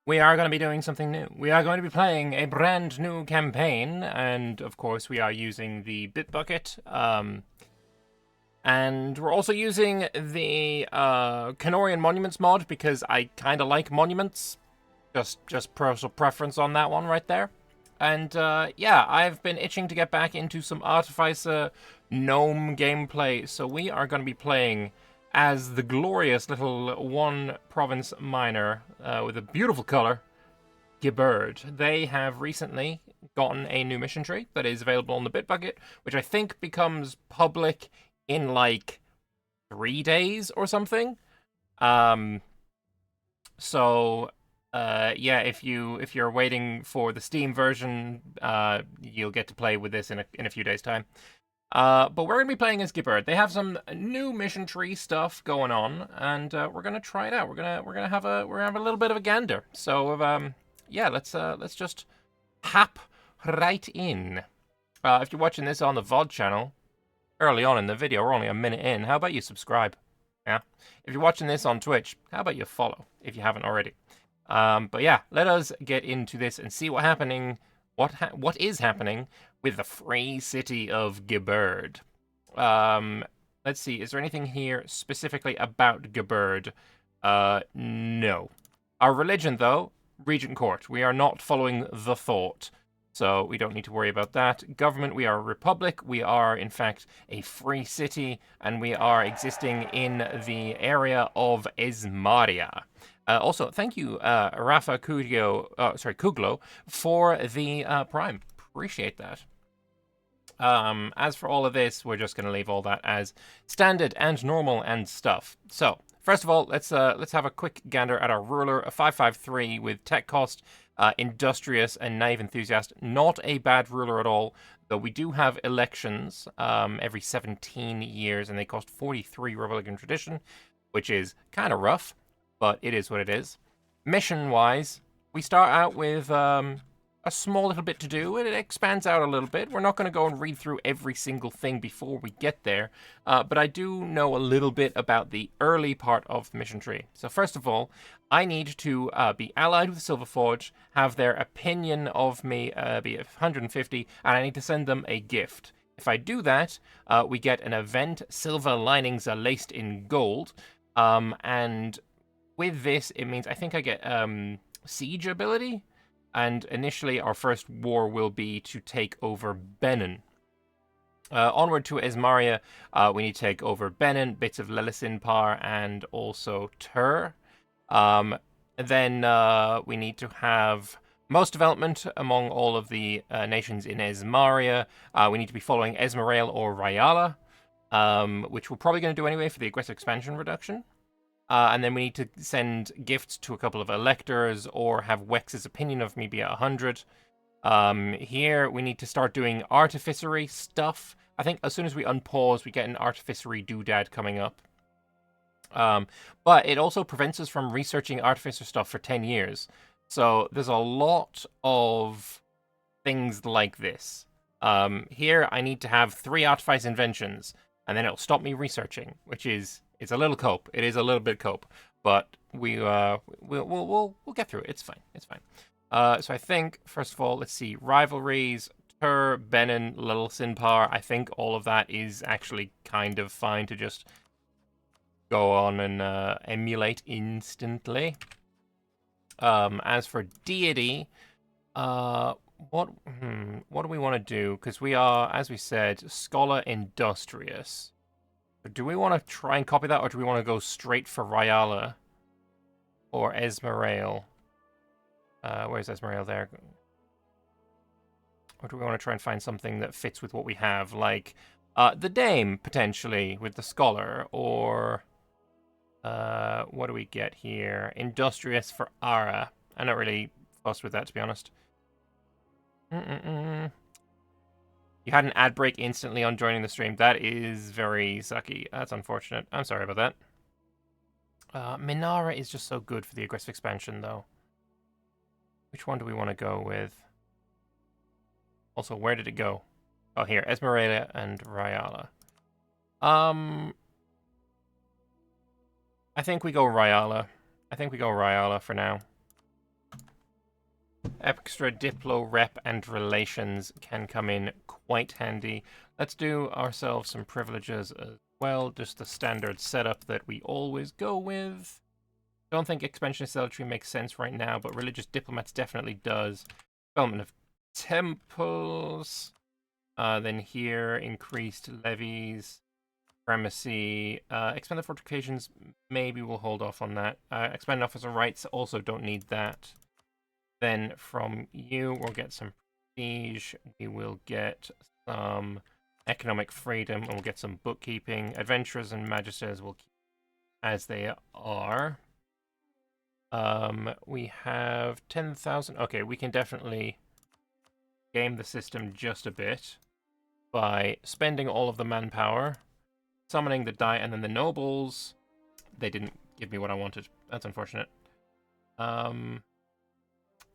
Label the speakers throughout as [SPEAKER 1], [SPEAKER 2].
[SPEAKER 1] we are going to be doing something new. We are going to be playing a brand new campaign, and of course, we are using the Bitbucket. And we're also using the Canorian Monuments mod because I kind of like monuments. Just personal preference on that one right there. And yeah, I've been itching to get back into some Artificer gnome gameplay, so we are going to be playing as the glorious little one province miner with a beautiful color, Giberd. They have recently gotten a new mission tree that is available on the Bitbucket, which I think becomes public in like 3 days or something. Um, so yeah, if you're waiting for the Steam version, you'll get to play with this in a few days' time. But we're gonna be playing as Giberd. They have some new mission tree stuff going on, and we're gonna try it out. We're gonna have a little bit of a gander. So yeah, let's just hop right in. If you're watching this on the VOD channel, early on in the video, we're only a minute in. How about you subscribe? Yeah. If you're watching this on Twitch, how about you follow if you haven't already? But yeah, let us get into this and see what is happening with the free city of Giberd. Let's see, is there anything here specifically about Giberd? No. Our religion, though, Regent Court. We are not following the thought, so we don't need to worry about that. Government, we are a republic. We are, in fact, a free city, and we are existing in the area of Esmaria. Also, thank you, Rafa Kuglo, for the Prime. Appreciate that. As for all of this, we're just going to leave all that as standard and normal and stuff. So, first of all, let's have a quick gander at our ruler, a 553 with tech cost, industrious and naive enthusiast. Not a bad ruler at all, though we do have elections every 17 years, and they cost 43 Republican tradition, which is kind of rough, but it is what it is. Mission-wise, we start out with a small little bit to do, and it expands out a little bit. We're not going to go and read through every single thing before we get there, but I do know a little bit about the early part of the mission tree. So first of all, I need to be allied with Silverforge, have their opinion of me be 150, and I need to send them a gift. If I do that, we get an event, silver linings are laced in gold, and with this, it means I think I get siege ability, and initially our first war will be to take over Benon. Onward to Esmaria, we need to take over Benon, bits of Lelisinpar, and also Tur. Then we need to have most development among all of the nations in Esmaria. We need to be following Esmeralda or Rayala, which we're probably going to do anyway for the aggressive expansion reduction. And then we need to send gifts to a couple of electors or have Wex's opinion of me be 100. Here we need to start doing artificery stuff. I think as soon as we unpause, we get an artificery doodad coming up. But it also prevents us from researching artificer stuff for 10 years. So there's a lot of things like this. Here I need to have 3 artifice inventions, and then it'll stop me researching, which is... It's a little cope. It is a little bit cope, but we'll get through it. It's fine. It's fine. So I think first of all, let's see, rivalries, Tur, Benon, Little Sinpar. I think all of that is actually kind of fine to just go on and emulate instantly. As for deity, what do we want to do? Because we are, as we said, scholar industrious. Do we want to try and copy that, or do we want to go straight for Rayala or Esmeralda? Where's Esmeralda there? Or do we want to try and find something that fits with what we have, like the Dame, potentially, with the Scholar, or what do we get here? Industrious for Ara. I'm not really fussed with that, to be honest. You had an ad break instantly on joining the stream. That is very sucky. That's unfortunate. I'm sorry about that. Minara is just so good for the aggressive expansion, though. Which one do we want to go with? Also, where did it go? Oh, here. Esmeralda and Rayala. I think we go Rayala. I think we go Rayala for now. extra Diplo, Rep, and Relations can come in quite handy. Let's do ourselves some privileges as well, just the standard setup that we always go with. Don't think expansionist zealotry makes sense right now, but religious diplomats definitely does. Development of temples. Then here, increased levies. Supremacy. Expand the fortifications, maybe we'll hold off on that. Expand officer rights, also don't need that. Then from you, we'll get some prestige. We will get some economic freedom, and we'll get some bookkeeping. Adventurers and magisters will keep as they are. We have 10,000. Okay, we can definitely game the system just a bit by spending all of the manpower, summoning the die, and then the nobles. They didn't give me what I wanted. That's unfortunate.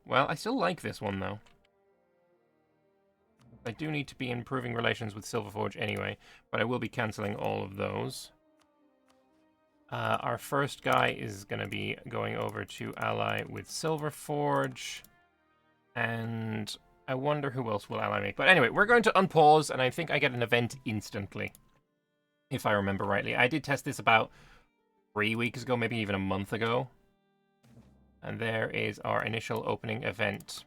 [SPEAKER 1] Well, I still like this one, though. I do need to be improving relations with Silverforge anyway, but I will be cancelling all of those. Our first guy is going to be going over to ally with Silverforge, and I wonder who else will ally me. But anyway, we're going to unpause, and I think I get an event instantly, if I remember rightly. I did test this about 3 weeks ago, maybe even a month ago. And there is our initial opening event.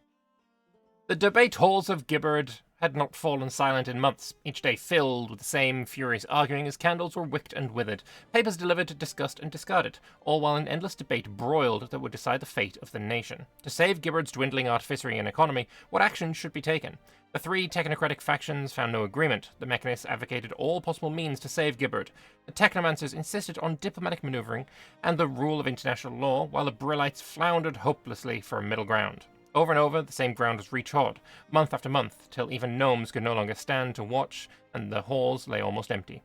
[SPEAKER 1] The debate halls of Giberd had not fallen silent in months, each day filled with the same furious arguing as candles were wicked and withered, papers delivered, discussed, and discarded, all while an endless debate broiled that would decide the fate of the nation. To save Giberd's dwindling artificery and economy, what action should be taken? The three Technocratic factions found no agreement. The Mechanists advocated all possible means to save Giberd. The Technomancers insisted on diplomatic maneuvering and the rule of international law, while the Brillites floundered hopelessly for a middle ground. Over and over, the same ground was retrod, month after month, till even gnomes could no longer stand to watch, and the halls lay almost empty.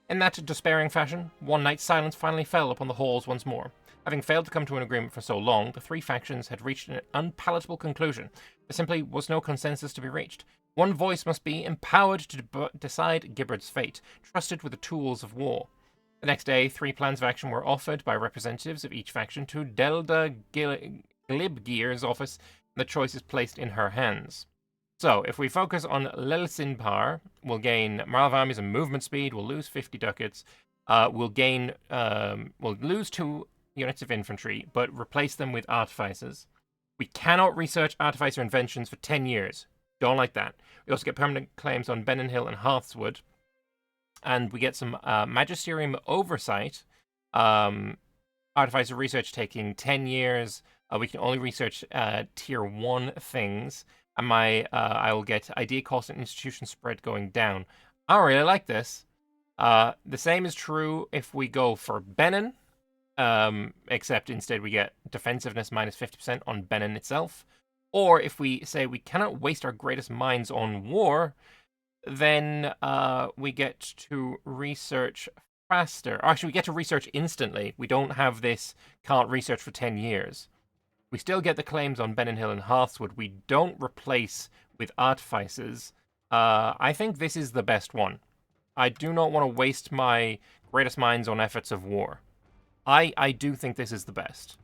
[SPEAKER 1] In that despairing fashion, one night silence finally fell upon the halls once more. Having failed to come to an agreement for so long, the three factions had reached an unpalatable conclusion. There simply was no consensus to be reached. One voice must be empowered to decide Giberd's fate, trusted with the tools of war. The next day, 3 plans of action were offered by representatives of each faction to Delda Glibgear's office, and the choice is placed in her hands. So, if we focus on Lelsinpar, we'll gain morale of armies and movement speed, we'll lose 50 ducats, we'll lose 2 units of infantry, but replace them with artificers. We cannot research artificer inventions for 10 years. Don't like that. We also get permanent claims on Benon Hill and Hearthswood, and we get some magisterium oversight. Artificer research taking 10 years. We can only research tier 1 things, and I will get idea cost and institution spread going down. I don't really like this. The same is true if we go for Benon, except instead we get defensiveness minus 50% on Benon itself. Or if we say we cannot waste our greatest minds on war, then we get to research faster. Or actually, we get to research instantly. We don't have this can't research for 10 years. We still get the claims on Benon Hill and Hearthswood. We don't replace with artificers. I think this is the best one. I do not want to waste my greatest minds on efforts of war. I do think this is the best.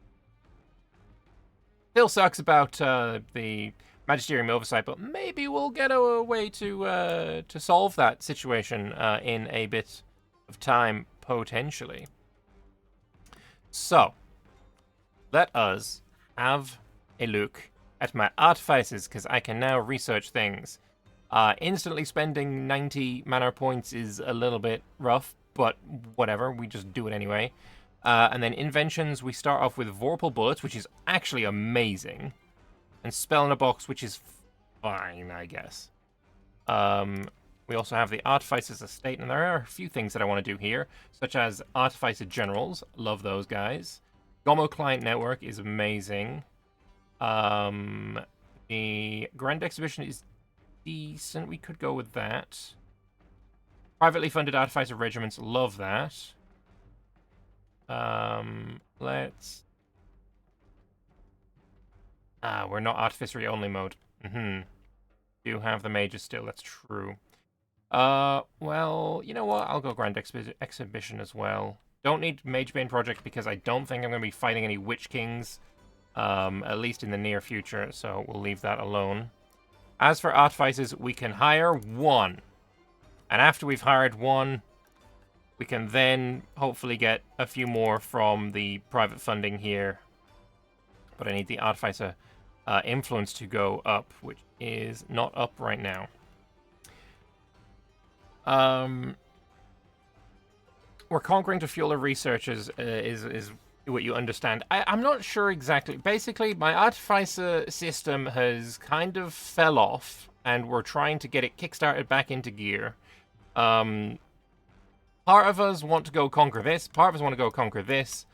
[SPEAKER 1] Still sucks about the magisterium oversight, but maybe we'll get a way to solve that situation in a bit of time, potentially. So, let us have a look at my artificers, because I can now research things. Instantly spending 90 mana points is a little bit rough, but whatever, we just do it anyway. And then inventions, we start off with Vorpal Bullets, which is actually amazing. And Spell in a Box, which is fine, I guess. We also have the Artificer's Estate, and there are a few things that I want to do here, such as Artificer Generals, love those guys. Gomo Client Network is amazing. The Grand Exhibition is decent, we could go with that. Privately funded Artificer Regiments, love that. Let's... we're not Artificery only mode. Do have the mages still, that's true. Well, you know what? I'll go Grand Exhibition as well. Don't need Mage Bane Project because I don't think I'm going to be fighting any Witch Kings at least in the near future, so we'll leave that alone. As for Artificers, we can hire one. And after we've hired one, we can then hopefully get a few more from the private funding here. But I need the Artificer influence to go up, which is not up right now. We're conquering to fuel our researchers is what you understand. I'm not sure exactly. Basically, my Artificer system has kind of fell off, and we're trying to get it kickstarted back into gear. Part of us want to go conquer this. Part of us want to go conquer this.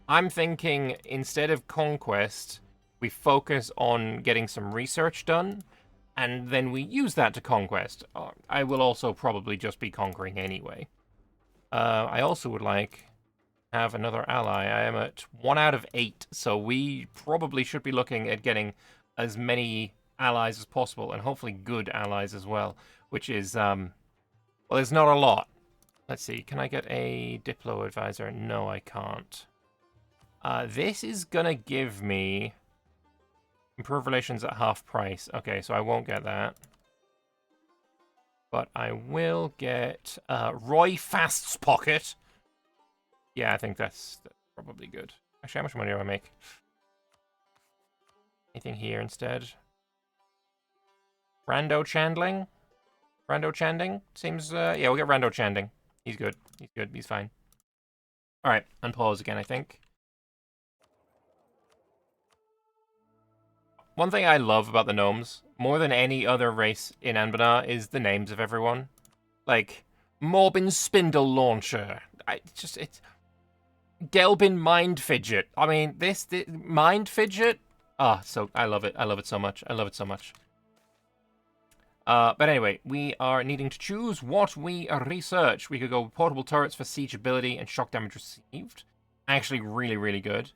[SPEAKER 1] I'm thinking instead of conquest, we focus on getting some research done, and then we use that to conquest. I will also probably just be conquering anyway. I also would like to have another ally. I am at 1 out of 8, so we probably should be looking at getting as many allies as possible, and hopefully good allies as well, which is, well, there's not a lot. Let's see, can I get a Diplo advisor? No, I can't. This is gonna give me improve relations at half price. Okay, so I won't get that. But I will get Roy Fast's pocket. Yeah, I think that's probably good. Actually, how much money do I make? Anything here instead? Rando Chandling? Rando Chanding? Seems, yeah, we'll get Rando Chanding. He's good. He's good. He's fine. Alright, unpause again, I think. One thing I love about the gnomes, more than any other race in Anbennar, is the names of everyone. Like, Morbin Spindle Launcher. It's... Gelbin Mind Fidget. I mean, this Mind Fidget? Ah, so, I love it. I love it so much. I love it so much. But anyway, we are needing to choose what we research. We could go portable turrets for siege ability and shock damage received. Actually, really, really good.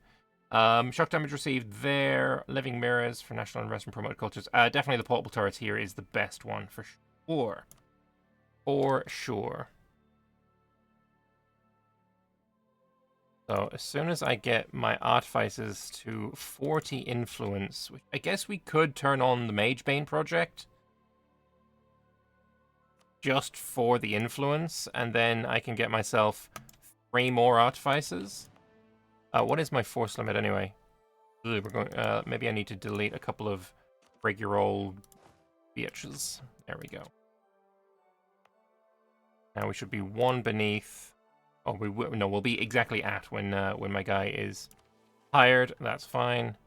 [SPEAKER 1] Shock damage received there. Living mirrors for national unrest and promoted cultures. Definitely the portable turrets here is the best one for sure. For sure. So as soon as I get my Artificers to 40 influence, which I guess we could turn on the Magebane project just for the influence, and then I can get myself 3 more Artificers. What is my force limit anyway? We're going. Maybe I need to delete a couple of regular old bitches. There we go. Now we should be 1 beneath. Oh, we'll be exactly at when my guy is hired. That's fine.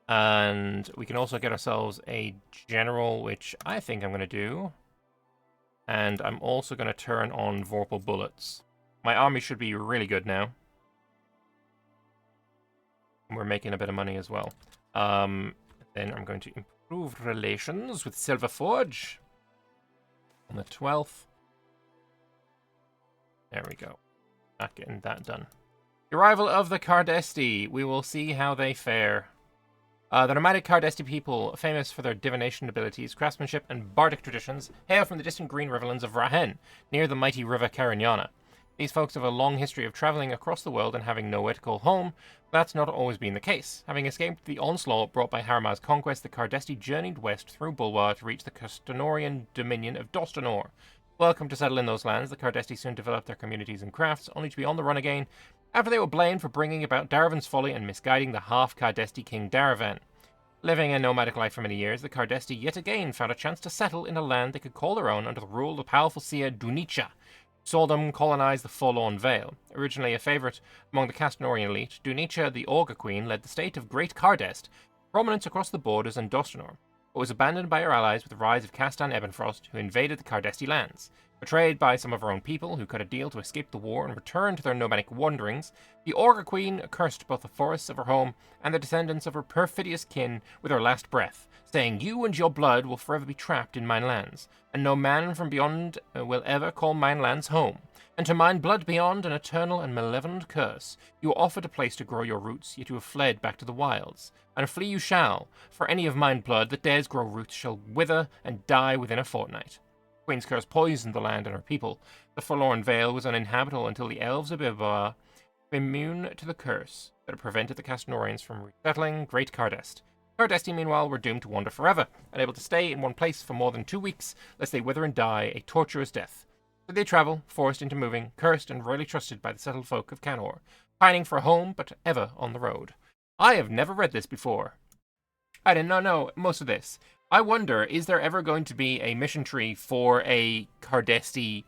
[SPEAKER 1] And we can also get ourselves a general, which I think I'm going to do. And I'm also going to turn on Vorpal bullets. My army should be really good now. We're making a bit of money as well. Then I'm going to improve relations with Silverforge on the 12th. There we go. Not getting that done. The arrival of the Cardesti. We will see how they fare. The nomadic Cardesti people, famous for their divination abilities, craftsmanship, and bardic traditions, hail from the distant green riverlands of Rahen, near the mighty river Carignana. These folks have a long history of traveling across the world and having nowhere to call home, but that's not always been the case. Having escaped the onslaught brought by Haramar's conquest, the Cardesti journeyed west through Bulwar to reach the Custonorian dominion of Dostonor. Welcome to settle in those lands, the Cardesti soon developed their communities and crafts, only to be on the run again, after they were blamed for bringing about Daravan's folly and misguiding the half-Cardesti king Daravan. Living a nomadic life for many years, the Cardesti yet again found a chance to settle in a land they could call their own under the rule of the powerful seer Dunicha, saw them colonize the Forlorn Vale. Originally a favorite among the Castonorian elite, Dunicha, the Augur Queen, led the state of Great Cardest, prominence across the borders and Dostonor, but was abandoned by her allies with the rise of Castan Ebenfrost, who invaded the Cardesti lands. Betrayed by some of her own people, who cut a deal to escape the war and return to their nomadic wanderings, the Augur Queen cursed both the forests of her home and the descendants of her perfidious kin with her last breath, saying, "You and your blood will forever be trapped in mine lands, and no man from beyond will ever call mine lands home. And to mine blood beyond an eternal and malevolent curse, you are offered a place to grow your roots, yet you have fled back to the wilds. And flee you shall, for any of mine blood that dares grow roots shall wither and die within a fortnight." Queen's curse poisoned the land and her people. The Forlorn Vale was uninhabitable until the elves of Ibar immune to the curse that prevented the Castinorians from resettling Great Cardest. Cardesti, meanwhile, were doomed to wander forever, unable to stay in one place for more than 2 weeks, lest they wither and die a torturous death. So they travel, forced into moving, cursed and rarely trusted by the settled folk of Canor, pining for a home, but ever on the road. I have never read this before. I did not know most of this. I wonder, is there ever going to be a mission tree for a Cardesti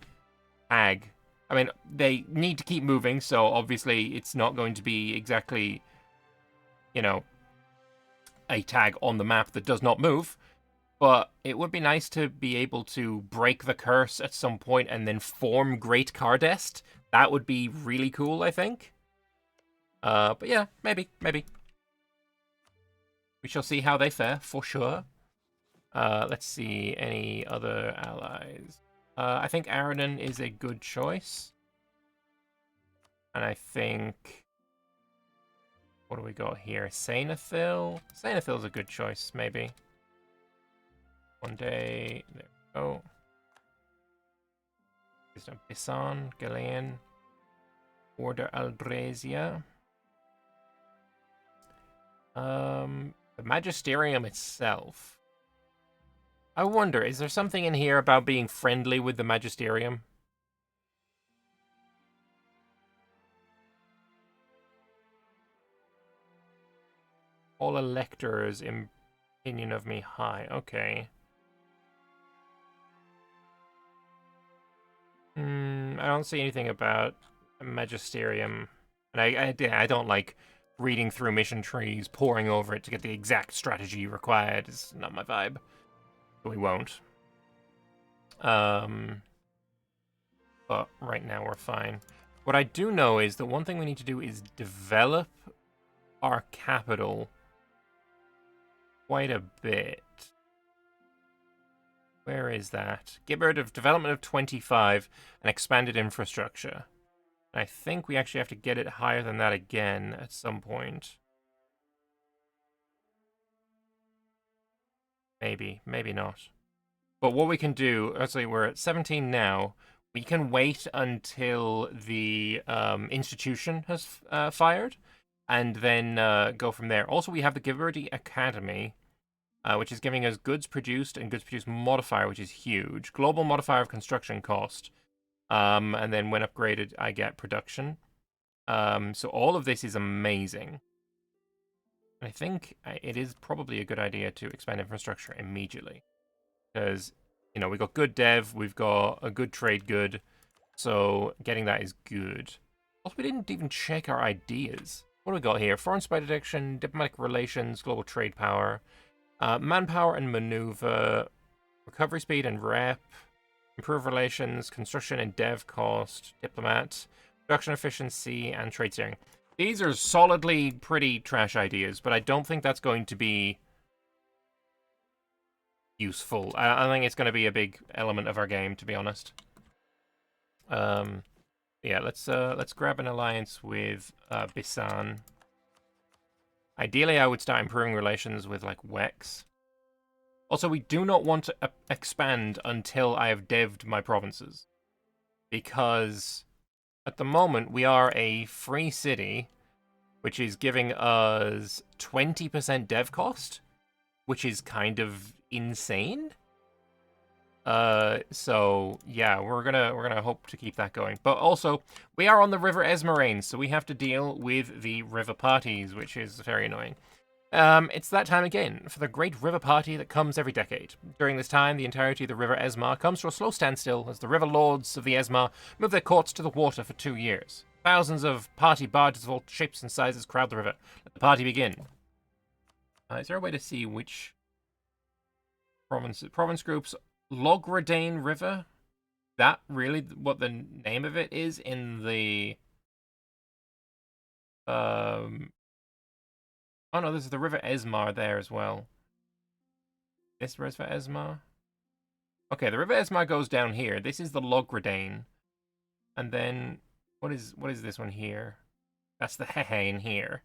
[SPEAKER 1] tag? I mean, they need to keep moving, so obviously it's not going to be exactly, you know, a tag on the map that does not move. But it would be nice to be able to break the curse at some point and then form Great Cardest. That would be really cool, I think. But yeah, maybe. We shall see how they fare, for sure. Let's see, any other allies? I think Aradan is a good choice. And I think... What do we got here? Sainathil? Sainathil's a good choice, maybe. One day... There we go. Bisan, Galean, Order Aldresia. The Magisterium itself. I wonder, is there something in here about being friendly with the Magisterium? All electors, opinion of me high. Okay. I don't see anything about Magisterium. And I don't like reading through mission trees, poring over it to get the exact strategy required. It's not my vibe. But we won't. But right now we're fine. What I do know is that one thing we need to do is develop our capital quite a bit. Where is that? Giberd of development of 25 and expanded infrastructure. I think we actually have to get it higher than that again at some point. Maybe, maybe not. But what we can do, actually we're at 17 now, we can wait until the institution has fired, and then go from there. Also, we have the Giberdi Academy, which is giving us goods produced and goods produced modifier, which is huge. Global modifier of construction cost. And then when upgraded, I get production. So all of this is amazing. I think it is probably a good idea to expand infrastructure immediately. Because, you know, we've got good dev, we've got a good trade good. So getting that is good. Also, we didn't even check our ideas. What do we got here? Foreign spy detection, diplomatic relations, global trade power, manpower and maneuver, recovery speed and rep, improve relations, construction and dev cost, diplomat, production efficiency, and trade steering. These are solidly pretty trash ideas, but I don't think that's going to be useful. I think it's going to be a big element of our game, to be honest. Yeah, let's grab an alliance with Bisan. Ideally, I would start improving relations with, like, Wex. Also, we do not want to expand until I have dev'd my provinces. Because at the moment, we are a free city, which is giving us 20% dev cost, which is kind of insane. So yeah, we're gonna hope to keep that going. But also, we are on the River Esmeralda, so we have to deal with the river parties, which is very annoying. It's that time again for the great river party that comes every decade. During this time, the entirety of the River Esmar comes to a slow standstill as the river lords of the Esmar move their courts to the water for 2 years. Thousands of party barges of all shapes and sizes crowd the river. Let the party begin. Is there a way to see which province groups? Logradane River? That really what the name of it is in the... Oh no, there's the River Esmar there as well. This River Esmar? Okay, the River Esmar goes down here. This is the Logradane. And then, what is this one here? That's the Hehane here.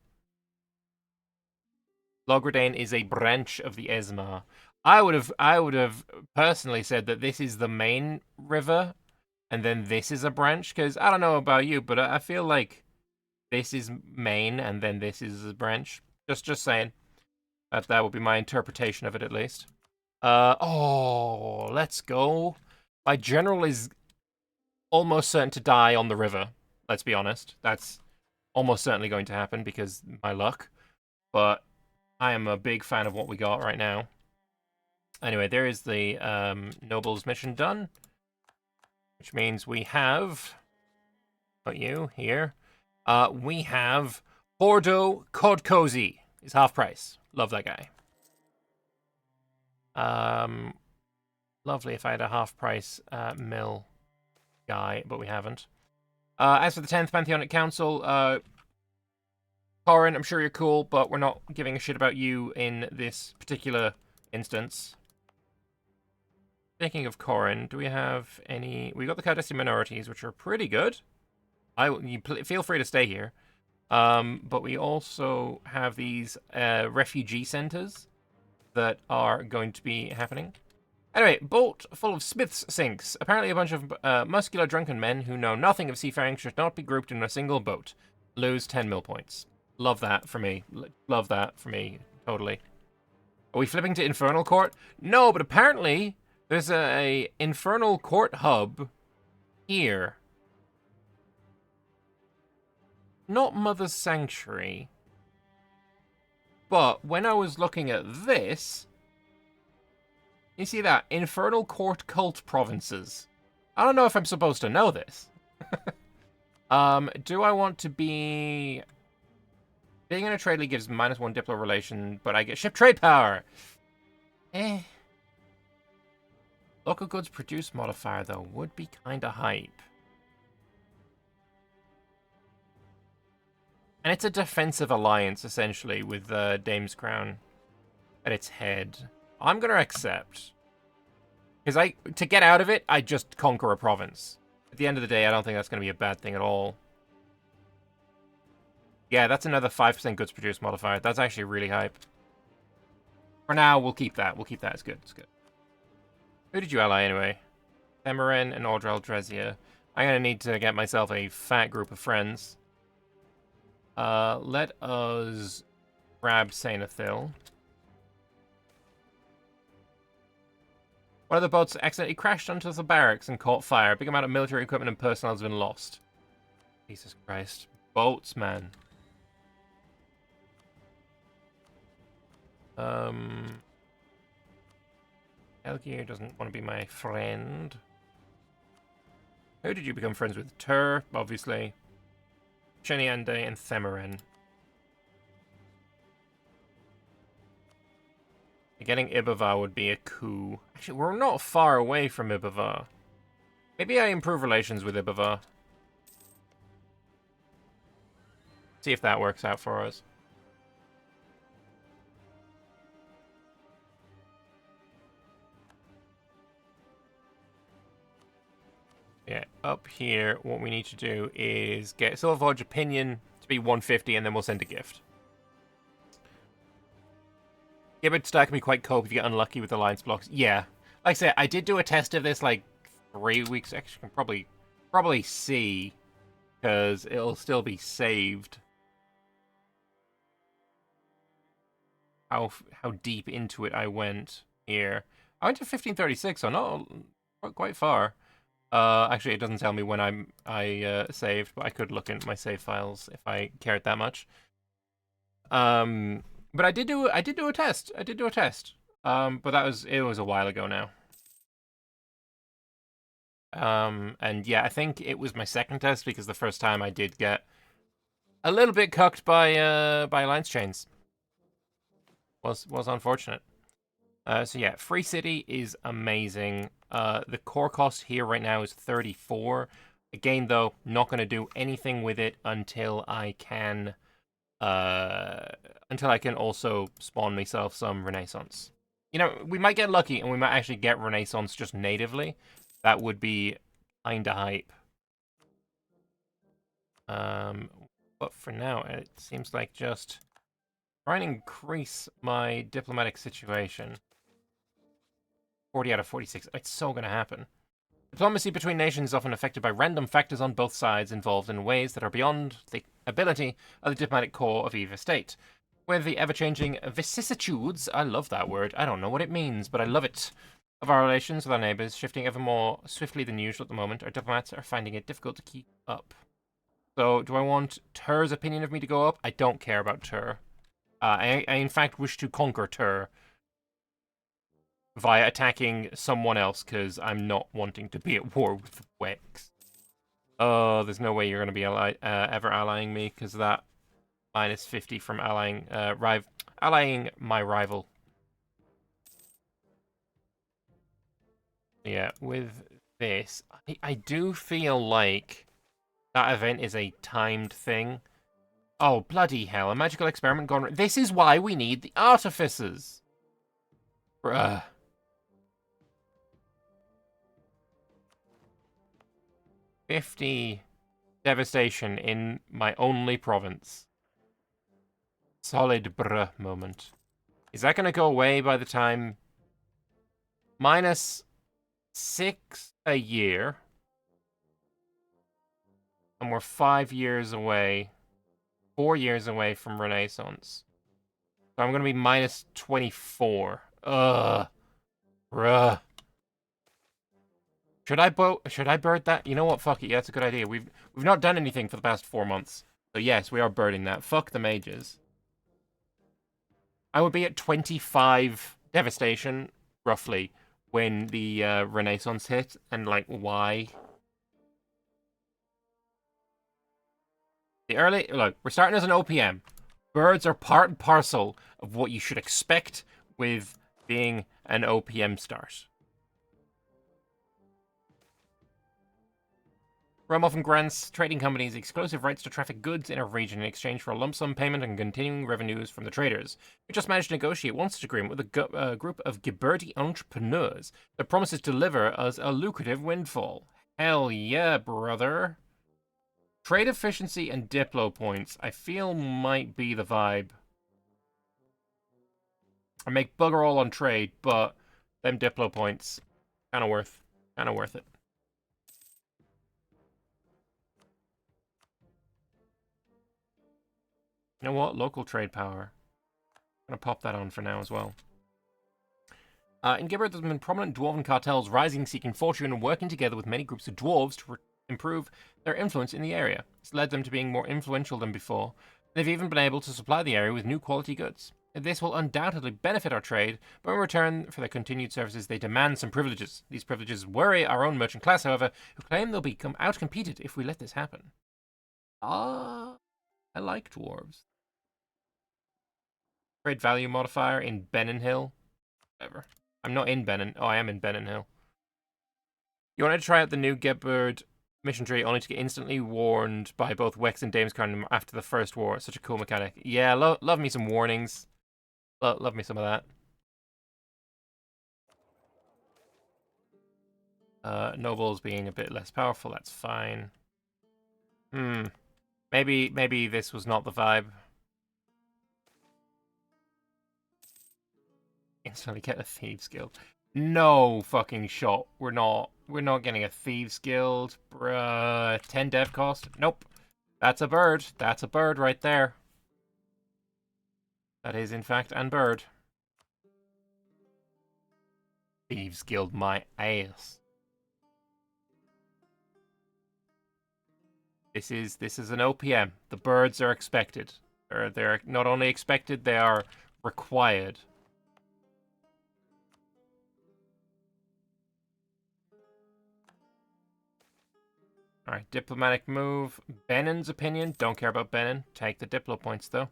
[SPEAKER 1] Logradane is a branch of the Esmar. I would have personally said that this is the main river, and then this is a branch, because I don't know about you, but I feel like this is main and then this is a branch. Just saying. That would be my interpretation of it, at least. Oh, let's go. My general is almost certain to die on the river. Let's be honest. That's almost certainly going to happen because my luck. But I am a big fan of what we got right now. Anyway, there is the Nobles mission done. Which means we have... Put you here. We have Bordeaux Cod Cozy. Is half price. Love that guy. Lovely if I had a half price mill guy, but we haven't. As for the 10th Pantheonic Council, Corin, I'm sure you're cool, but we're not giving a shit about you in this particular instance. Speaking of Corin, do we have any... We got the Cardassian minorities, which are pretty good. Feel free to stay here. But we also have these refugee centers that are going to be happening. Anyway, boat full of smiths sinks. Apparently a bunch of muscular drunken men who know nothing of seafaring should not be grouped in a single boat. Lose 10 mil points. Love that for me. Love that for me. Totally. Are we flipping to Infernal Court? No, but apparently there's a Infernal Court hub here. Not Mother's Sanctuary. But when I was looking at this... You see that? Infernal Court Cult Provinces. I don't know if I'm supposed to know this. Do I want to be... Being in a trade league gives -1 Diplo relation, but I get ship trade power. Local goods produce modifier, though, would be kinda hype. And it's a defensive alliance, essentially, with Dame's Crown at its head. I'm gonna accept. Because to get out of it, I just conquer a province. At the end of the day, I don't think that's gonna be a bad thing at all. Yeah, that's another 5% goods produced modifier. That's actually really hype. For now, we'll keep that. We'll keep that. It's good. It's good. Who did you ally, anyway? Themeren and Audrel Drezia. I'm gonna need to get myself a fat group of friends. Let us grab Sainathil. One of the boats accidentally crashed onto the barracks and caught fire. A big amount of military equipment and personnel has been lost. Jesus Christ. Boats, man. Elgier doesn't want to be my friend. Who did you become friends with? Tur, obviously. Cheniande and Themeren. Getting Ibavar would be a coup. Actually, we're not far away from Ibavar. Maybe I improve relations with Ibavar. See if that works out for us. Yeah, up here, what we need to do is get Silverforge Opinion to be 150, and then we'll send a gift. Giberd stack can be quite cope if you get unlucky with alliance blocks. Yeah. Like I said, I did do a test of this like 3 weeks. Actually, I can probably see, because it'll still be saved. How deep into it I went here. I went to 1536, so not quite far. Actually, it doesn't tell me when I saved, but I could look into my save files if I cared that much. But I did do a test. But it was a while ago now. And yeah, I think it was my second test because the first time I did get a little bit cucked by alliance chains. Was unfortunate. So yeah, Free City is amazing. The core cost here right now is 34. Again, though, not going to do anything with it until I can also spawn myself some Renaissance. You know, we might get lucky and we might actually get Renaissance just natively. That would be kinda hype. But for now, it seems like just try and increase my diplomatic situation. 40 out of 46. It's so gonna happen. Diplomacy between nations is often affected by random factors on both sides involved in ways that are beyond the ability of the diplomatic corps of either state. With the ever-changing vicissitudes, I love that word, I don't know what it means, but I love it, of our relations with our neighbours shifting ever more swiftly than usual at the moment, our diplomats are finding it difficult to keep up. So, do I want Tur's opinion of me to go up? I don't care about Tur. I in fact wish to conquer Tur via attacking someone else, because I'm not wanting to be at war with Wex. Oh, there's no way you're going to be ever allying me, because of that minus 50 from allying my rival. Yeah, with this, I do feel like that event is a timed thing. Oh, bloody hell, a magical experiment gone wrong. This is why we need the Artificers. Bruh. 50 devastation in my only province. Solid bruh moment. Is that going to go away by the time... -6 a year. And we're 5 years away. 4 years away from Renaissance. So I'm going to be -24. Ugh. Bruh. Should I bird that? You know what? Fuck it. Yeah, that's a good idea. We've not done anything for the past 4 months. So yes, we are birding that. Fuck the mages. I would be at 25 devastation, roughly, when the Renaissance hit. And, like, why? Look, we're starting as an OPM. Birds are part and parcel of what you should expect with being an OPM start. Rome often grants trading companies exclusive rights to traffic goods in a region in exchange for a lump sum payment and continuing revenues from the traders. We just managed to negotiate one such agreement with a group of Giberdi entrepreneurs that promises to deliver us a lucrative windfall. Hell yeah, brother. Trade efficiency and Diplo points, I feel might be the vibe. I make bugger all on trade, but them Diplo points, kind of worth it. You know what? Local trade power. I'm gonna pop that on for now as well. In Giberd, there's been prominent dwarven cartels rising, seeking fortune, and working together with many groups of dwarves to improve their influence in the area. It's led them to being more influential than before. They've even been able to supply the area with new quality goods. This will undoubtedly benefit our trade, but in return for their continued services, they demand some privileges. These privileges worry our own merchant class, however, who claim they'll become outcompeted if we let this happen. I like dwarves. Trade value modifier in Benon Hill. Whatever. I'm not in Benon. Oh, I am in Benon Hill. You wanted to try out the new Giberd mission tree only to get instantly warned by both Wex and Damescarn after the first war. Such a cool mechanic. Yeah, love me some warnings. Love me some of that. Nobles being a bit less powerful, that's fine. Maybe this was not the vibe. Instantly get a Thieves Guild. No fucking shot. We're not getting a Thieves Guild. Bruh. 10 dev cost? Nope. That's a bird. That's a bird right there. That is, in fact, an bird. Thieves Guild my ass. This is an OPM. The birds are expected. They're not only expected, they are required. Alright, diplomatic move. Benon's opinion. Don't care about Benon. Take the Diplo points, though.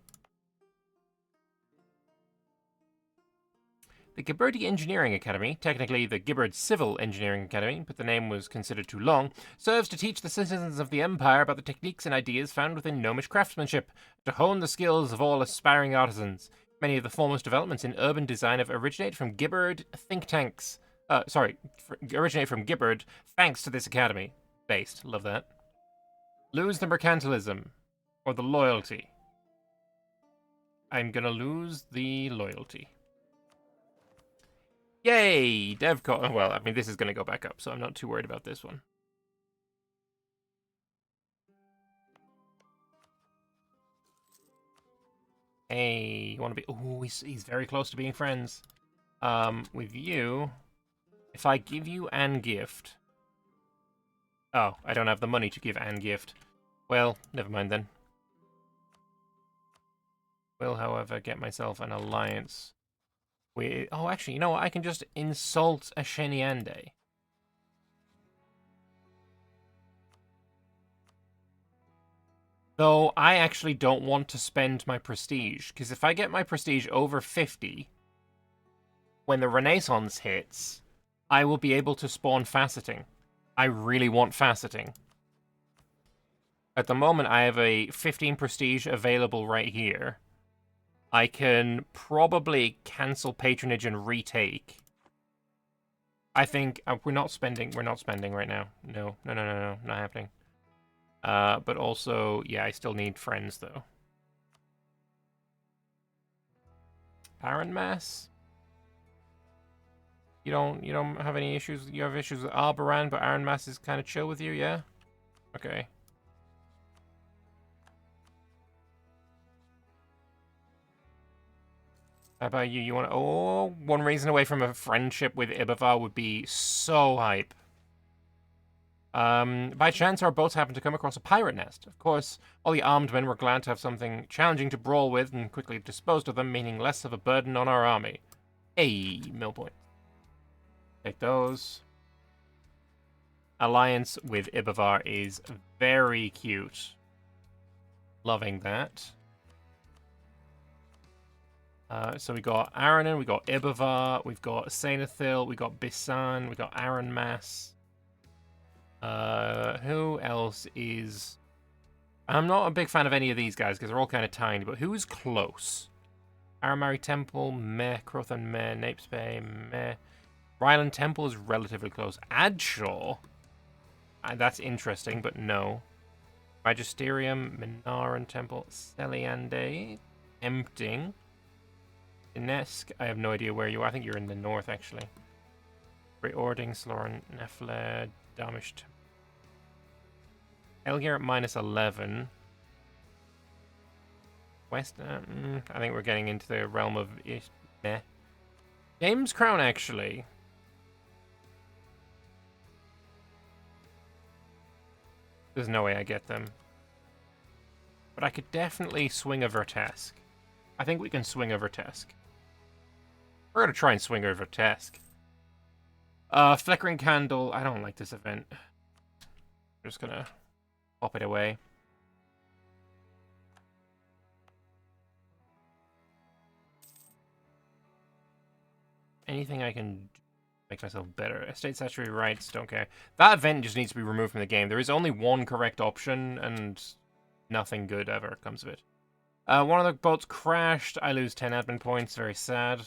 [SPEAKER 1] The Giberdi Engineering Academy, technically the Giberd Civil Engineering Academy, but the name was considered too long, serves to teach the citizens of the Empire about the techniques and ideas found within gnomish craftsmanship, to hone the skills of all aspiring artisans. Many of the foremost developments in urban design have originated from Giberd think tanks. Originate from Giberd, thanks to this academy. Based. Love that. Lose the mercantilism. Or the loyalty. I'm gonna lose the loyalty. Yay! DevCon. Well, I mean, this is going to go back up, so I'm not too worried about this one. Hey, you want to be... Oh, he's very close to being friends. With you, if I give you an gift... Oh, I don't have the money to give an gift. Well, never mind then. Will, however, get myself an alliance with... Oh, actually, you know what? I can just insult a Sheniande. Though I actually don't want to spend my prestige, because if I get my prestige over 50, when the Renaissance hits, I will be able to spawn faceting. I really want faceting. At the moment, I have a 15 prestige available right here. I can probably cancel patronage and retake. I think we're not spending right now. No, not happening. But also, yeah, I still need friends though. Parent mass? You don't have any issues. You have issues with Albaran, but Aaron Mass is kind of chill with you, yeah? Okay. How about you? You want to... Oh, one reason away from a friendship with Ibavar would be so hype. By chance, our boats happened to come across a pirate nest. Of course, all the armed men were glad to have something challenging to brawl with and quickly disposed of them, meaning less of a burden on our army. Hey, mill point. Take those. Alliance with Ibavar is very cute. Loving that. So we got Aranon, we got Ibavar, we've got Sainathil, we got Bisan, we got Aran Mass. Who else is... I'm not a big fan of any of these guys because they're all kind of tiny, but who is close? Aramari Temple, meh. Crothan, meh. Napes Bay, meh. Ryland Temple is relatively close. Adshaw? That's interesting, but no. Magisterium, Minaran Temple, Celiande, Empting. Inesk, I have no idea where you are. I think you're in the north, actually. Reording, Sloran, Nefle, Damished. Elgir at -11. West, I think we're getting into the realm of meh. James Crown, actually. There's no way I get them. But I could definitely swing a Vertesk. I think we can swing a Vertesk. We're going to try and swing a Vertesk. Flickering Candle. I don't like this event. I'm just going to pop it away. Anything I can make myself better. Estate Statutory Rights, don't care. That event just needs to be removed from the game. There is only one correct option, and nothing good ever comes of it. One of the boats crashed. I lose 10 admin points. Very sad.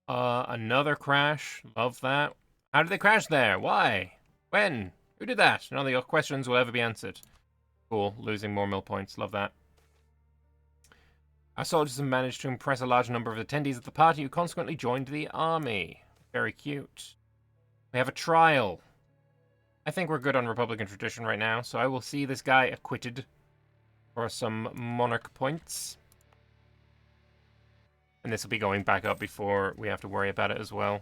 [SPEAKER 1] Another crash. Love that. How did they crash there? Why? When? Who did that? None of your questions will ever be answered. Cool. Losing more mill points. Love that. Our soldiers have managed to impress a large number of attendees of the party who consequently joined the army. Very cute. We have a trial. I think we're good on Republican tradition right now, so I will see this guy acquitted for some monarch points. And this will be going back up before we have to worry about it as well.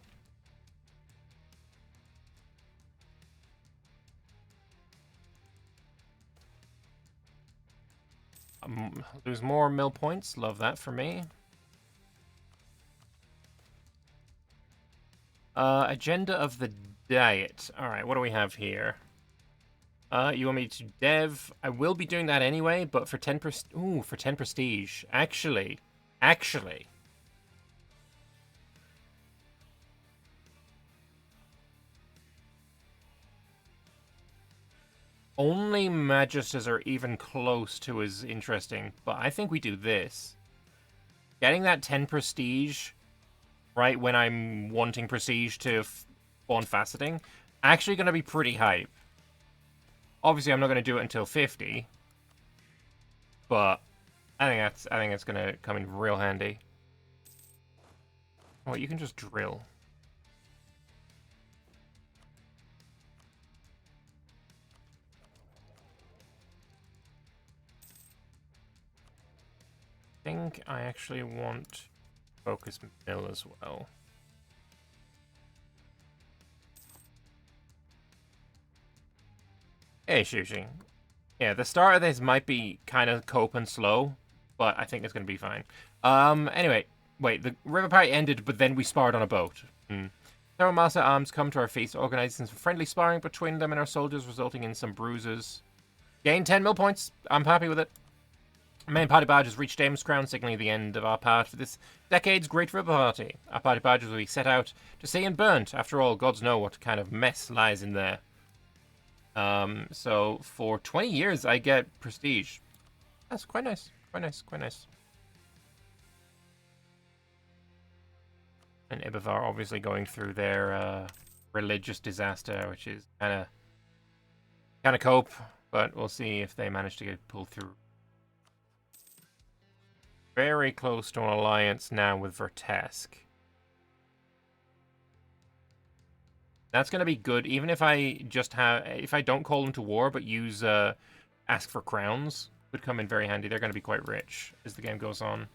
[SPEAKER 1] Lose more mill points. Love that for me. Agenda of the diet. Alright, what do we have here? You want me to dev? I will be doing that anyway, but for 10 for 10 prestige. Actually. Only Magisters are even close to as interesting, but I think we do this. Getting that 10 prestige, right when I'm wanting prestige to spawn faceting, actually going to be pretty hype. Obviously, I'm not going to do it until 50, but I think it's gonna come in real handy. Oh, you can just drill. I think I actually want focus mill as well. Hey, Shushing. Yeah, the start of this might be kind of cope and slow, but I think it's going to be fine. Anyway, wait, the river party ended, but then we sparred on a boat. Several master arms come to our feast, organizing some friendly sparring between them and our soldiers, resulting in some bruises. Gain 10 mill points. I'm happy with it. Main party badges reached Damon's Crown, signaling the end of our part for this decade's Great River Party. Our party badges will be set out to sea and burnt. After all, gods know what kind of mess lies in there. So for 20 years, I get prestige. That's quite nice. Quite nice. Quite nice. And Ibavar obviously going through their religious disaster, which is kind of cope, but we'll see if they manage to get pulled through. Very close to an alliance now with Vertesk. That's going to be good, even if I don't call them to war, but use ask for crowns, would come in very handy. They're going to be quite rich as the game goes on.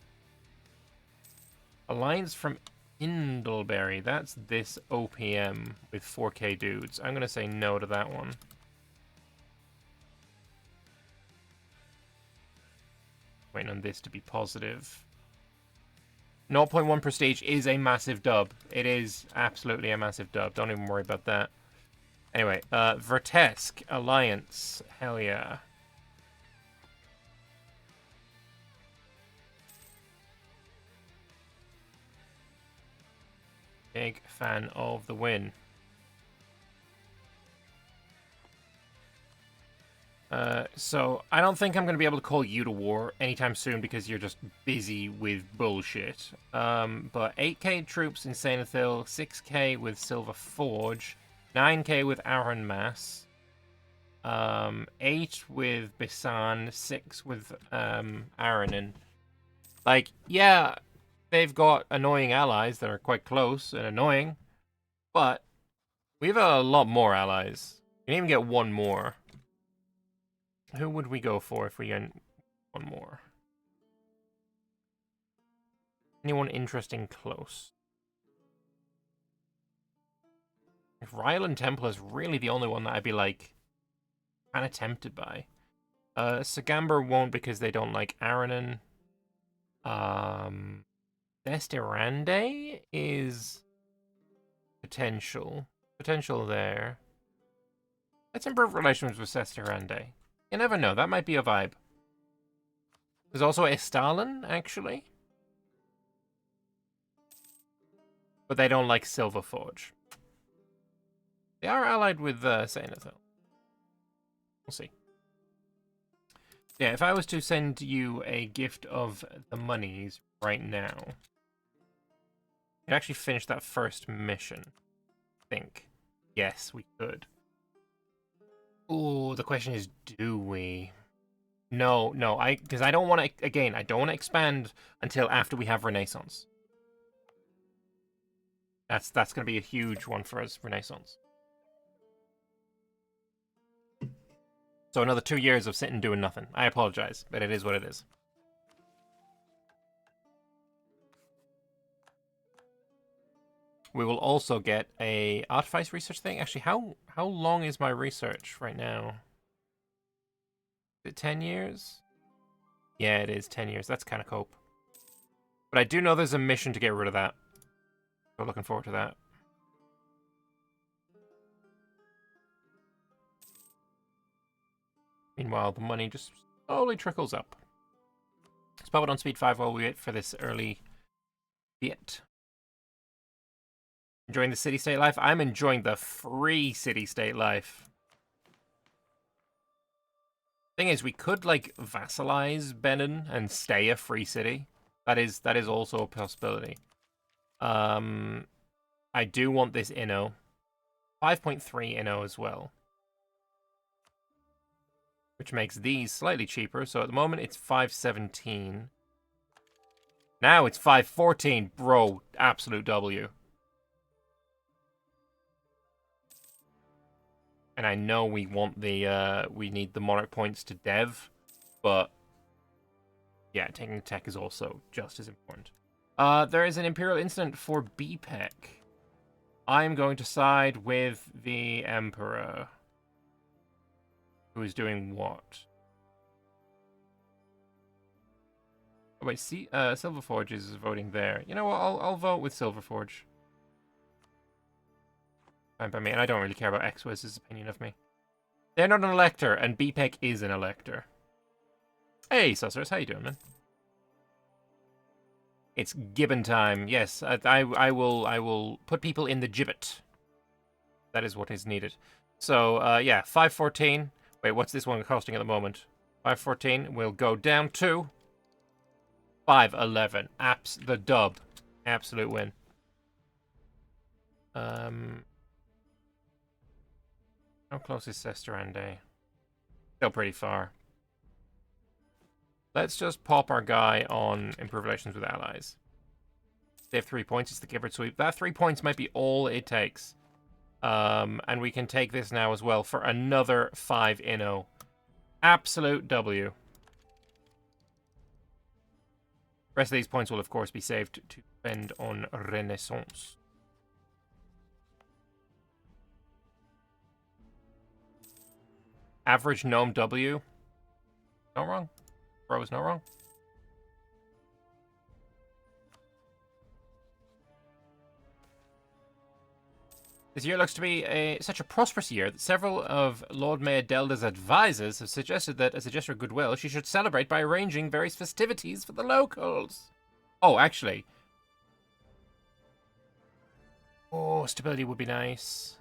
[SPEAKER 1] Alliance from Indleberry. That's this OPM with 4k dudes. I'm going to say no to that one. Waiting on this to be positive. 0.1 prestige is a massive dub. It is absolutely a massive dub. Don't even worry about that. Anyway, Vertesk Alliance. Hell yeah. Big fan of the win. So I don't think I'm going to be able to call you to war anytime soon because you're just busy with bullshit. But 8k troops in Sainathil, 6k with Silver Forge, 9k with Aaron Mass, 8 with Bisan, 6 with Aranin. Like, yeah, they've got annoying allies that are quite close and annoying, but we have a lot more allies. We can even get one more. Who would we go for if we get one more? Anyone interesting close? If Ryland Temple is really the only one that I'd be like kind of tempted by. Sagamber won't because they don't like Aranin. Destirande is potential there. Let's improve relations with Destirande. You never know, that might be a vibe. There's also Estalin, actually. But they don't like Silver Forge. They are allied with Sainathil. We'll see. Yeah, if I was to send you a gift of the monies right now, you'd actually finish that first mission. I think. Yes, we could. Ooh, the question is, do we? No, because I don't want to, again, I don't want to expand until after we have Renaissance. That's going to be a huge one for us, Renaissance. So another 2 years of sitting doing nothing. I apologize, but it is what it is. We will also get a Artificer research thing. Actually, how long is my research right now? Is it 10 years? Yeah, it is 10 years. That's kind of cope. But I do know there's a mission to get rid of that. So looking forward to that. Meanwhile, the money just slowly trickles up. Let's pop it on speed 5 while we wait for this early bit. Enjoying the city-state life? I'm enjoying the free city-state life. Thing is, we could, like, vassalize Benon and stay a free city. That is also a possibility. I do want this Inno. 5.3 Inno as well. which makes these slightly cheaper. So at the moment, it's 517. Now it's 514. Bro, absolute W. And I know we want the, we need the Monarch points to dev, but yeah, taking tech is also just as important. There is an Imperial incident for BPEC. I'm going to side with the Emperor. Who is doing what? Oh, wait, see, Silverforge is voting there. You know what? I'll vote with Silverforge. Fine by me, and I don't really care about X-Wiz's opinion of me. They're not an elector, and BPEC is an elector. Hey, Sussers, how you doing, man? It's gibbon time. Yes, I will put people in the gibbet. That is what is needed. So, yeah, 514. Wait, what's this one costing at the moment? 514 will go down to 511. The dub. Absolute win. How close is Sesterande? Still pretty far. Let's just pop our guy on improve relations with allies. They have 3 points. It's the Giberd sweep. That 3 points might be all it takes. And we can take this now as well for another 5 inno. Absolute W. Rest of these points will, of course, be saved to spend on Renaissance. Average gnome W. Not wrong. Bro is not wrong. This year looks to be such a prosperous year that several of Lord Mayor Delda's advisors have suggested that, as a gesture of goodwill, she should celebrate by arranging various festivities for the locals. Oh, actually. Oh, stability would be nice.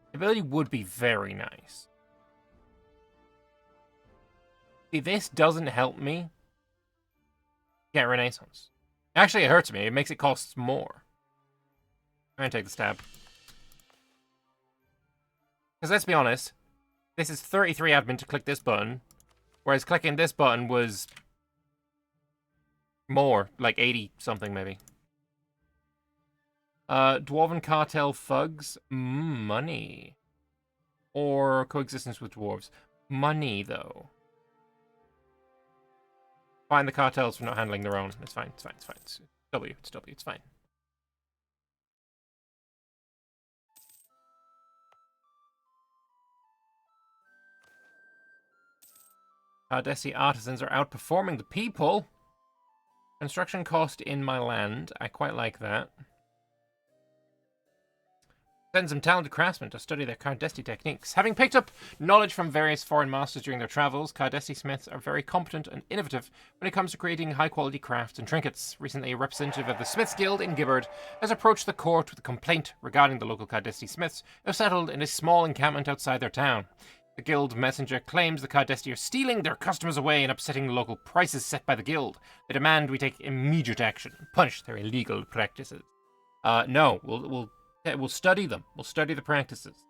[SPEAKER 1] Stability would be very nice. See, this doesn't help me get Renaissance. Actually, it hurts me. It makes it cost more. I'm gonna take the stab. Because let's be honest, this is 33 admin to click this button, whereas clicking this button was more, like 80 something maybe. Dwarven cartel thugs, money. Or coexistence with dwarves. Money, though. Fine the cartels for not handling their own. It's fine, it's fine, it's fine. It's W, it's fine. Ardesi artisans are outperforming the people. Construction cost in my land. I quite like that. Send some talented craftsmen to study their Cardesti techniques. Having picked up knowledge from various foreign masters during their travels, Cardesti smiths are very competent and innovative when it comes to creating high-quality crafts and trinkets. Recently, a representative of the Smiths Guild in Giberd has approached the court with a complaint regarding the local Cardesti smiths who have settled in a small encampment outside their town. The guild messenger claims the Cardesti are stealing their customers away and upsetting the local prices set by the guild. They demand we take immediate action and punish their illegal practices. No, we'll study them. We'll study the practices.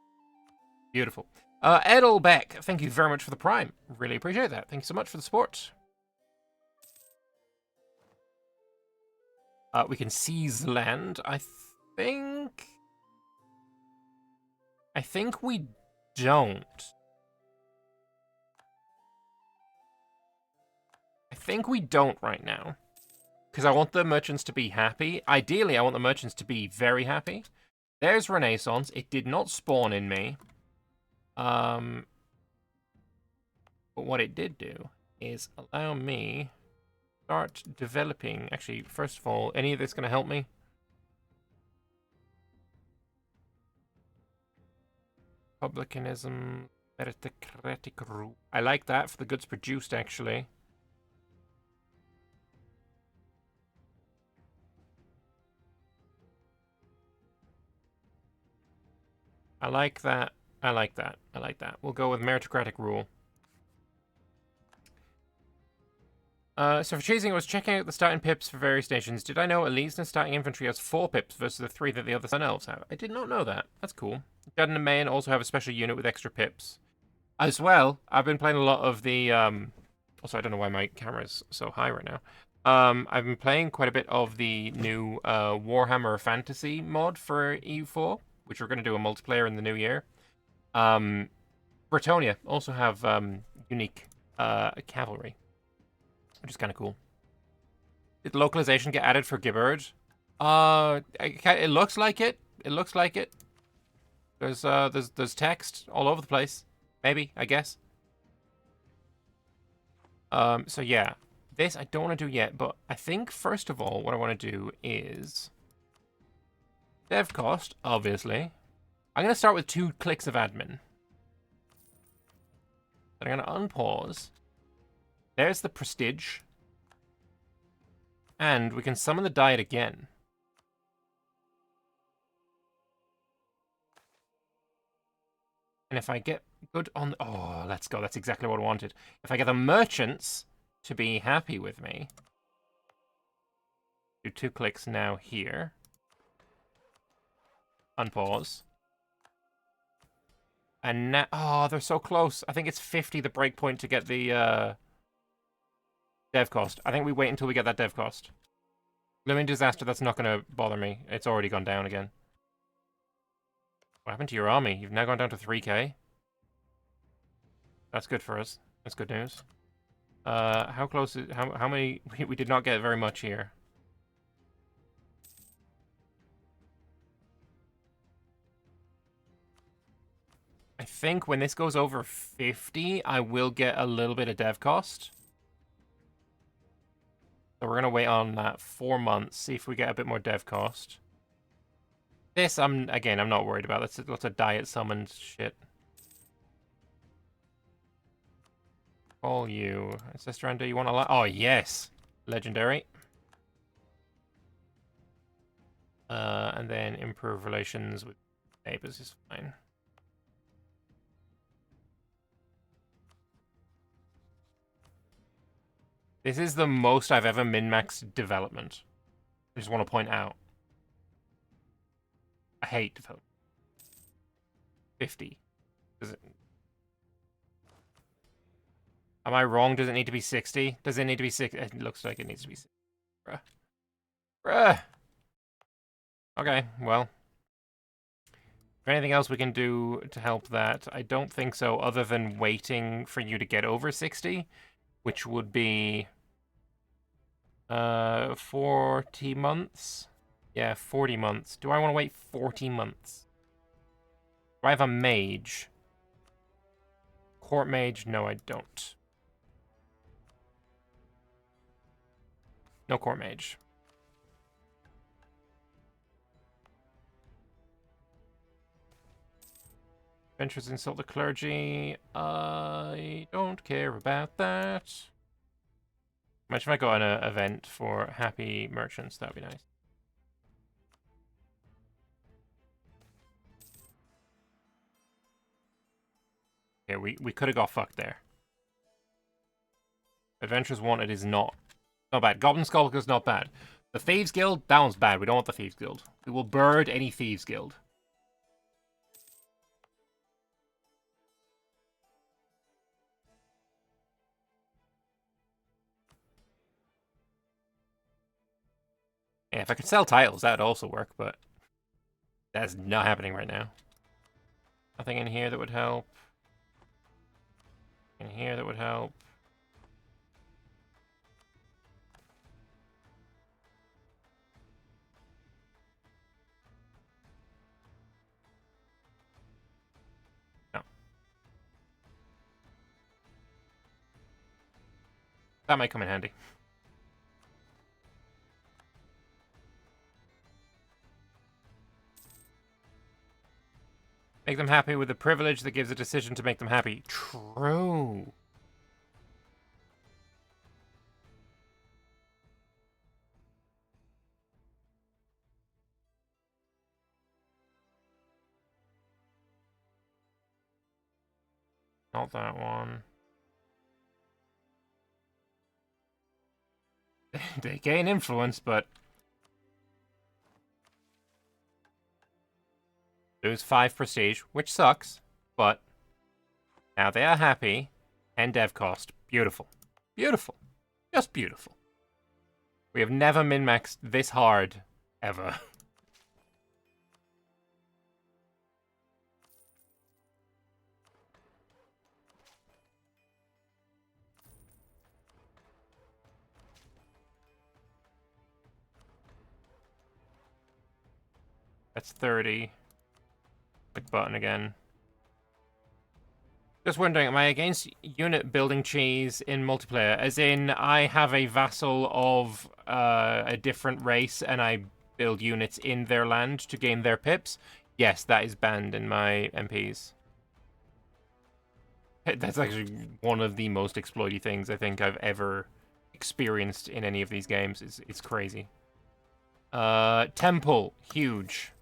[SPEAKER 1] Beautiful. Edelbeck, thank you very much for the Prime. Really appreciate that. Thank you so much for the support. We can seize land. I think we don't. I think we don't right now. Because I want the merchants to be happy. Ideally, I want the merchants to be very happy. There's Renaissance. It did not spawn in me. But what it did do is allow me to start developing. Actually, first of all, any of this going to help me? Republicanism, meritocratic rule. I like that for the goods produced, actually. I like that. I like that. I like that. We'll go with meritocratic rule. So for choosing, I was checking out the starting pips for various stations. Did I know elites and starting infantry has 4 pips versus the 3 that the other Sun Elves have? I did not know that. That's cool. Judden and Mayan also have a special unit with extra pips. As well, I've been playing a lot of the... Also, I don't know why my camera is so high right now. I've been playing quite a bit of the new Warhammer Fantasy mod for EU4, which we're going to do a multiplayer in the new year. Bretonia also have unique cavalry, which is kind of cool. Did localization get added for Giberd? It looks like it. It looks like it. There's text all over the place. Maybe, I guess. So yeah, this I don't want to do yet, but I think first of all, what I want to do is dev cost. Obviously, I'm gonna start with 2 clicks of admin. Then I'm gonna unpause. There's the prestige. And we can summon the diet again. And if I get good on... Oh, let's go. That's exactly what I wanted. If I get the merchants to be happy with me. Do 2 clicks now here. Unpause. And now... Oh, they're so close. I think it's 50 the breakpoint to get the dev cost. I think we wait until we get that dev cost. Looming disaster, that's not going to bother me. It's already gone down again. What happened to your army? You've now gone down to 3k. That's good for us. That's good news. How close is... How many... We did not get very much here. I think when this goes over 50, I will get a little bit of dev cost. So we're going to wait on that 4 months, see if we get a bit more dev cost. This, I'm not worried about. That's lots of diet summoned shit. Call you. Sister Ender, you want to... Oh, yes! Legendary. And then improve relations with neighbors is fine. This is the most I've ever min-maxed development. I just want to point out. I hate development. 50. Does it... Am I wrong? Does it need to be 60? Does it need to be 60? It looks like it needs to be 60. Bruh. Bruh! Okay, well. Is there anything else we can do to help that? I don't think so, other than waiting for you to get over 60, which would be... 40 months? Yeah, 40 months. Do I want to wait 40 months? Do I have a mage? Court mage? No, I don't. No court mage. Ventures insult the clergy. I don't care about that. Imagine if I got an event for happy merchants. That'd be nice. Yeah, we could have got fucked there. Adventurers Wanted is not bad. Goblin Skulker is not bad. The Thieves Guild, that one's bad. We don't want the Thieves Guild. We will bird any Thieves Guild. Yeah, if I could sell titles, that would also work, but that's not happening right now. Nothing in here that would help. In here that would help. No. That might come in handy. Make them happy with the privilege that gives a decision to make them happy. True. Not that one. They gain influence, but lose 5 prestige, which sucks, but now they are happy. And dev cost. Beautiful. Beautiful. Just beautiful. We have never min-maxed this hard, ever. That's 30. Click button again. Just wondering, am I against unit building cheese in multiplayer? As in, I have a vassal of a different race and I build units in their land to gain their pips? Yes, that is banned in my MPs. That's actually one of the most exploity things I think I've ever experienced in any of these games. It's crazy. Temple, huge.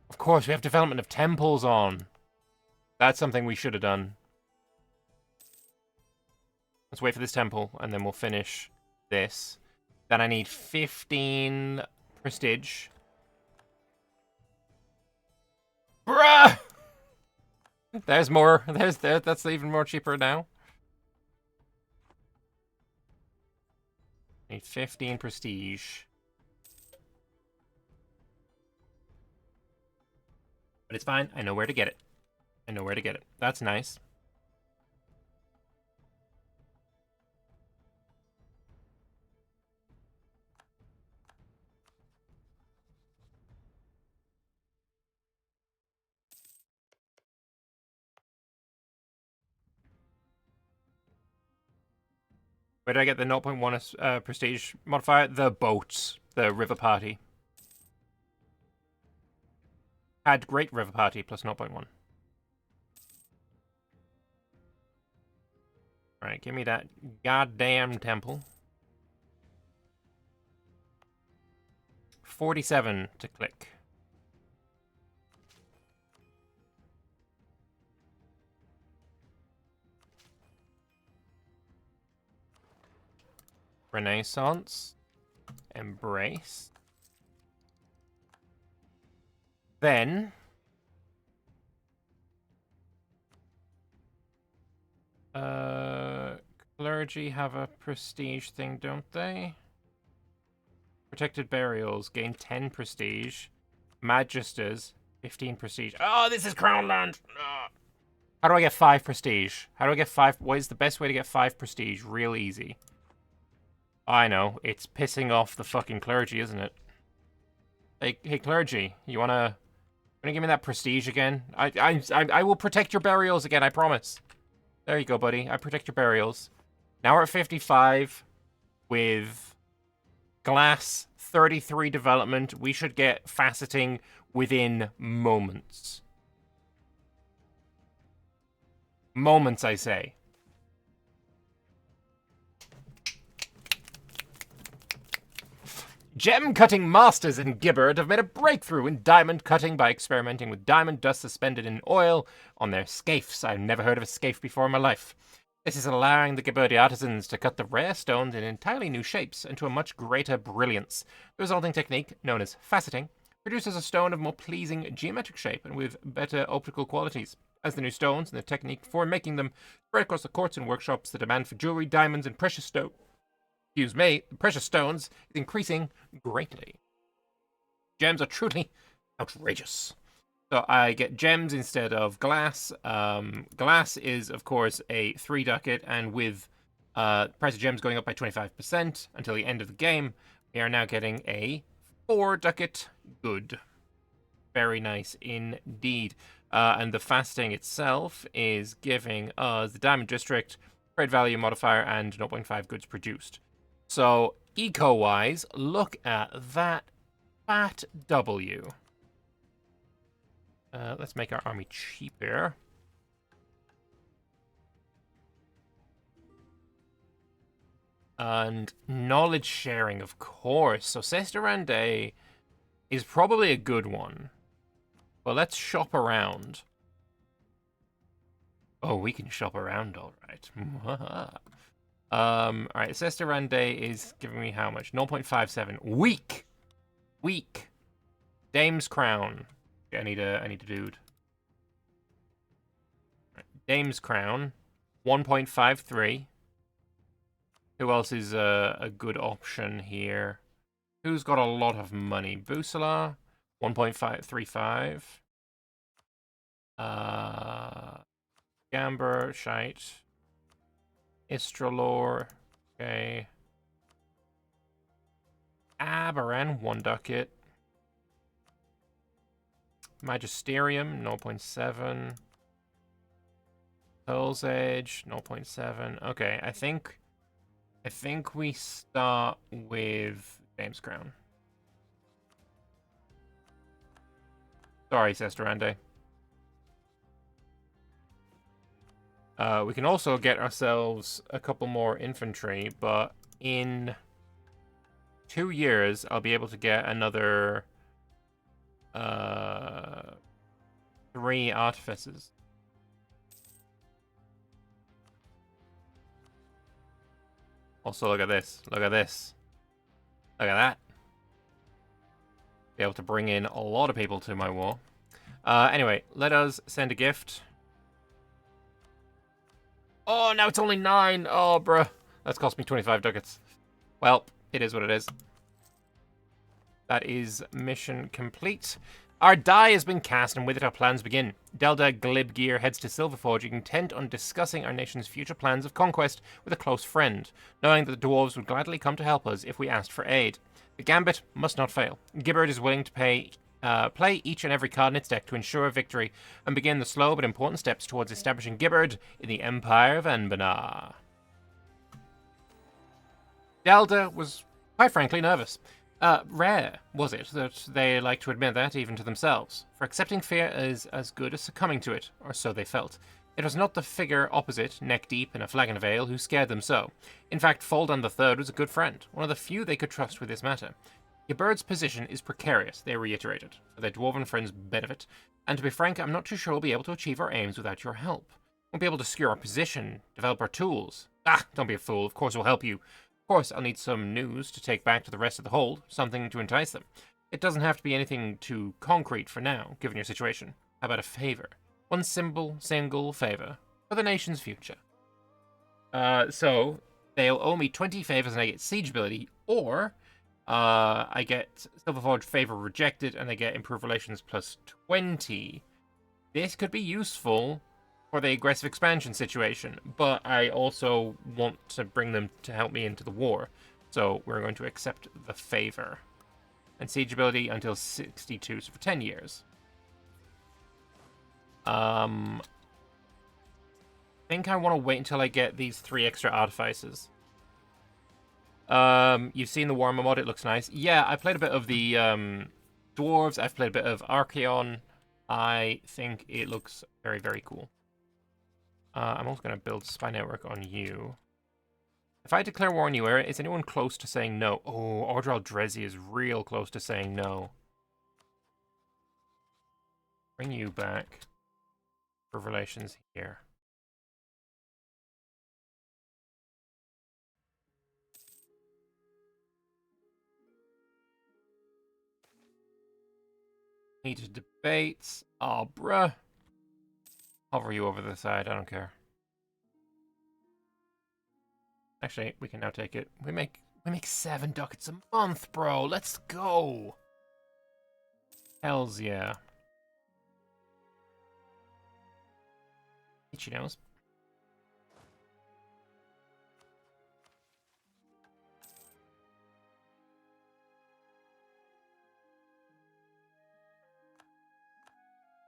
[SPEAKER 1] Of course, we have development of temples on. That's something we should have done. Let's wait for this temple, and then we'll finish this. Then I need 15 prestige. Bruh! There's more. That's even more cheaper now. Need 15 prestige. But it's fine. I know where to get it. I know where to get it. That's nice. Where did I get the 0.1 prestige modifier? The boats. The river party. Had great river party plus 0.1. Alright, give me that goddamn temple. 47 to click. Renaissance. Embrace. Then... clergy have a prestige thing, don't they? Protected burials gain 10 prestige. Magisters, 15 prestige. Oh, this is Crown Land! Oh. How do I get 5 prestige? How do I get 5? What is the best way to get 5 prestige? Real easy. I know. It's pissing off the fucking clergy, isn't it? Hey, clergy, you wanna give me that prestige again? I will protect your burials again, I promise. There you go, buddy. I protect your burials. Now we're at 55 with glass, 33 development. We should get faceting within moments. Moments, I say. Gem cutting masters in Giberd have made a breakthrough in diamond cutting by experimenting with diamond dust suspended in oil on their scapes. I've never heard of a scape before in my life. This is allowing the Giberdi artisans to cut the rare stones in entirely new shapes and to a much greater brilliance. The resulting technique, known as faceting, produces a stone of more pleasing geometric shape and with better optical qualities. As the new stones and the technique for making them spread across the courts and workshops, the demand for jewelry, diamonds, and precious stones is increasing greatly. Gems are truly outrageous. So I get gems instead of glass. Glass is, of course, a 3 ducat, and with price of gems going up by 25% until the end of the game, we are now getting a 4 ducat good. Very nice indeed. And the fasting itself is giving us the Diamond District, trade value modifier, and 0.5 goods produced. So, eco-wise, look at that fat W. Let's make our army cheaper. And knowledge sharing, of course. So, Sesterande is probably a good one. Well, let's shop around. Oh, we can shop around, all right. Alright, Sister Rande is giving me how much? 0.57. Weak! Weak. Dame's Crown. Okay, I need a dude. Right. Dame's Crown. 1.53. Who else is a good option here? Who's got a lot of money? Busala, 1.535. Gamber, shite. Istralor, okay. Aberan, 1 ducat. Magisterium, 0.7. Pearl's Edge, 0.7. Okay, I think we start with James Crown. Sorry, Sesterande. We can also get ourselves a couple more infantry, but in 2 years, I'll be able to get another 3 artificers. Also, look at this. Look at this. Look at that. Be able to bring in a lot of people to my war. Anyway, let us send a gift. Oh, now it's only 9. Oh, bruh. That's cost me 25 ducats. Well, it is what it is. That is mission complete. Our die has been cast, and with it our plans begin. Delda Glibgear heads to Silverforge, intent on discussing our nation's future plans of conquest with a close friend, knowing that the dwarves would gladly come to help us if we asked for aid. The gambit must not fail. Giberd is willing to play each and every card in its deck to ensure victory, and begin the slow but important steps towards establishing Giberd in the Empire of Anbennar. Delda was, quite frankly, nervous. Rare was it that they liked to admit that even to themselves, for accepting fear is as good as succumbing to it, or so they felt. It was not the figure opposite, neck deep in a flagon of ale, who scared them so. In fact, Foldan III was a good friend, one of the few they could trust with this matter. Giberd's position is precarious, they reiterated, for their dwarven friends' benefit, and to be frank, I'm not too sure we'll be able to achieve our aims without your help. Won't be able to secure our position, develop our tools. Ah, don't be a fool, of course we'll help you. Of course, I'll need some news to take back to the rest of the hold, something to entice them. It doesn't have to be anything too concrete for now, given your situation. How about a favor? One single favor for the nation's future. So, they'll owe me 20 favors and I get siege ability, or I get Silverforge favor rejected and I get improved relations plus 20. This could be useful for the aggressive expansion situation, but I also want to bring them to help me into the war. So we're going to accept the favor. And siege ability until 62, so for 10 years. I think I want to wait until I get these 3 extra artificers. You've seen the Warhammer mod, it looks nice. Yeah, I played a bit of the dwarves, I've played a bit of Archaon. I think it looks very, very cool. I'm also going to build spy network on you. If I declare war on you, is anyone close to saying no? Oh, Ordral Drezi is real close to saying no. Bring you back. For relations here. Heated debates. Oh, bruh. Hover you over the side, I don't care. Actually, we can now take it. We make 7 ducats a month, bro. Let's go. Hells yeah. Itchy nose.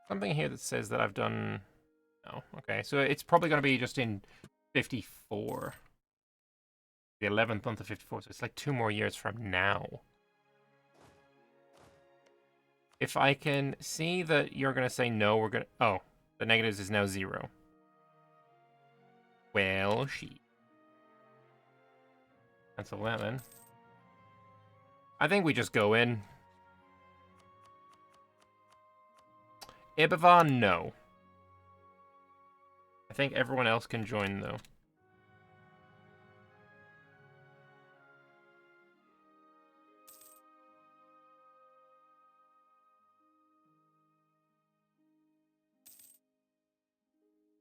[SPEAKER 1] Something here that says that I've done... No, okay. So it's probably going to be just in 54. The 11th month of 54, so it's like 2 more years from now. If I can see that you're going to say no, we're going to... Oh, the negatives is now 0. Well, That's 11. I think we just go in. Ibavan, no. I think everyone else can join, though.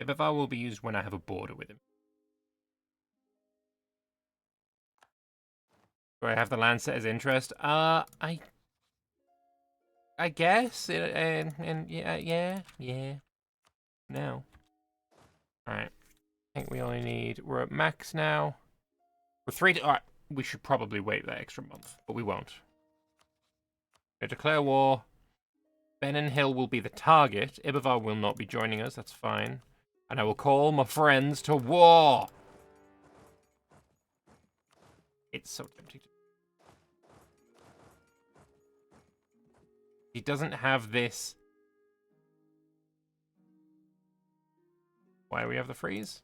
[SPEAKER 1] Ibervar will be used when I have a border with him. Do I have the land set as interest? I guess. Yeah. No. Alright. I think we only need... We're at max now. We're 3... Alright. We should probably wait that extra month, but we won't. I declare war. Benon Hill will be the target. Ibervar will not be joining us. That's fine. And I will call my friends to war. It's so tempting. He doesn't have this. Why do we have the freeze?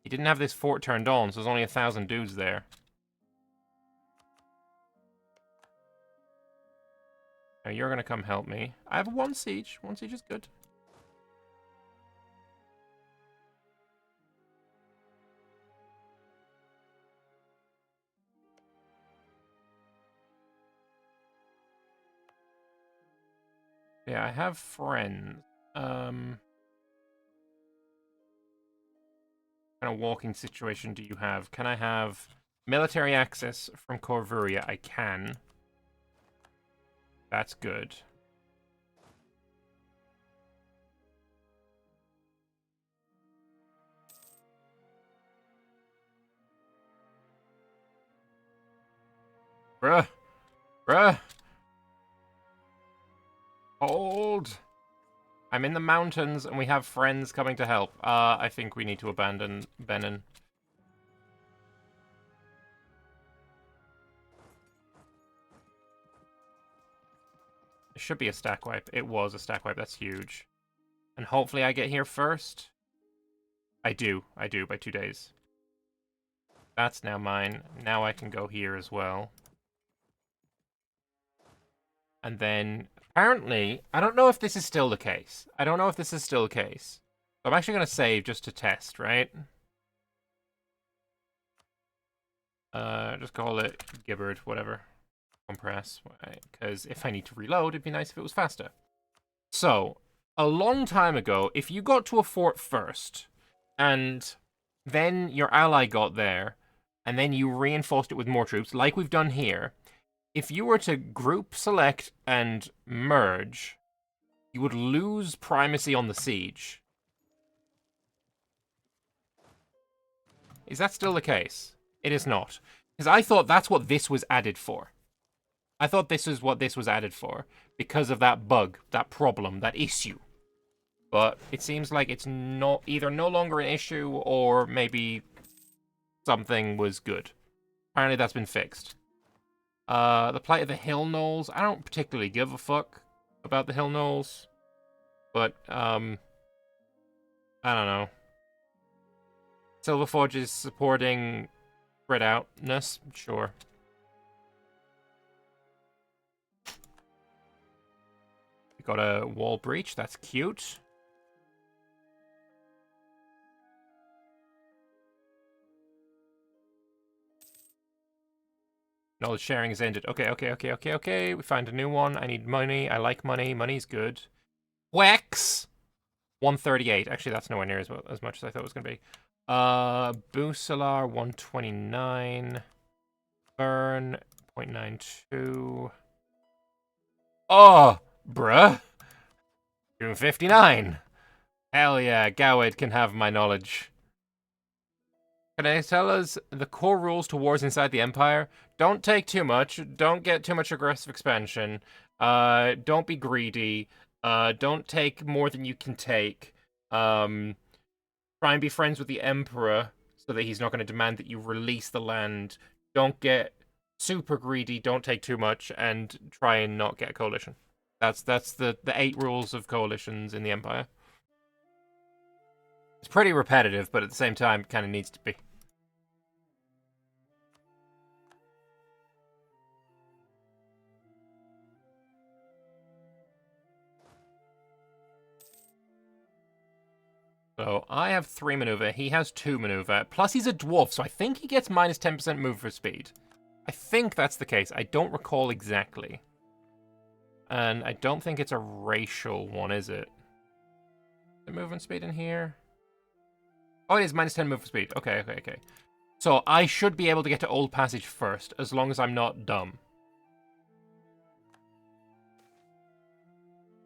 [SPEAKER 1] He didn't have this fort turned on, so there's only 1,000 dudes there. Now you're gonna come help me. I have 1 siege. 1 siege is good. Yeah, I have friends. What kind of walking situation do you have? Can I have military access from Corvuria? I can. That's good. Bruh. Hold. I'm in the mountains and we have friends coming to help. I think we need to abandon Benon. It should be a stack wipe. It was a stack wipe. That's huge. And hopefully I get here first. I do by 2 days. That's now mine. Now I can go here as well. And then, apparently, I don't know if this is still the case. So I'm actually going to save just to test, right? Just call it Giberd, whatever. Compress, because if I need to reload, it'd be nice if it was faster. So, a long time ago, if you got to a fort first, and then your ally got there, and then you reinforced it with more troops, like we've done here, if you were to group, select, and merge, you would lose primacy on the siege. Is that still the case? It is not. Because I thought that's what this was added for. I thought this is what this was added for. Because of that bug, that problem, that issue. But it seems like it's not either no longer an issue or maybe something was good. Apparently that's been fixed. The plight of the hill knolls. I don't particularly give a fuck about the hill knolls. But, I don't know. Silverforge is supporting spread outness? Sure. We got a wall breach. That's cute. Knowledge sharing is ended. Okay. We find a new one. I need money. I like money. Money's good. Wex! 138. Actually, that's nowhere near as much as I thought it was going to be. Busalar, 129. Burn, 0.92. Oh, bruh. 259. Hell yeah, Gowed can have my knowledge. Can I tell us the core rules to wars inside the Empire? Don't take too much. Don't get too much aggressive expansion. Don't be greedy. Don't take more than you can take. Try and be friends with the Emperor so that he's not going to demand that you release the land. Don't get super greedy. Don't take too much, and try and not get a coalition. That's the 8 rules of coalitions in the Empire. It's pretty repetitive, but at the same time, it kind of needs to be. So, I have 3 maneuver, he has 2 maneuver, plus he's a dwarf, so I think he gets minus 10% move for speed. I think that's the case, I don't recall exactly. And I don't think it's a racial one, is it? The movement speed in here? Oh, it is -10 move speed. Okay, okay, okay. So I should be able to get to Old Passage first, as long as I'm not dumb.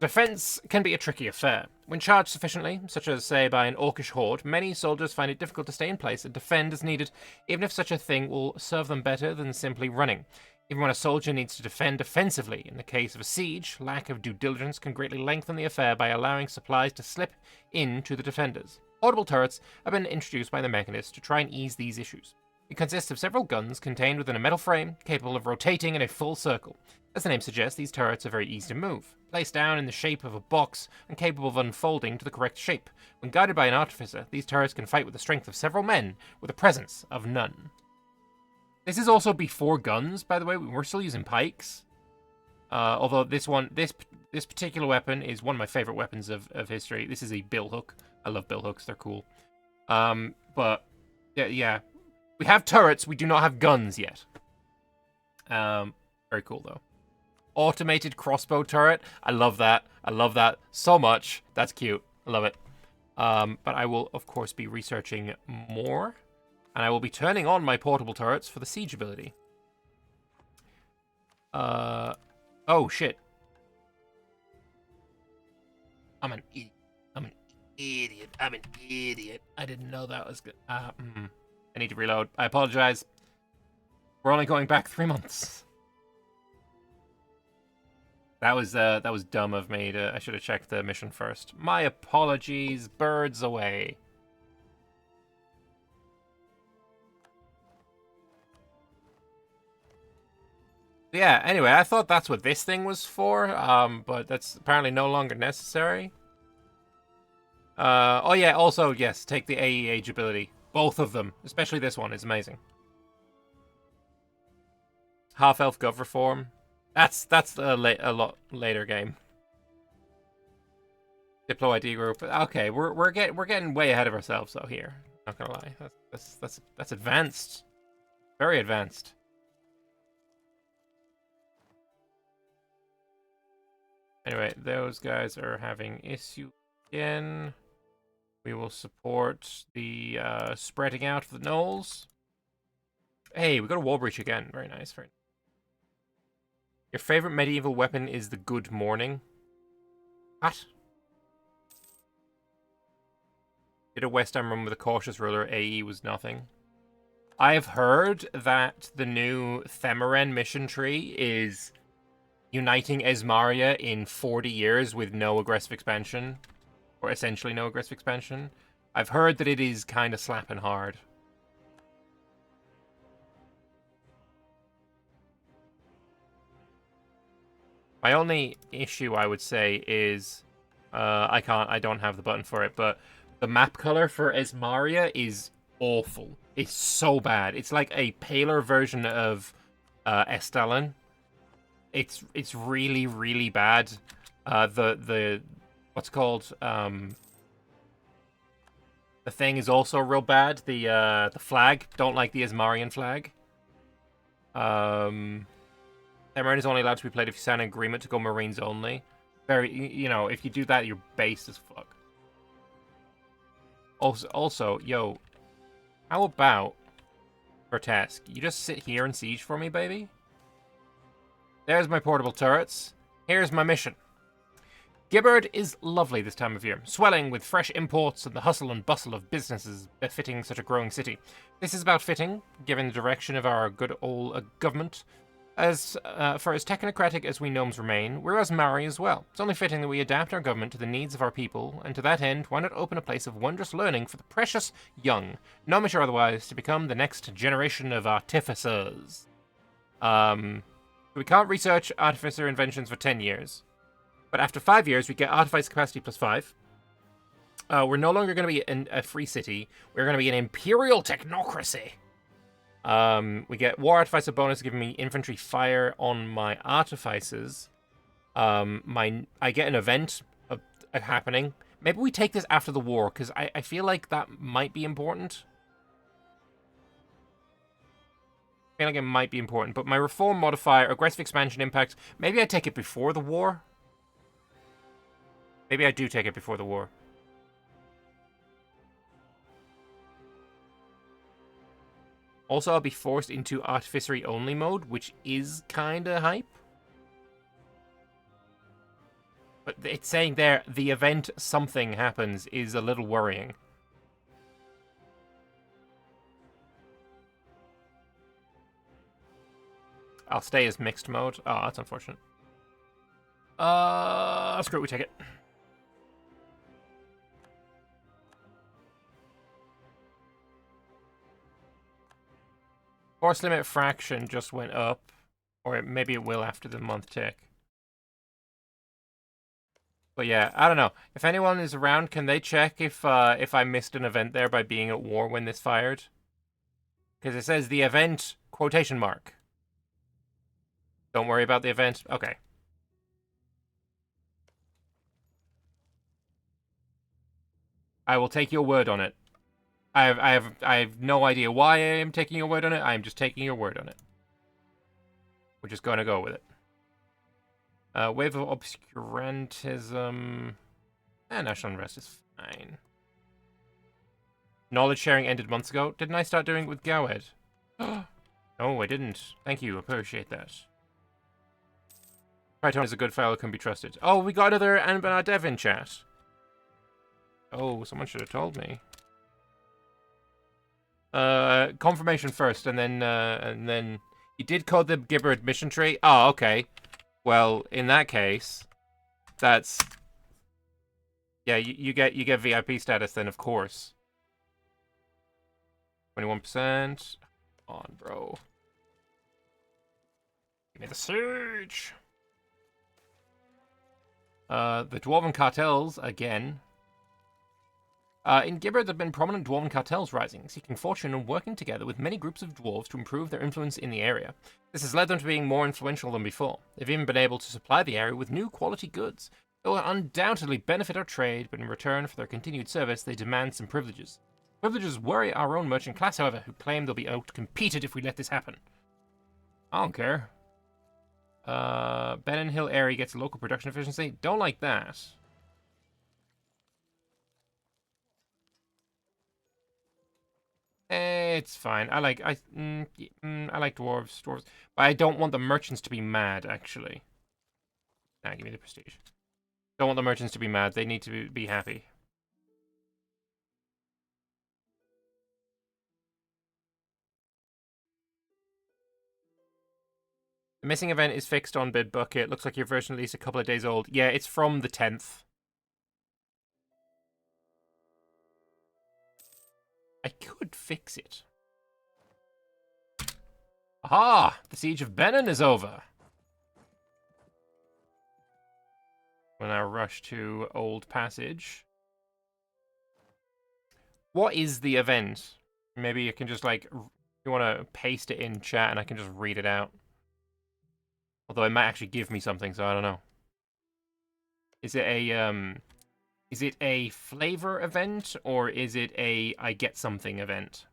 [SPEAKER 1] Defense can be a tricky affair. When charged sufficiently, such as, say, by an orcish horde, many soldiers find it difficult to stay in place and defend as needed, even if such a thing will serve them better than simply running. Even when a soldier needs to defend offensively, in the case of a siege, lack of due diligence can greatly lengthen the affair by allowing supplies to slip into the defenders. Portable turrets have been introduced by the mechanists to try and ease these issues. It consists of several guns contained within a metal frame, capable of rotating in a full circle. As the name suggests, these turrets are very easy to move, placed down in the shape of a box and capable of unfolding to the correct shape. When guided by an artificer, these turrets can fight with the strength of several men, with the presence of none. This is also before guns, by the way. We're still using pikes. Although this particular weapon is one of my favorite weapons of history. This is a billhook. I love billhooks. They're cool. But yeah. We have turrets. We do not have guns yet. Very cool, though. Automated crossbow turret. I love that. I love that so much. That's cute. I love it. But I will, of course, be researching more. And I will be turning on my portable turrets for the siege ability. Oh, shit. I'm an idiot. I'm an idiot. I didn't know that was good. I need to reload. I apologize. We're only going back 3 months. That was dumb of me. I should have checked the mission first. My apologies. Birds away. Yeah, anyway, I thought that's what this thing was for, but that's apparently no longer necessary. Oh yeah, also, yes, take the AE ability. Both of them, especially this one, is amazing. Half-elf gov reform. That's a lot later game. Diplo ID group. Okay, we're getting way ahead of ourselves though here. Not gonna lie, that's advanced, very advanced. Anyway, those guys are having issue again. We will support the spreading out of the gnolls. Hey, we got a wall breach again. Very nice, very nice. Your favorite medieval weapon is the Good Morning. What? Did a West Ham run with a cautious ruler. AE was nothing. I've heard that the new Themeren mission tree is uniting Esmaria in 40 years with no aggressive expansion. Or essentially no aggressive expansion. I've heard that it is kind of slapping hard. My only issue, I would say, is I don't have the button for it, but the map color for Esmaria is awful. It's so bad. It's like a paler version of Estalin. It's really, really bad. The what's called the thing is also real bad. The flag, don't like the Esmarian flag. Themeren is only allowed to be played if you sign an agreement to go Marines only. Very, you know, if you do that, you're based as fuck. Also, yo, how about for task? You just sit here and siege for me, baby. There's my portable turrets. Here's my mission. Giberd is lovely this time of year, swelling with fresh imports and the hustle and bustle of businesses befitting such a growing city. This is about fitting, given the direction of our good old government. As for as technocratic as we gnomes remain, we're as Maori as well. It's only fitting that we adapt our government to the needs of our people, and to that end, why not open a place of wondrous learning for the precious young, gnomish or otherwise, to become the next generation of artificers. We can't research Artificer inventions for 10 years. But after 5 years, we get Artificer capacity +5. We're no longer going to be in a free city. We're going to be an Imperial technocracy. We get War Artificer bonus, giving me infantry fire on my Artificers. I get an event happening. Maybe we take this after the war, because I feel like that might be important. I feel like it might be important. But my reform modifier, aggressive expansion impact, maybe I take it before the war. Maybe I do take it before the war. Also, I'll be forced into Artificer only mode, which is kinda hype. But it's saying there, the event something happens is a little worrying. I'll stay as mixed mode. Oh, that's unfortunate. Screw it, we take it. Force limit fraction just went up. Or maybe it will after the month tick. But yeah, I don't know. If anyone is around, can they check if I missed an event there by being at war when this fired? Because it says the event, quotation mark. Don't worry about the event. Okay. I will take your word on it. I have no idea why I am taking your word on it. I am just taking your word on it. We're just going to go with it. Wave of obscurantism. National unrest is fine. Knowledge sharing ended months ago. Didn't I start doing it with Gowed? No, I didn't. Thank you. Appreciate that. Triton is a good fellow, can be trusted. Oh, we got another Anbennar dev in chat. Oh, someone should have told me. Confirmation first, and then you did code the Giberd mission tree. Oh, okay. Well, in that case, that's yeah. You get VIP status then, of course. 21%. Come on, bro. Give me the surge. The Dwarven cartels again. In Giberd, there have been prominent Dwarven cartels rising, seeking fortune and working together with many groups of dwarves to improve their influence in the area. This has led them to being more influential than before. They've even been able to supply the area with new quality goods. They will undoubtedly benefit our trade, but in return for their continued service, they demand some privileges. Privileges worry our own merchant class, however, who claim they'll be outcompeted if we let this happen. I don't care. Benon Hill area gets local production efficiency. Don't like that. It's fine. I like dwarves, but I don't want the merchants to be mad. Actually, nah, give me the prestige. Don't want the merchants to be mad. They need to be happy. The missing event is fixed on Bid Bucket. Looks like your version at least a couple of days old. Yeah, it's from the 10th. I could fix it. Aha! The Siege of Benon is over. We'll now rush to Old Passage. What is the event? Maybe you can just, like, you want to paste it in chat and I can just read it out. Although it might actually give me something, so I don't know. Is it a flavor event, or is it a I get something event?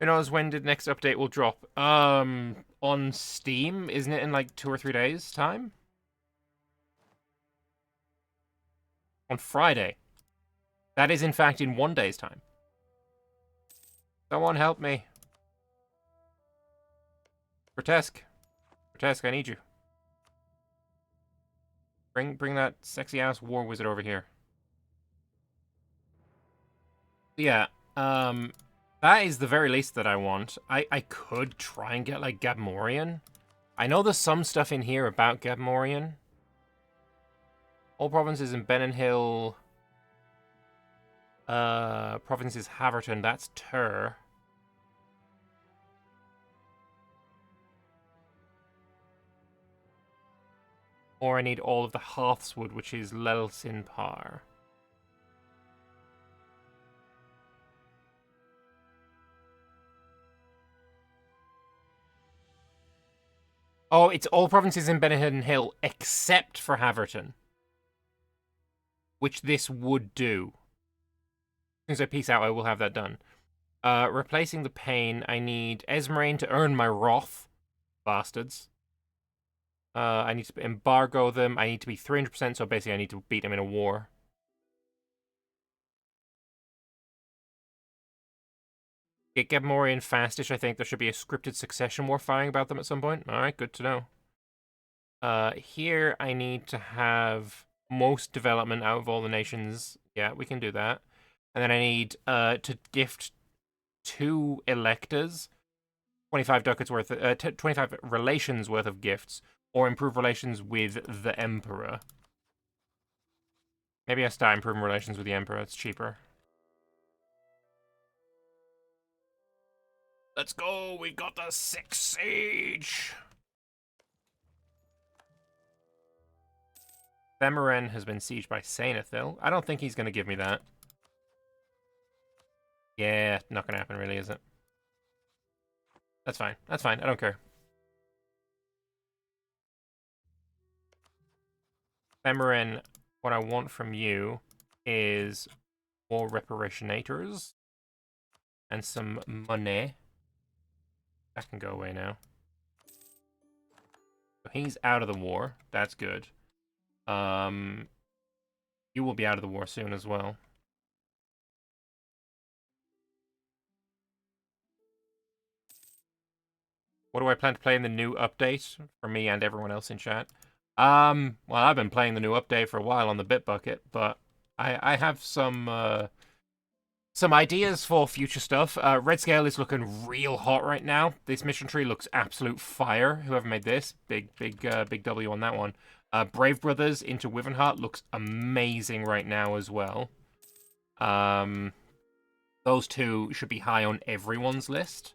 [SPEAKER 1] Who knows when the next update will drop? On Steam, isn't it in like 2 or 3 days' time? On Friday. That is, in fact, in 1 day's time. Someone help me. Grotesk, I need you. Bring that sexy-ass war wizard over here. Yeah, that is the very least that I want. I could try and get, like, Gabmorian. I know there's some stuff in here about Gabmorian. All provinces in Benon Hill. Provinces Haverton, that's Tur. Or I need all of the Hearthswood, which is Lelsinpar. Oh, it's all provinces in Benon Hill except for Haverton. Which this would do. As soon as I peace out, I will have that done. Replacing the pain, I need Esmerane to earn my wrath. Bastards. I need to embargo them. I need to be 300%, so basically I need to beat them in a war. Get Gebmorian fastish. I think there should be a scripted succession war firing about them at some point. Alright, good to know. Here I need to have most development out of all the nations. Yeah, we can do that. And then I need to gift 2 electors 25 ducats worth, 25 relations worth of gifts, or improve relations with the Emperor. Maybe I start improving relations with the Emperor, it's cheaper. Let's go, we got the 6th siege! Themeren has been sieged by Sainathil. I don't think he's going to give me that. Yeah, not going to happen really, is it? That's fine, I don't care. Themeren, what I want from you is more reparationators and some money. That can go away now. So he's out of the war. That's good. You will be out of the war soon as well. What do I plan to play in the new update for me and everyone else in chat? Well, I've been playing the new update for a while on the Bitbucket, but I have some ideas for future stuff. Red Scale is looking real hot right now. This mission tree looks absolute fire. Whoever made this, big W on that one. Brave Brothers into Wyvernheart looks amazing right now as well. Those two should be high on everyone's list.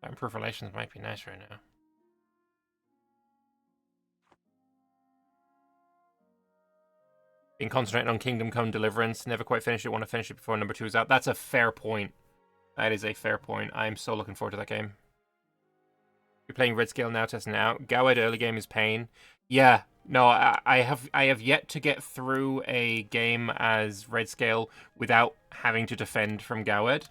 [SPEAKER 1] Improved relations might be nice right now. Been concentrating on Kingdom Come Deliverance. Never quite finished it. Want to finish it before number 2 is out. That's a fair point. That is a fair point. I'm so looking forward to that game. You're playing Red Scale now, testing it out. Gowed early game is pain. Yeah, no, I have yet to get through a game as Red Scale without having to defend from Gowed.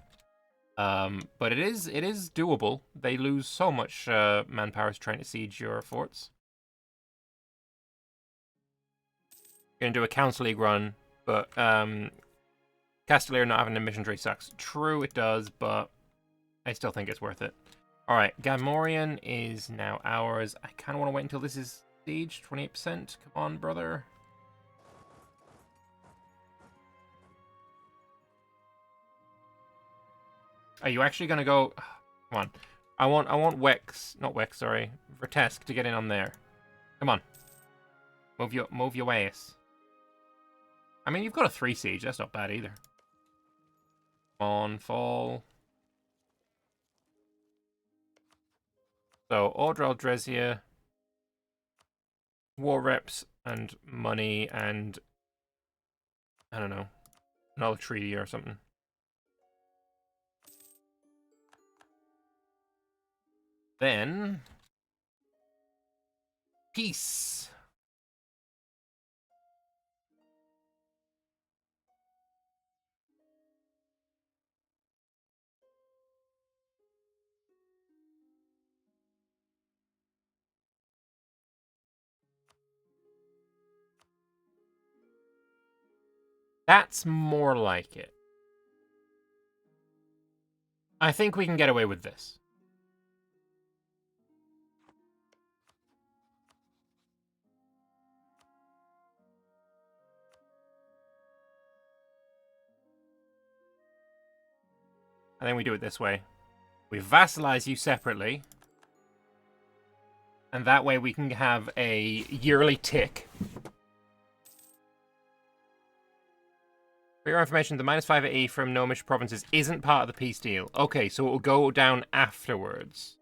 [SPEAKER 1] But it is doable. They lose so much manpower trying to siege your forts. You're gonna do a Council League run, but Castilier not having a mission tree sucks. True, it does, but I still think it's worth it. Alright, Gamorrean is now ours. I kind of want to wait until this is siege. 28%. Come on, brother. Are you actually going to go... Come on. I want Wex, not Wex, sorry. Vertesk to get in on there. Come on. Move your ways. I mean, you've got a 3 siege. That's not bad either. Come on, fall. So, Order Aldresia, war reps, and money, and I don't know, another treaty or something. Then, peace. That's more like it. I think we can get away with this. I think we do it this way. We vassalize you separately. And that way we can have a yearly tick. For your information, the -5 AE from Gnomish provinces isn't part of the peace deal. Okay, so it will go down afterwards.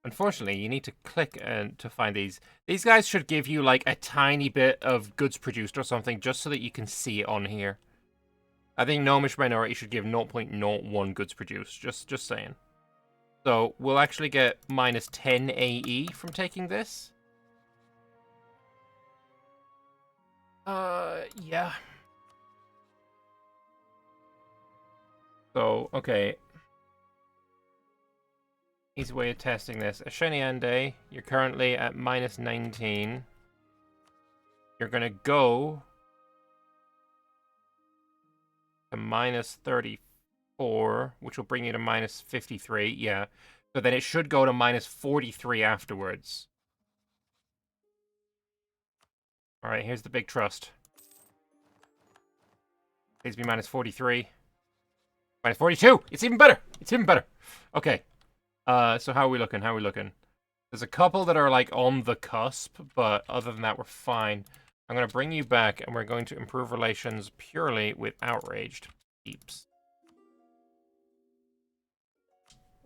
[SPEAKER 1] Unfortunately, you need to click to find these. These guys should give you like a tiny bit of goods produced or something just so that you can see it on here. I think Gnomish minority should give 0.01 goods produced. Just saying. So we'll actually get -10 AE from taking this. Yeah. So, okay. Easy way of testing this. Asheniande, you're currently at -19. You're gonna go to minus 34, which will bring you to minus 53, yeah. So then it should go to minus 43 afterwards. Alright, here's the big trust. Please be minus 43. Minus 42! It's even better! It's even better! Okay. So how are we looking? How are we looking? There's a couple that are, like, on the cusp, but other than that, we're fine. I'm going to bring you back, and we're going to improve relations purely with outraged peeps.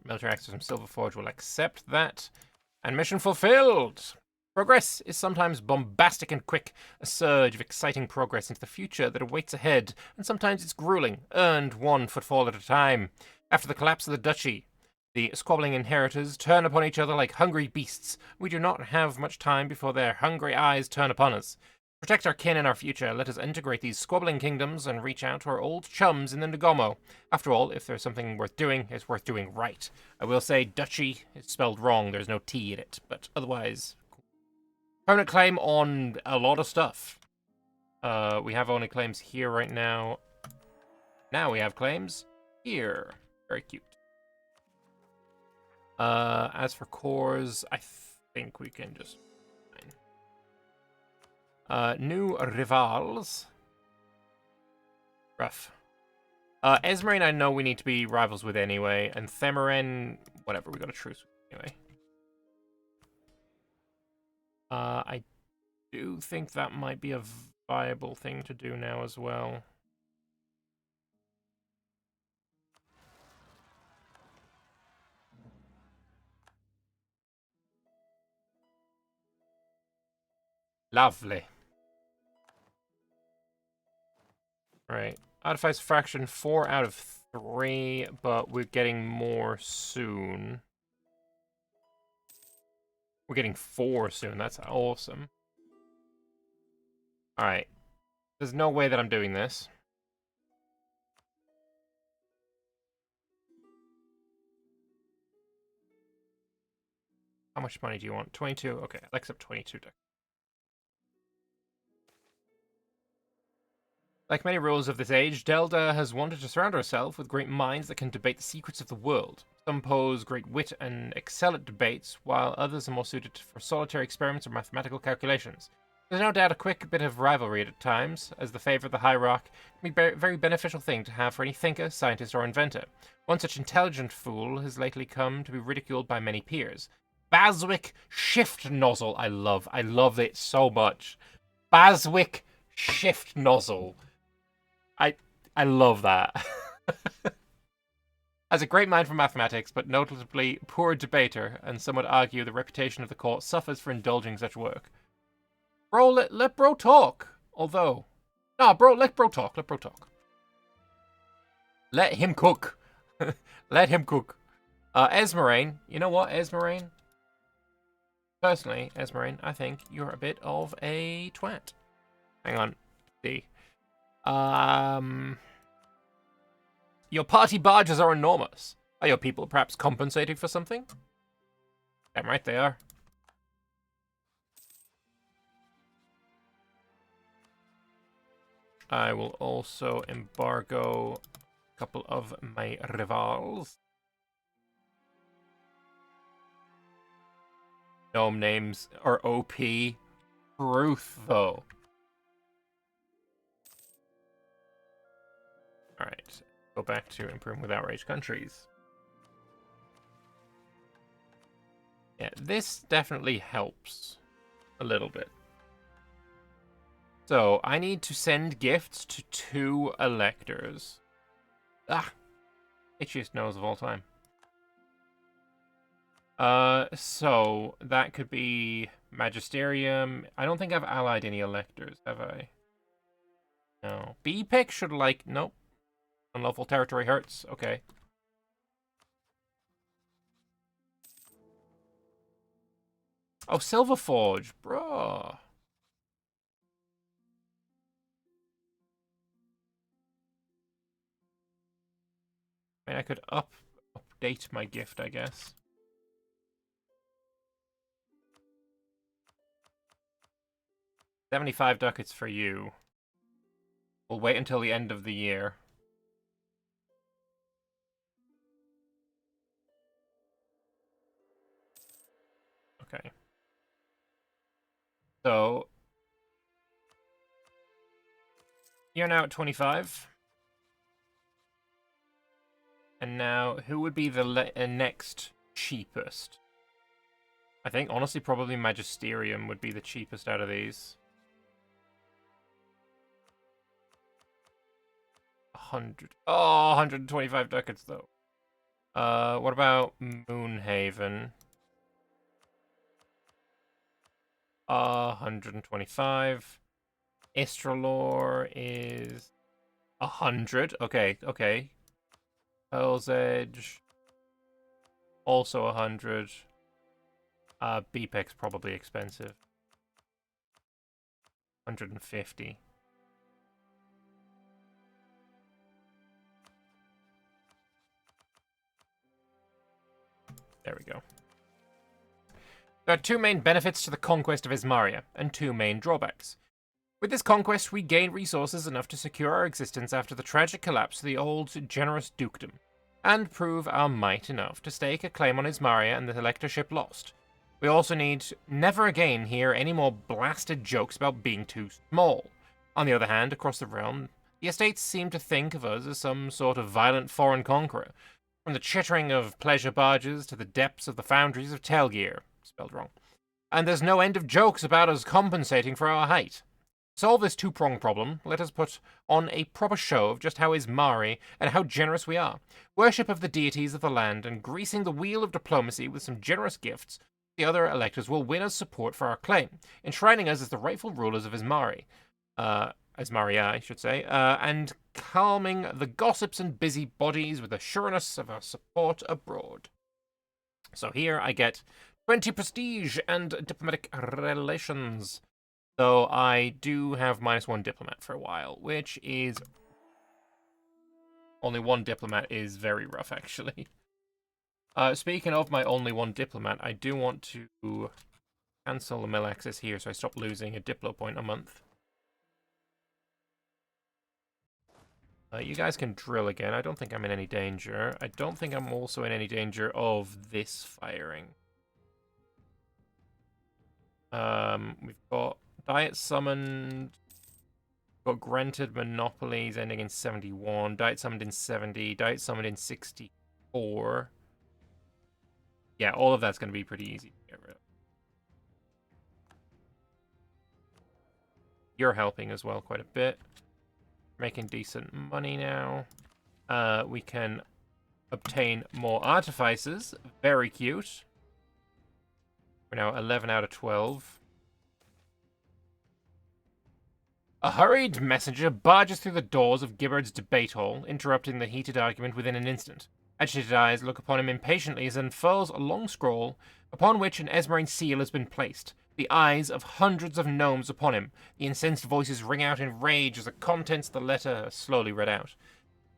[SPEAKER 1] Military access from Silverforge will accept that. And mission fulfilled! Progress is sometimes bombastic and quick, a surge of exciting progress into the future that awaits ahead, and sometimes it's grueling, earned one footfall at a time. After the collapse of the duchy, the squabbling inheritors turn upon each other like hungry beasts. We do not have much time before their hungry eyes turn upon us. To protect our kin and our future, let us integrate these squabbling kingdoms and reach out to our old chums in the Nagomo. After all, if there's something worth doing, it's worth doing right. I will say duchy is spelled wrong, there's no T in it, but otherwise... Permanent claim on a lot of stuff. We have only claims here right now. Now we have claims here. Very cute. As for cores, I think we can just... new rivals. Rough. Esmerine I know we need to be rivals with anyway, and Themeren, whatever, we got a truce with anyway. I do think that might be a viable thing to do now as well. Lovely. Right. Artificer fraction 4 out of 3, but we're getting more soon. We're getting 4 soon. That's awesome. Alright. There's no way that I'm doing this. How much money do you want? 22? Okay, I'll accept 22. Like many rulers of this age, Delda has wanted to surround herself with great minds that can debate the secrets of the world. Some pose great wit and excel at debates, while others are more suited for solitary experiments or mathematical calculations. There's no doubt a quick bit of rivalry at times, as the favor of the hierarch can be a very beneficial thing to have for any thinker, scientist, or inventor. One such intelligent fool has lately come to be ridiculed by many peers. Baswick Shift Nozzle, I love it so much. Baswick Shift Nozzle. I love that. Has a great mind for mathematics, but notably poor debater, and some would argue the reputation of the court suffers for indulging such work. Bro, let bro talk. Although, nah, bro, let bro talk. Let bro talk. Let him cook. Let him cook. Esmerine, you know what, Esmerine? Personally, Esmerine, I think you're a bit of a twat. Hang on. See. Your party barges are enormous. Are your people perhaps compensating for something? Damn right they are. I will also embargo a couple of my rivals. Gnome names are OP. Truth, though. Alright, go back to improving with outraged countries. Yeah, this definitely helps a little bit. So, I need to send gifts to 2 electors. Ah! Itchiest nose of all time. So, that could be Magisterium. I don't think I've allied any electors, have I? No. B-Pick should, like, nope. Unlawful territory hurts. Okay. Oh, Silverforge, bro. I mean, I could update my gift, I guess. $75 ducats for you. We'll wait until the end of the year. So, you're now at 25. And now, who would be the next cheapest? I think, honestly, probably Magisterium would be the cheapest out of these. 100. Oh, 125 ducats, though. What about Moonhaven? 125. Istralor is 100. Okay, okay. Pearl's Edge, also 100. BPEC's probably expensive. 150. There we go. There are two main benefits to the conquest of Ismaria, and two main drawbacks. With this conquest, we gain resources enough to secure our existence after the tragic collapse of the old, generous dukedom, and prove our might enough to stake a claim on Ismaria and the electorship lost. We also need never again hear any more blasted jokes about being too small. On the other hand, across the realm, the estates seem to think of us as some sort of violent foreign conqueror, from the chittering of pleasure barges to the depths of the foundries of Telgear. Spelled wrong. And there's no end of jokes about us compensating for our height. To solve this two-pronged problem, let us put on a proper show of just how Ismari and how generous we are. Worship of the deities of the land and greasing the wheel of diplomacy with some generous gifts, the other electors will win us support for our claim, enshrining us as the rightful rulers of Ismari. Ismaria, I should say, and calming the gossips and busybodies with assurance of our support abroad. So here I get 20 prestige and diplomatic relations. Though I do have -1 diplomat for a while, which is... Only one diplomat is very rough, actually. Speaking of my only one diplomat, I do want to cancel the mill access here so I stop losing a diplo point a month. You guys can drill again. I don't think I'm in any danger. I don't think I'm also in any danger of this firing. We've got Diet Summoned. Got granted monopolies ending in 71. Diet Summoned in 70. Diet Summoned in 64. Yeah, all of that's going to be pretty easy to get rid of. You're helping as well quite a bit. Making decent money now. We can obtain more artificers. Very cute. We're now 11 out of 12. A hurried messenger barges through the doors of Giberd's debate hall, interrupting the heated argument within an instant. Agitated eyes look upon him impatiently as he unfurls a long scroll, upon which an Esmerine seal has been placed. The eyes of hundreds of gnomes upon him. The incensed voices ring out in rage as the contents of the letter are slowly read out.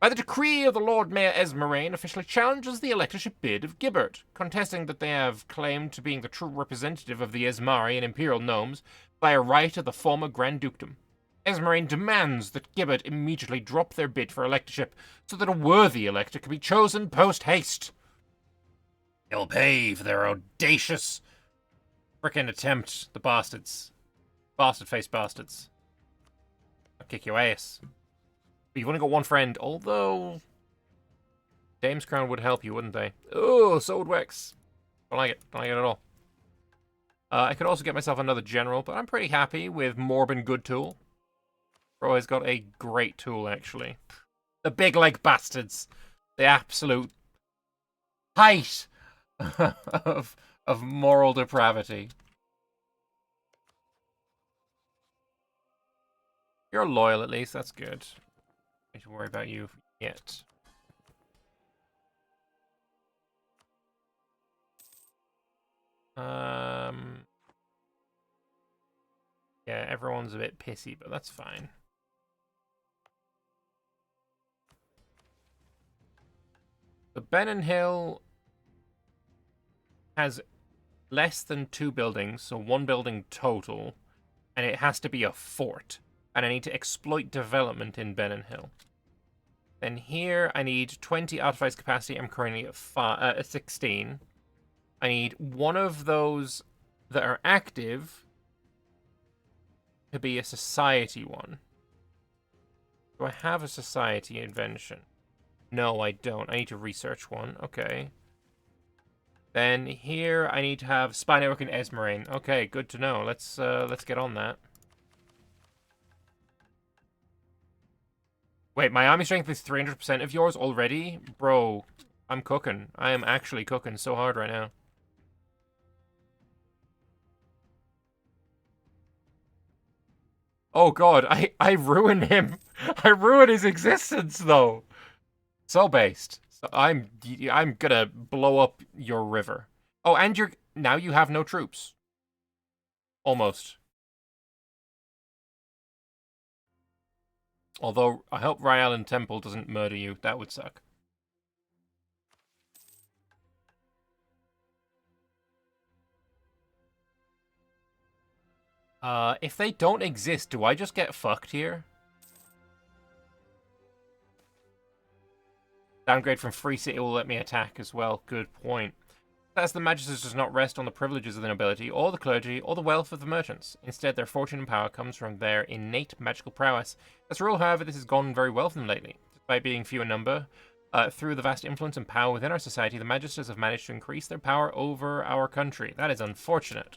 [SPEAKER 1] By the decree of the Lord Mayor Esmerine officially challenges the electorship bid of Giberd, contesting that they have claimed to being the true representative of the Esmari and Imperial gnomes by a right of the former Grand Dukedom. Esmerine demands that Giberd immediately drop their bid for electorship so that a worthy elector can be chosen post-haste. They'll pay for their audacious frickin' attempt, the bastards. Bastard-faced bastards. I'll kick your ass. But you've only got one friend, although... Dame's Crown would help you, wouldn't they? Oh, so would Wex. Don't like it. Don't like it at all. I could also get myself another general, but I'm pretty happy with Morbin Goodtool. Bro has got a great tool, actually. The big leg bastards. The absolute height of moral depravity. You're loyal, at least. That's good. I don't need to worry about you yet. Yeah, everyone's a bit pissy, but that's fine. The Benon Hill has less than 2 buildings, so 1 building total, and it has to be a fort. And I need to exploit development in Benon Hill. Then here, I need 20 artifice capacity. I'm currently at 16. I need one of those that are active to be a society one. Do I have a society invention? No, I don't. I need to research one. Okay. Then here I need to have spy network and Esmerane. Okay, good to know. Let's get on that. Wait, my army strength is 300% of yours already? Bro, I'm cooking. I am actually cooking so hard right now. Oh god, I ruined him. I ruined his existence though. So based. So I'm gonna blow up your river. Oh, and now you have no troops. Almost. Although I hope Rye Island Temple doesn't murder you. That would suck. If they don't exist, do I just get fucked here? Downgrade from Free City will let me attack as well. Good point. As the Magister does not rest on the privileges of the nobility, or the clergy, or the wealth of the merchants. Instead, their fortune and power comes from their innate magical prowess. As a rule, however, this has gone very well for them lately. Despite being few in number, through the vast influence and power within our society, the Magisters have managed to increase their power over our country. That is unfortunate.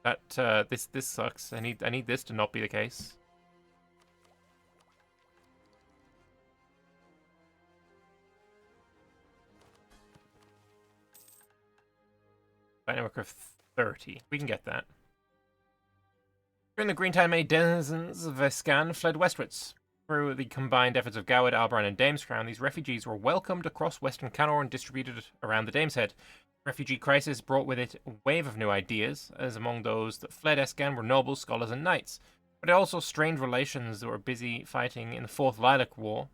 [SPEAKER 1] That this sucks. I need this to not be the case. Network of 30. We can get that. During the Green Time, many denizens of Vescan fled westwards. Through the combined efforts of Goward, Albaran, and Damescrown, these refugees were welcomed across Western Canor and distributed around the Dameshead. The refugee crisis brought with it a wave of new ideas, as among those that fled Escan were nobles, scholars, and knights. But it also strained relations that were busy fighting in the Fourth Lilac War.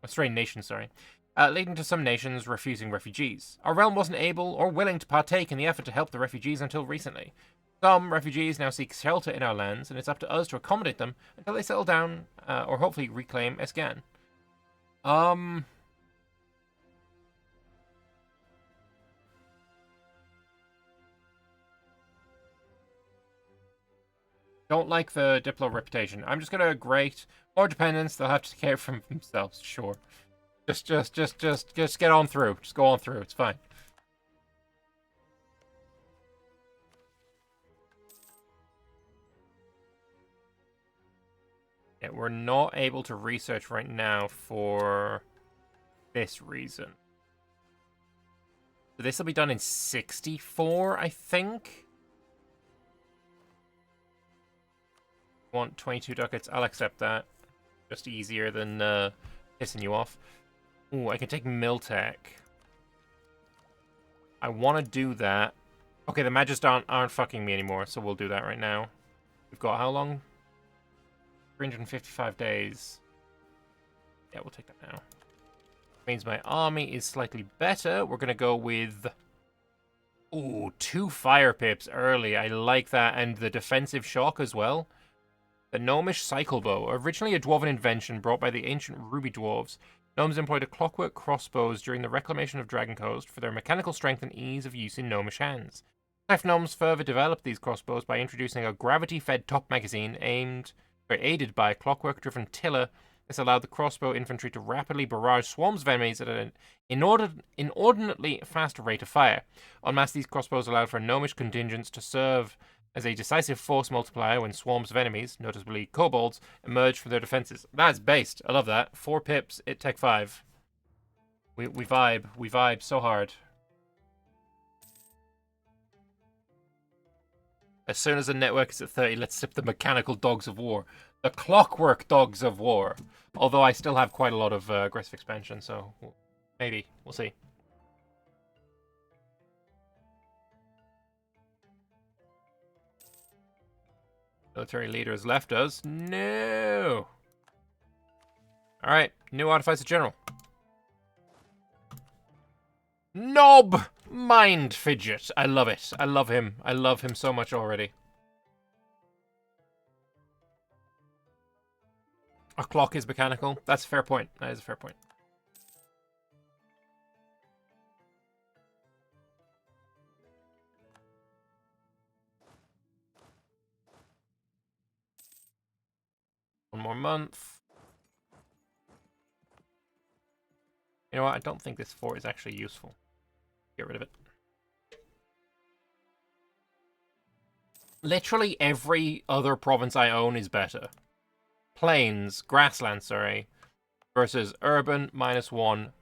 [SPEAKER 1] A strained nations, sorry. Leading to some nations refusing refugees. Our realm wasn't able or willing to partake in the effort to help the refugees until recently. Some refugees now seek shelter in our lands, and it's up to us to accommodate them until they settle down, or hopefully reclaim Escan. Don't like the Diplo reputation. I'm just gonna grate more dependence. They'll have to take care of themselves. Sure. Just get on through. Just go on through. It's fine. Yeah, we're not able to research right now for this reason. So this will be done in 64, I think. Want 22 ducats? I'll accept that. Just easier than pissing you off. Ooh, I can take Miltech. I want to do that. Okay, the Magisters aren't fucking me anymore, so we'll do that right now. We've got how long? 355 days. Yeah, we'll take that now. Means my army is slightly better. We're going to go with... Ooh, 2 fire pips early. I like that. And the defensive shock as well. The Gnomish Cycle Bow. Originally a dwarven invention brought by the ancient Ruby Dwarves, Gnomes employed a clockwork crossbows during the reclamation of Dragon Coast for their mechanical strength and ease of use in gnomish hands. Clef Gnomes further developed these crossbows by introducing a gravity-fed top magazine aided by a clockwork-driven tiller. This allowed the crossbow infantry to rapidly barrage swarms of enemies at an inordinately fast rate of fire. En masse, these crossbows allowed for gnomish contingents to serve as a decisive force multiplier when swarms of enemies, notably kobolds, emerge from their defenses. That's based. I love that. 4 pips, it tech 5. We vibe. We vibe so hard. As soon as the network is at 30, let's sip the mechanical dogs of war. The clockwork dogs of war. Although I still have quite a lot of aggressive expansion, so maybe. We'll see. Military leader has left us. No! Alright, new Artificer General. Knob! Mind Fidget. I love it. I love him. I love him so much already. Our clock is mechanical. That's a fair point. That is a fair point. 1 more month. You know what? I don't think this fort is actually useful. Get rid of it. Literally every other province I own is better. Plains, grassland, sorry, versus urban -1,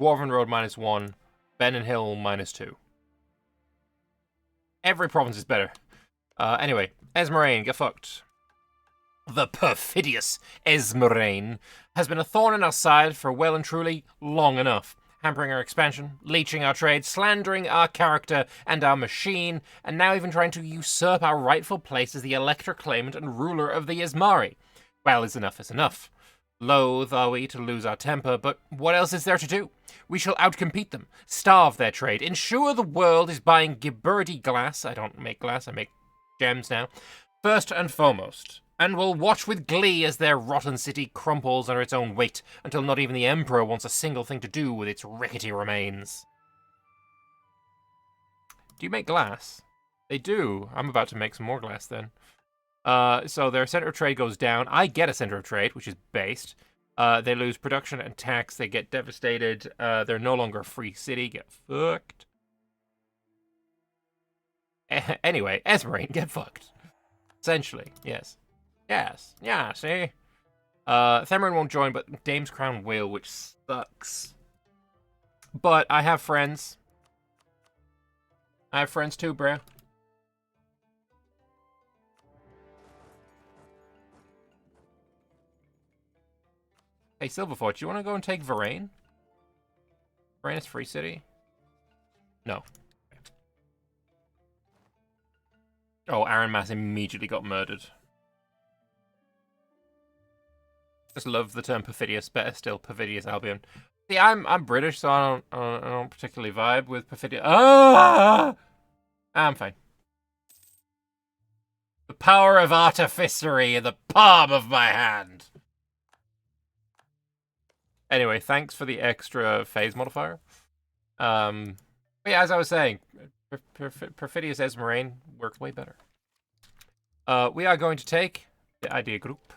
[SPEAKER 1] Dwarven Road -1, Benon Hill -2. Every province is better. Anyway, Esmeralda, get fucked. The perfidious Esmeralda has been a thorn in our side for well and truly long enough, hampering our expansion, leeching our trade, slandering our character and our machine, and now even trying to usurp our rightful place as the elector claimant and ruler of the Ismari. Well, enough is enough. Loath are we to lose our temper, but what else is there to do? We shall outcompete them, starve their trade, ensure the world is buying Giberdi glass. I don't make glass, I make gems now. First and foremost, and will watch with glee as their rotten city crumples under its own weight until not even the Emperor wants a single thing to do with its rickety remains. Do you make glass? They do. I'm about to make some more glass then. So their center of trade goes down. I get a center of trade, which is based. They lose production and tax. They get devastated. They're no longer a free city. Get fucked. Anyway, Esmeralda, get fucked. Essentially, yes. Yes, yeah, see? Themerin won't join, but Dame's Crown will, which sucks. But I have friends. I have friends too, bro. Hey, Silverfort, do you want to go and take Varane? Varane is free city? No. Oh, Aaron Mass immediately got murdered. Just love the term perfidious, better still, perfidious Albion. See, I'm British, so I don't particularly vibe with perfidious. Ah! I'm fine. The power of artificery in the palm of my hand. Anyway, thanks for the extra phase modifier. But yeah, as I was saying, perfidious Esmeralda worked way better. We are going to take the idea group.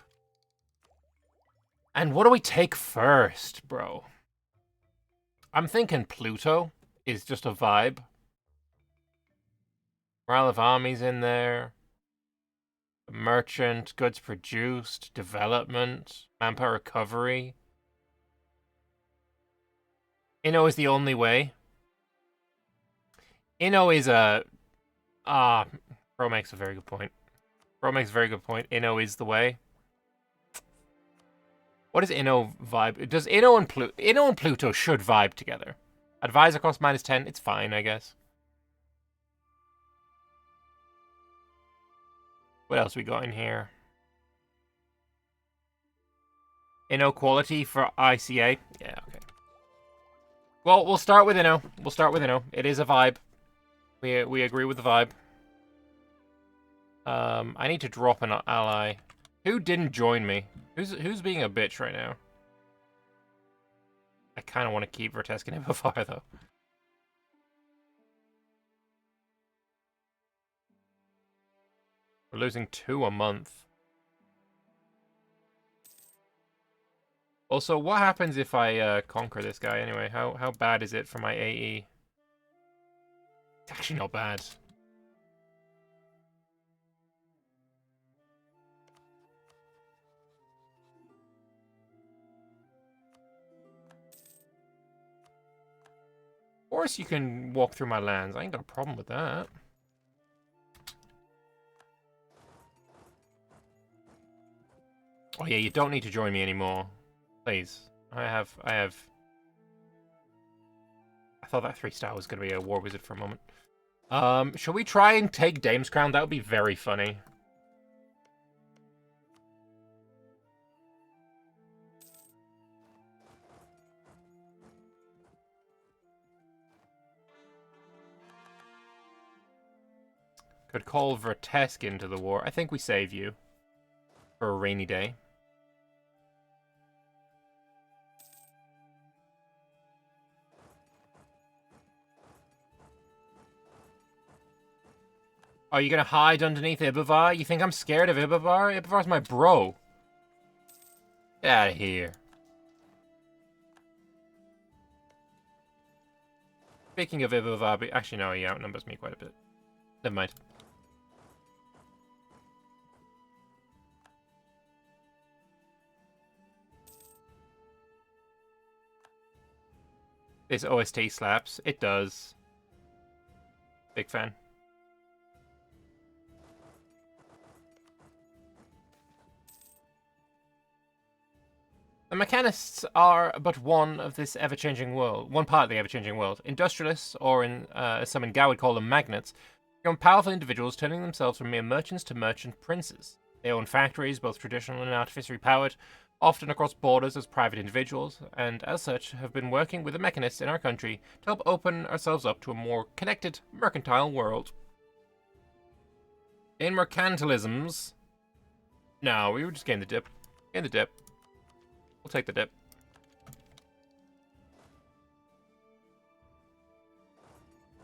[SPEAKER 1] And what do we take first, bro? I'm thinking Pluto is just a vibe. Morale of armies in there. Merchant, goods produced, development, manpower recovery. Inno is the only way. Inno is a... Bro makes a very good point. Bro makes a very good point. Inno is the way. What is Inno vibe? Does Inno and Pluto should vibe together. Advisor cost -10. It's fine, I guess. What else we got in here? Inno quality for ICA. Yeah, okay. Well, we'll start with Inno. We'll start with Inno. It is a vibe. We agree with the vibe. I need to drop an ally. Who didn't join me? Who's being a bitch right now? I kind of want to keep Vertesk and Ibafar, though. We're losing 2 a month. Also, what happens if I conquer this guy anyway? How bad is it for my AE? It's actually not bad. Of course you can walk through my lands. I ain't got a problem with that. Oh yeah, you don't need to join me anymore. Please. I thought that 3-star was going to be a war wizard for a moment. Shall we try and take Dame's Crown? That would be very funny. Could call Vertesk into the war. I think we save you. For a rainy day. Are you gonna hide underneath Ibavar? You think I'm scared of Ibavar? Ibavar's my bro. Get out of here. Speaking of Ivovabi, actually no, he outnumbers me quite a bit. Never mind. This OST slaps. It does. Big fan. The mechanists are but one of this ever-changing world, one part of the ever-changing world. Industrialists, or as some in Gao would call them, magnates, become powerful individuals turning themselves from mere merchants to merchant princes. They own factories, both traditional and artificially powered, often across borders as private individuals, and as such have been working with the mechanists in our country to help open ourselves up to a more connected, mercantile world. In mercantilisms... No, we were just getting the dip. Getting the dip. We'll take the dip.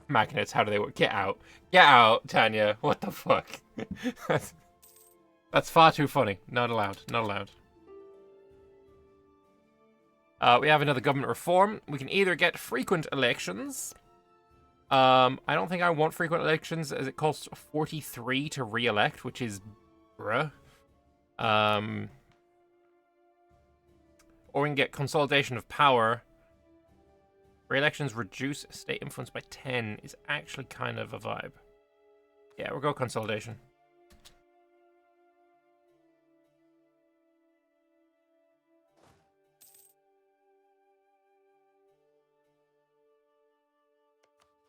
[SPEAKER 1] Magnets, how do they work? Get out. Get out, Tanya. What the fuck? That's far too funny. Not allowed. Not allowed. We have another government reform. We can either get frequent elections. I don't think I want frequent elections, as it costs 43 to re-elect, which is bruh. Or we can get consolidation of power. Re-elections reduce state influence by 10 is actually kind of a vibe. Yeah, we'll go consolidation.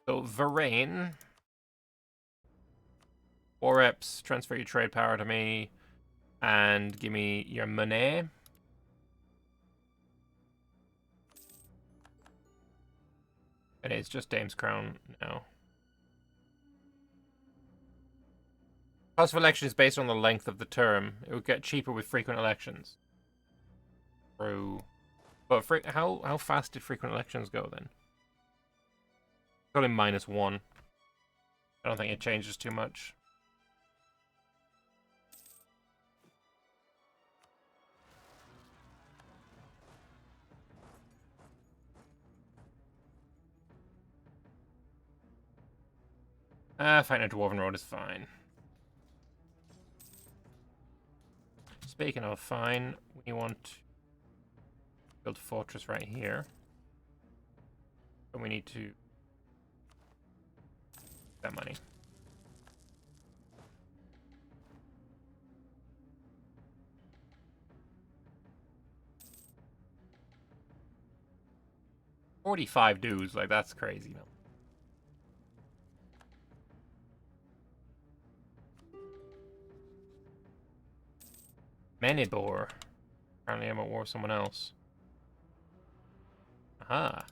[SPEAKER 1] So, Varane. 4 reps, transfer your trade power to me, and give me your money. And it's just Dame's Crown now. Cost of election is based on the length of the term. It would get cheaper with frequent elections. True. But how fast did frequent elections go then? Got him -1. I don't think it changes too much. Fighting a Dwarven Road is fine. Speaking of fine, we want to build a fortress right here. And we need to... that money. $45 dues, like that's crazy, no? Manibor. Apparently I'm at war with someone else. Aha.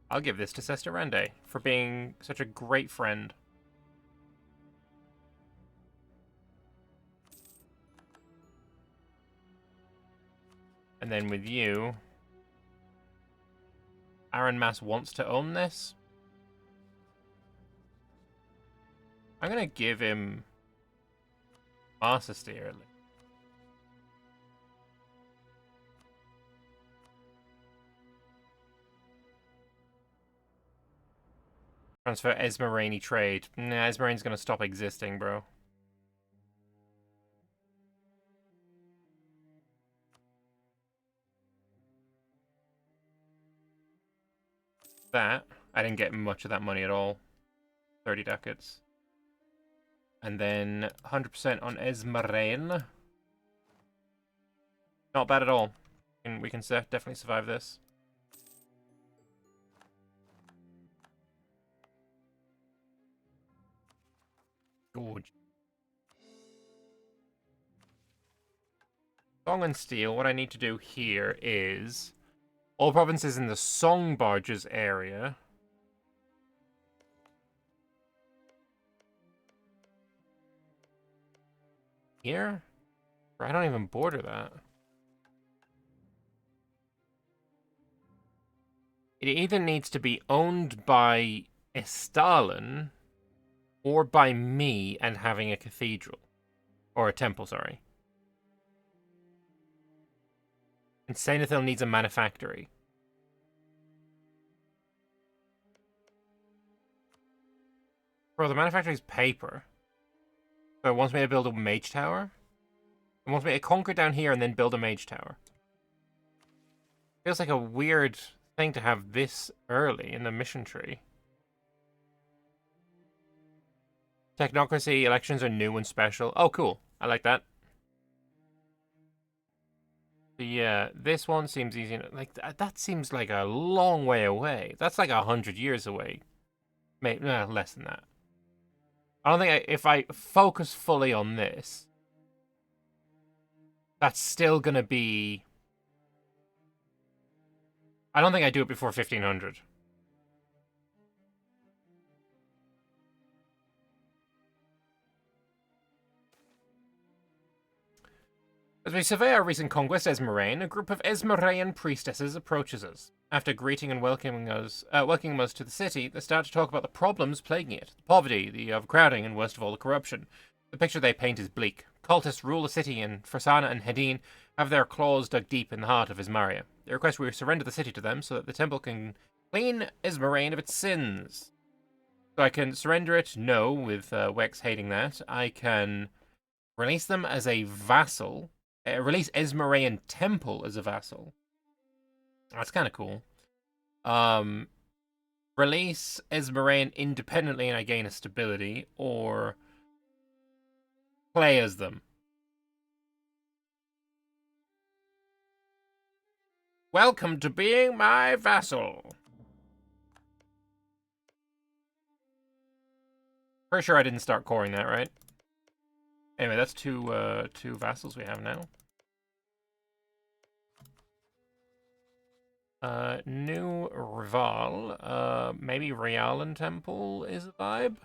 [SPEAKER 1] I'll give this to Sesterande for being such a great friend. And then with you... Aaron Mass wants to own this. I'm gonna give him... Master Steer. Transfer Esmerani trade. Nah, Esmerani's gonna stop existing, bro. That. I didn't get much of that money at all. 30 ducats. And then 100% on Esmerane. Not bad at all. And we can definitely survive this. Gorge. Song and Steel, what I need to do here is... all provinces in the Song Barges area... Here? I don't even border that. It either needs to be owned by Estalin or by me and having a cathedral. Or a temple, sorry. And Sainathil needs a manufactory. Bro, the manufactory is paper. So it wants me to build a mage tower. It wants me to conquer down here and then build a mage tower. Feels like a weird thing to have this early in the mission tree. Technocracy elections are new and special. Oh, cool. I like that. But yeah, this one seems easy. Like, that seems like a long way away. That's like 100 years away. Maybe less than that. I don't think if I focus fully on this, that's still gonna be... I don't think I do it before 1500. As we survey our recent conquest, Esmerrain, a group of Esmerrain priestesses approaches us. After greeting and welcoming us to the city, they start to talk about the problems plaguing it. The poverty, the overcrowding, and worst of all, the corruption. The picture they paint is bleak. Cultists rule the city, and Farsana and Hedin have their claws dug deep in the heart of Ismaria. They request we surrender the city to them so that the temple can clean Esmerrain of its sins. So I can surrender it? No, with Wex hating that. I can release them as a vassal. Release Esmerrain Temple as a vassal. That's kind of cool. Release Esmerrain independently and I gain a stability, or play as them. Welcome to being my vassal. Pretty sure I didn't start coring that, right? Anyway, that's two vassals we have now. New Rival. Maybe Realan Temple is a vibe.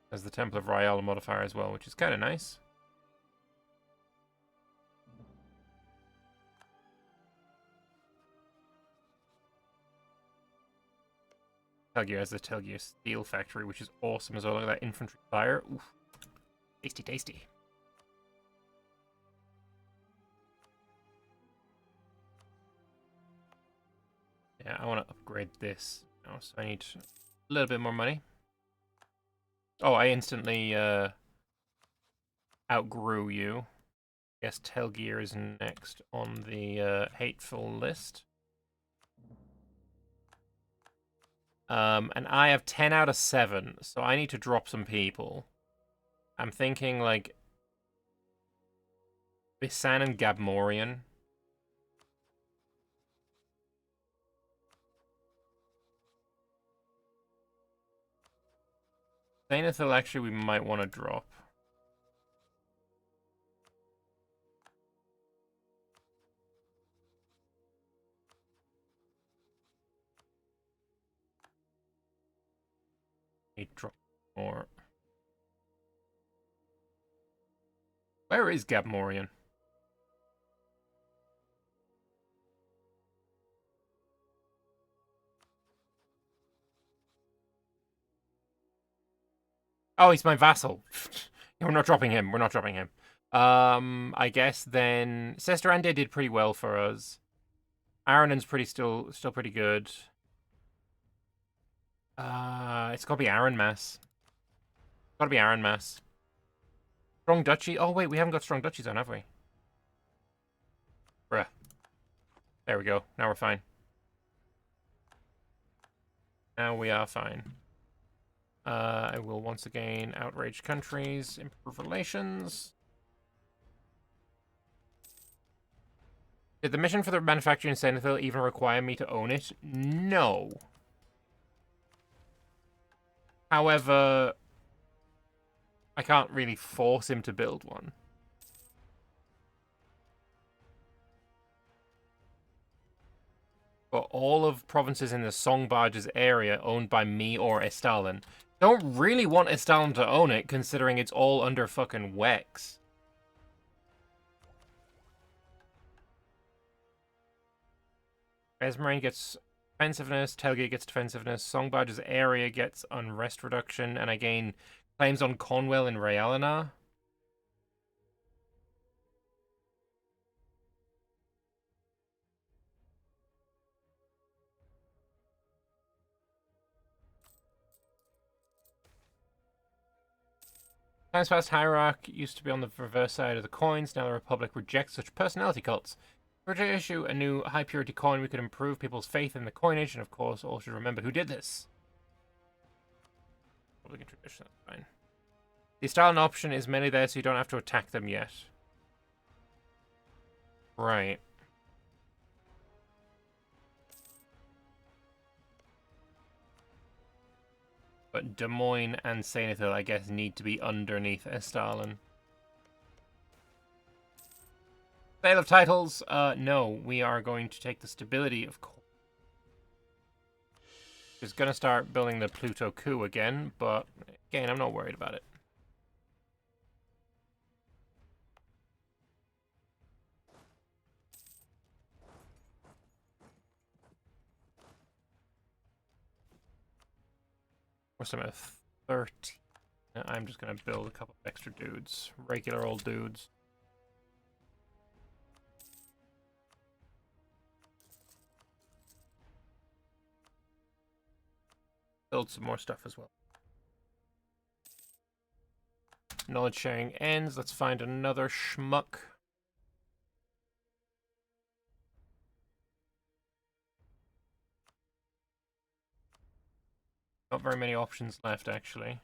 [SPEAKER 1] There's the Temple of Rial modifier as well, which is kind of nice. Telgear has the Telgear Steel Factory, which is awesome as well. Look at that infantry fire. Oof. Tasty, tasty. Yeah, I want to upgrade this now, so I need a little bit more money. Oh, I instantly outgrew you. Guess Telgear is next on the hateful list. And I have 10 out of 7, so I need to drop some people. I'm thinking, like, Bisan and Gabmorian. Zainathil, actually, we might want to drop. Need to drop more. Where is Gabmorian? Oh, he's my vassal. We're not dropping him. We're not dropping him. I guess then Sister Ande did pretty well for us. Aronan's still pretty good. It's gotta be Aaron Mass. Gotta be Aaron Mass. Strong Duchy. Oh wait, we haven't got strong duchies on, have we? Bruh. There we go. Now we're fine. Now we are fine. I will once again outrage countries, improve relations. Did the mission for the manufacturing in Sainathil even require me to own it? No. However, I can't really force him to build one. But all of provinces in the Songbarges area owned by me or Estalin don't really want Estalin to own it, considering it's all under fucking Wex. Esmerrain gets defensiveness, Tailgate gets defensiveness, Songbadge's area gets unrest reduction, and I gain claims on Cornwall and Realina. Times past, Hierarch used to be on the reverse side of the coins. Now the Republic rejects such personality cults. If we were to issue a new high purity coin, we could improve people's faith in the coinage, and of course, all should remember who did this. Republican tradition, that's fine. The style option is mainly there so you don't have to attack them yet. Right. But Des Moines and Saint Hill, I guess, need to be underneath Estalin. Sale of titles? No. We are going to take the stability, of course. Just gonna start building the Pluto coup again, but again, I'm not worried about it. What's I'm at 13. I'm just gonna build a couple of extra dudes. Regular old dudes. Build some more stuff as well. Knowledge sharing ends. Let's find another schmuck. Not very many options left, actually.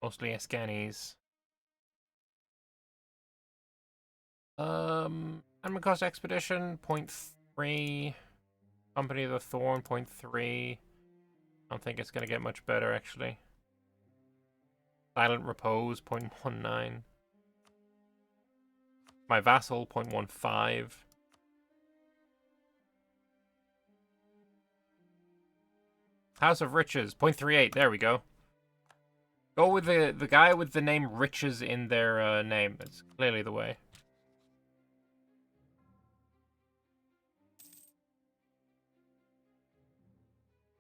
[SPEAKER 1] Mostly Escanes. Enemy Cost Expedition, 0.3. Company of the Thorn, 0.3. I don't think it's going to get much better, actually. Silent Repose, 0.19. My Vassal, 0.15. House of Riches, 0.38. There we go. Go with the guy with the name Riches in their name. That's clearly the way.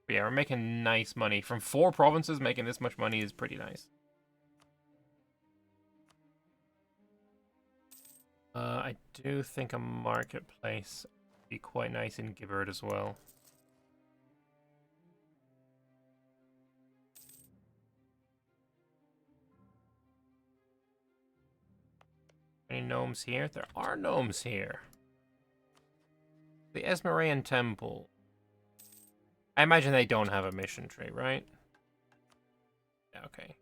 [SPEAKER 1] But yeah, we're making nice money. From 4 provinces, making this much money is pretty nice. I do think a marketplace would be quite nice in Giberd as well. Any gnomes here? There are gnomes here. The Esmerian Temple. I imagine they don't have a mission tree, right? Yeah, okay.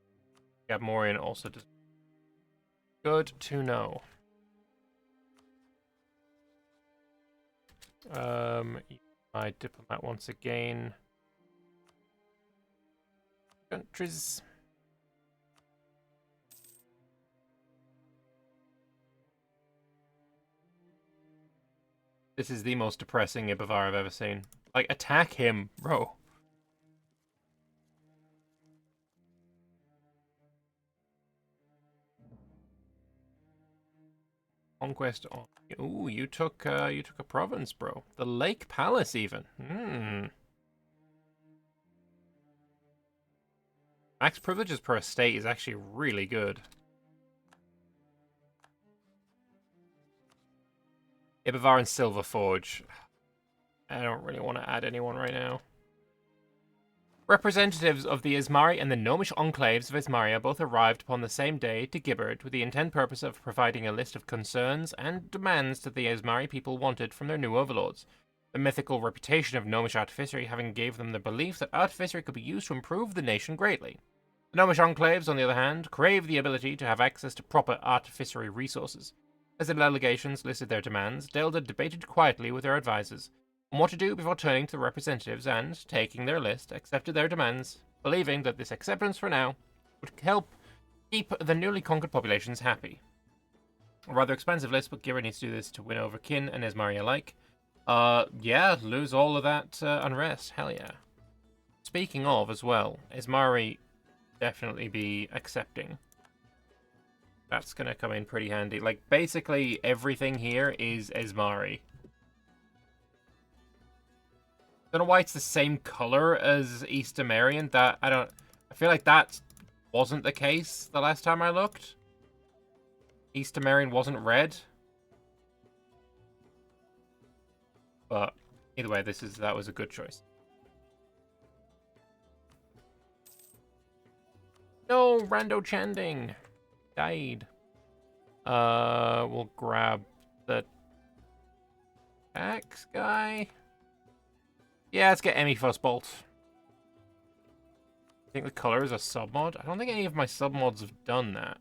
[SPEAKER 1] Gabmorian also does. Good to know. My diplomat once again. Countries. This is the most depressing Ibavar I've ever seen. Like, attack him, bro. Conquest on. Ooh, you took a province, bro. The Lake Palace, even. Max privileges per estate is actually really good. Ibavar and Silverforge. I don't really want to add anyone right now. Representatives of the Ismari and the Gnomish enclaves of Ismaria both arrived upon the same day to Giberd with the intent purpose of providing a list of concerns and demands that the Ismari people wanted from their new overlords. The mythical reputation of Gnomish artificery having gave them the belief that artificery could be used to improve the nation greatly. The Gnomish enclaves, on the other hand, crave the ability to have access to proper artificery resources. As the delegations listed their demands, Delda debated quietly with their advisors on what to do before turning to the representatives and, taking their list, accepted their demands, believing that this acceptance for now would help keep the newly conquered populations happy. A rather expensive list, but Giberd needs to do this to win over kin and Ismari alike. Yeah, lose all of that unrest. Hell yeah. Speaking of, as well, Ismari definitely be accepting. That's gonna come in pretty handy. Like, basically, everything here is Ismari. Don't know why it's the same color as East Amerian. I feel like that wasn't the case the last time I looked. East Amerian wasn't red. But either way, that was a good choice. No, Rando Chanding died. We'll grab the tax guy. Yeah, let's get Emmy Fuzzbolt. I think the color is a submod. I don't think any of my submods have done that.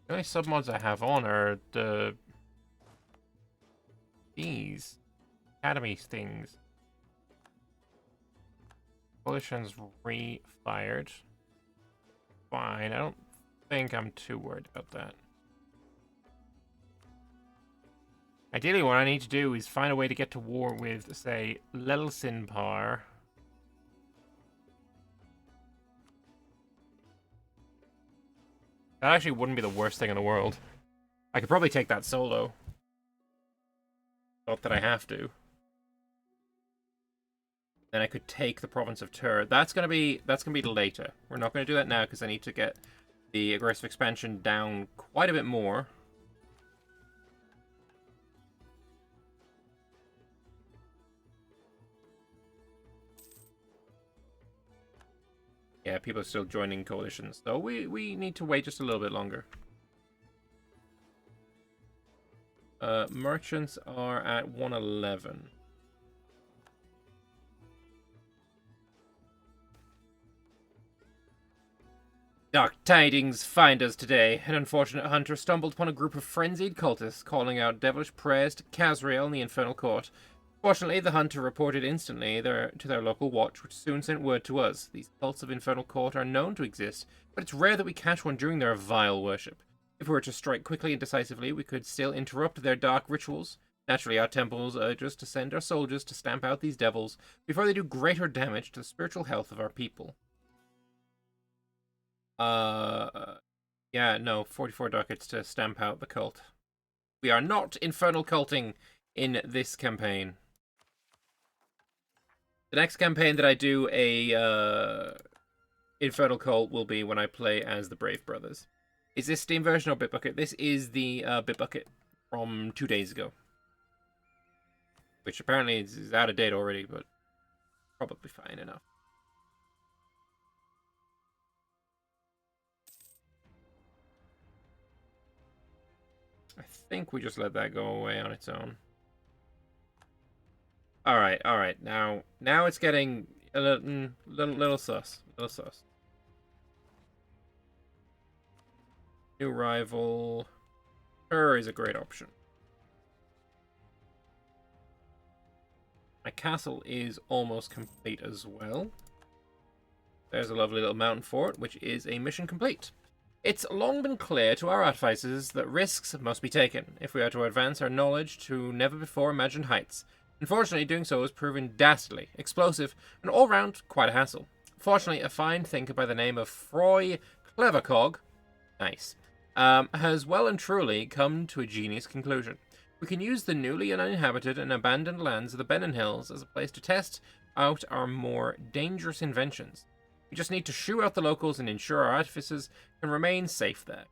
[SPEAKER 1] The only submods I have on are these Academy things. Coalition's re-fired. Fine, I don't think I'm too worried about that. Ideally, what I need to do is find a way to get to war with, say, Lelsinpar. That actually wouldn't be the worst thing in the world. I could probably take that solo. Not that I have to. Then I could take the province of Tur. That's gonna be later. We're not gonna do that now because I need to get the aggressive expansion down quite a bit more. Yeah, people are still joining coalitions, so we need to wait just a little bit longer. Merchants are at 111. Dark tidings find us today. An unfortunate hunter stumbled upon a group of frenzied cultists calling out devilish prayers to Kazriel in the Infernal Court. Fortunately, the hunter reported instantly to their local watch, which soon sent word to us. These cults of Infernal Court are known to exist, but it's rare that we catch one during their vile worship. If we were to strike quickly and decisively, we could still interrupt their dark rituals. Naturally, our temples urge us to send our soldiers to stamp out these devils before they do greater damage to the spiritual health of our people. Yeah, no, 44 ducats to stamp out the cult. We are not infernal culting in this campaign. The next campaign that I do a infernal cult will be when I play as the Brave Brothers. Is this Steam version or Bitbucket? This is the Bitbucket from 2 days ago. Which apparently is out of date already, but probably fine enough. I think we just let that go away on its own. All right. Now it's getting a little sus. Little sus. New rival. Her is a great option. My castle is almost complete as well. There's a lovely little mountain fort, which is a mission complete. It's long been clear to our artificers that risks must be taken if we are to advance our knowledge to never-before-imagined heights. Unfortunately, doing so has proven dastardly, explosive, and all-round quite a hassle. Fortunately, a fine thinker by the name of Froy Clevercog, nice, has well and truly come to a genius conclusion. We can use the newly uninhabited and abandoned lands of the Benon Hills as a place to test out our more dangerous inventions. We just need to shoo out the locals and ensure our artificers can remain safe there.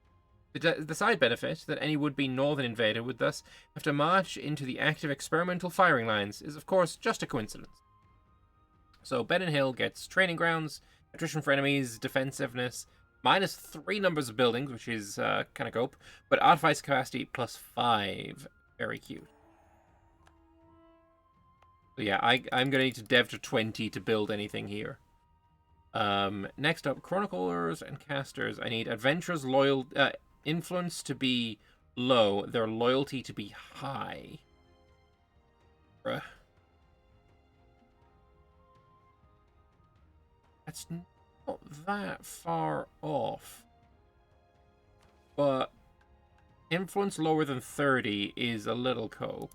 [SPEAKER 1] The side benefit that any would-be northern invader would thus have to march into the active experimental firing lines is, of course, just a coincidence. So Benon Hill gets training grounds, attrition for enemies, defensiveness, -3 numbers of buildings, which is kind of cope, but artificer capacity +5. Very cute. So yeah, I'm going to need to dev to 20 to build anything here. Next up, chroniclers and casters. I need adventurers' influence to be low, their loyalty to be high. Bruh. That's not that far off. But influence lower than 30 is a little cope.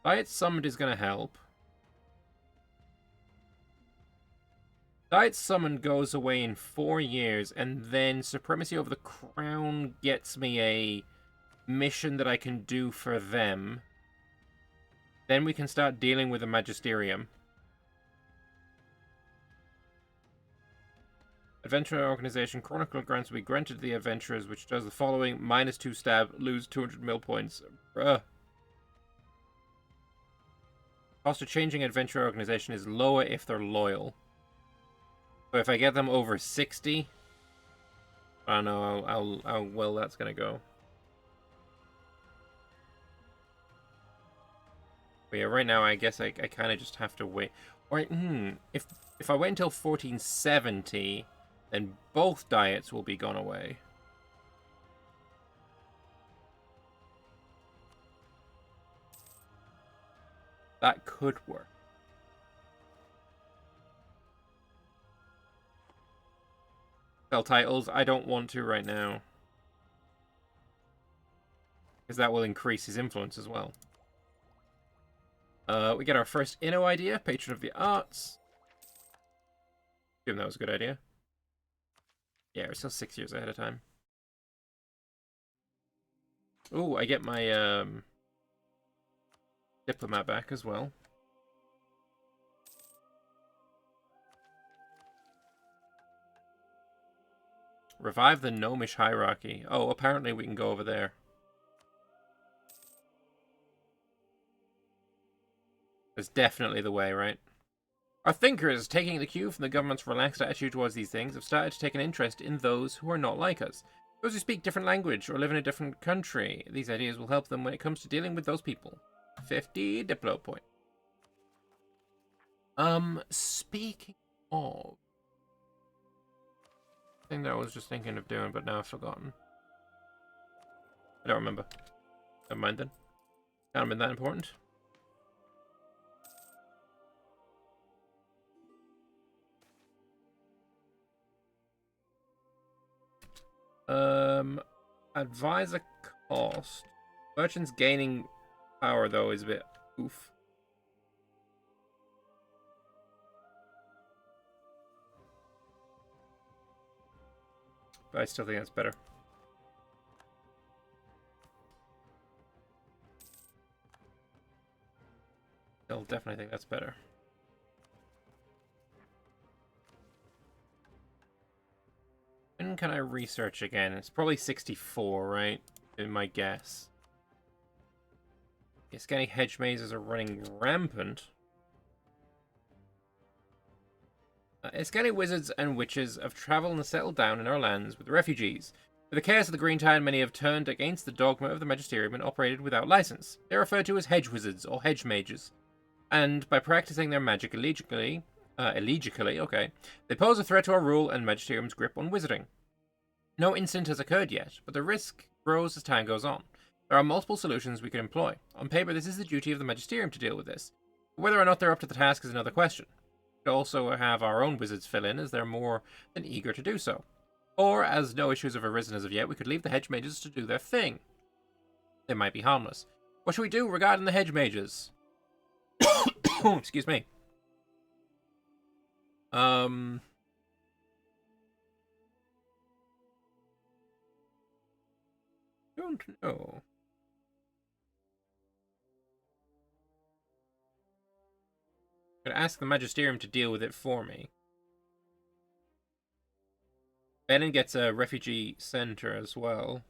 [SPEAKER 1] Diet Summit is going to help. Diet Summon goes away in 4 years, and then Supremacy over the Crown gets me a mission that I can do for them. Then we can start dealing with the Magisterium. Adventurer Organization Chronicle grants will be granted to the adventurers, which does the following: -2 stab, lose 200 mil points. Bruh. Cost of changing Adventurer Organization is lower if they're loyal. So if I get them over 60, I don't know how well that's gonna go. But yeah, right now I guess I kind of just have to wait. Or if I wait until 1470, then both diets will be gone away. That could work. Sell titles, I don't want to right now. Because that will increase his influence as well. We get our first Inno idea, Patron of the Arts. Assume that was a good idea. Yeah, we're still 6 years ahead of time. Ooh, I get my diplomat back as well. Revive the gnomish hierarchy. Oh, apparently we can go over there. That's definitely the way, right? Our thinkers, taking the cue from the government's relaxed attitude towards these things, have started to take an interest in those who are not like us. Those who speak different language or live in a different country. These ideas will help them when it comes to dealing with those people. 50 Diplo point. Speaking of... thing that I was just thinking of doing, but now I've forgotten. I don't remember. Never mind then. Can't have been that important. Advisor cost. Merchants gaining power, though, is a bit oof. But I still think that's better. Still definitely think that's better. When can I research again? It's probably 64, right? In my guess. Iskani hedge mazes are running rampant. Iskani wizards and witches have traveled and settled down in our lands with refugees. With the chaos of the Green Tide, many have turned against the dogma of the Magisterium and operated without license. They are referred to as hedge wizards or hedge mages. And by practicing their magic illegally, okay, they pose a threat to our rule and Magisterium's grip on wizarding. No incident has occurred yet, but the risk grows as time goes on. There are multiple solutions we could employ. On paper, this is the duty of the Magisterium to deal with this. Whether or not they're up to the task is another question. We could also have our own wizards fill in, as they're more than eager to do so. Or, as no issues have arisen as of yet, we could leave the hedge mages to do their thing. They might be harmless. What should we do regarding the hedge mages? Excuse me. Don't know. Could ask the Magisterium to deal with it for me. Benon gets a refugee center as well.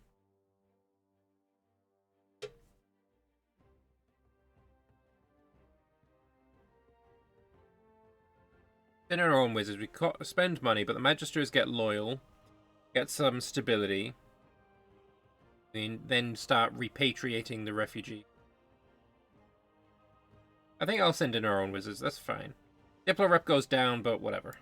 [SPEAKER 1] In our own wizards, we spend money, but the Magisters get loyal, get some stability, and then start repatriating the refugee. I think I'll send in our own wizards, that's fine. Diplo rep goes down, but whatever.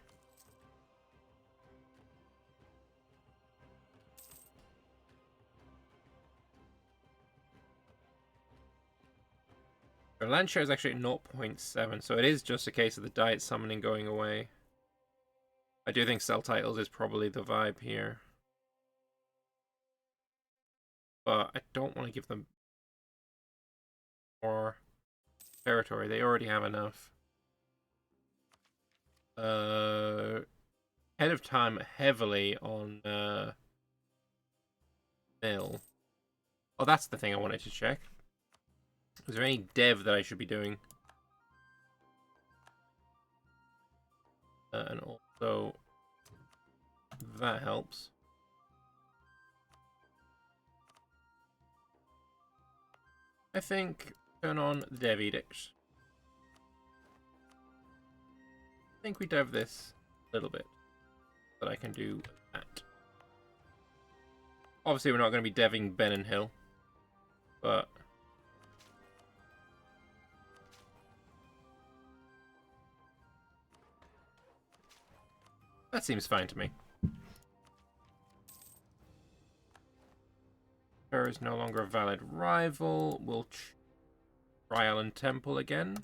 [SPEAKER 1] Our land share is actually at 0.7, so it is just a case of the diet summoning going away. I do think sell titles is probably the vibe here. But I don't want to give them more territory. They already have enough. ahead of time heavily on mill. Oh, that's the thing I wanted to check. Is there any dev that I should be doing? And also, that helps. I think turn on the dev edict. I think we dev this a little bit, but I can do that. Obviously, we're not going to be deving Benon Hill, but that seems fine to me. There is no longer a valid rival. We'll try Island Temple again.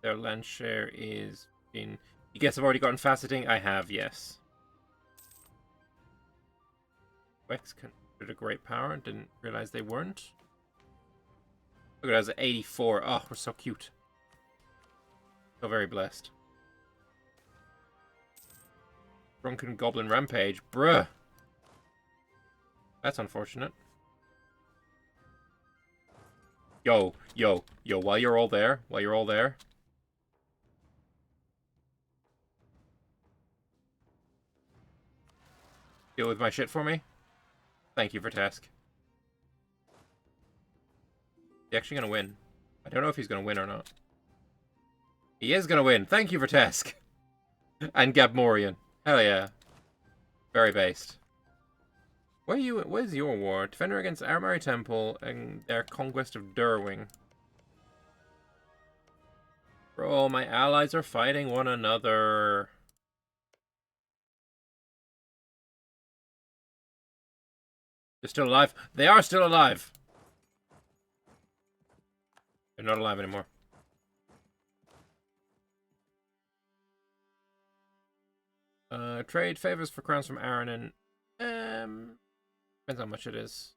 [SPEAKER 1] Their land share is in. You guess I've already gotten faceting? I have, yes. Wex considered a great power. Didn't realize they weren't. Look at us at 84. Oh, we're so cute. So very blessed. Drunken Goblin Rampage. Bruh. That's unfortunate. Yo, while you're all there, deal with my shit for me. Thank you for task. He's actually gonna win. I don't know if he's gonna win or not. He is gonna win. Thank you for task. And Gabmorian. Hell yeah. Very based. Where are you? Where's your war? Defender against Armory Temple and their conquest of Durwing. Bro, my allies are fighting one another. They're still alive. They are still alive. They're not alive anymore. Trade favors for crowns from Aaron and depends how much it is.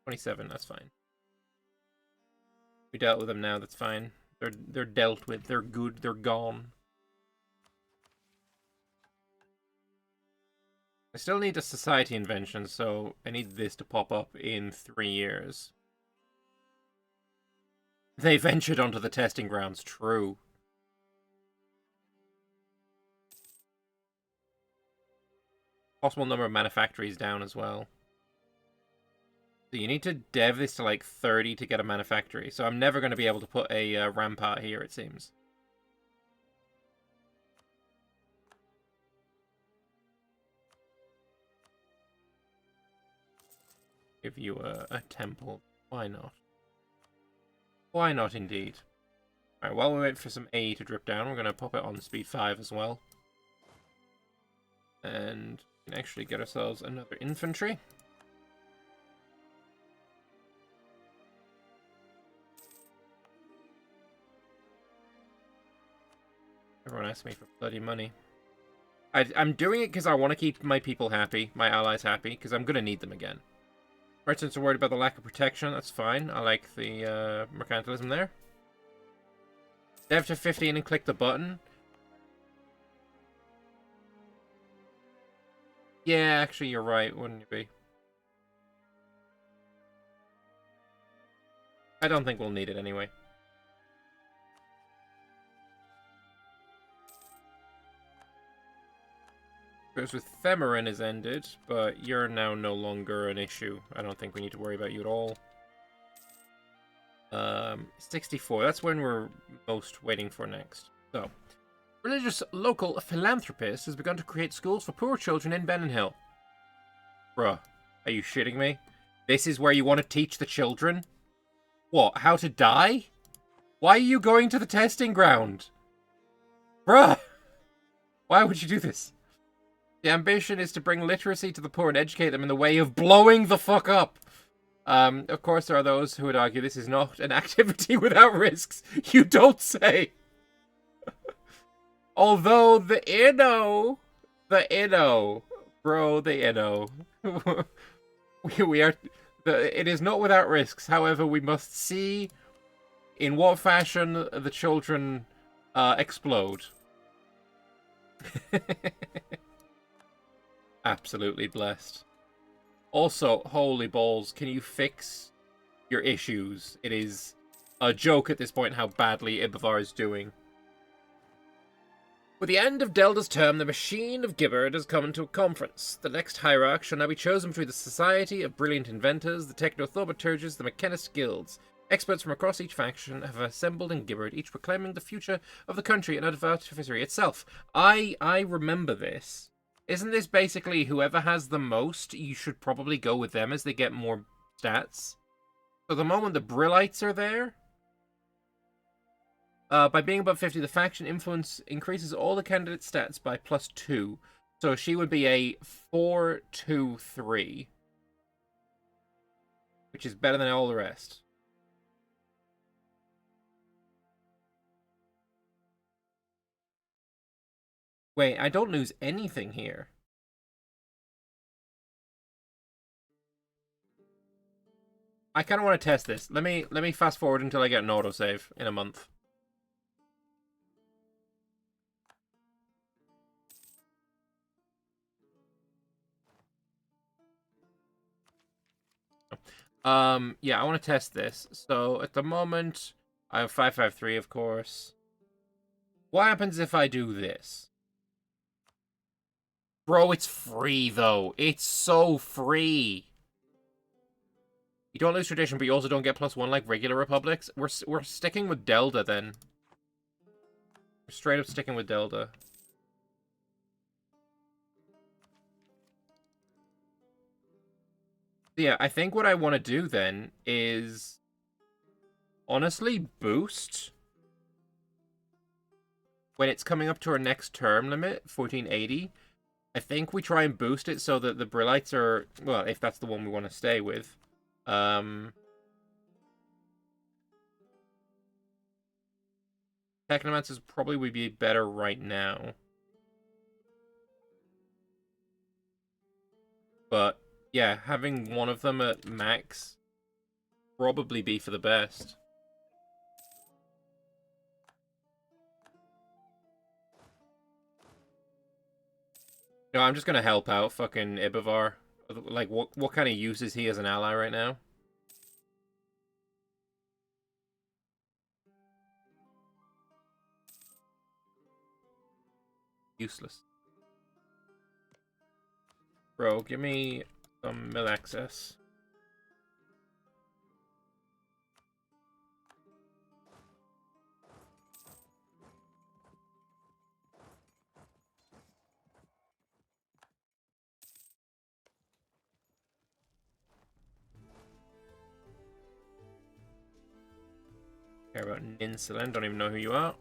[SPEAKER 1] 27, that's fine. We dealt with them now, that's fine. They're dealt with, they're good, they're gone. I still need a society invention, so I need this to pop up in 3 years. They ventured onto the testing grounds, true. Possible number of manufactories down as well. So you need to dev this to like 30 to get a manufactory. So I'm never going to be able to put a rampart here, it seems. Give you a temple. Why not? Why not, indeed? Alright, while we wait for some A to drip down, we're going to pop it on speed 5 as well. And we can actually get ourselves another infantry. Everyone asks me for bloody money. I'm doing it because I want to keep my people happy, my allies happy, because I'm going to need them again. Merchants are worried about the lack of protection, that's fine. I like the mercantilism there. Dev to 15 and click the button. Yeah, actually you're right, wouldn't you be? I don't think we'll need it anyway. Because with Themarin is ended, but you're now no longer an issue. I don't think we need to worry about you at all. 64, that's when we're most waiting for next. So, religious local philanthropist has begun to create schools for poor children in Benon Hill. Bruh, are you shitting me? This is where you want to teach the children? What, how to die? Why are you going to the testing ground? Bruh! Why would you do this? The ambition is to bring literacy to the poor and educate them in the way of blowing the fuck up. Of course, there are those who would argue this is not an activity without risks. You don't say. Although the Inno, bro, the Inno. we are. It is not without risks. However, we must see in what fashion the children explode. Absolutely blessed. Also, holy balls, can you fix your issues? It is a joke at this point how badly Ibavar is doing. With the end of Delda's term, the machine of Giberd has come into a conference. The next hierarch shall now be chosen between the Society of Brilliant Inventors, the Techno-Thaumaturges, the Mechanist Guilds. Experts from across each faction have assembled in Giberd, each proclaiming the future of the country and of Artificer itself. I remember this. Isn't this basically whoever has the most, you should probably go with them as they get more stats? So the moment the Brillites are there, by being above 50, the faction influence increases all the candidate stats by +2. So she would be a 4-2-3, which is better than all the rest. Wait, I don't lose anything here. I kind of want to test this. Let me fast forward until I get an autosave in a month. Yeah, I want to test this. So at the moment, I have 553, of course. What happens if I do this? Bro, it's free, though. It's so free. You don't lose tradition, but you also don't get +1 like regular republics. We're sticking with Delta, then. We're straight up sticking with Delta. Yeah, I think what I want to do, then, is... honestly, boost... when it's coming up to our next term limit, 1480... I think we try and boost it so that the Brillites are... well, if that's the one we want to stay with. Technomancers probably would be better right now. But, yeah, having one of them at max probably be for the best. No, I'm just gonna help out fucking Ibavar. Like, what kind of use is he as an ally right now? Useless. Bro, give me some mill access. Care about Ninsulin, don't even know who you are.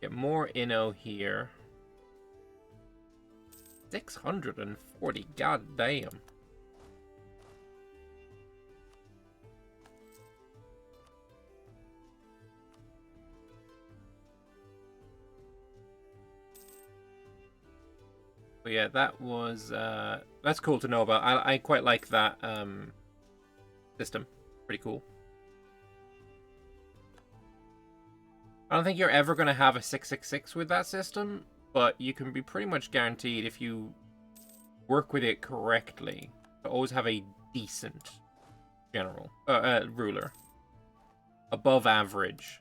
[SPEAKER 1] Get more Inno here. 640, god damn. But yeah, that was that's cool to know about. I quite like that system. Pretty cool. I don't think you're ever going to have a 666 with that system, but you can be pretty much guaranteed if you work with it correctly to always have a decent general ruler. Above average.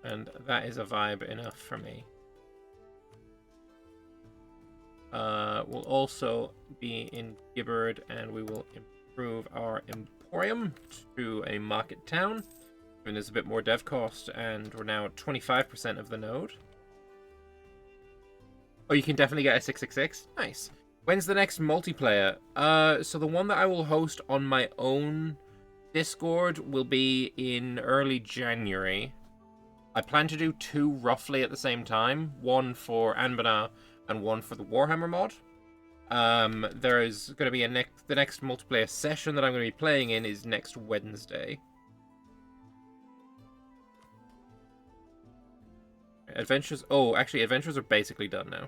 [SPEAKER 1] And that is a vibe enough for me. We'll also be in Giberd, and we will improve our Emporium to a market town. And there's a bit more dev cost, and we're now at 25% of the node. Oh, you can definitely get a 666? Nice. When's the next multiplayer? So the one that I will host on my own Discord will be in early January. I plan to do 2 roughly at the same time. One for Anbennar and one for the Warhammer mod. There is going to be the next multiplayer session that I'm going to be playing in is next Wednesday. Adventures... Oh, actually, adventures are basically done now.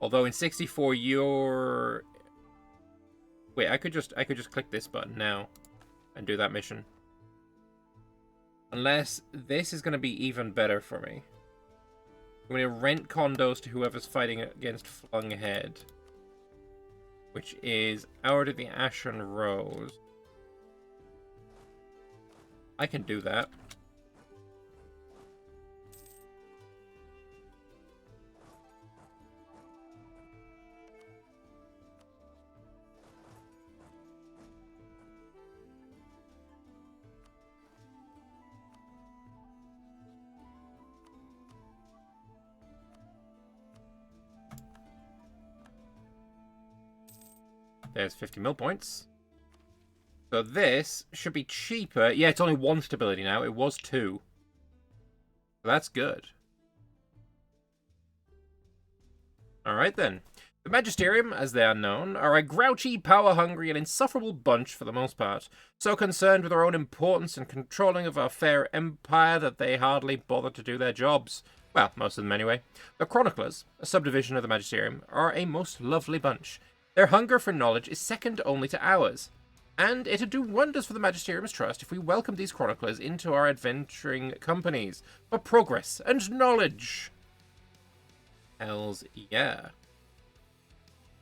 [SPEAKER 1] Although in 64, you're... Wait, I could just click this button now and do that mission. Unless this is going to be even better for me. I'm going to rent condos to whoever's fighting against Flung Head. Which is Hour to the Ashen Rose. I can do that. There's 50 mil points. So this should be cheaper. Yeah, it's only 1 stability now. It was 2. So that's good. Alright then. The Magisterium, as they are known, are a grouchy, power-hungry, and insufferable bunch for the most part. So concerned with their own importance and controlling of our fair empire that they hardly bother to do their jobs. Well, most of them anyway. The Chroniclers, a subdivision of the Magisterium, are a most lovely bunch. Their hunger for knowledge is second only to ours, and it'd do wonders for the Magisterium's trust if we welcomed these chroniclers into our adventuring companies for progress and knowledge. Hells yeah.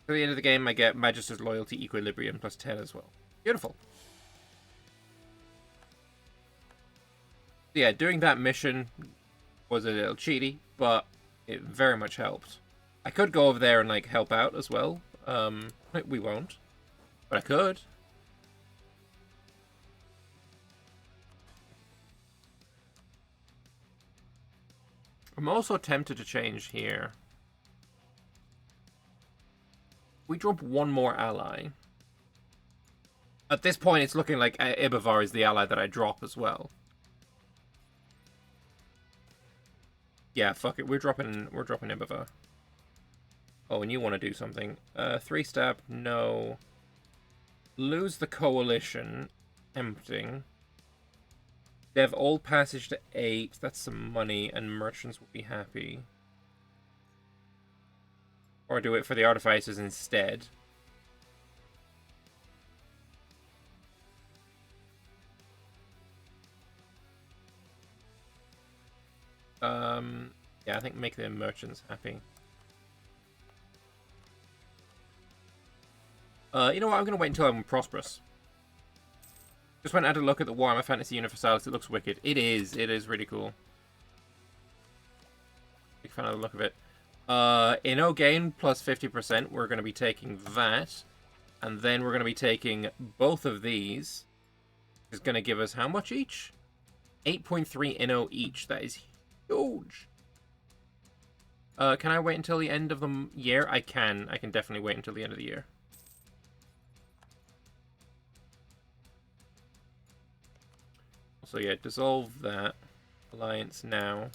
[SPEAKER 1] At the end of the game, I get Magister's Loyalty Equilibrium plus 10 as well. Beautiful. Yeah, doing that mission was a little cheaty, but it very much helped. I could go over there and, like, help out as well. We won't. But I could. I'm also tempted to change here. We drop one more ally. At this point, it's looking like Ibervar is the ally that I drop as well. Yeah, fuck it. We're dropping Ibervar. Oh, and you want to do something. 3-stab, no. Lose the coalition. Tempting. Dev all passage to 8. That's some money, and merchants will be happy. Or do it for the artificers instead. Yeah, I think make the merchants happy. You know what? I'm going to wait until I'm prosperous. Just went and had a look at the Warhammer Fantasy Universalis. It looks wicked. It is. It is really cool. Big fan of the look of it. In O-Gain plus 50%, we're going to be taking that. And then we're going to be taking both of these. Which is going to give us how much each? 8.3 Inno each. That is huge. Can I wait until the end of the year? I can. I can definitely wait until the end of the year. So yeah, dissolve that alliance now.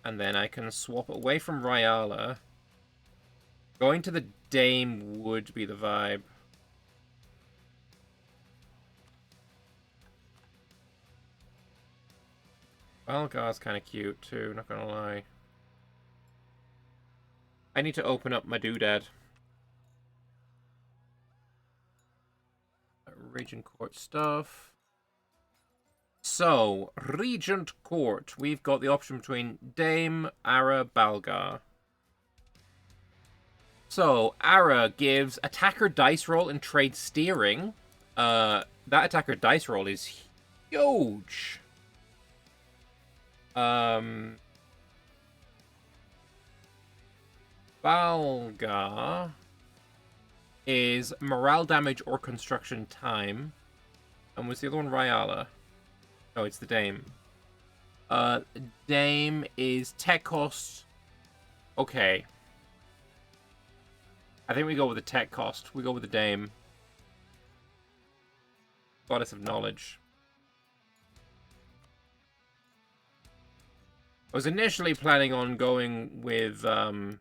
[SPEAKER 1] And then I can swap away from Ryala. Going to the Dame would be the vibe. Valgar's kind of cute too, not gonna lie. I need to open up my doodad. Regent Court stuff. So, Regent Court. We've got the option between Dame, Ara, Balgar. So, Ara gives attacker dice roll and trade steering. That attacker dice roll is huge. Balgar is morale damage or construction time. And was the other one Ryala? No, it's the Dame. Dame is tech cost. Okay. I think we go with the tech cost. We go with the Dame. Goddess of Knowledge. I was initially planning on going with, Oh,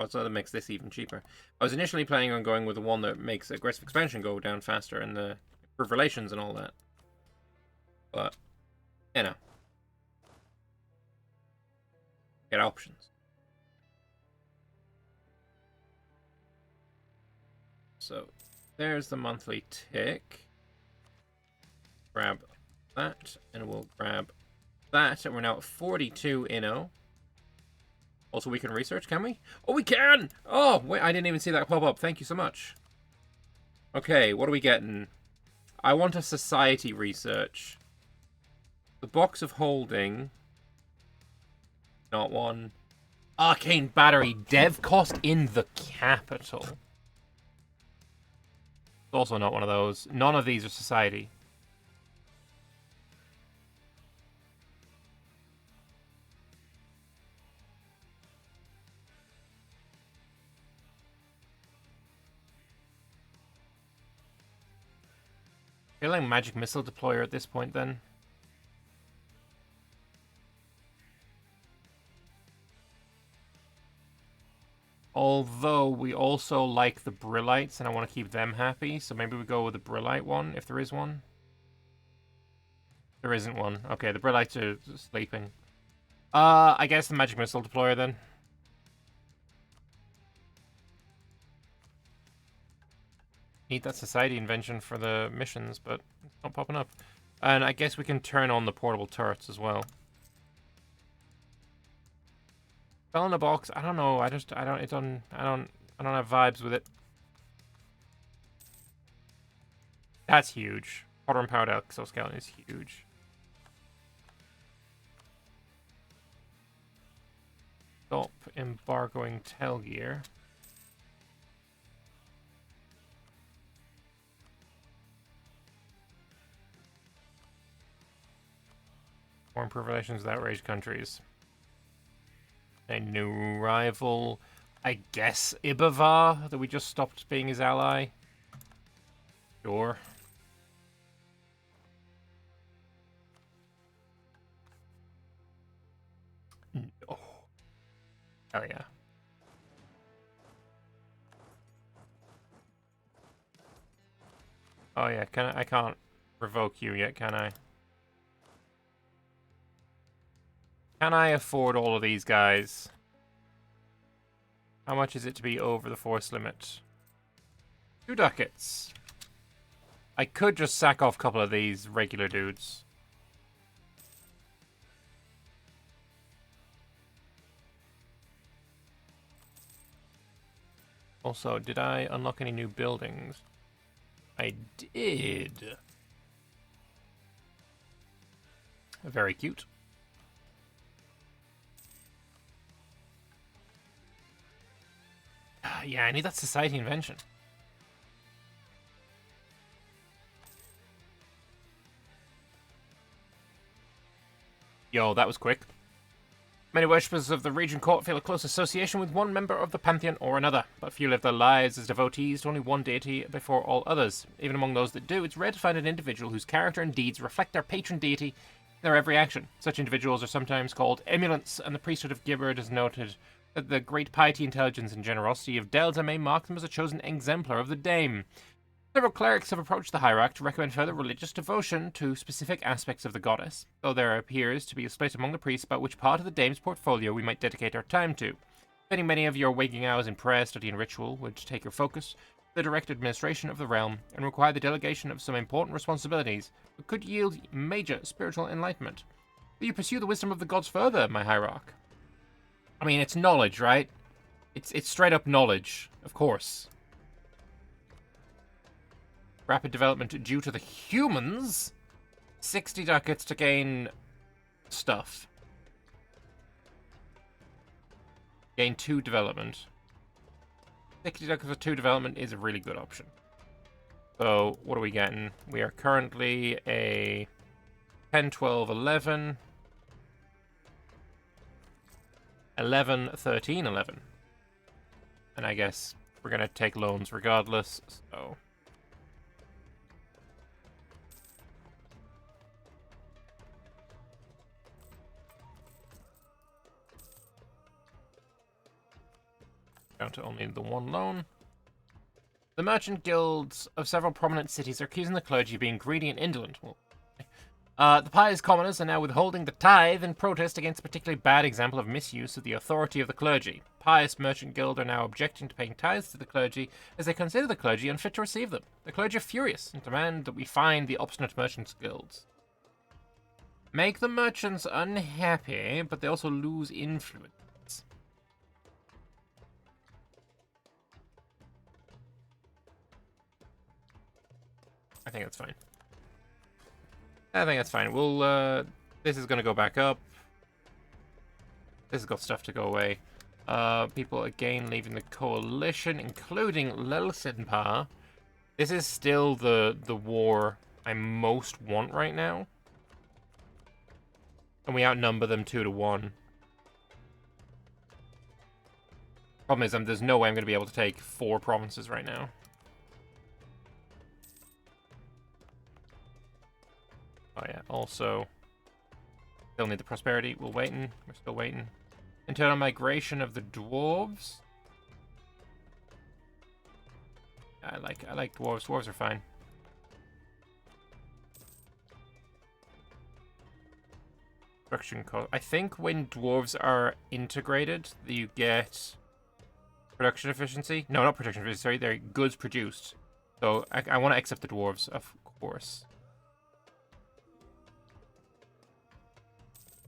[SPEAKER 1] so that makes this even cheaper. I was initially planning on going with the one that makes aggressive expansion go down faster and the improve relations and all that. But, you know. Get options. So, there's the monthly tick. Grab that, and we'll grab that, and we're now at 42 inno. Also, we can research, can we? Oh, we can! Oh, wait, I didn't even see that pop up. Thank you so much. Okay, what are we getting? I want a society research. The box of holding. Not one. Arcane battery. Dev cost in the capital. Also not one of those. None of these are society. I feel like magic missile deployer at this point then. Although we also like the Brillites and I want to keep them happy, so maybe we go with the Brillite one if there is one. There isn't one. Okay, the Brillites are sleeping. I guess the magic missile deployer then. Need that society invention for the missions, but it's not popping up. And I guess we can turn on the portable turrets as well. Spell in a box. I don't know. I don't have vibes with it. That's huge. Water empowered exoskeleton is huge. Stop embargoing Telgear. More improve relations with outraged countries. A new rival. I guess Ibavar, that we just stopped being his ally. Sure. Oh. Hell yeah. Oh yeah, I can't revoke you yet, can I? Can I afford all of these guys? How much is it to be over the force limit? 2 ducats. I could just sack off a couple of these regular dudes. Also, did I unlock any new buildings? I did. Very cute. Yeah, I need that society invention. Yo, that was quick. Many worshippers of the Regent Court feel a close association with one member of the pantheon or another, but few live their lives as devotees to only one deity before all others. Even among those that do, it's rare to find an individual whose character and deeds reflect their patron deity in their every action. Such individuals are sometimes called emulants, and the priesthood of Giberd has noted that the great piety, intelligence, and generosity of Delta may mark them as a chosen exemplar of the Dame. Several clerics have approached the hierarch to recommend further religious devotion to specific aspects of the goddess, though there appears to be a split among the priests about which part of the Dame's portfolio we might dedicate our time to. Spending many of your waking hours in prayer, study, and ritual would take your focus to the direct administration of the realm and require the delegation of some important responsibilities, but could yield major spiritual enlightenment. Will you pursue the wisdom of the gods further, my hierarch? I mean, it's knowledge, right? It's straight up knowledge, of course. Rapid development due to the humans. 60 ducats to gain stuff. Gain 2 development. 60 ducats for 2 development is a really good option. So, what are we getting? We are currently a 10, 12, 11. 11, 13, 11. And I guess we're going to take loans regardless, so... down to only the 1 loan. The merchant guilds of several prominent cities are accusing the clergy of being greedy and indolent. Well, the pious commoners are now withholding the tithe in protest against a particularly bad example of misuse of the authority of the clergy. Pious Merchant Guild are now objecting to paying tithes to the clergy as they consider the clergy unfit to receive them. The clergy are furious and demand that we find the obstinate merchants' guilds. Make the merchants unhappy, but they also lose influence. I think that's fine. I think that's fine. We'll, this is gonna go back up. This has got stuff to go away. People again leaving the coalition, including Lelsinpa. This is still the war I most want right now. And we outnumber them 2-1. Problem is, there's no way I'm going to be able to take 4 provinces right now. Oh yeah, also, still need the prosperity. We're waiting. We're still waiting. Internal migration of the dwarves. I like dwarves. Dwarves are fine. Production cost. I think when dwarves are integrated, you get production efficiency. No, not production efficiency. Sorry, they're goods produced. So I want to accept the dwarves, of course.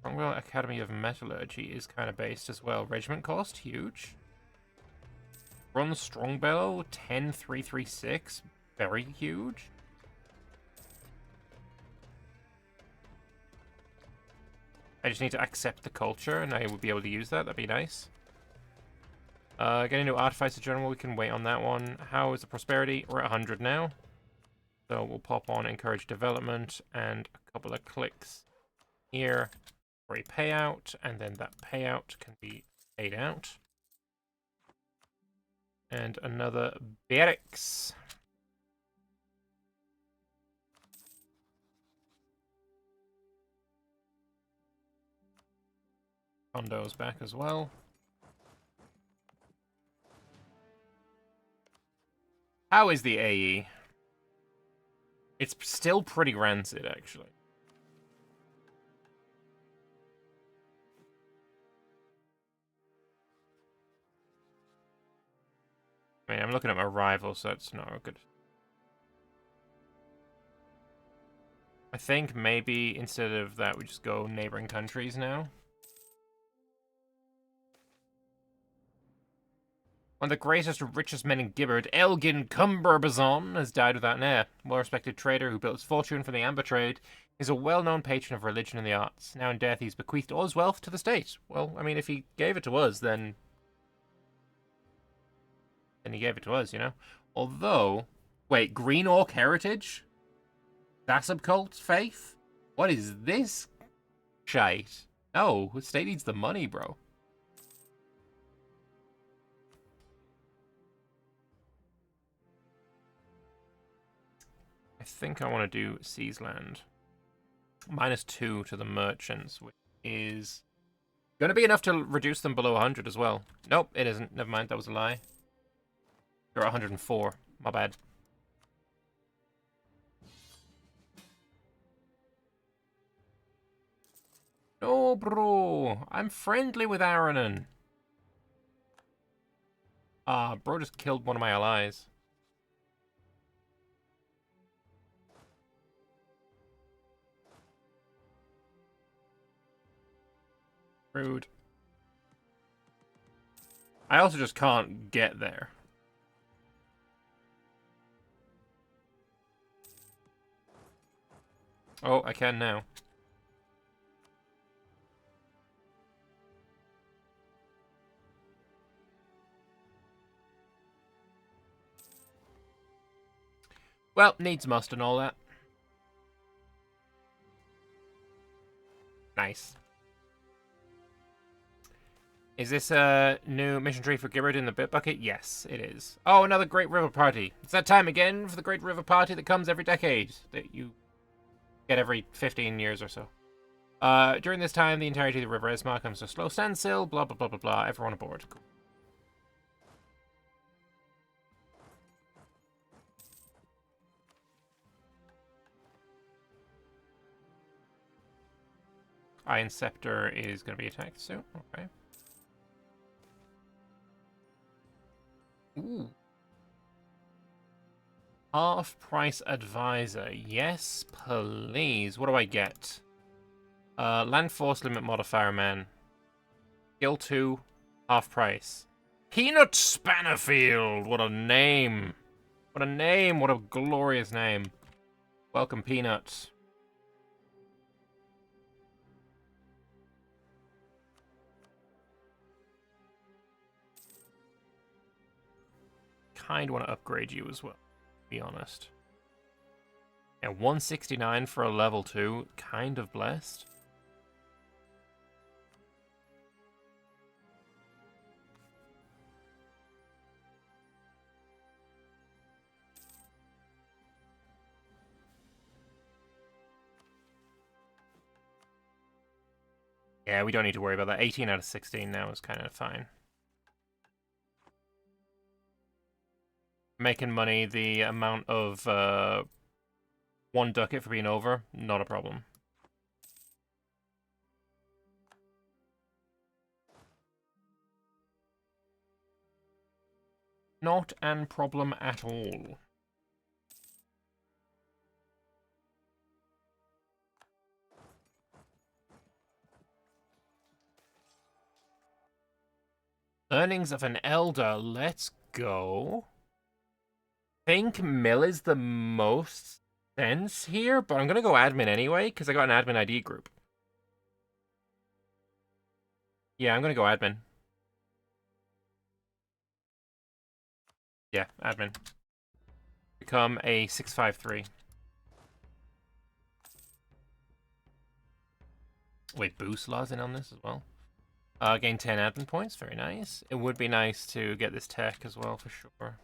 [SPEAKER 1] Cromwell Academy of Metallurgy is kind of based as well. Regiment cost, huge. Bronze Strongbell, 10,336, very huge. I just need to accept the culture, and I would be able to use that. That'd be nice. Getting into Artificer General, we can wait on that one. How is the prosperity? We're at 100 now. So we'll pop on Encourage Development and a couple of clicks here for a payout, and then that payout can be paid out. And another barracks. Condo's back as well. How is the AE? It's still pretty rancid, actually. I mean, I'm looking at my rivals, so that's not good. I think maybe instead of that, we just go neighboring countries now. One of the greatest and richest men in Giberd, Elgin Cumberbazon, has died without an heir. Well-respected trader who built his fortune from the amber trade, is a well-known patron of religion and the arts. Now in death, he's bequeathed all his wealth to the state. Well, I mean, if he gave it to us, then he gave it to us, you know? Although, wait, Green Orc Heritage? Dasab Cult Faith? What is this shite? No, the state needs the money, bro. I think I want to do Seize Land. -2 to the merchants, which is going to be enough to reduce them below 100 as well. Nope, it isn't. Never mind, that was a lie. They're at 104. My bad. No, bro. I'm friendly with Aranon. Ah, bro just killed one of my allies. Rude. I also just can't get there. Oh, I can now. Well, needs must and all that. Nice. Is this a new mission tree for Giberd in the bit bucket? Yes, it is. Oh, another Great River Party. It's that time again for the Great River Party that comes every decade. That you get every 15 years or so. During this time, the entirety of the River Esmar comes to a slow standstill. Blah, blah, blah, blah, blah. Everyone aboard. Cool. Iron Scepter is going to be attacked soon. Okay. Ooh. Half-price advisor. Yes, please. What do I get? Land Force Limit Modifier Man. Skill 2, half price. Peanut Spannerfield! What a name! What a name! What a glorious name. Welcome, Peanuts. Kind of want to upgrade you as well, to be honest. Yeah, 169 for a level 2. Kind of blessed. Yeah, we don't need to worry about that. 18 out of 16 now is kind of fine. Making money, the amount of 1 ducat for being over, not a problem. Not an problem at all. Earnings of an elder, let's go. Think mill is the most sense here, but I'm gonna go admin anyway, because I got an admin ID group. Yeah, I'm gonna go admin. Yeah, admin. Become a 653. Wait, boost laws in on this as well. Gain 10 admin points, very nice. It would be nice to get this tech as well, for sure.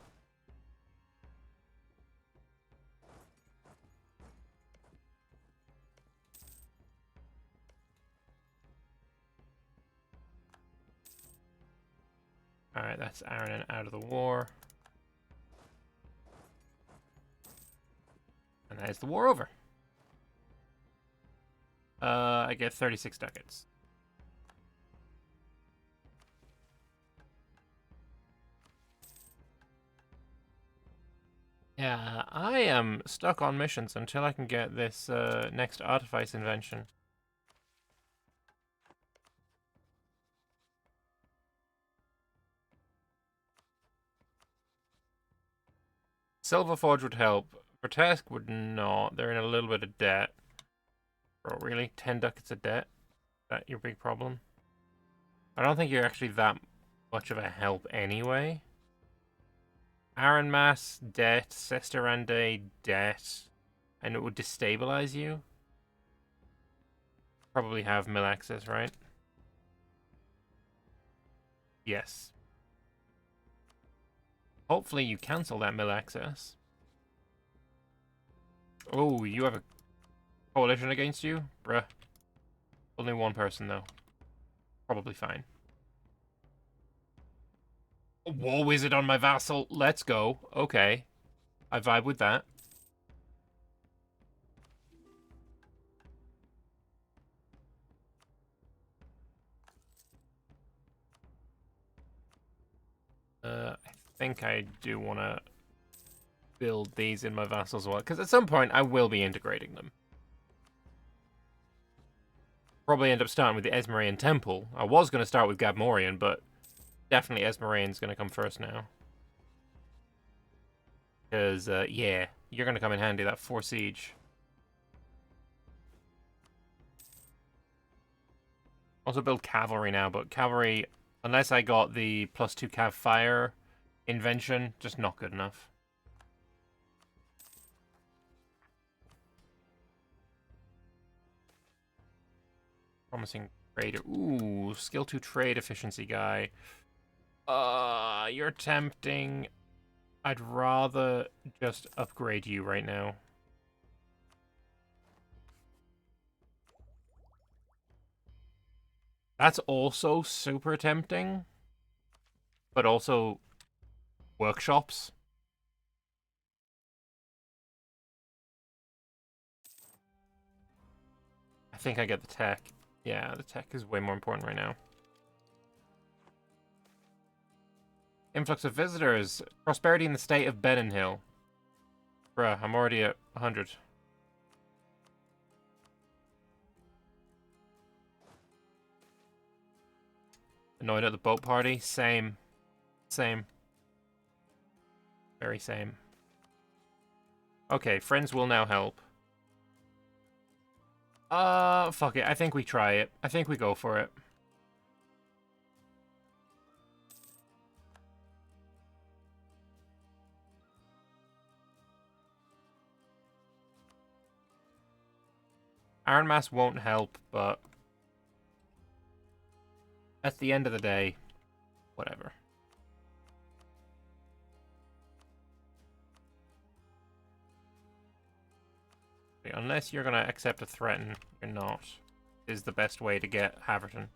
[SPEAKER 1] Alright, that's Aaron out of the war. And that is the war over. I get 36 ducats. Yeah, I am stuck on missions until I can get this next Artificer invention. Silverforge would help. Vertesk would not. They're in a little bit of debt. Bro, really? 10 ducats of debt? Is that your big problem? I don't think you're actually that much of a help anyway. Aaron Mass, debt. Sesterande, debt. And it would destabilize you. Probably have mill access, right? Yes. Hopefully you cancel that mill access. Oh, you have a coalition against you? Bruh. Only one person, though. Probably fine. A war wizard on my vassal. Let's go. Okay. I vibe with that. I think I do want to build these in my vassals as well, because at some point I will be integrating them. Probably end up starting with the Esmerian Temple. I was going to start with Gabmorian, but definitely Esmerian's going to come first now. Because, yeah, you're going to come in handy, that 4 siege. Also build cavalry now, but cavalry, unless I got the +2 cav fire invention, just not good enough. Promising trader. Ooh, skill 2 trade efficiency guy. You're tempting. I'd rather just upgrade you right now. That's also super tempting. But also workshops. I think I get the tech. Yeah, the tech is way more important right now. Influx of visitors. Prosperity in the state of Benon Hill. Bruh, I'm already at 100. Annoyed at the boat party? Same. Same. Very same. Okay, friends will now help. Fuck it. I think we try it. I think we go for it. Iron Mass won't help, but at the end of the day, whatever. Unless you're gonna accept a threaten, you're not. Is the best way to get Haverton.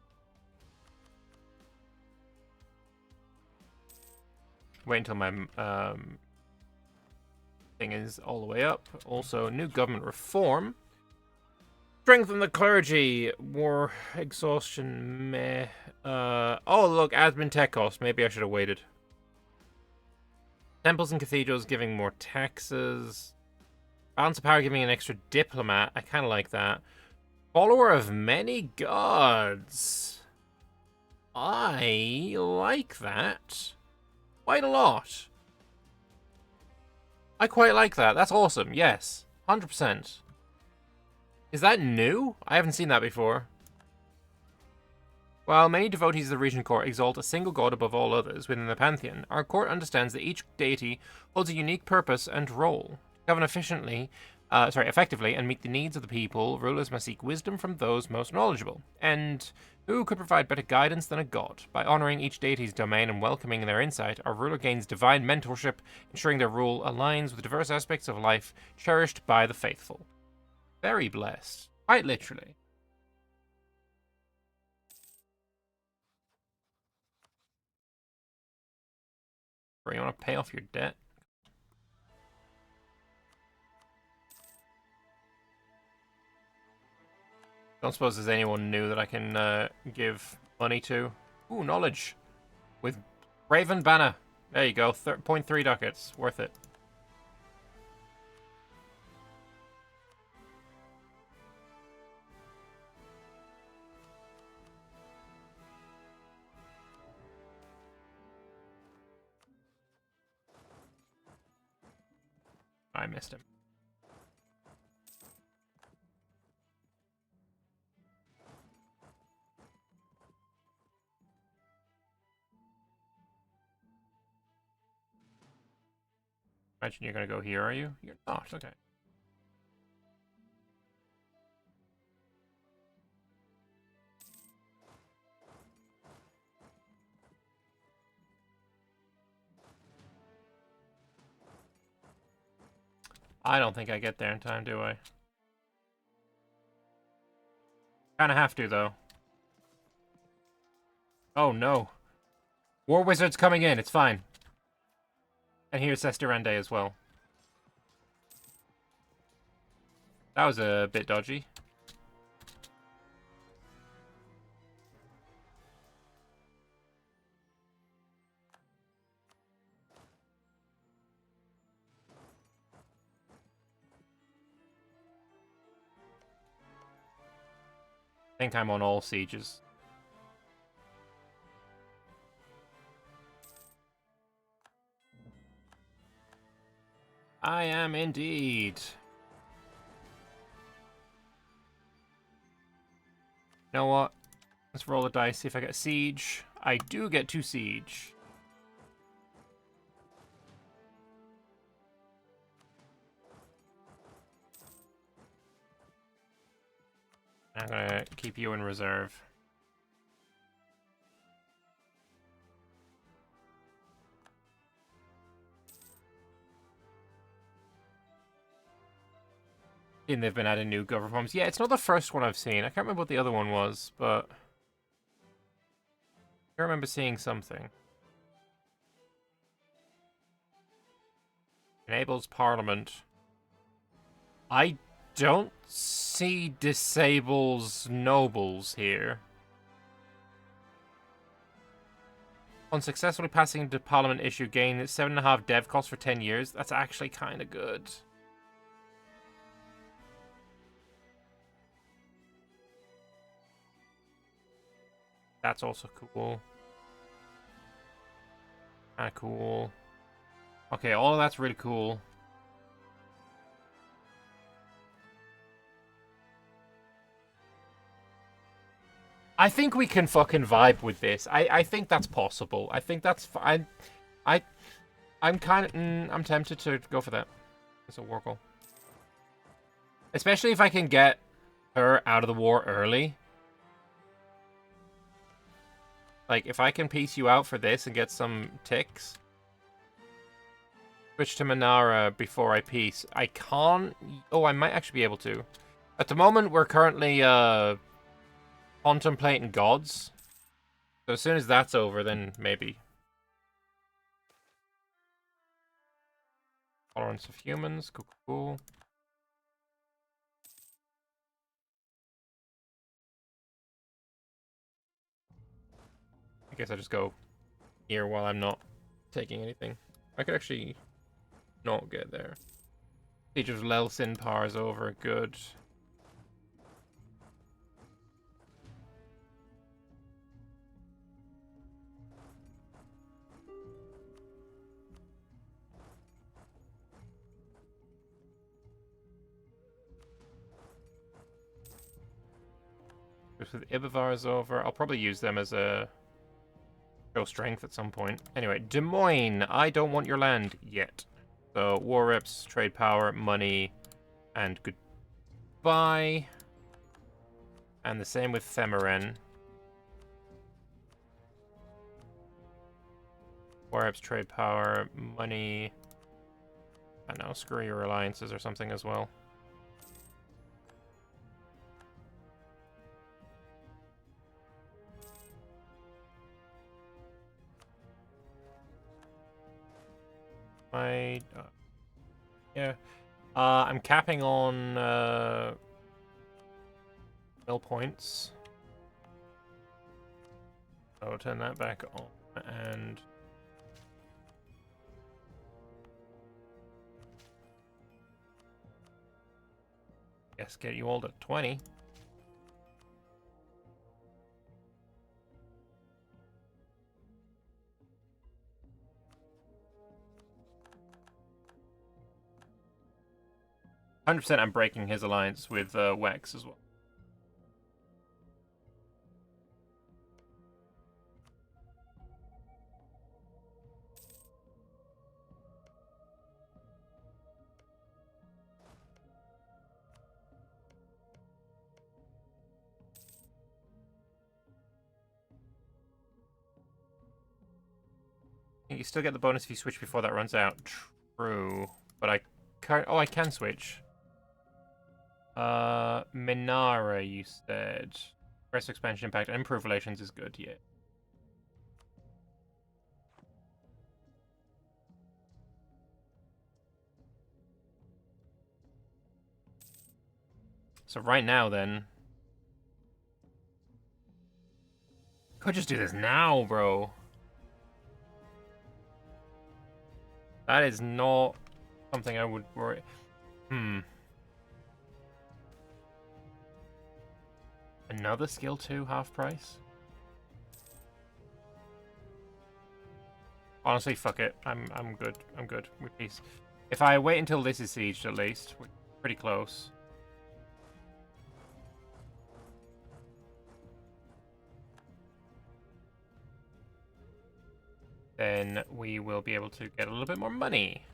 [SPEAKER 1] Wait until my thing is all the way up. Also, new government reform. Strengthen the clergy. War exhaustion. Meh. Oh look, admin tech cost. Maybe I should have waited. Temples and cathedrals giving more taxes. Balance of power giving an extra diplomat. I kind of like that. Follower of many gods. I like that quite a lot. I quite like that. That's awesome. Yes. 100%. Is that new? I haven't seen that before. While many devotees of the Regent Court exalt a single god above all others within the pantheon, our court understands that each deity holds a unique purpose and role. Govern effectively and meet the needs of the people, rulers must seek wisdom from those most knowledgeable. And who could provide better guidance than a god? By honoring each deity's domain and welcoming their insight, our ruler gains divine mentorship, ensuring their rule aligns with diverse aspects of life cherished by the faithful. Very blessed. Quite literally. Bro, you want to pay off your debt? Don't suppose there's anyone new that I can give money to. Ooh, knowledge. With Raven Banner. There you go. 0.3 ducats. Worth it. I missed him. Imagine you're going to go here, are you? You're not. Okay. I don't think I get there in time, do I? Kinda have to, though. Oh, no. War Wizard's coming in. It's fine. And here's Estirande as well. That was a bit dodgy. I think I'm on all sieges. I am indeed. You know what? Let's roll the dice, see if I get siege. I do get 2 siege. I'm gonna keep you in reserve. And they've been adding new government forms. Yeah, it's not the first one I've seen. I can't remember what the other one was, but I remember seeing something. Enables Parliament. I don't see disables nobles here. On successfully passing the Parliament issue, gain 7.5 dev costs for 10 years. That's actually kind of good. That's also cool. Kind of cool. Okay, all of that's really cool. I think we can fucking vibe with this. I think that's possible. I think that's fine. I'm kind of I'm tempted to go for that. It's a war goal. Especially if I can get her out of the war early. Like, if I can piece you out for this and get some ticks. Switch to Manara before I piece. I can't... Oh, I might actually be able to. At the moment, we're currently contemplating gods. So as soon as that's over, then maybe. Tolerance of humans. Cool, cool. I guess I just go here while I'm not taking anything. I could actually not get there. Siege of Lelsin powers over. Good. With Ibavars over, I'll probably use them as a show strength at some point. Anyway, Des Moines, I don't want your land yet. So war reps, trade power, money, and goodbye. And the same with Themeren. War reps, trade power, money. I don't know, screw your alliances or something as well. Yeah. I'm capping on mill points. So I'll turn that back on and yes, get you all to 20. %, I'm breaking his alliance with Wex as well. You still get the bonus if you switch before that runs out. True, but I can't. Oh, I can switch. Minara, you said. Press expansion impact and improve relations is good, yeah. So right now, then... Could just do this now, bro. That is not something I would worry... Another skill 2, half price? Honestly, fuck it. I'm good. I'm good with peace. If I wait until this is sieged, at least, we're pretty close. Then we will be able to get a little bit more money.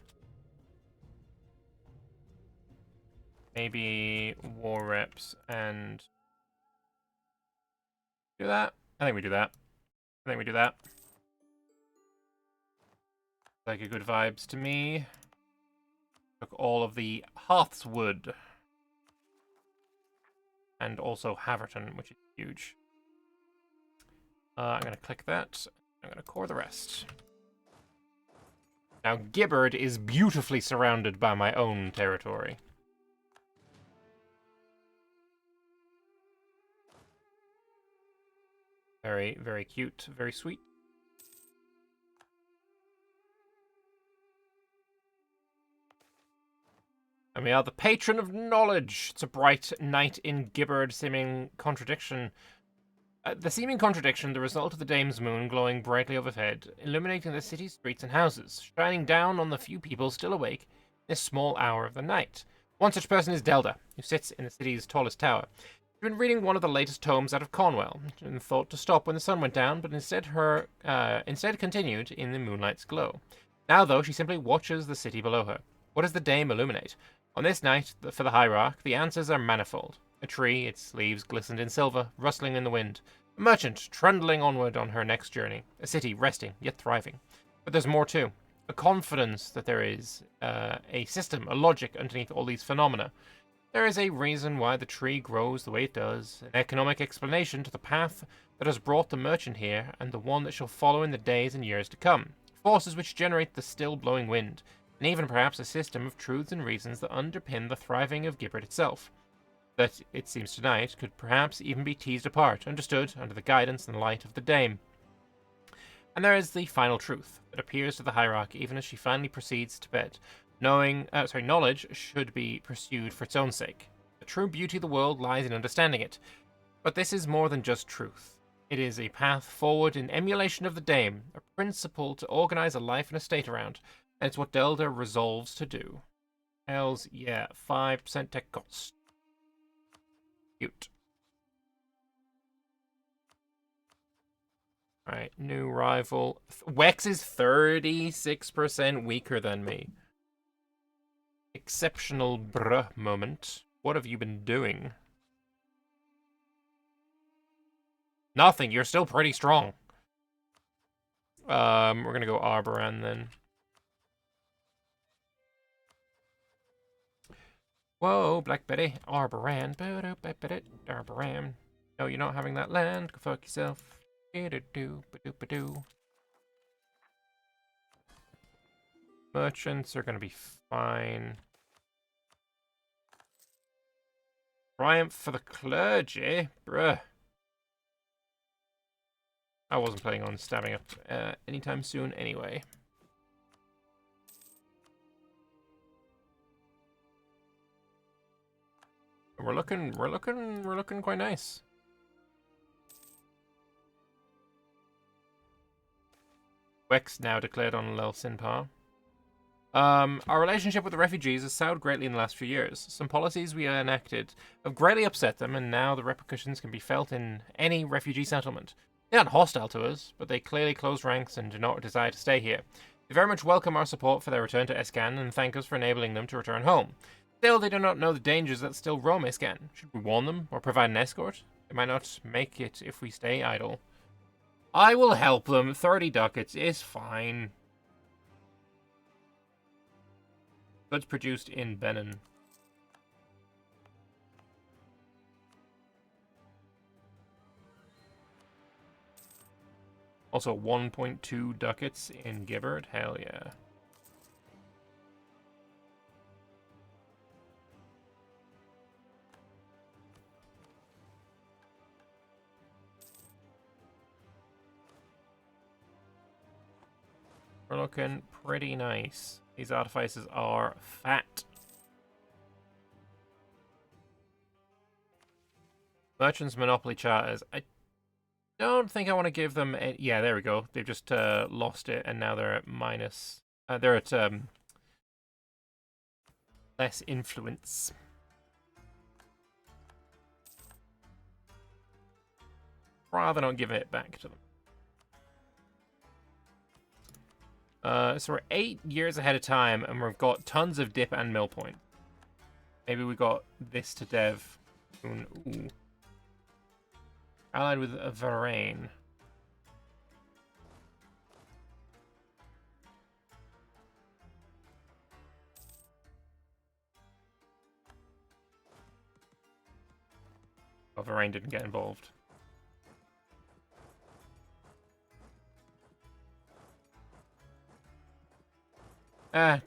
[SPEAKER 1] Maybe war reps and do that. I think we do that. I think we do that. Like a good vibes to me. Took all of the Hearthswood. And also Haverton, which is huge. I'm going to click that. I'm going to core the rest. Now, Giberd is beautifully surrounded by my own territory. Very, very cute. Very sweet. And we are the patron of knowledge. It's a bright night in Giberd, seeming contradiction. The seeming contradiction, the result of the dame's moon glowing brightly overhead, illuminating the city's streets and houses, shining down on the few people still awake in this small hour of the night. One such person is Delda, who sits in the city's tallest tower. She'd been reading one of the latest tomes out of Cornwell, and thought to stop when the sun went down, but instead continued in the moonlight's glow. Now, though, she simply watches the city below her. What does the dame illuminate? On this night, for the hierarch, the answers are manifold. A tree, its leaves glistened in silver, rustling in the wind. A merchant, trundling onward on her next journey. A city, resting, yet thriving. But there's more too. A confidence that there is a system, a logic underneath all these phenomena. There is a reason why the tree grows the way it does, an economic explanation to the path that has brought the merchant here, and the one that shall follow in the days and years to come. Forces which generate the still blowing wind, and even perhaps a system of truths and reasons that underpin the thriving of Giberd itself. That, it seems tonight, could perhaps even be teased apart, understood under the guidance and light of the dame. And there is the final truth that appears to the hierarch even as she finally proceeds to bed. Knowledge should be pursued for its own sake. The true beauty of the world lies in understanding it. But this is more than just truth. It is a path forward in emulation of the dame, a principle to organize a life and a state around, and it's what Delda resolves to do. Hells yeah, 5% tech cost. Cute. Alright, new rival. Wex is 36% weaker than me. Exceptional bruh moment. What have you been doing? Nothing, you're still pretty strong. We're gonna go Arboran then. Whoa, Black Betty. Arboran. Arboran. No, you're not having that land. Go fuck yourself. Merchants are gonna be fine. Triumph for the clergy? Bruh. I wasn't planning on stabbing up anytime soon anyway. We're looking quite nice. Wex now declared on Lel Sinpar. Our relationship with the refugees has soured greatly in the last few years. Some policies we enacted have greatly upset them, and now the repercussions can be felt in any refugee settlement. They aren't hostile to us, but they clearly close ranks and do not desire to stay here. They very much welcome our support for their return to Escan and thank us for enabling them to return home. Still, they do not know the dangers that still roam Escan. Should we warn them or provide an escort? They might not make it if we stay idle. I will help them. 30 ducats is fine. Goods produced in Benon. Also 1.2 ducats in Giberd. Hell yeah. We're looking pretty nice. These artificers are fat. Merchants Monopoly Charters. I don't think I want to give them... yeah, there we go. They've just lost it, and now they're at minus... they're at less influence. Rather not give it back to them. So we're 8 years ahead of time, and we've got tons of dip and mill point. Maybe we got this to dev. Ooh. Allied with a Varane. Oh, Varane didn't get involved.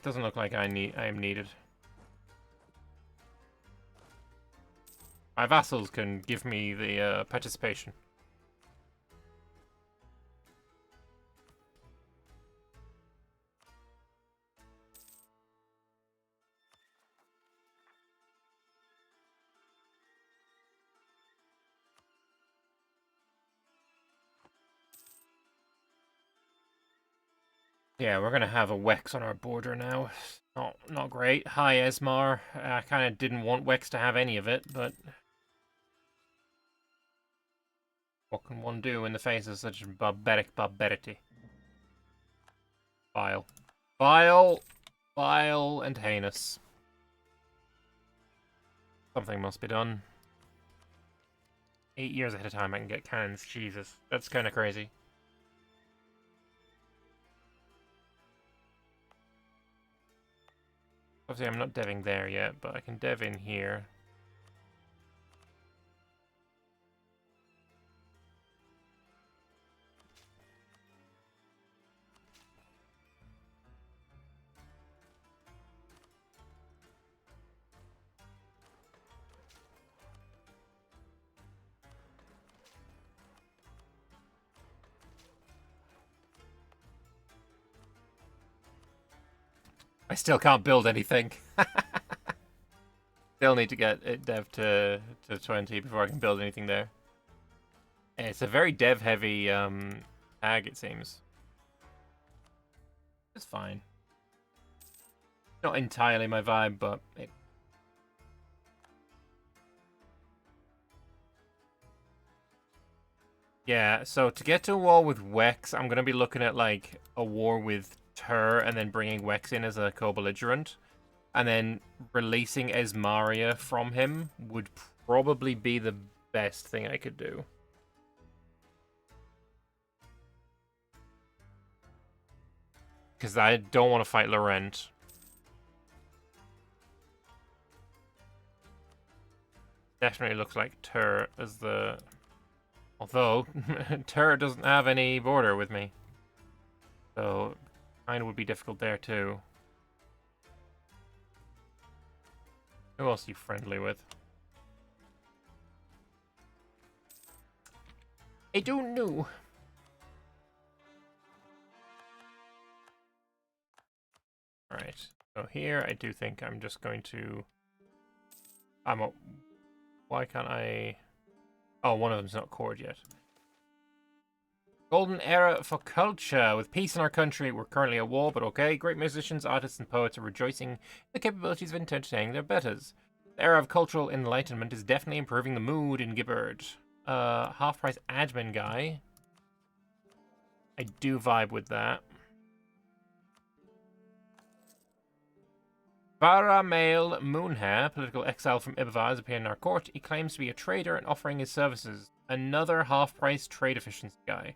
[SPEAKER 1] Doesn't look like I am needed. My vassals can give me the participation. Yeah, we're gonna have a Wex on our border now. Not great. Hi, Esmar. I kind of didn't want Wex to have any of it, but what can one do in the face of such barbaric barbarity? Vile. Vile, vile, and heinous. Something must be done. 8 years ahead of time I can get cannons. Jesus, that's kind of crazy. Obviously, I'm not deving there yet, but I can dev in here. I still can't build anything. Still need to get it dev to 20 before I can build anything there. And it's a very dev-heavy tag, it seems. It's fine. Not entirely my vibe, but it... Yeah, so to get to a war with Wex, I'm going to be looking at, like, a war with Tur and then bringing Wex in as a co-belligerent. And then releasing Esmaria from him would probably be the best thing I could do. Because I don't want to fight Laurent. Definitely looks like Tur as the... Although, Tur doesn't have any border with me. So, kind of would be difficult there too. Who else are you friendly with? I don't know. Alright, so here I do think I'm just going to... Why can't I... Oh, one of them's not cored yet. Golden era for culture. With peace in our country, we're currently at war, but okay. Great musicians, artists, and poets are rejoicing in the capabilities of entertaining their betters. The era of cultural enlightenment is definitely improving the mood in Giberd. Half-price admin guy. I do vibe with that. Vara Male Moonhair, political exile from Ibavar, is appearing in our court. He claims to be a trader and offering his services. Another half-price trade efficiency guy.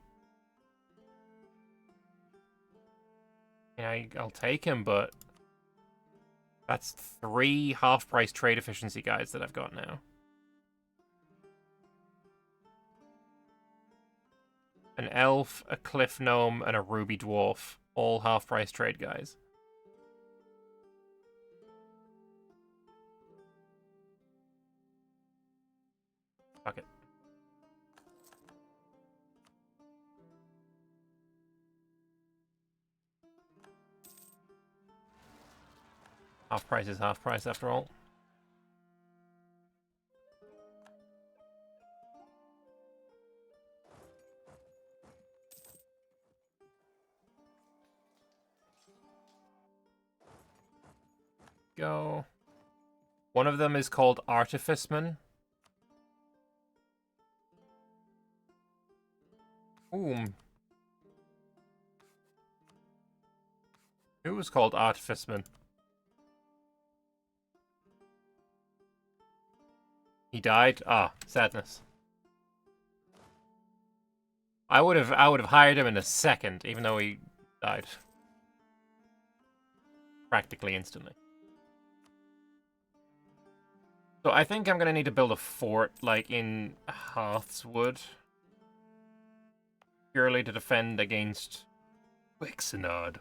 [SPEAKER 1] Yeah, I'll take him, but that's 3 half-price trade efficiency guys that I've got now. An elf, a cliff gnome, and a ruby dwarf. All half-price trade guys. Fuck it. Half price is half price after all. Go. One of them is called Artificer. Ooh. Who was called Artificer? He died? Ah, sadness. I would have hired him in a second, even though he died. Practically instantly. So I think I'm gonna need to build a fort, like, in Hearthswood. Purely to defend against Wixenard.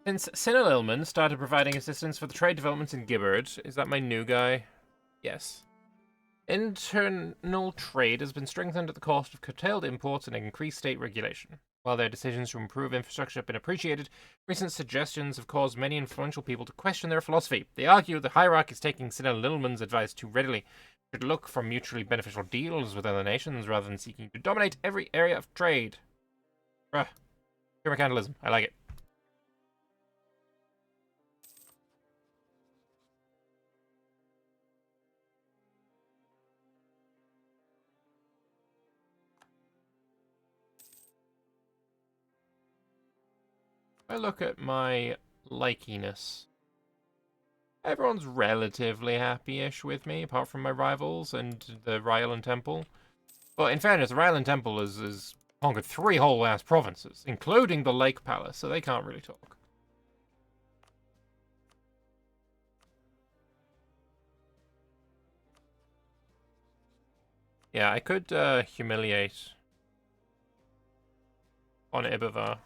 [SPEAKER 1] Since Sinalilman started providing assistance for the trade developments in Giberd, is that my new guy? Yes. Internal trade has been strengthened at the cost of curtailed imports and increased state regulation. While their decisions to improve infrastructure have been appreciated, recent suggestions have caused many influential people to question their philosophy. They argue the hierarchy is taking Sinalilman's advice too readily. Should look for mutually beneficial deals with other nations rather than seeking to dominate every area of trade. Bruh. mercantilism. I like it. I look at my likiness. Everyone's relatively happy-ish with me, apart from my rivals and the Rylan Temple. But in fairness, the Rylan Temple has conquered 3 whole-ass provinces, including the Lake Palace, so they can't really talk. Yeah, I could humiliate on Ibervar.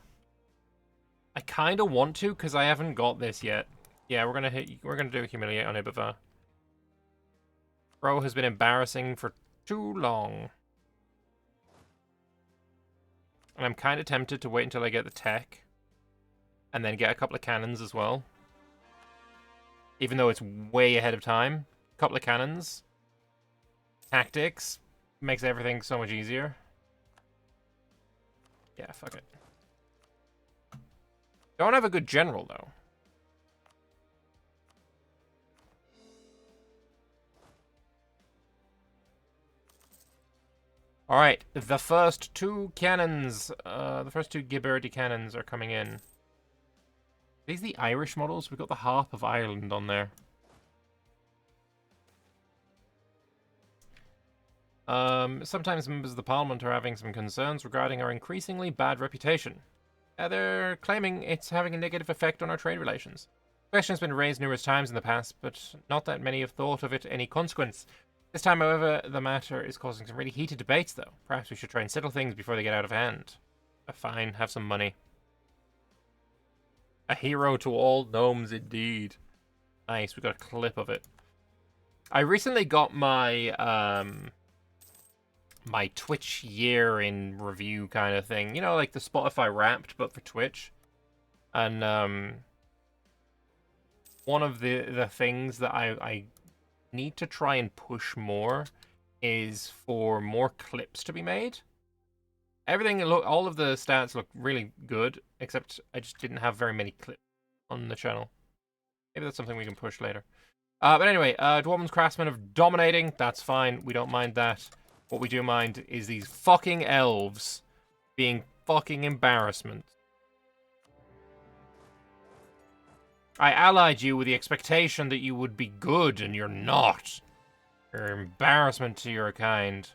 [SPEAKER 1] I kind of want to, because I haven't got this yet. Yeah, we're gonna do humiliate on Ibervar. Bro has been embarrassing for too long. And I'm kind of tempted to wait until I get the tech. And then get a couple of cannons as well. Even though it's way ahead of time. A couple of cannons. Tactics. Makes everything so much easier. Yeah, fuck it. Don't have a good general, though. Alright, the first 2 cannons, the first 2 Giberd cannons are coming in. Are these the Irish models? We've got the Harp of Ireland on there. Sometimes members of the Parliament are having some concerns regarding our increasingly bad reputation. They're claiming it's having a negative effect on our trade relations. The question has been raised numerous times in the past, but not that many have thought of it any consequence. This time, however, the matter is causing some really heated debates, though. Perhaps we should try and settle things before they get out of hand. Fine, have some money. A hero to all gnomes, indeed. Nice, we got a clip of it. I recently got my, my Twitch year in review kind of thing. You know, like the Spotify Wrapped, but for Twitch. And, one of the things that I need to try and push more is for more clips to be made. All of the stats look really good, except I just didn't have very many clips on the channel. Maybe that's something we can push later. But anyway, Dwarven's Craftsmen of dominating. That's fine. We don't mind that. What we do mind is these fucking elves being fucking embarrassment. I allied you with the expectation that you would be good, and you're not. You're an embarrassment to your kind.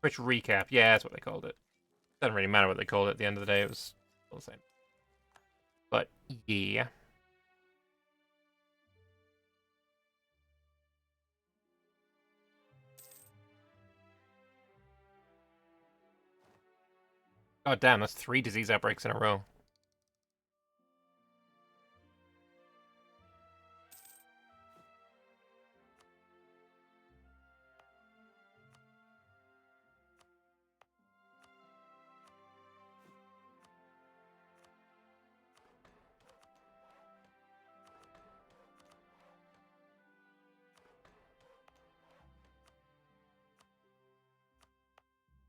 [SPEAKER 1] Twitch recap. Yeah, that's what they called it. Doesn't really matter what they called it at the end of the day. It was all the same. But, yeah. God damn, that's 3 disease outbreaks in a row.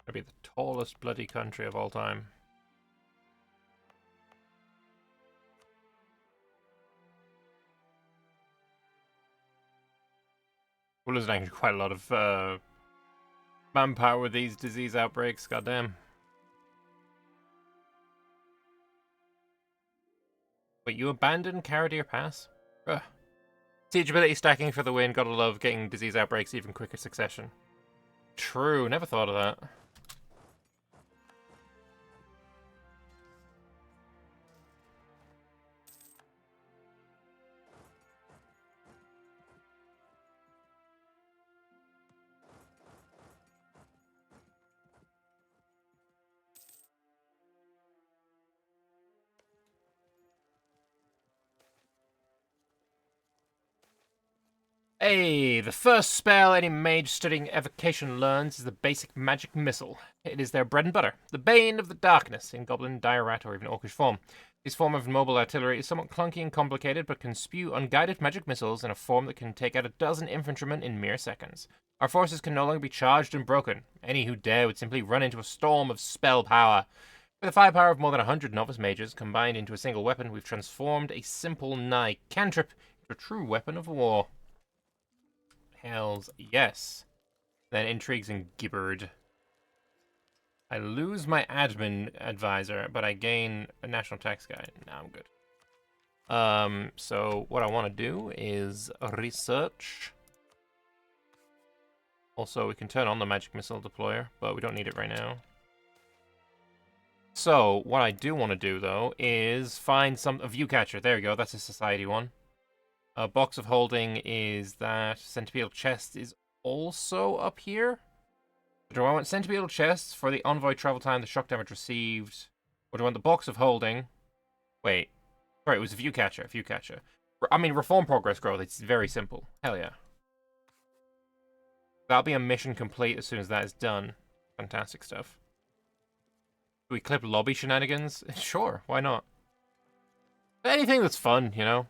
[SPEAKER 1] That'd be the tallest bloody country of all time. Well, there's actually quite a lot of manpower with these disease outbreaks, goddamn. Wait, you abandoned Caradir Pass? Ugh. Siege ability stacking for the win, gotta love getting disease outbreaks even quicker succession. True, never thought of that. Hey, the first spell any mage studying evocation learns is the basic magic missile. It is their bread and butter, the bane of the darkness in goblin, dire rat, or even orcish form. This form of mobile artillery is somewhat clunky and complicated, but can spew unguided magic missiles in a form that can take out a dozen infantrymen in mere seconds. Our forces can no longer be charged and broken. Any who dare would simply run into a storm of spell power. With the firepower of more than 100 novice mages combined into a single weapon, we've transformed a simple nigh cantrip into a true weapon of war. Hells yes. Then intrigues in Giberd. I lose my admin advisor, but I gain a national tax guy. Now I'm good. So what I want to do is research. Also, we can turn on the magic missile deployer, but we don't need it right now. So what I do want to do though is find a view catcher. There we go. That's a society one. A box of holding is that centennial chest is also up here. Do I want centennial chests for the envoy travel time, the shock damage received, or do I want the box of holding? Wait, sorry, it was a view catcher. I mean, reform progress growth. It's very simple. Hell yeah. That'll be a mission complete as soon as that is done. Fantastic stuff. Do we clip lobby shenanigans? Sure, why not? Anything that's fun, you know?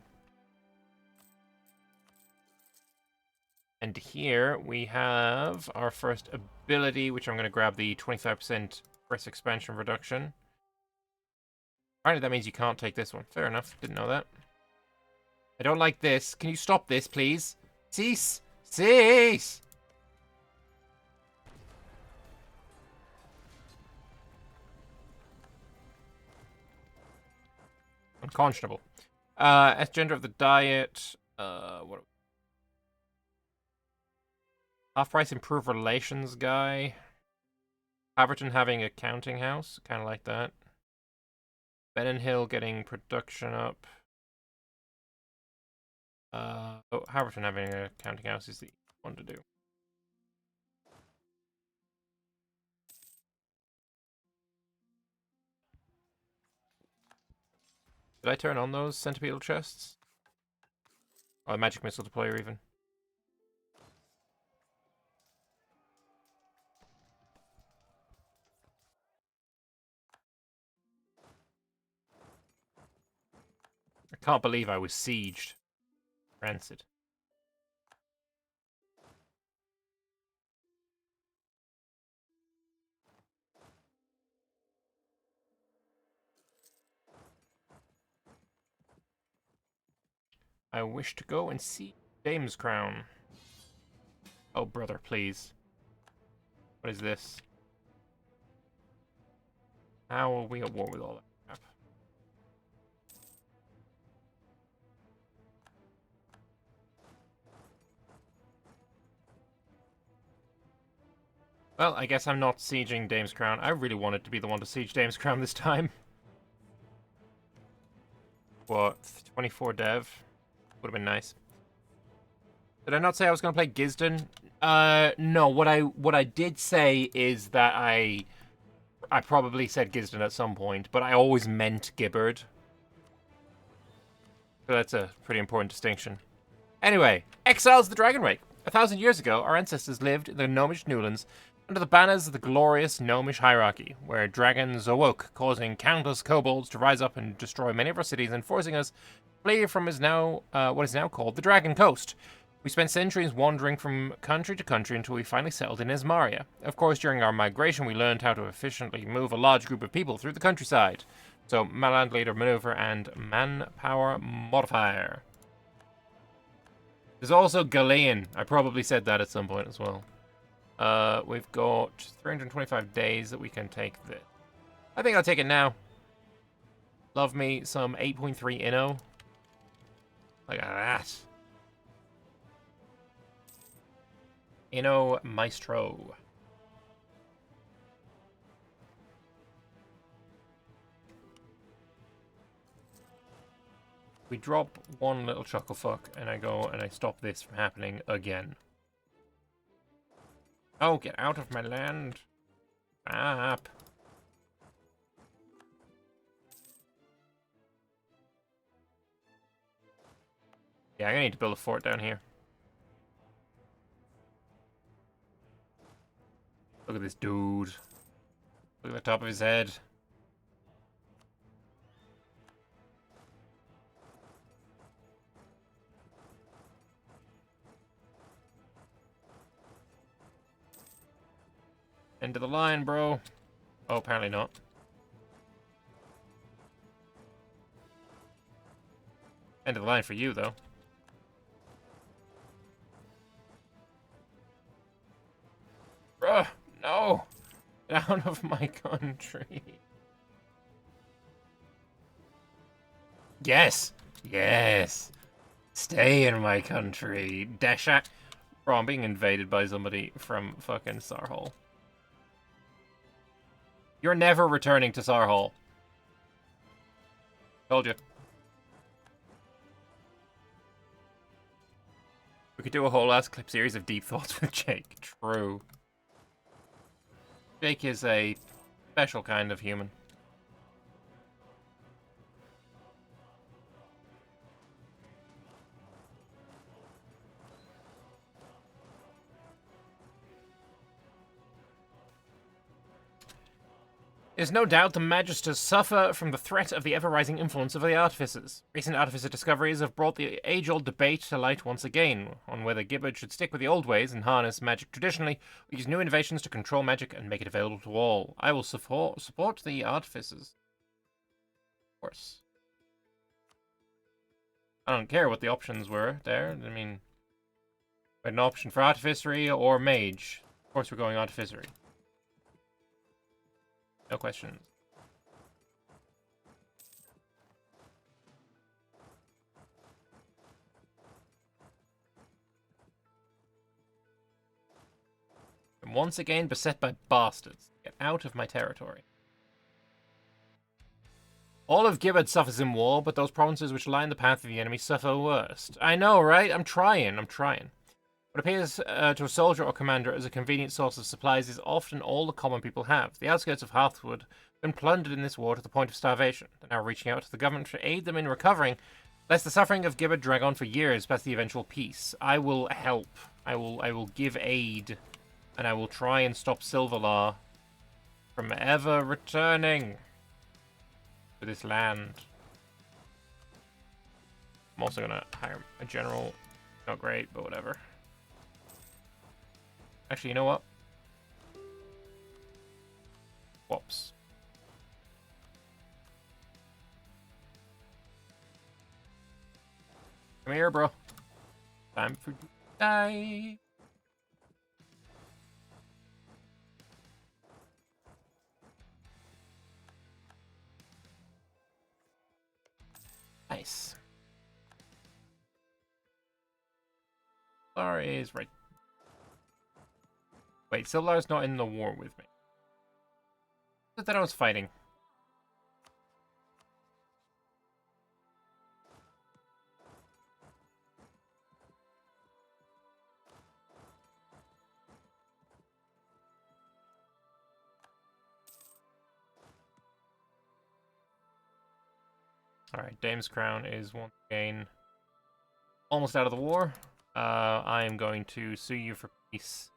[SPEAKER 1] And here we have our first ability, which I'm going to grab the 25% press expansion reduction. Apparently that means you can't take this one. Fair enough. Didn't know that. I don't like this. Can you stop this, please? Cease! Cease! Unconscionable. As gender of the diet. What? Half-price improve relations guy. Haverton having a counting house. Kind of like that. Benon Hill getting production up. Haverton having a counting house is the one to do. Did I turn on those centipedal chests? Oh, the magic missile deployer even. I can't believe I was sieged. Rancid. I wish to go and see Dame's Crown. Oh, brother, please. What is this? How are we at war with all that crap? Well, I guess I'm not sieging Dame's Crown. I really wanted to be the one to siege Dame's Crown this time. What? 24 dev? Would have been nice. Did I not say I was going to play Gisden? No. What I did say is that I probably said Gisden at some point, but I always meant Giberd. So that's a pretty important distinction. Anyway, Exiles the Dragon Rake. 1,000 years ago, our ancestors lived in the Gnomish Newlands under the banners of the glorious Gnomish hierarchy, where dragons awoke, causing countless kobolds to rise up and destroy many of our cities and forcing us to flee from what is now called the Dragon Coast. We spent centuries wandering from country to country until we finally settled in Ismaria. Of course, during our migration, we learned how to efficiently move a large group of people through the countryside. So, Land Leader Maneuver and Manpower Modifier. There's also Galean. I probably said that at some point as well. We've got 325 days that we can take this. I think I'll take it now. Love me some 8.3 Inno. Look at that. Inno Maestro. We drop one little chuckle fuck and I go and I stop this from happening again. Oh, get out of my land. Up. Yeah, I'm gonna need to build a fort down here. at this dude. Look at the top of his head. End of the line, bro. Oh, apparently not. End of the line for you, though. Bruh, no! Get out of my country. Yes! Yes! Stay in my country. Dashak. Bro, I'm being invaded by somebody from fucking Sarhol. You're never returning to Sarhol. Told you. We could do a whole ass clip series of deep thoughts with Jake. True. Jake is a special kind of human. It is no doubt the Magisters suffer from the threat of the ever-rising influence of the Artificers. Recent Artificer discoveries have brought the age-old debate to light once again, on whether Giberd should stick with the old ways and harness magic traditionally, or use new innovations to control magic and make it available to all. I will support the Artificers. Of course. I don't care what the options were there. I mean, we had an option for Artificery or Mage. Of course we're going Artificery. No questions. I'm once again beset by bastards. Get out of my territory. All of Giberd suffers in war, but those provinces which line the path of the enemy suffer worst. I know, right? I'm trying. What appears to a soldier or commander as a convenient source of supplies is often all the common people have. The outskirts of Hearthwood have been plundered in this war to the point of starvation. They're now reaching out to the government to aid them in recovering, lest the suffering of Giberd drag on for years past the eventual peace. I will help. I will give aid, and I will try and stop Silverlaw from ever returning to this land. I'm also gonna hire a general. Not great, but whatever. Actually, you know what? Whoops. Come here, bro. Time for you to die. Nice. Sillar is right. Wait, Sillar's not in the war with me. I thought I was fighting. Alright, Dame's Crown is once again almost out of the war. I am going to sue you for peace.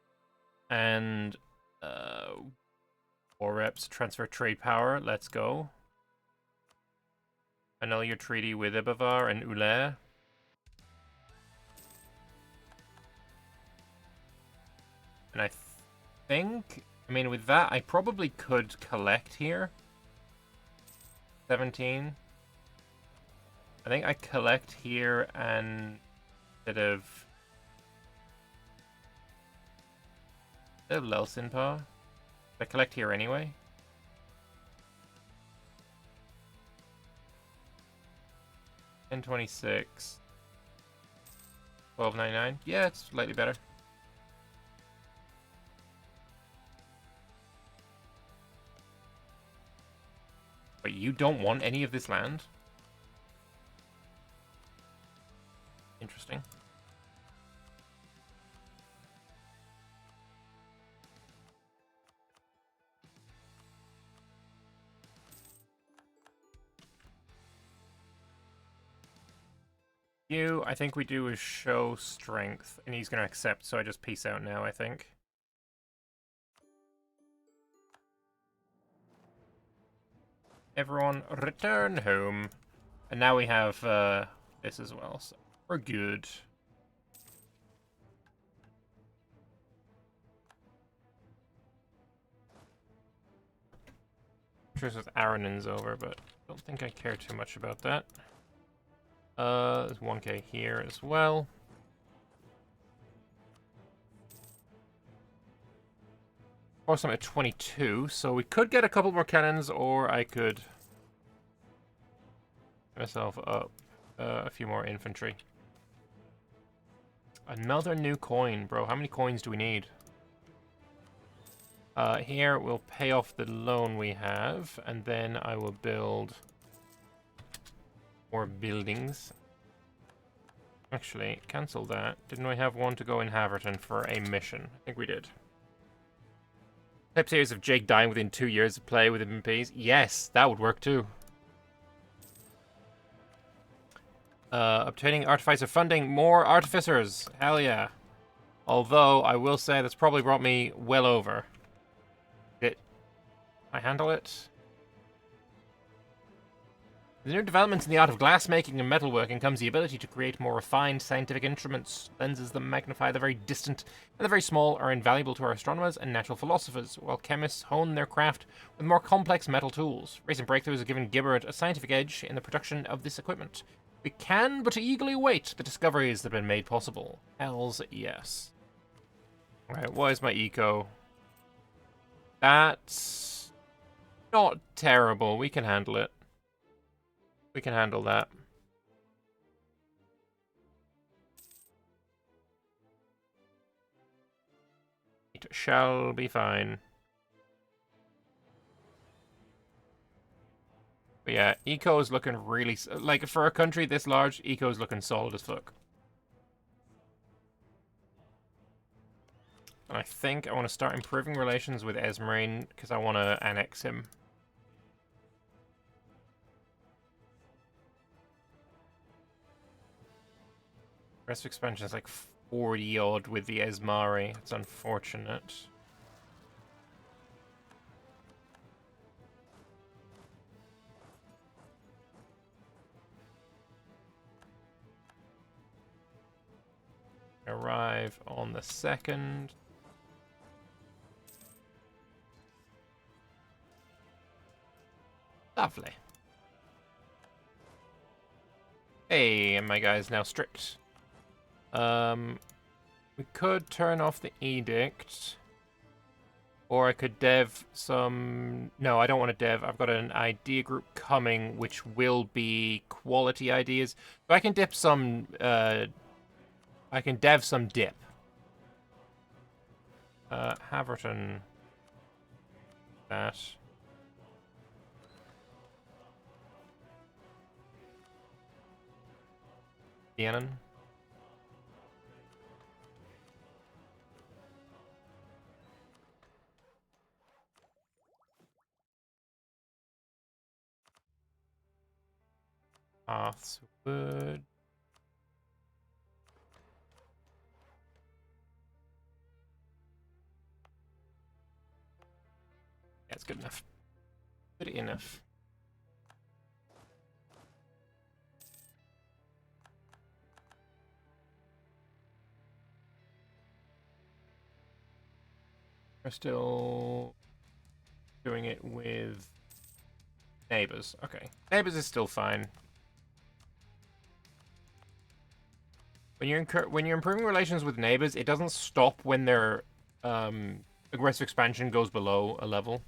[SPEAKER 1] And, war reps, transfer trade power, let's go. Annul your treaty with Ibavar and Ulair. And I think, I mean, with that, I probably could collect here. 17. I think I collect here and instead of Lelsinpa. I collect here anyway. $10.26. $12.99. Yeah, it's slightly better. Wait, you don't want any of this land? Interesting. I think we do is show strength, and he's going to accept, so I just peace out now, I think. everyone return home. And now we have this as well, so we're good. Truce with Aranin's over, but I don't think I care too much about that. There's 1k here as well. Of course, I'm at 22, so we could get a couple more cannons, or I could myself up a few more infantry. Another new coin, bro. How many coins do we need? Here we'll pay off the loan we have, and then I will build more buildings. Actually, cancel that. Didn't we have one to go in Haverton for a mission? I think we did. Type series of Jake dying within 2 years of play with MPs? Yes, that would work too. Obtaining Artificer funding. More Artificers. Hell yeah. Although, I will say that's probably brought me well over. Did I handle it? The new developments in the art of glassmaking and metalworking comes the ability to create more refined scientific instruments. Lenses that magnify the very distant and the very small are invaluable to our astronomers and natural philosophers, while chemists hone their craft with more complex metal tools. Recent breakthroughs have given Giberd a scientific edge in the production of this equipment. We can but eagerly await the discoveries that have been made possible. Hells yes. Alright, what is my eco? That's not terrible. We can handle it. We can handle that. It shall be fine. But yeah, eco is looking really... Like, for a country this large, eco is looking solid as fuck. And I think I want to start improving relations with Esmerine, because I want to annex him. Rest of expansion is like 40 odd with the Esmari. It's unfortunate. Arrive on the 2nd. Lovely. Hey, and my guy's now stripped. We could turn off the edict. Or I could dev some... No, I don't want to dev. I've got an idea group coming, which will be quality ideas. So I can dip some... I can dev some dip. Haverton. That. Benon. Paths wood. Yeah, it's good enough. Good enough. We're still doing it with neighbors. Okay. Neighbors is still fine. When you're improving relations with neighbors, it doesn't stop when their aggressive expansion goes below a level.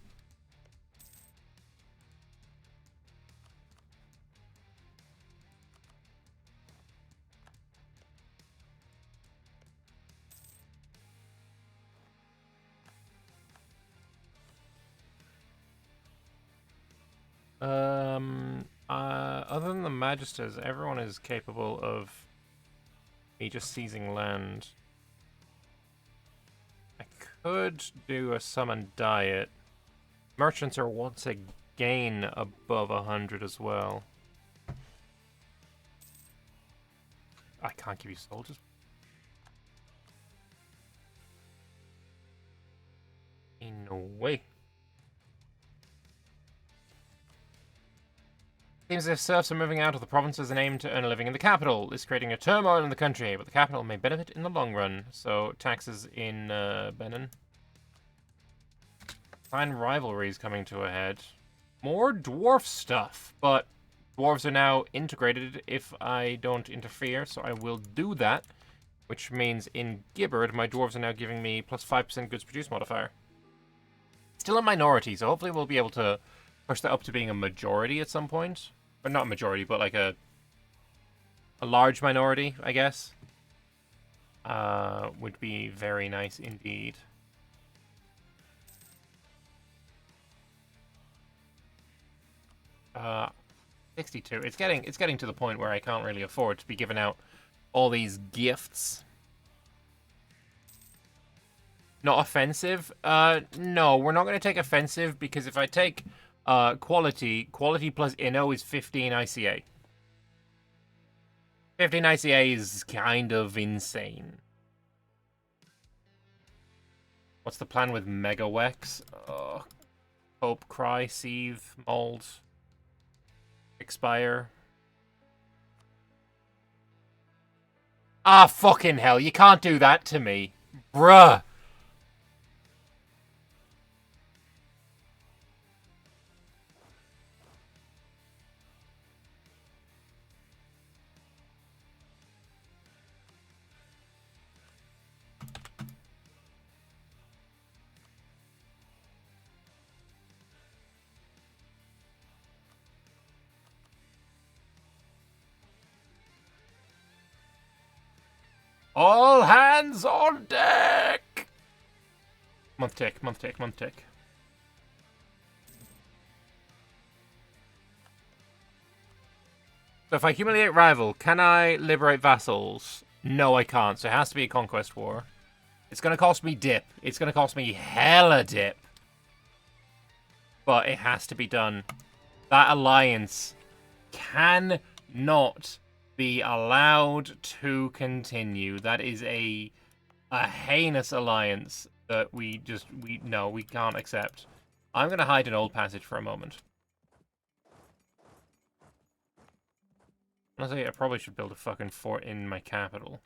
[SPEAKER 1] Other than the Magisters, everyone is capable of me just seizing land. I could do a summon diet. Merchants are once again above 100 as well. I can't give you soldiers. Ain't no way. Seems as if serfs are moving out of the provinces and aim to earn a living in the capital. This is creating a turmoil in the country, but the capital may benefit in the long run. So, taxes in Benon. Clan rivalries coming to a head. More dwarf stuff, but dwarves are now integrated if I don't interfere, so I will do that. Which means in Giberd, my dwarves are now giving me plus 5% goods produced modifier. Still a minority, so hopefully we'll be able to push that up to being a majority at some point. Or not majority, but like a large minority, I guess. Would be very nice indeed. Uh, 62. It's getting to the point where I can't really afford to be giving out all these gifts. Not offensive? No, we're not going to take offensive because if I take quality plus Inno is 15 ICA. 15 ICA is kind of insane. What's the plan with Megawex? Hope, Cry, Seethe, Mold, Expire. Ah, fucking hell, you can't do that to me. Bruh. All hands on deck! Month tick, month tick, month tick. So if I humiliate rival, can I liberate vassals? No, I can't, so it has to be a conquest war. It's gonna cost me dip. It's gonna cost me hella dip. But it has to be done. That alliance cannot be allowed to continue. That is a heinous alliance that we can't accept. I'm gonna hide an old passage for a moment. Honestly, I probably should build a fucking fort in my capital.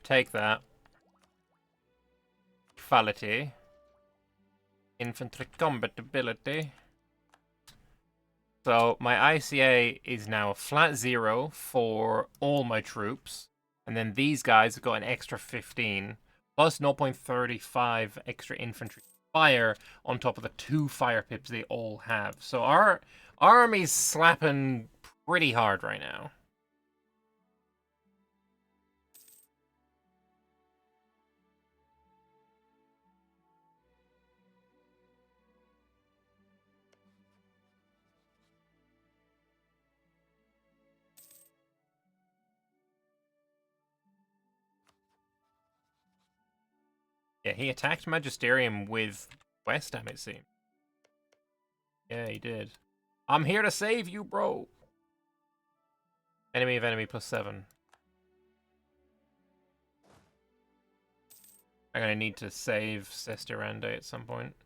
[SPEAKER 1] Take that. Quality. Infantry combat ability. So my ICA is now a flat 0 for all my troops. And then these guys have got an extra 15. Plus 0.35 extra infantry fire on top of the 2 fire pips they all have. So our army's slapping pretty hard right now. Yeah, he attacked Magisterium with West Ham, it seemed. Yeah, he did. I'm here to save you, bro. Enemy of enemy plus 7. I'm gonna need to save Sesterande at some point.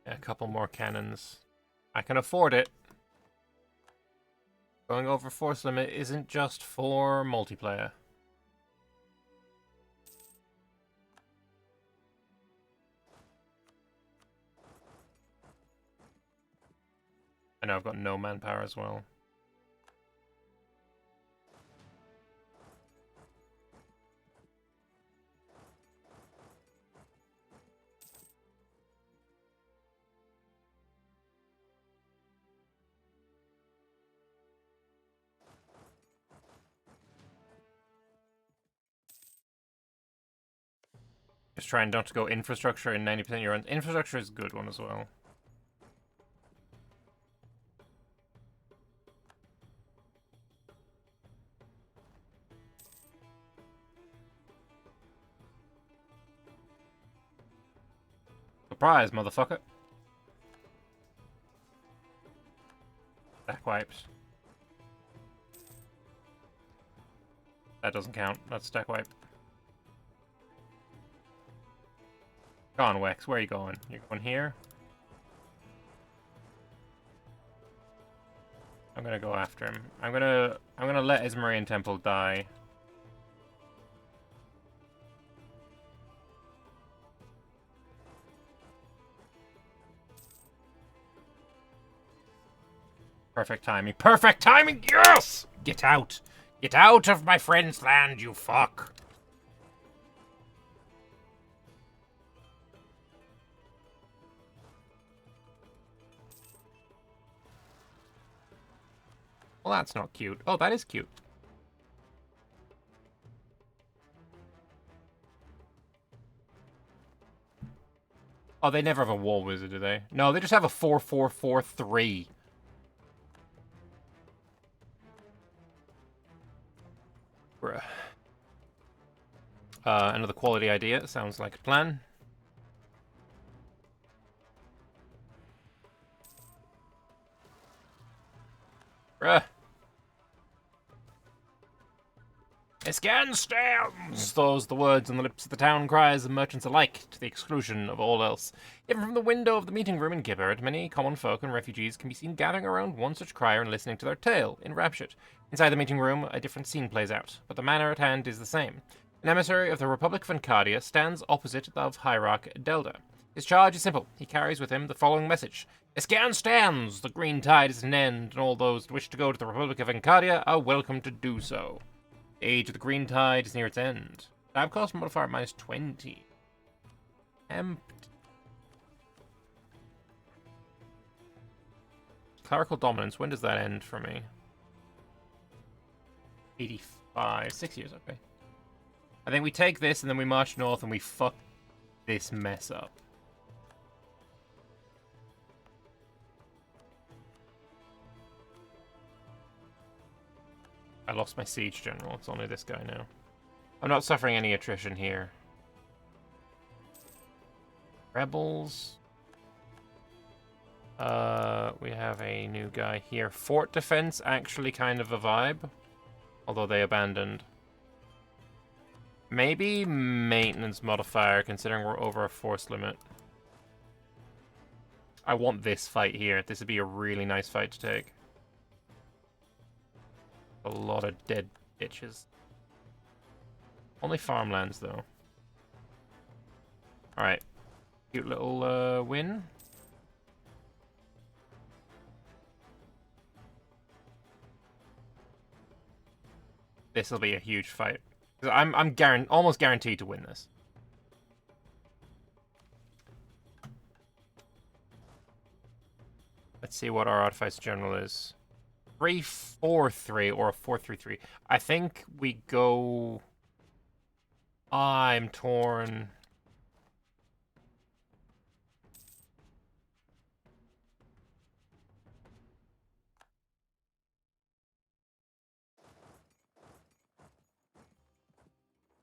[SPEAKER 1] A couple more cannons. I can afford it. Going over force limit isn't just for multiplayer. I know I've got no manpower as well. Just trying not to go infrastructure in 90% of your runs. Infrastructure is a good one as well. Surprise, motherfucker. Stack wipes. That doesn't count. That's stack wipe. Go on, Wex. Where are you going? You're going here? I'm gonna go after him. I'm gonna let his Marine Temple die. Perfect timing. Perfect timing! Yes! Get out! Get out of my friend's land, you fuck! Well, that's not cute. Oh, that is cute. Oh, they never have a War Wizard, do they? No, they just have a 4-4-4-3. Bruh. Another quality idea. Sounds like a plan. Bruh. Iscan stands! Those the words on the lips of the town criers and merchants alike, to the exclusion of all else. Even from the window of the meeting room in Giberd, many common folk and refugees can be seen gathering around one such crier and listening to their tale, enraptured. Inside the meeting room, a different scene plays out, but the manner at hand is the same. An emissary of the Republic of Encardia stands opposite of Hierarch Delda. His charge is simple. He carries with him the following message. Iscan stands! The green tide is at an end, and all those who wish to go to the Republic of Encardia are welcome to do so. The age of the green tide is near its end. Tab cost modifier minus 20. Empty. Clerical dominance, when does that end for me? 85. 6 years, okay. I think we take this and then we march north and we fuck this mess up. I lost my siege general. It's only this guy now. I'm not suffering any attrition here. Rebels. We have a new guy here. Fort defense, actually kind of a vibe. Although they abandoned. Maybe maintenance modifier, considering we're over a force limit. I want this fight here. This would be a really nice fight to take. A lot of dead bitches. Only farmlands, though. Alright. Cute little win. This will be a huge fight. I'm almost guaranteed to win this. Let's see what our Artificer General is. 3-4-3 or a 4-3-3. I think we go... I'm torn.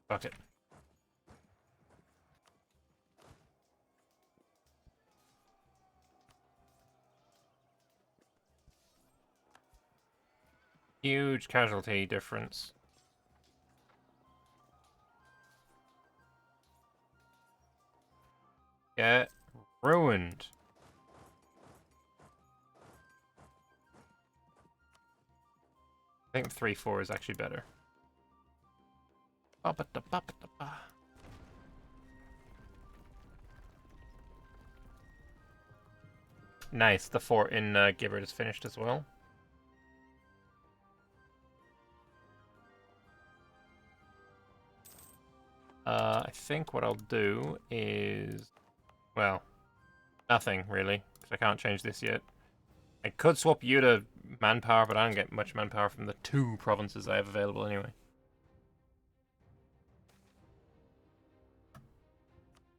[SPEAKER 1] Fuck it. Huge casualty difference. Get ruined. I think 3-4 is actually better. Nice, the fort in Giberd is finished as well. I think what I'll do is... Well, nothing, really, because I can't change this yet. I could swap you to manpower, but I don't get much manpower from the 2 provinces I have available anyway.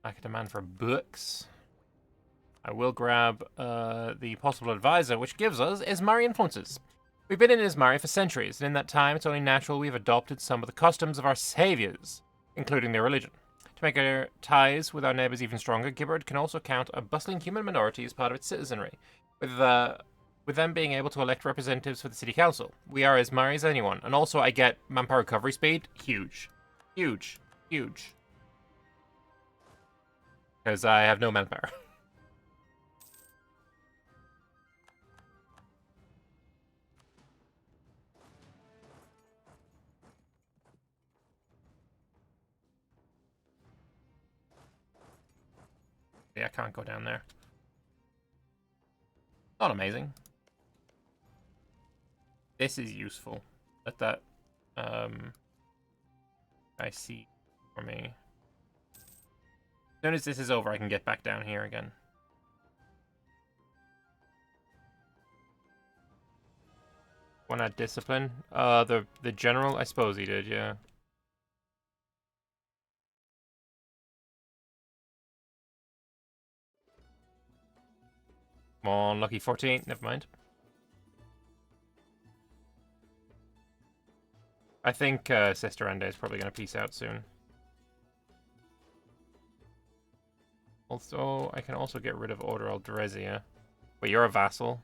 [SPEAKER 1] I can demand for books. I will grab the possible advisor, which gives us Ismari influences. We've been in Ismari for centuries, and in that time, it's only natural we've adopted some of the customs of our saviors, including their religion. To make our ties with our neighbors even stronger, Giberd can also count a bustling human minority as part of its citizenry, with them being able to elect representatives for the city council. We are as Mari as anyone, and also I get manpower recovery speed. Huge. Huge. Huge. Because I have no manpower. Yeah, I can't go down there. Not amazing. This is useful. Let that I see for me. As soon as this is over, I can get back down here again. One at discipline. The general, I suppose he did, yeah. Come on, lucky 14. Never mind. I think Sister Ende is probably going to peace out soon. Also, I can also get rid of Order Aldrezia. Wait, you're a vassal.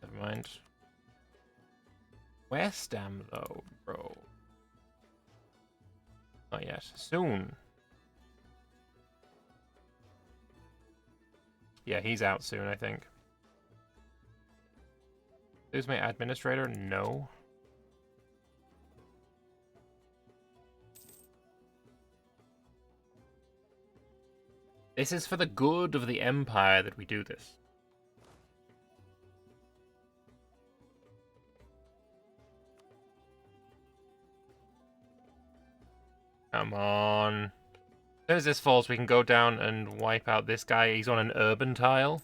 [SPEAKER 1] Never mind. West Ham, though, bro. Not yet. Soon. Yeah, he's out soon, I think. Who's my administrator? No. This is for the good of the Empire that we do this. Come on. As soon as this falls, we can go down and wipe out this guy. He's on an urban tile.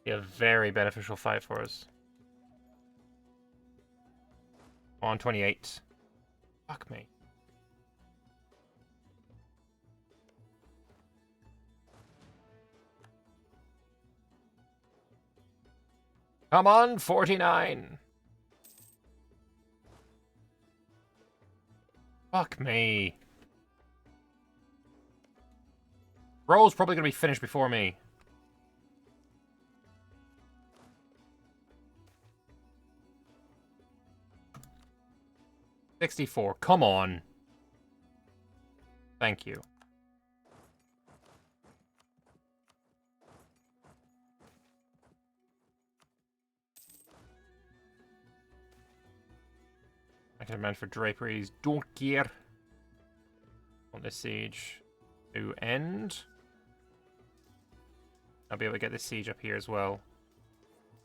[SPEAKER 1] Be a very beneficial fight for us. On 28. Fuck me. Come on, 49. Fuck me. Bro's probably going to be finished before me. $64. Come on. Thank you. I can demand for draperies. Don't care. Want this siege to end. I'll be able to get this siege up here as well.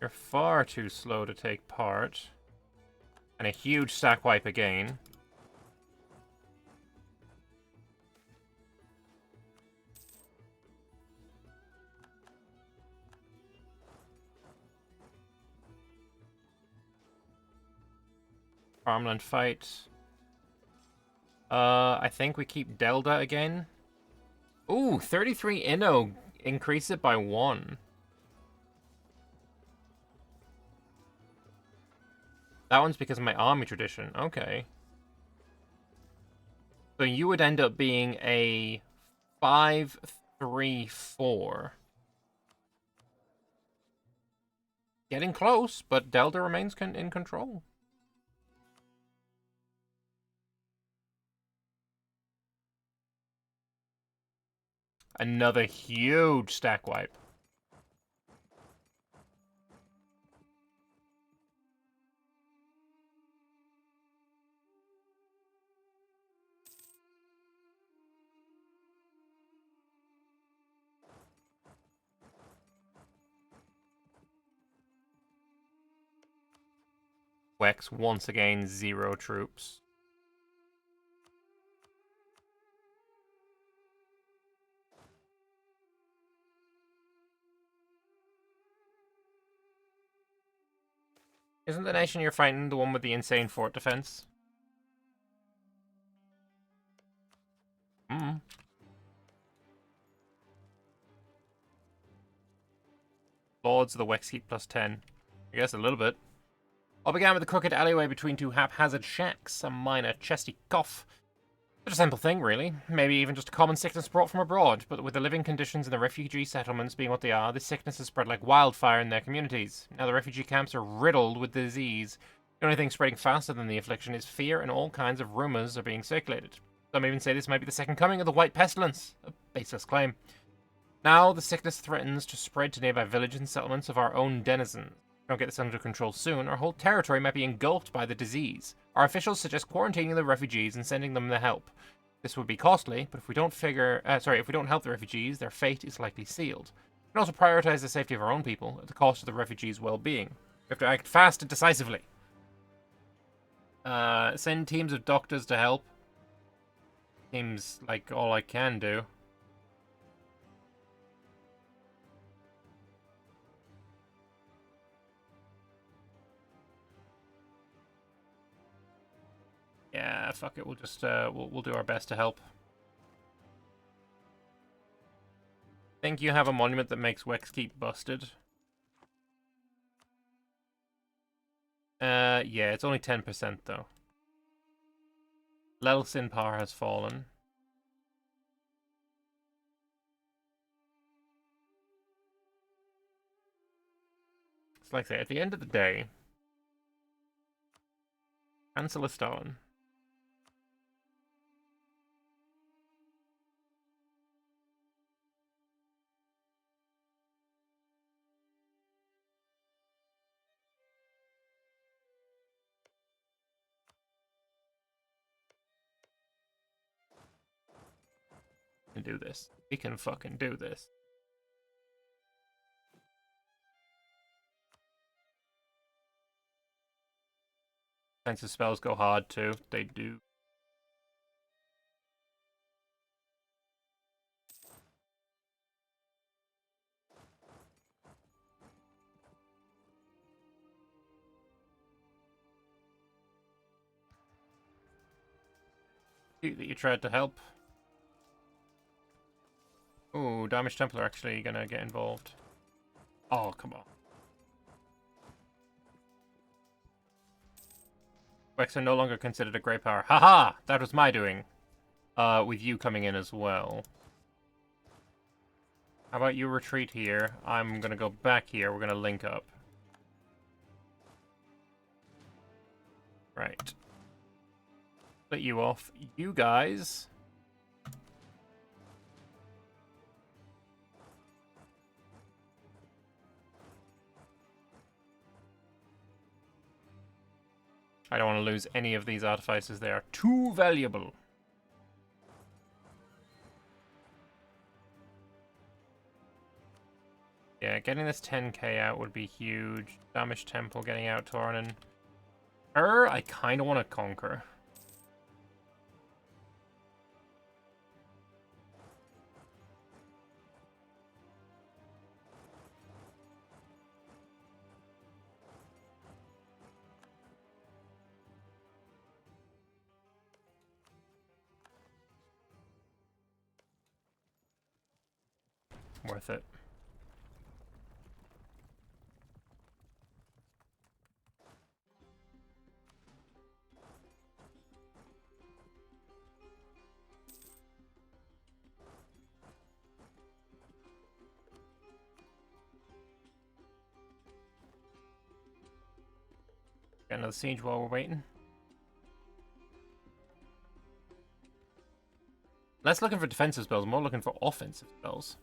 [SPEAKER 1] You're far too slow to take part. And a huge stack wipe again. Farmland fight. I think we keep Delta again. Ooh, 33 Inno. Increase it by 1. That one's because of my army tradition. Okay. So you would end up being a 5-3-4. Getting close, but Delta remains in control. Another huge stack wipe. Wex once again 0 troops. Isn't the nation you're fighting the one with the insane fort defense? Lords of the Wexkeep plus 10. I guess a little bit. All began with a crooked alleyway between two haphazard shacks, a minor chesty cough. Such a simple thing, really. Maybe even just a common sickness brought from abroad, but with the living conditions in the refugee settlements being what they are, this sickness has spread like wildfire in their communities. Now the refugee camps are riddled with disease. The only thing spreading faster than the affliction is fear, and all kinds of rumors are being circulated. Some even say this might be the second coming of the White Pestilence, a baseless claim. Now the sickness threatens to spread to nearby villages and settlements of our own denizens. If we don't get this under control soon, our whole territory might be engulfed by the disease. Our officials suggest quarantining the refugees and sending them the help. This would be costly, but if we don't help the refugees, their fate is likely sealed. We can also prioritize the safety of our own people at the cost of the refugees' well-being. We have to act fast and decisively. Send teams of doctors to help. Seems like all I can do. Yeah, fuck it. We'll just we'll do our best to help. Think you have a monument that makes Wexkeep busted? Yeah, it's only 10% though. Lelsin power has fallen. It's like I say, at the end of the day, cancel a stone. We can do this. We can fucking do this. Defensive spells go hard too. They do. Cute that you tried to help. Ooh, Damage Templar actually gonna get involved. Oh, come on. Wex are no longer considered a great power. Haha! That was my doing. With you coming in as well. How about you retreat here? I'm gonna go back here. We're gonna link up. Right. Split you off. You guys... I don't want to lose any of these artificers. They are too valuable. Yeah, getting this 10k out would be huge. Damage Temple getting out Tornin. Her, I kind of want to conquer. Worth it. Got another siege while we're waiting. Less looking for defensive spells, more looking for offensive spells.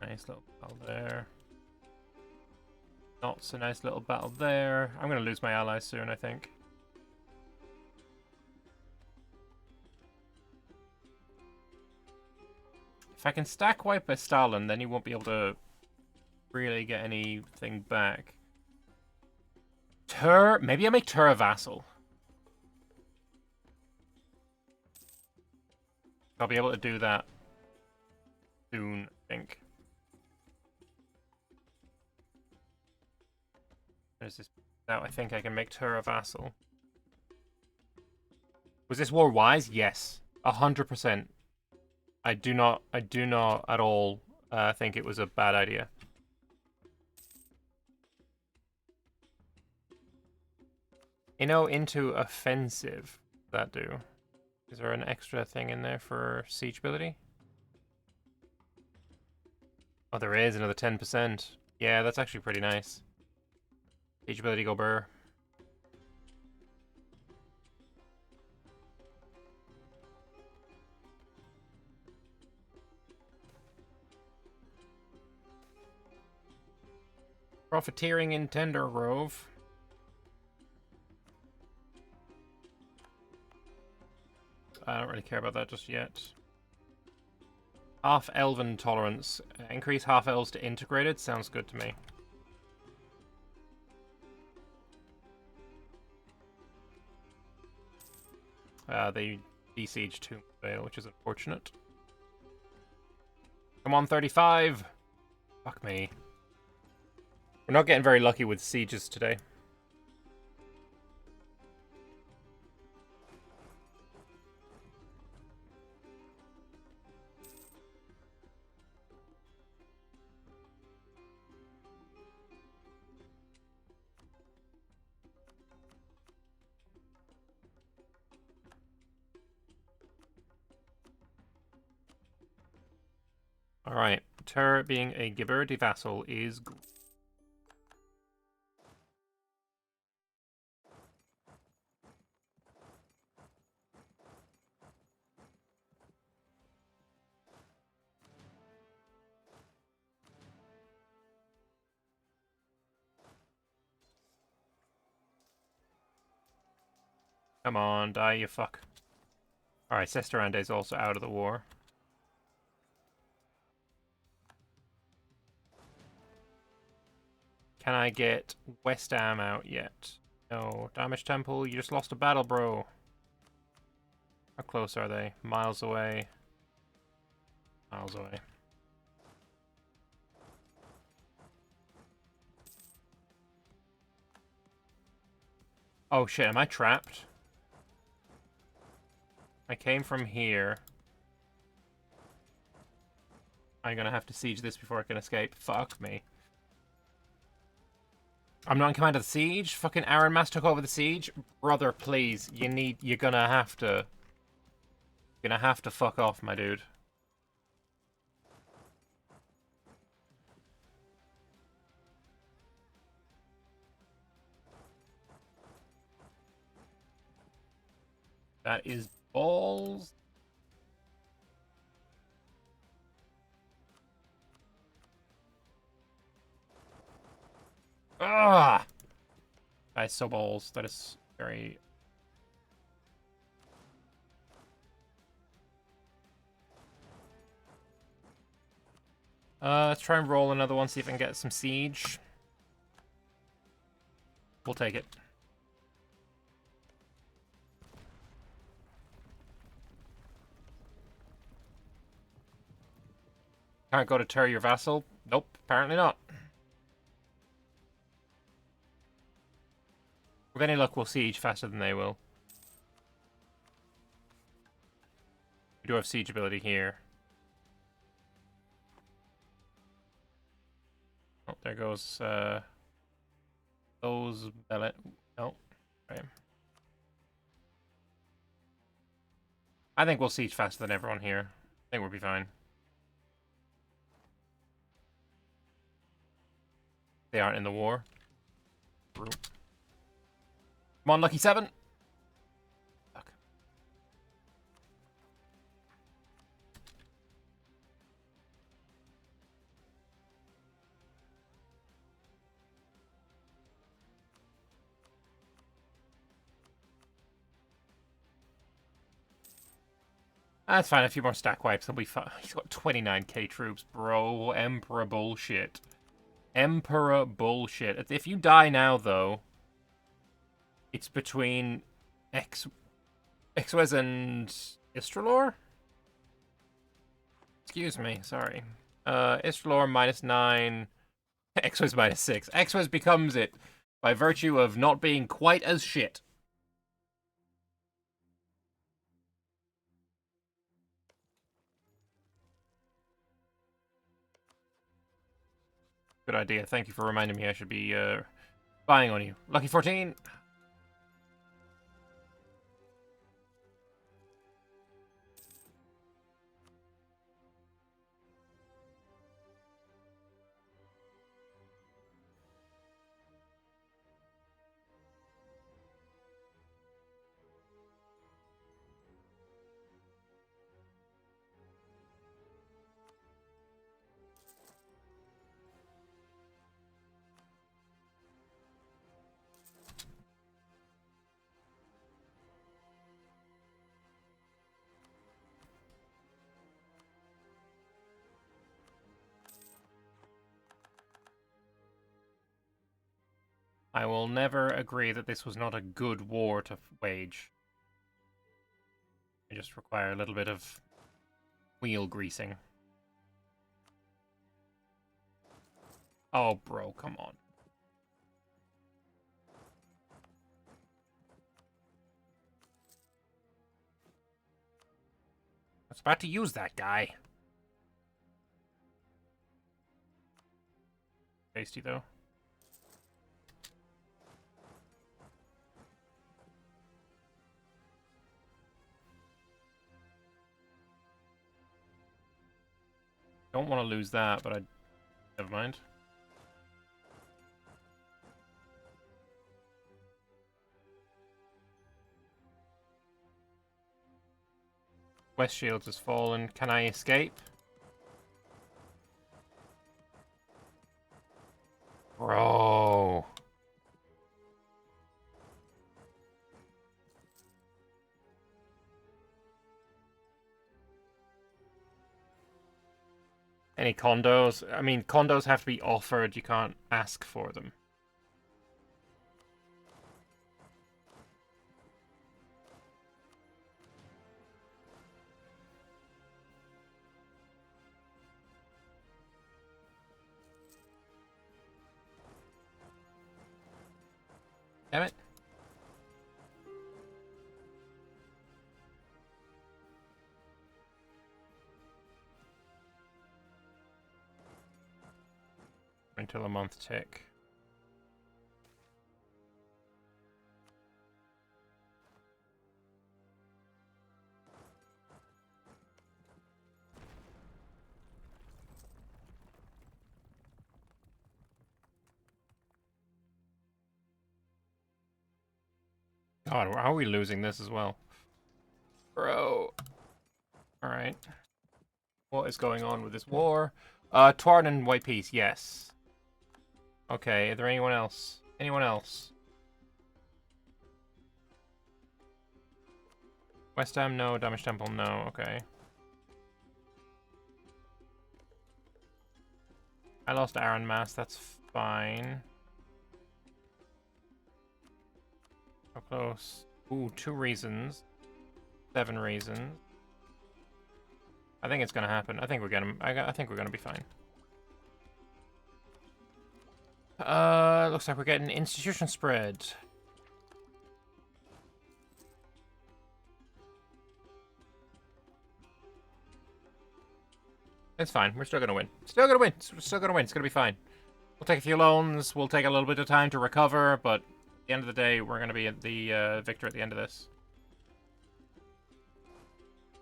[SPEAKER 1] Nice little battle there. Not so nice little battle there. I'm going to lose my allies soon, I think. If I can stack wipe a Stalin, then he won't be able to really get anything back. Maybe I make Tur a vassal. I'll be able to do that soon, I think. There's this. Now I think I can make her a vassal. Was this war wise? Yes, 100%. I do not at all think it was a bad idea. Into offensive. What does that do? Is there an extra thing in there for siege ability? Oh, there is another 10%. Yeah, that's actually pretty nice. Siege ability go burr. Profiteering in Tender Grove. I don't really care about that just yet. Half Elven tolerance. Increase half elves to integrated. Sounds good to me. They besieged Naval, which is unfortunate. Come on, 35! Fuck me. We're not getting very lucky with sieges today. Alright, Terror being a Giberd vassal is good. Come on, die, you fuck. Alright, Sesterande is also out of the war. Can I get West Am out yet? No. Damage Temple, you just lost a battle, bro. How close are they? Miles away. Miles away. Oh shit, am I trapped? I came from here. I'm gonna have to siege this before I can escape. Fuck me. I'm not in command of the siege? Fucking Aaron Mass took over the siege? Brother, please. You're gonna have to... You're gonna have to fuck off, my dude. That is balls. Ah! That is so balls. That is very... let's try and roll another one, see if I can get some siege. We'll take it. Can't go to tear your vassal? Nope, apparently not. With any luck, we'll siege faster than they will. We do have siege ability here. Oh, there goes, those bellet. No. Okay. I think we'll siege faster than everyone here. I think we'll be fine. They aren't in the war. Come on, Lucky 7! Fuck. That's fine, a few more stack wipes, and we fine. He's got 29k troops, bro. Emperor bullshit. Emperor bullshit. If you die now, though, it's between Exwez and Istralor? Excuse me, sorry. Istalor -9. X-Wiz -6. X-Wiz becomes it by virtue of not being quite as shit. Good idea. Thank you for reminding me I should be spying on you. Lucky 14. I will never agree that this was not a good war to wage. I just require a little bit of wheel greasing. Oh, bro, come on. I was about to use that guy. Tasty, though. Don't want to lose that, but I... Never mind. West Shields has fallen. Can I escape? Bro. Any condos? I mean, condos have to be offered. You can't ask for them. Damn it. Until a month tick. God, how are we losing this as well? Bro. Alright. What is going on with this war? Tuarn and White Peace, yes. Okay, is there anyone else? Anyone else? West Ham, no. Damage Temple, no. Okay. I lost Aaron Mass, that's fine. How close? Ooh, 2 reasons. 7 reasons. I think it's gonna happen. I think we're gonna. I think we're gonna be fine. Looks like we're getting institution spread. It's fine. We're still gonna win. Still gonna win. Still gonna win. It's gonna be fine. We'll take a few loans. We'll take a little bit of time to recover, but at the end of the day, we're gonna be at the victor at the end of this.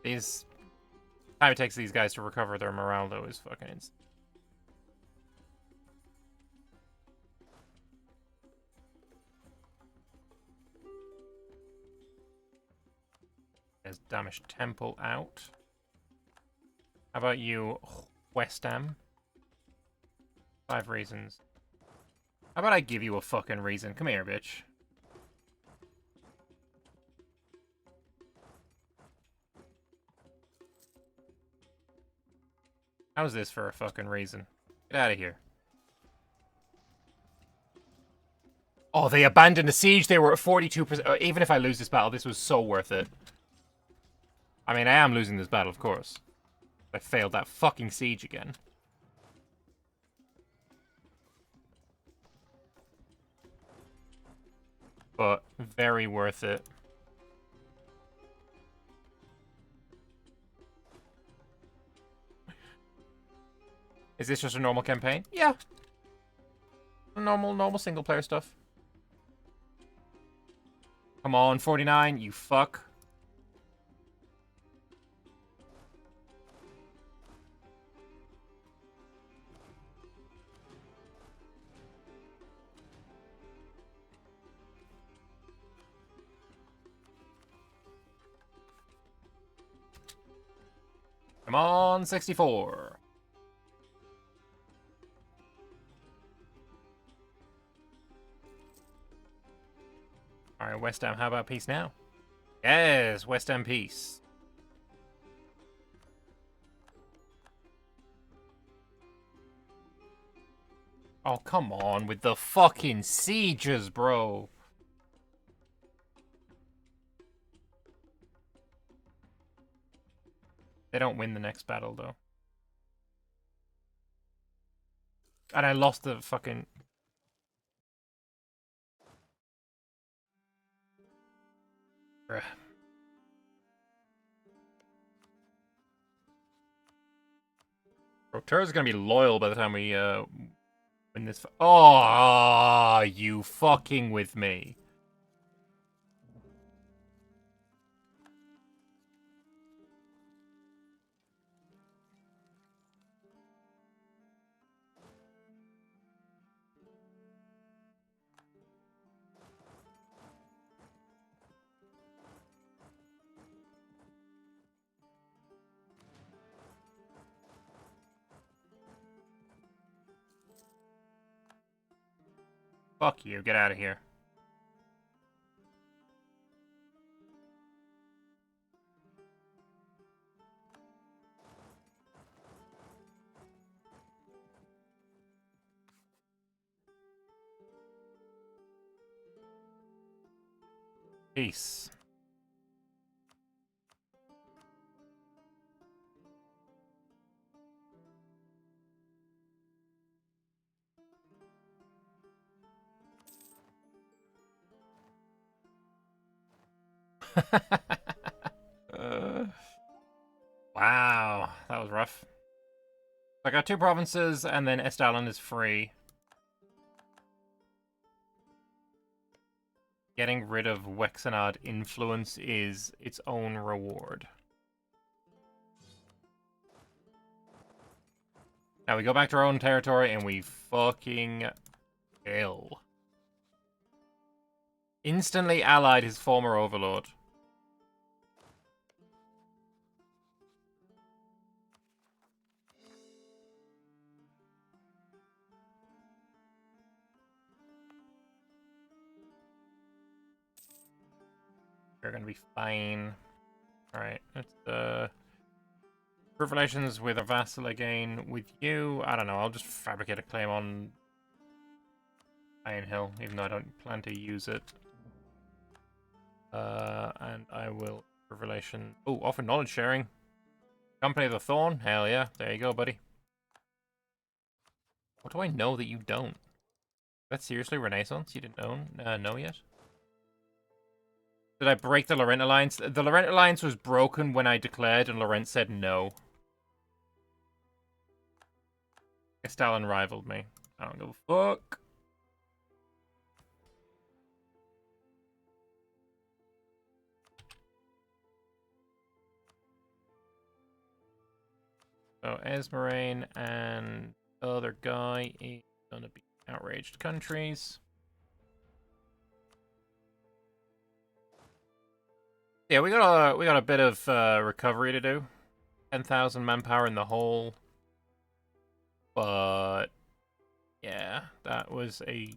[SPEAKER 1] These time it takes these guys to recover their morale, though, is fucking insane. There's Damage Temple out. How about you, West Ham? 5 reasons. How about I give you a fucking reason? Come here, bitch. How's this for a fucking reason? Get out of here. Oh, they abandoned the siege. They were at 42%. Even if I lose this battle, this was so worth it. I mean, I am losing this battle, of course. I failed that fucking siege again. But very worth it. Is this just a normal campaign? Yeah. Normal single player stuff. Come on, 49, you fuck. Come on, 64. Alright, West Ham, how about peace now? Yes, West Ham peace. Oh, come on with the fucking sieges, bro. They don't win the next battle, though. And I lost the fucking... Bruh. Bro, Tur's gonna be loyal by the time we, win this... Oh, you fucking with me. Fuck you, get out of here. Peace. Wow, that was rough. I got 2 provinces, and then Estalin is free. Getting rid of Wexenard influence is its own reward. Now we go back to our own territory, and we fucking kill. Instantly allied his former overlord. We're gonna be fine. Alright, let's improve relations with a vassal again. With you, I don't know, I'll just fabricate a claim on Iron Hill, even though I don't plan to use it. And I will improve relation. Oh, offer knowledge sharing. Company of the Thorn? Hell yeah. There you go, buddy. What do I know that you don't? That's seriously Renaissance? You didn't know yet? Did I break the Laurent Alliance? The Laurent Alliance was broken when I declared and Laurent said no. Stalin rivaled me. I don't give a fuck. So Esmeralda and other guy is gonna be outraged countries. Yeah, we got a bit of recovery to do. 10,000 manpower in the hole. But yeah, that was a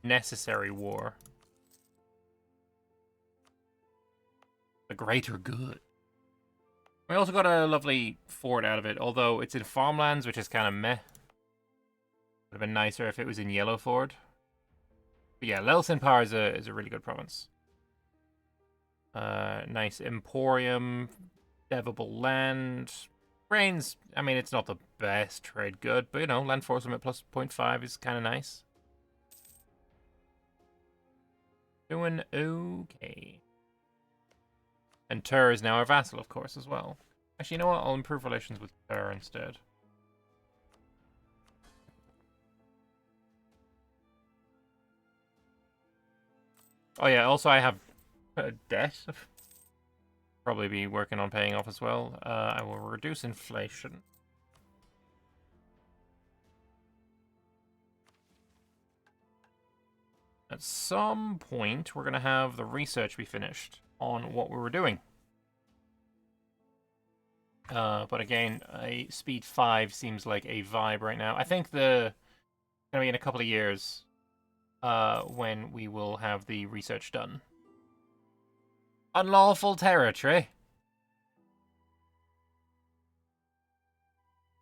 [SPEAKER 1] necessary war. The greater good. We also got a lovely fort out of it, although it's in farmlands, which is kind of meh. Would have been nicer if it was in Yellow Ford. But yeah, Lelsin Power is a really good province. Nice emporium, devable land. Grains, I mean, it's not the best trade good, but, you know, land force limit plus 0.5 is kind of nice. Doing okay. And Tur is now our vassal, of course, as well. Actually, you know what? I'll improve relations with Tur instead. Oh yeah, also I have debt. Probably be working on paying off as well. I will reduce inflation. At some point, we're going to have the research be finished on what we were doing. But again, a speed 5 seems like a vibe right now. I think the going to be in a couple of years when we will have the research done. Unlawful territory.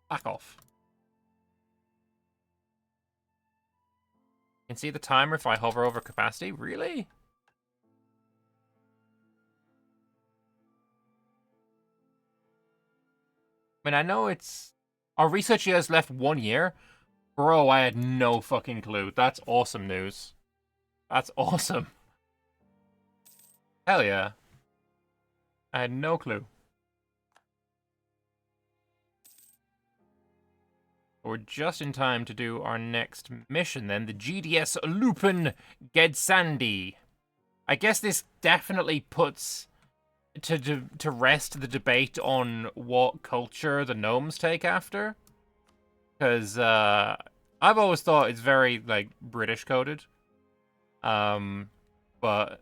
[SPEAKER 1] Back off. You can see the timer if I hover over capacity? Really? I mean, I know it's... Our research year has left 1 year. Bro, I had no fucking clue. That's awesome news. That's awesome. Hell yeah. I had no clue. We're just in time to do our next mission then. The GDS Lupin Gedsandi. I guess this definitely puts to rest the debate on what culture the gnomes take after. Because I've always thought it's very, like, British coded. But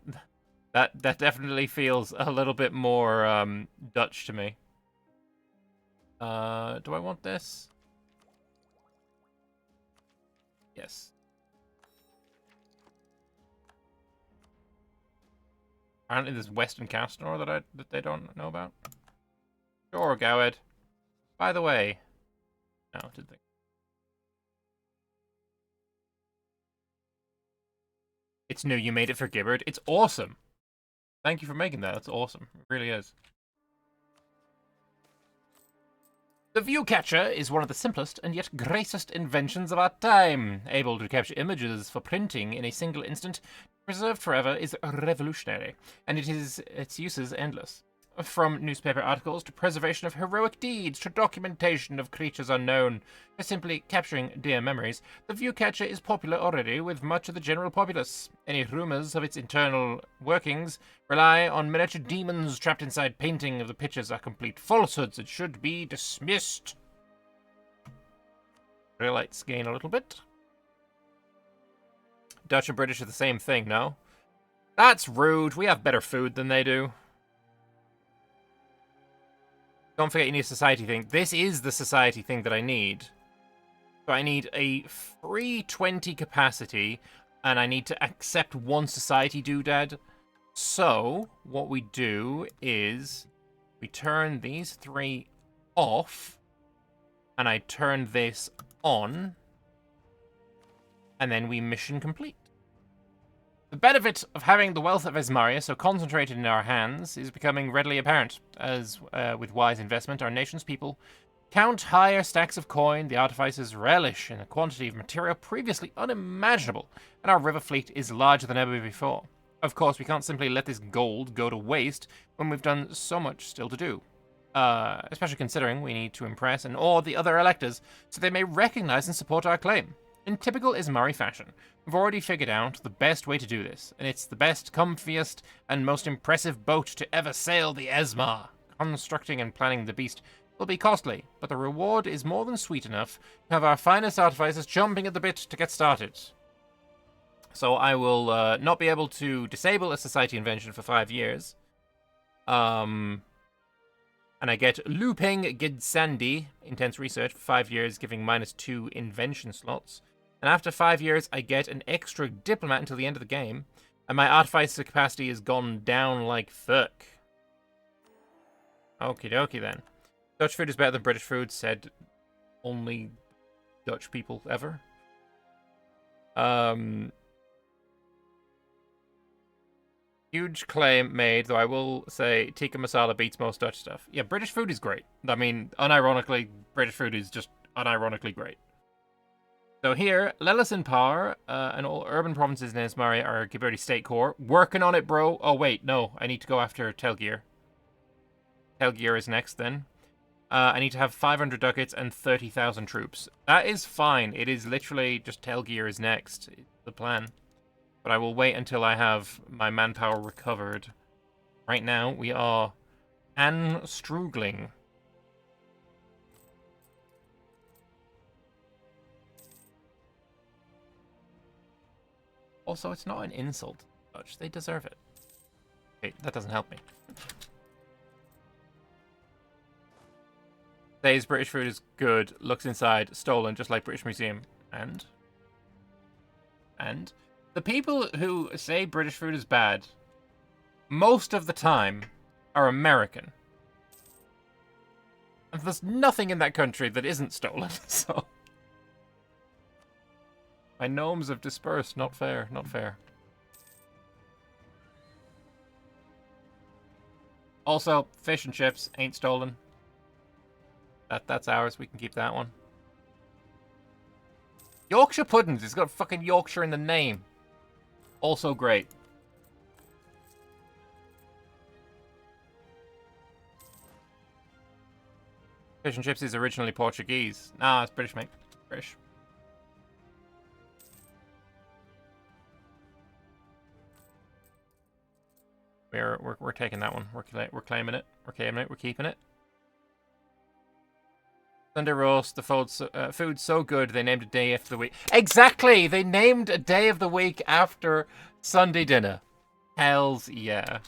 [SPEAKER 1] that definitely feels a little bit more Dutch to me. Do I want this? Yes. Apparently there's Western Castor that they don't know about. Sure, Gowed. By the way, no, didn't think. It's new. You made it for Giberd. It's awesome. Thank you for making that. That's awesome. It really is. The Viewcatcher is one of the simplest and yet greatest inventions of our time. Able to capture images for printing in a single instant, preserved forever, is revolutionary, and its use is endless. From newspaper articles to preservation of heroic deeds to documentation of creatures unknown to simply capturing dear memories, the Viewcatcher is popular already with much of the general populace. Any rumors of its internal workings rely on miniature demons trapped inside painting of the pictures are complete falsehoods and should be dismissed. Realites gain a little bit. Dutch and British are the same thing, no? That's rude. We have better food than they do. Don't forget you need a society thing. This is the society thing that I need. So I need a free 20 capacity, and I need to accept one society doodad. So what we do is we turn these 3 off, and I turn this on, and then we mission complete. The benefit of having the wealth of Esmaria so concentrated in our hands is becoming readily apparent, as with wise investment, our nation's people count higher stacks of coin, the artificers relish in a quantity of material previously unimaginable, and our river fleet is larger than ever before. Of course, we can't simply let this gold go to waste when we've done so much still to do. Especially considering we need to impress and awe the other electors so they may recognize and support our claim. In typical Ismari fashion, we've already figured out the best way to do this, and it's the best, comfiest, and most impressive boat to ever sail the Esmar. Constructing and planning the beast will be costly, but the reward is more than sweet enough to have our finest artificers jumping at the bit to get started. So I will not be able to disable a society invention for 5 years. And I get Looping Gidsandi, Intense Research, for 5 years, giving -2 invention slots. And after 5 years, I get an extra diplomat until the end of the game. And my artificer capacity has gone down like fuck. Okie dokie then. Dutch food is better than British food, said only Dutch people ever. Huge claim made, though I will say tikka masala beats most Dutch stuff. Yeah, British food is great. I mean, unironically, British food is just unironically great. So here, Lelis in power, and all urban provinces in Esmari are Gibberdi State Corps. Working on it, bro. Oh, wait, no. I need to go after Telgear. Telgear is next, then. I need to have 500 ducats and 30,000 troops. That is fine. It is literally just Telgear is next. It's the plan. But I will wait until I have my manpower recovered. Right now, we are Anstrugling. Also, it's not an insult. Dutch. They deserve it. Okay, that doesn't help me. Says British food is good. Looks inside. Stolen, just like British Museum. And the people who say British food is bad, most of the time, are American. And there's nothing in that country that isn't stolen, so... My gnomes have dispersed. Not fair, not fair. Also, fish and chips ain't stolen. That's ours. We can keep that one. Yorkshire puddings. It's got fucking Yorkshire in the name. Also great. Fish and chips is originally Portuguese. Nah, it's British, mate. British. We're taking that one. We're claiming it. We're claiming it. We're keeping it. Sunday roast. The food's so good they named a day of the week. Exactly. They named a day of the week after Sunday dinner. Hells yeah.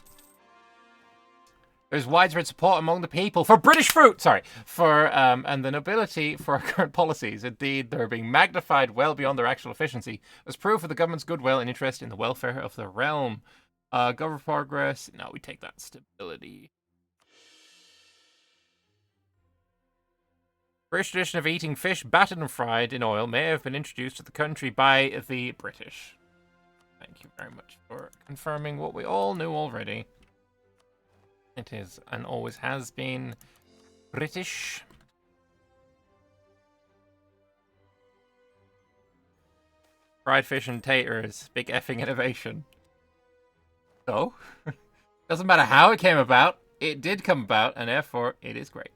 [SPEAKER 1] There's widespread support among the people for British fruit. Sorry, and the nobility for our current policies. Indeed, they're being magnified well beyond their actual efficiency as proof of the government's goodwill and interest in the welfare of the realm. Government progress. No, we take that. Stability. British tradition of eating fish battered and fried in oil may have been introduced to the country by the British. Thank you very much for confirming what we all knew already. It is, and always has been, British. Fried fish and taters. Big effing innovation. So, doesn't matter how it came about, it did come about, and therefore, it is great.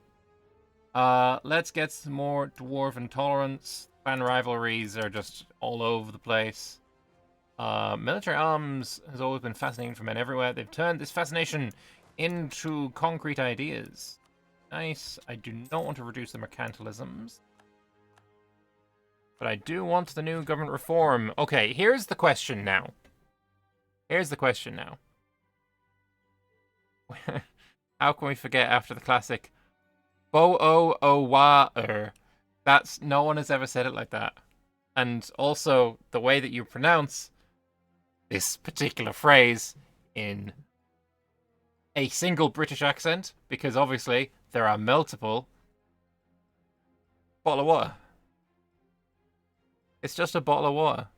[SPEAKER 1] Let's get some more dwarven tolerance. Fan rivalries are just all over the place. Military arms has always been fascinating for men everywhere. They've turned this fascination into concrete ideas. Nice. I do not want to reduce the mercantilisms. But I do want the new government reform. Okay, here's the question now. How can we forget after the classic Bo-o-o-wa-er? That's, no one has ever said it like that. And also, the way that you pronounce this particular phrase in a single British accent, because obviously there are multiple. Bottle of water. It's just a bottle of water.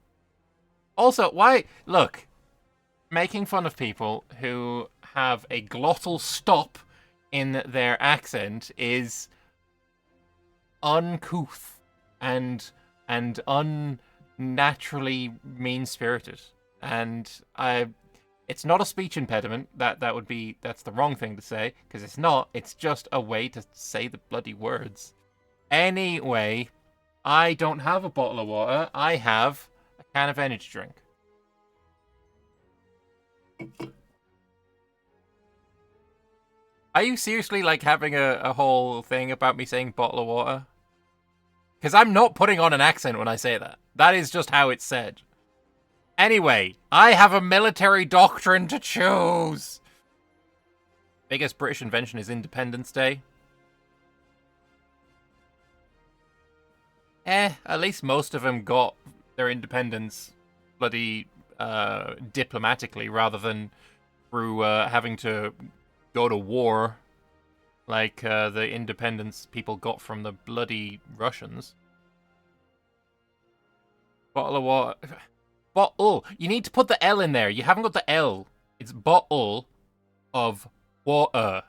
[SPEAKER 1] Also, why? Look, making fun of people who have a glottal stop in their accent is uncouth and unnaturally mean-spirited. And it's not a speech impediment. That's the wrong thing to say, because it's not. It's just a way to say the bloody words. Anyway, I don't have a bottle of water. I have a can of energy drink. Are you seriously, like, having a whole thing about me saying bottle of water? Because I'm not putting on an accent when I say that. That is just how it's said. Anyway, I have a military doctrine to choose. Biggest British invention is Independence Day. At least most of them got their independence bloody diplomatically rather than through having to go to war like the independence people got from the bloody Russians. Bottle of water. Bottle. You need to put the L in there. You haven't got the L. It's bottle of water.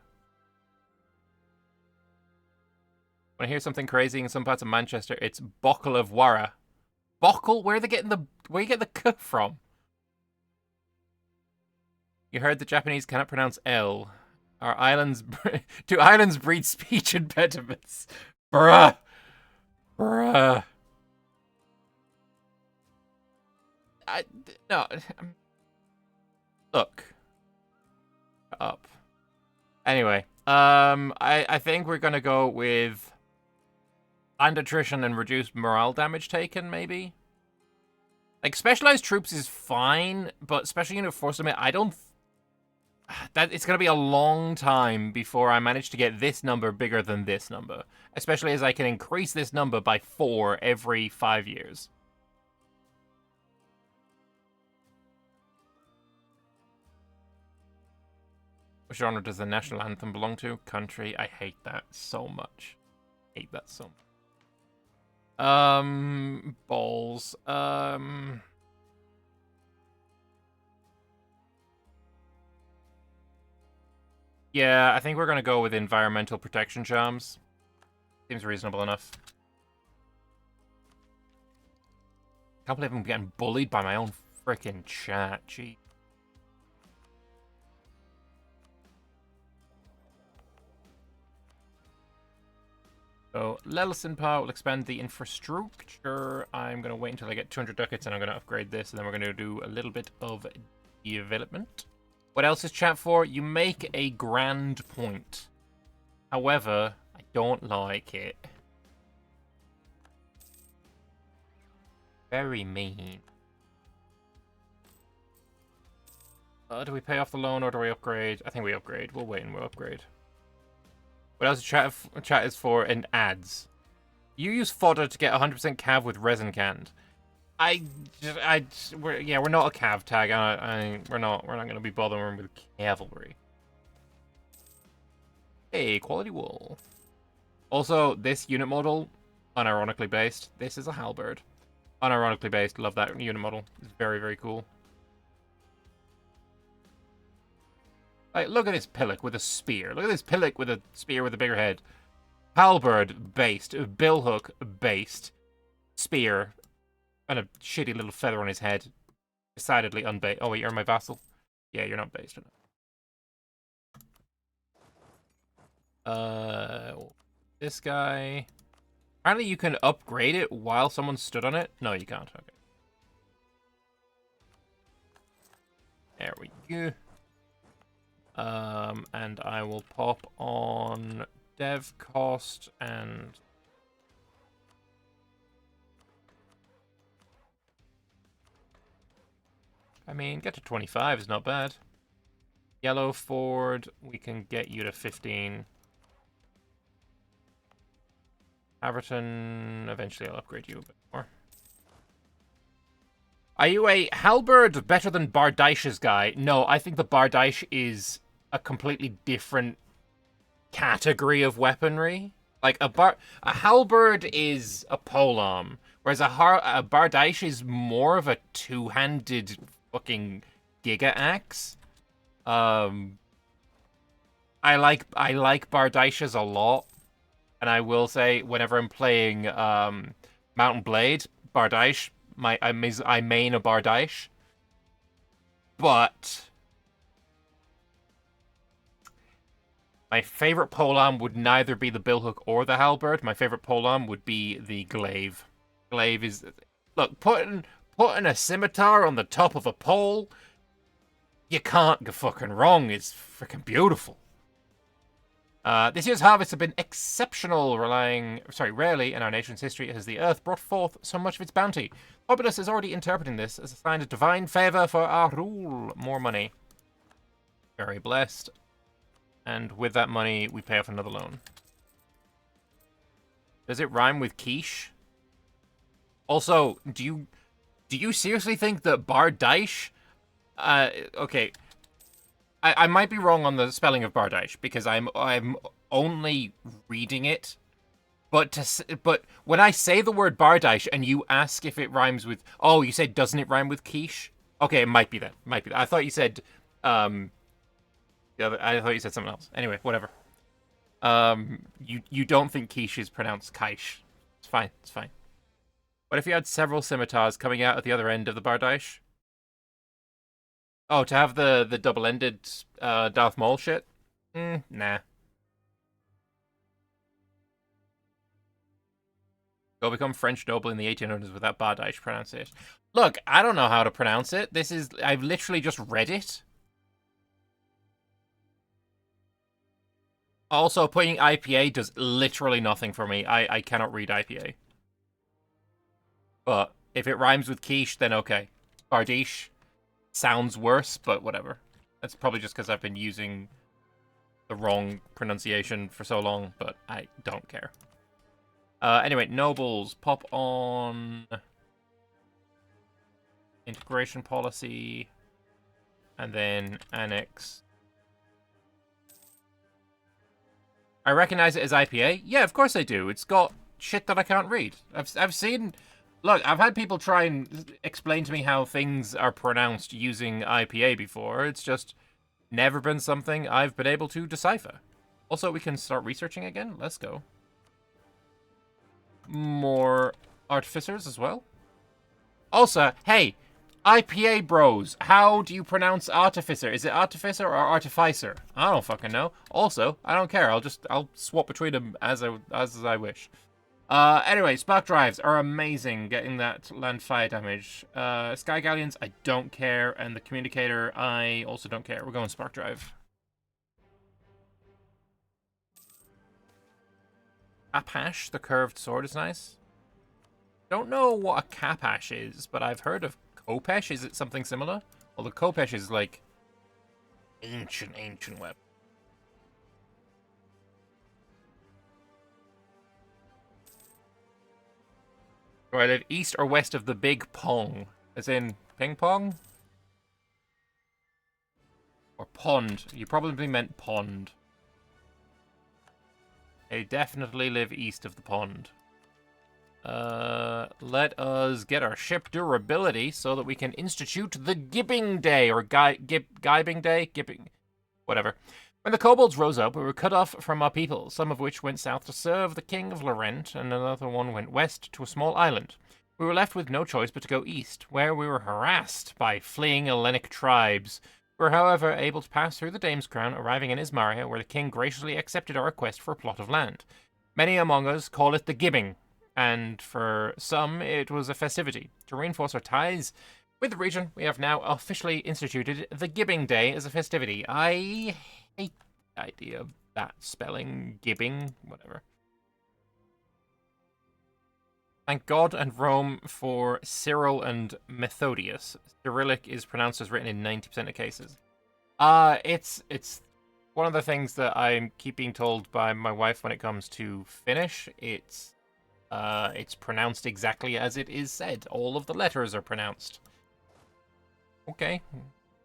[SPEAKER 1] When I hear something crazy in some parts of Manchester, it's bockle of wara. Bockle? Where are you getting the k from? You heard the Japanese cannot pronounce L. Our islands... Do islands breed speech impediments? Bruh. Bruh. No. Look. Shut up. Anyway. I think we're gonna go with... land attrition and reduced morale damage taken, maybe? Like, specialized troops is fine, but special unit force limit, I don't... that it's gonna be a long time before I manage to get this number bigger than this number. Especially as I can increase this number by 4 every 5 years. What genre does the national anthem belong to? Country. I hate that so much. Hate that so much. Balls. Yeah, I think we're gonna go with environmental protection charms. Seems reasonable enough. Can't believe I'm getting bullied by my own frickin' chat, gee. So, Lelison Power will expand the infrastructure. I'm going to wait until I get 200 ducats and I'm going to upgrade this. And then we're going to do a little bit of development. What else is chat for? You make a grand point. However, I don't like it. Very mean. Do we pay off the loan or do we upgrade? I think we upgrade. We'll wait and we'll upgrade. What else chat is for? And ads. You use fodder to get 100% cav with resin canned. We're not a cav tag. We're not gonna be bothering with cavalry. Hey, quality wool. Also, this unit model, unironically based. This is a halberd. Unironically based. Love that unit model. It's very, very cool. Like, look at this pillock with a spear. Look at this pillock with a spear with a bigger head. Halberd based. Billhook based. Spear. And a shitty little feather on his head. Decidedly unbased. Oh wait, you're my vassal? Yeah, you're not based enough. This guy. Apparently you can upgrade it while someone stood on it. No, you can't. Okay. There we go. And I will pop on dev cost and... I mean, get to 25 is not bad. Yellow Ford, we can get you to 15. Averton, eventually I'll upgrade you a bit more. Are you a halberd better than Bardaish's guy? No, I think the Bardaish is a completely different category of weaponry. Like, a halberd is a polearm, whereas a Bardaish is more of a two-handed fucking giga axe. I like Bardaish's a lot, and I will say whenever I'm playing Mountain Blade, Bardaish, I main a Bardaish, but my favorite polearm would neither be the billhook or the halberd. My favorite polearm would be the glaive. Glaive is, look, putting a scimitar on the top of a pole, you can't go fucking wrong. It's freaking beautiful. This year's harvests have been exceptional, rarely in our nation's history has the earth brought forth so much of its bounty. Populace is already interpreting this as a sign of divine favor for our rule. More money. Very blessed. And with that money, we pay off another loan. Does it rhyme with quiche? Also, do you seriously think that Bardaish... okay. I might be wrong on the spelling of Bardaish, because I'm only reading it. But when I say the word Bardaish and you ask if it rhymes with... Oh, you said doesn't it rhyme with quiche? Okay, it might be that. I thought you said I thought you said something else. Anyway, whatever. You don't think quiche is pronounced quiche. It's fine. It's fine. What if you had several scimitars coming out at the other end of the bardache? Oh, to have the double-ended Darth Maul shit? Nah. Go become French noble in the 1800s without bardache pronunciation. Look, I don't know how to pronounce it. I've literally just read it. Also, putting IPA does literally nothing for me. I cannot read IPA. But if it rhymes with quiche, then okay. Bardiche sounds worse, but whatever. That's probably just because I've been using the wrong pronunciation for so long, but I don't care. Anyway, nobles, pop on integration policy, and then annex. I recognize it as IPA. Yeah, of course I do. It's got shit that I can't read. I've seen. Look, I've had people try and explain to me how things are pronounced using IPA before. It's just never been something I've been able to decipher. Also, we can start researching again. Let's go. More artificers as well. Also, hey, IPA bros, how do you pronounce artificer? Is it artificer or artificer? I don't fucking know. Also, I don't care. I'll swap between them as I wish. Anyway, spark drives are amazing, getting that land fire damage. Sky galleons, I don't care, and the communicator, I also don't care. We're going spark drive. Capash, the curved sword, is nice. Don't know what a capash is, but I've heard of Kopesh. Is it something similar? Well, the Kopesh is like ancient weapon. Do I live east or west of the big pong? As in ping pong? Or pond. You probably meant pond. I definitely live east of the pond. Let us get our ship durability so that we can institute the Gibbing Day, or Gibing Day? Gibbing. Whatever. When the kobolds rose up, we were cut off from our people, some of which went south to serve the king of Laurent, and another one went west to a small island. We were left with no choice but to go east, where we were harassed by fleeing Hellenic tribes. We were, however, able to pass through the Dame's Crown, arriving in Ismaria, where the king graciously accepted our request for a plot of land. Many among us call it the Gibbing, and for some, it was a festivity. To reinforce our ties with the region, we have now officially instituted the Gibbing Day as a festivity. I hate the idea of that spelling, Gibbing, whatever. Thank God and Rome for Cyril and Methodius. Cyrillic is pronounced as written in 90% of cases. It's one of the things that I keep being told by my wife when it comes to Finnish. It's pronounced exactly as it is said. All of the letters are pronounced. Okay,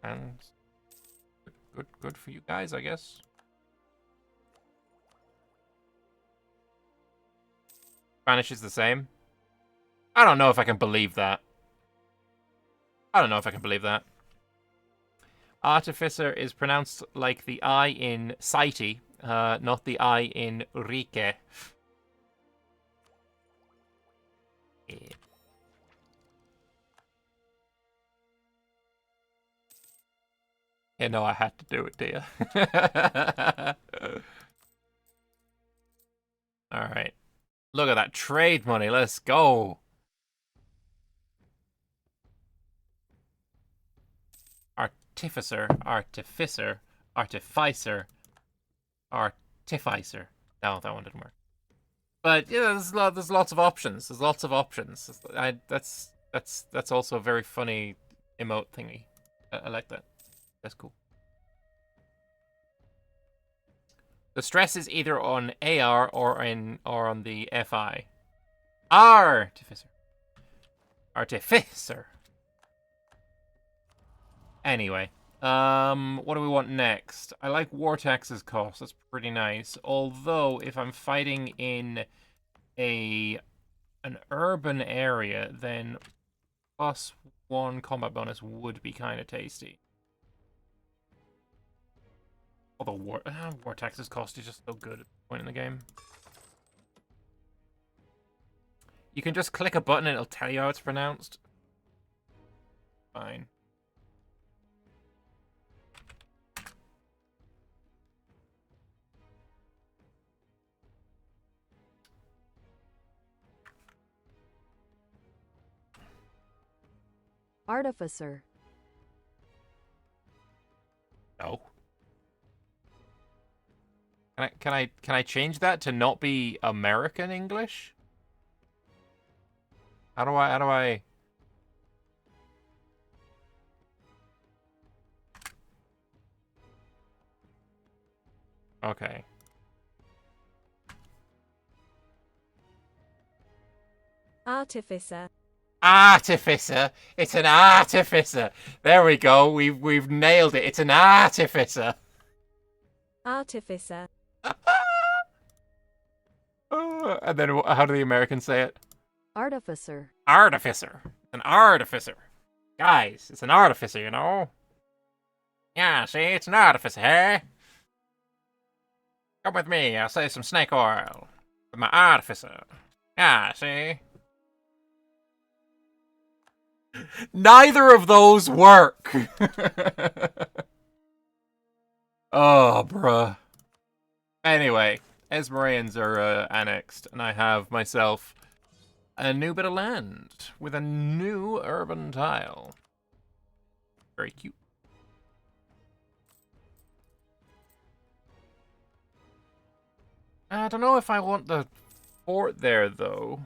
[SPEAKER 1] and good for you guys, I guess. Spanish is the same. I don't know if I can believe that. Artificer is pronounced like the I in Saiti, not the I in Rike. Yeah. You know I had to do it, dear. Alright. Look at that trade money. Let's go. Artificer. Artificer. No, that one didn't work. But yeah, there's lots of options. That's also a very funny emote thingy. I like that. That's cool. The stress is either on AR or on the FI. Artificer. Anyway, what do we want next? I like war taxes cost. That's pretty nice. Although, if I'm fighting in an urban area, then +1 combat bonus would be kind of tasty. Although war taxes cost is just so good at this point in the game. You can just click a button and it'll tell you how it's pronounced. Fine.
[SPEAKER 2] Artificer.
[SPEAKER 1] No. Can I change that to not be American English? How do I Okay.
[SPEAKER 2] Artificer.
[SPEAKER 1] Artificer. It's an artificer. There we go. We've nailed it. It's an artificer.
[SPEAKER 2] Artificer.
[SPEAKER 1] And then how do the Americans say it?
[SPEAKER 2] Artificer.
[SPEAKER 1] Artificer. An artificer. Guys, it's an artificer, you know? Yeah, see, it's an artificer, hey? Come with me, I'll save some snake oil. With my artificer. Yeah, see? Neither of those work! Oh, bruh. Anyway, Esmerians are annexed, and I have myself a new bit of land with a new urban tile. Very cute. I don't know if I want the fort there, though.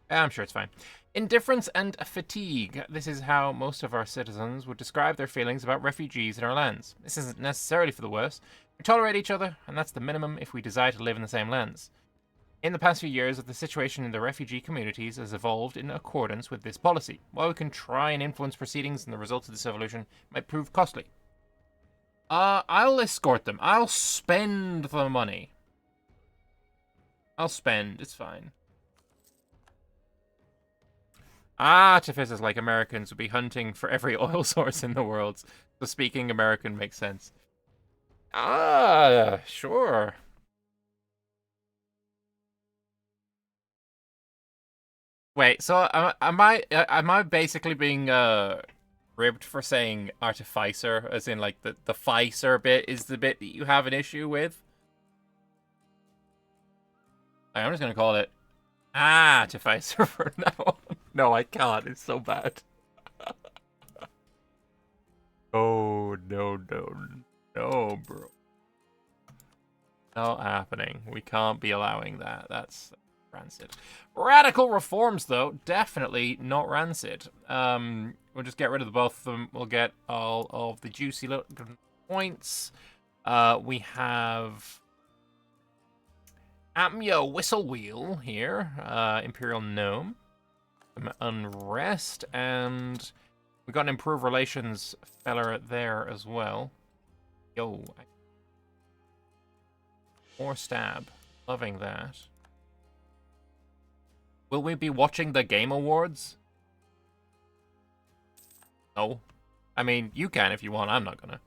[SPEAKER 1] I'm sure it's fine. Indifference and fatigue. This is how most of our citizens would describe their feelings about refugees in our lands. This isn't necessarily for the worse. We tolerate each other, and that's the minimum if we desire to live in the same lands. In the past few years, the situation in the refugee communities has evolved in accordance with this policy. While we can try and influence proceedings, and the results of this evolution might prove costly. I'll escort them. I'll spend the money. I'll spend. It's fine. Artificers like Americans would be hunting for every oil source in the world. So speaking American makes sense. Sure. Wait, so am I basically being ribbed for saying Artificer, as in like the Ficer bit is the bit that you have an issue with? I'm just gonna call it Artificer for now. No, I can't. It's so bad. Oh no, bro. Not happening. We can't be allowing that. That's rancid. Radical reforms, though, definitely not rancid. We'll just get rid of the both of them. We'll get all of the juicy little points. We have Amyo Whistle Wheel here. Imperial Gnome. Unrest, and we got an improved relations fella there as well. Yo. More stab. Loving that. Will we be watching the Game Awards? No. I mean, you can if you want. I'm not gonna.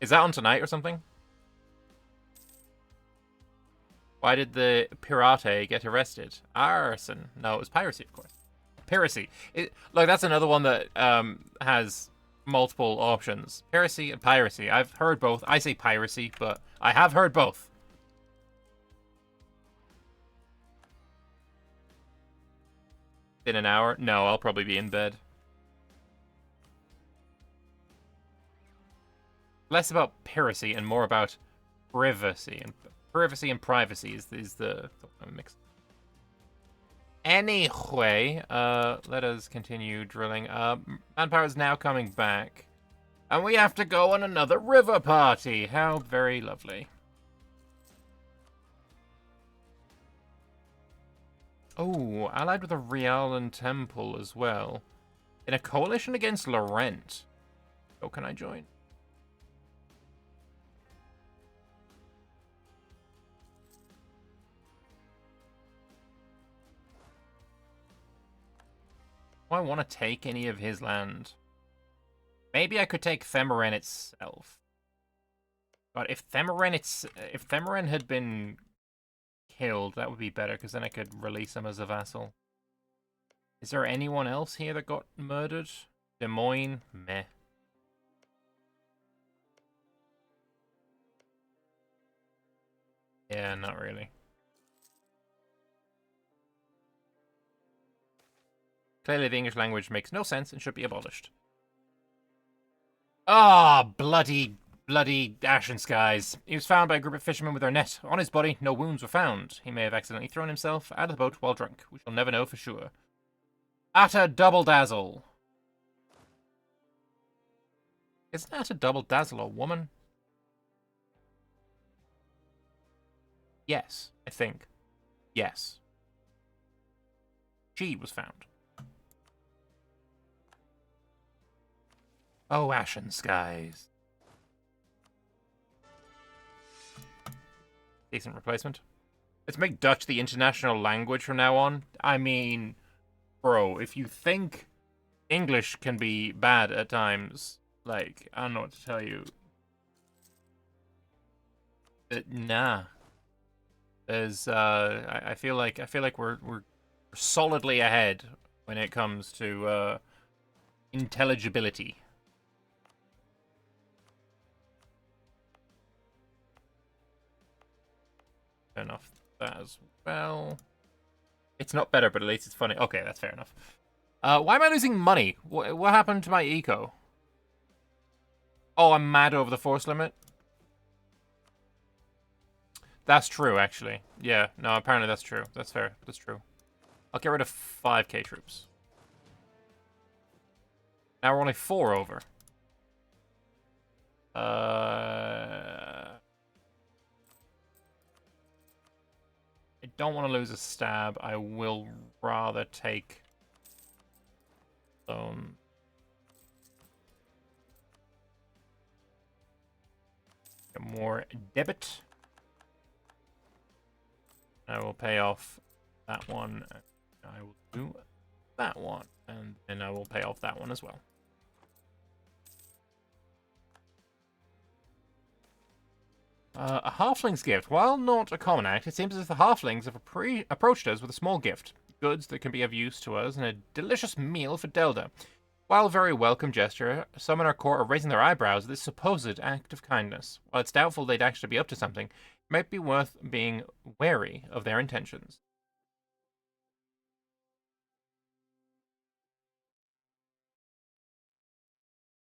[SPEAKER 1] Is that on tonight or something? Why did the pirate get arrested? Arson. No, it was piracy, of course. Piracy. Look, that's another one that has multiple options. Piracy and piracy. I've heard both. I say piracy, but I have heard both. In an hour? No, I'll probably be in bed. Less about piracy and more about privacy. And privacy is the mix. Anyway, let us continue drilling. Manpower is now coming back. And we have to go on another river party. How very lovely. Oh, allied with a Rialan temple as well. In a coalition against Laurent. Oh, can I join? Do I want to take any of his land? Maybe I could take Themeren itself. God, if Themerin had been killed, that would be better, because then I could release him as a vassal. Is there anyone else here that got murdered? Des Moines? Meh. Yeah, not really. Clearly the English language makes no sense and should be abolished. Ah, bloody ashen skies. He was found by a group of fishermen with their net. On his body, no wounds were found. He may have accidentally thrown himself out of the boat while drunk. We shall never know for sure. Atta Double Dazzle. Isn't Atta Double Dazzle a woman? Yes, I think. Yes. She was found. Oh, ashen skies. Decent replacement. Let's make Dutch the international language from now on. I mean, bro, if you think English can be bad at times, like, I don't know what to tell you. Nah. There's, I feel like we're solidly ahead when it comes to intelligibility. Turn off that as well. It's not better, but at least it's funny. Okay, that's fair enough. Why am I losing money? What happened to my eco? Oh, I'm mad over the force limit. That's true, actually. Yeah, no, apparently that's true. That's fair. That's true. I'll get rid of 5k troops. Now we're only 4 over. I don't want to lose a stab. I will rather take a more debit. I will pay off that one. I will do that one, and then I will pay off that one as well. A halfling's gift. While not a common act, it seems as if the halflings have approached us with a small gift. Goods that can be of use to us and a delicious meal for Delda. While a very welcome gesture, some in our court are raising their eyebrows at this supposed act of kindness. While it's doubtful they'd actually be up to something, it might be worth being wary of their intentions.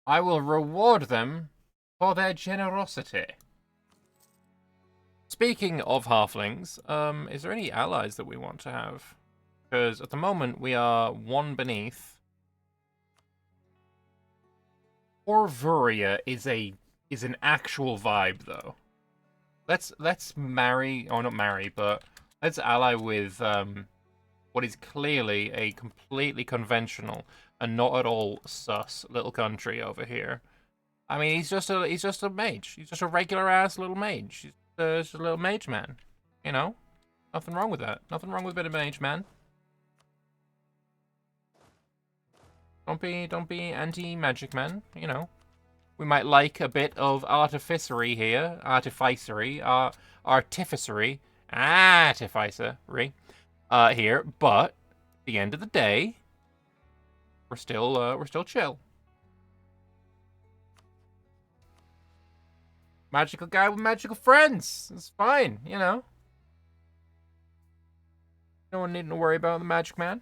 [SPEAKER 1] I will reward them for their generosity. Speaking of halflings, is there any allies that we want to have? Because at the moment we are one beneath. Orvuria is an actual vibe though. Let's marry, or not marry, but let's ally with what is clearly a completely conventional and not at all sus little country over here. I mean, he's just a mage. He's just a regular ass little mage. He's just a little mage man. You know, nothing wrong with that. Nothing wrong with a bit of mage man. Don't be anti-magic man. You know, we might like a bit of artificery here, artificery, artificery, here. But at the end of the day, we're still chill. Magical guy with magical friends. It's fine, you know. No one needing to worry about the magic man.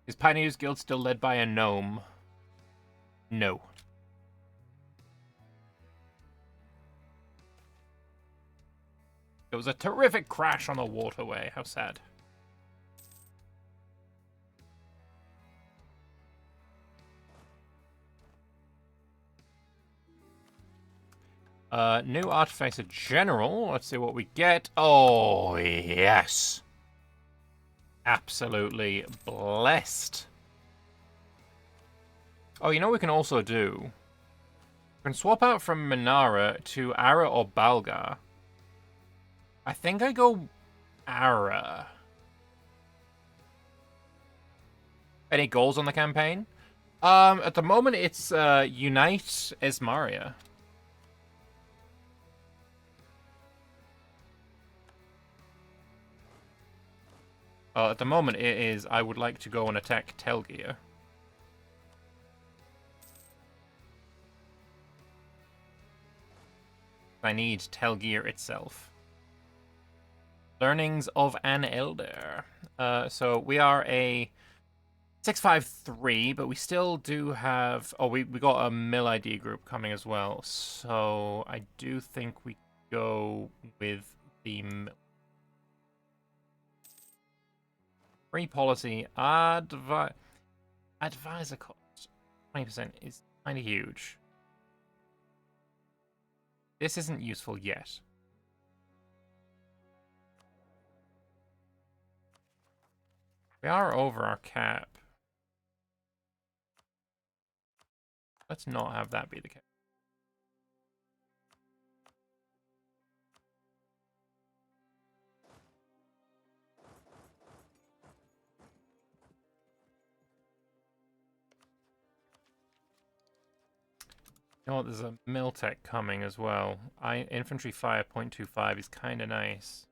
[SPEAKER 1] Is Pioneers Guild still led by a gnome? No. It was a terrific crash on the waterway. How sad. New Artificer General. Let's see what we get. Oh, yes. Absolutely blessed. Oh, you know what we can also do? We can swap out from Minara to Ara or Balgar. I think I go Ara. Any goals on the campaign? At the moment, it's Unite Esmaria. At the moment, it is I would like to go and attack Telgear. I need Telgear itself. Learnings of an Elder. So we are a 653, but we still do have... Oh, we got a mill ID group coming as well. So I do think we go with the free policy. Advisor cost 20% is kind of huge. This isn't useful yet. We are over our cap. Let's not have that be the case. You know what, there's a mill tech coming as well. Infantry fire 0.25 is kind of nice.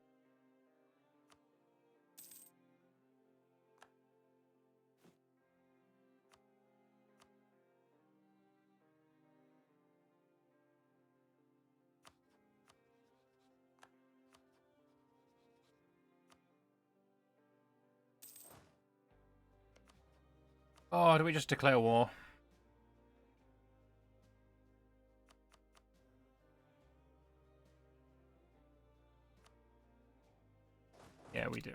[SPEAKER 1] Oh, do we just declare war? Yeah, we do.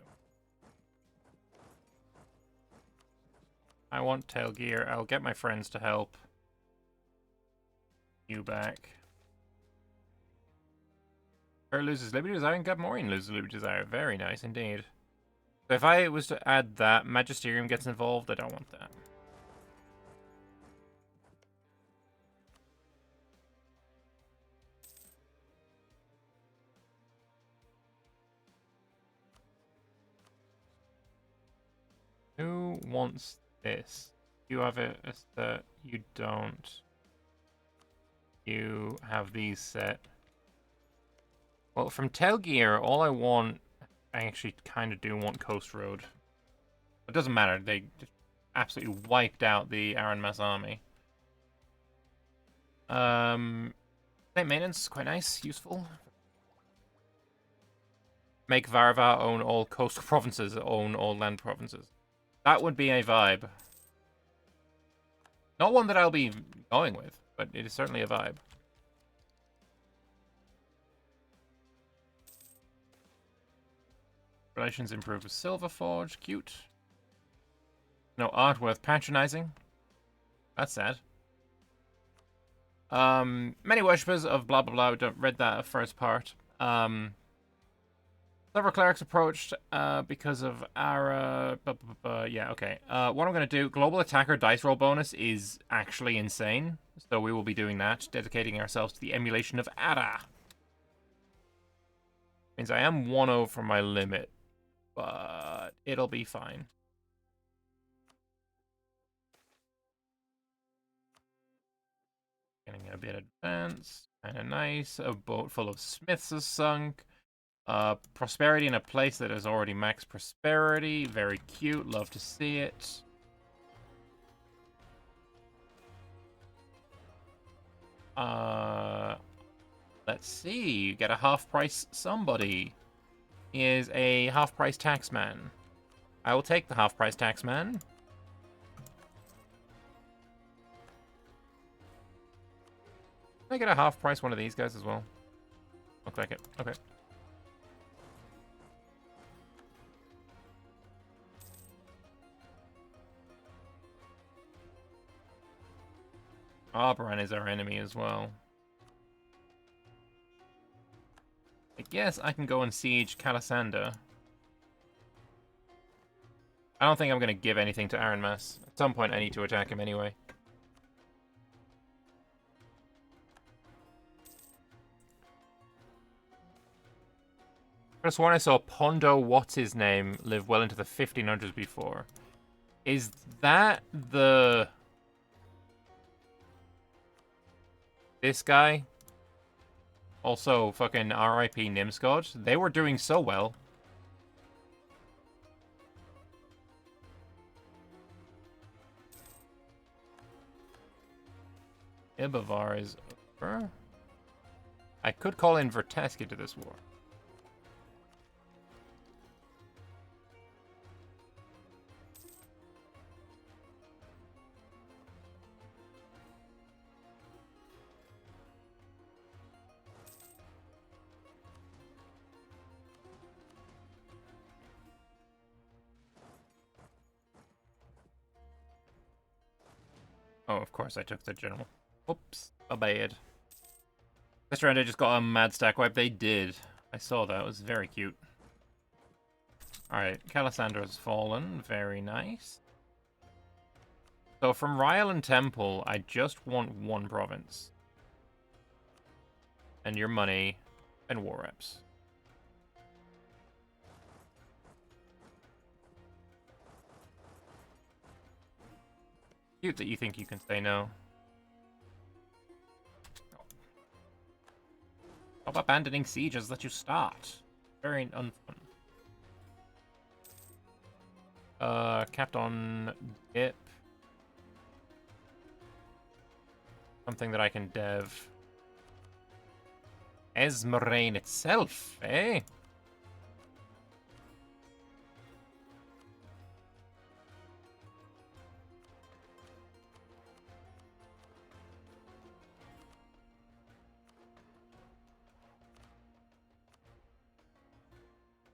[SPEAKER 1] I want tailgear. I'll get my friends to help. You back. Her loses Liberty Desire and Gabmorian loses Liberty Desire. Very nice indeed. So if I was to add that, Magisterium gets involved. I don't want that. Who wants this? You have it as the... You don't. You have these set. Well, from Telgear, all I want... I actually kind of do want Coast Road. It doesn't matter. They just absolutely wiped out the Aranmas army. State maintenance, quite nice, useful. Make Varava own all coastal provinces, own all land provinces. That would be a vibe. Not one that I'll be going with, but it is certainly a vibe. Relations improve with Silverforge, cute. No art worth patronizing. That's sad. Many worshippers of blah blah blah. Don't read that first part. Several clerics approached because of our... yeah, okay. What I'm going to do... Global attacker dice roll bonus is actually insane. So we will be doing that. Dedicating ourselves to the emulation of Ara. Means I am 1-0 from my limit. But it'll be fine. Getting a bit advanced. Kind of nice. A boat full of smiths is sunk. Prosperity in a place that has already maxed prosperity. Very cute. Love to see it. Let's see. You get a half-price somebody. He is a half-price taxman. I will take the half-price taxman. Can I get a half-price one of these guys as well? Look like it. Okay. Arboran is our enemy as well. I guess I can go and siege Calisanda. I don't think I'm going to give anything to Aranmas. At some point I need to attack him anyway. I sworn I saw Pondo What's-His-Name live well into the 1500s before. Is that the... This guy? Also, fucking RIP Nimsgod. They were doing so well. Ibavar is over. I could call in Vertesk to this war. Oh, of course I took the general. Oops, a bad. This round I just got a mad stack wipe. They did. I saw that. It was very cute. Alright, Calisandra's fallen. Very nice. So from Ryle and Temple, I just want one province. And your money and war reps. Cute that you think you can say no. Stop abandoning sieges that you start. Very unfun. Capped on dip. Something that I can dev. Esmerrain itself, eh?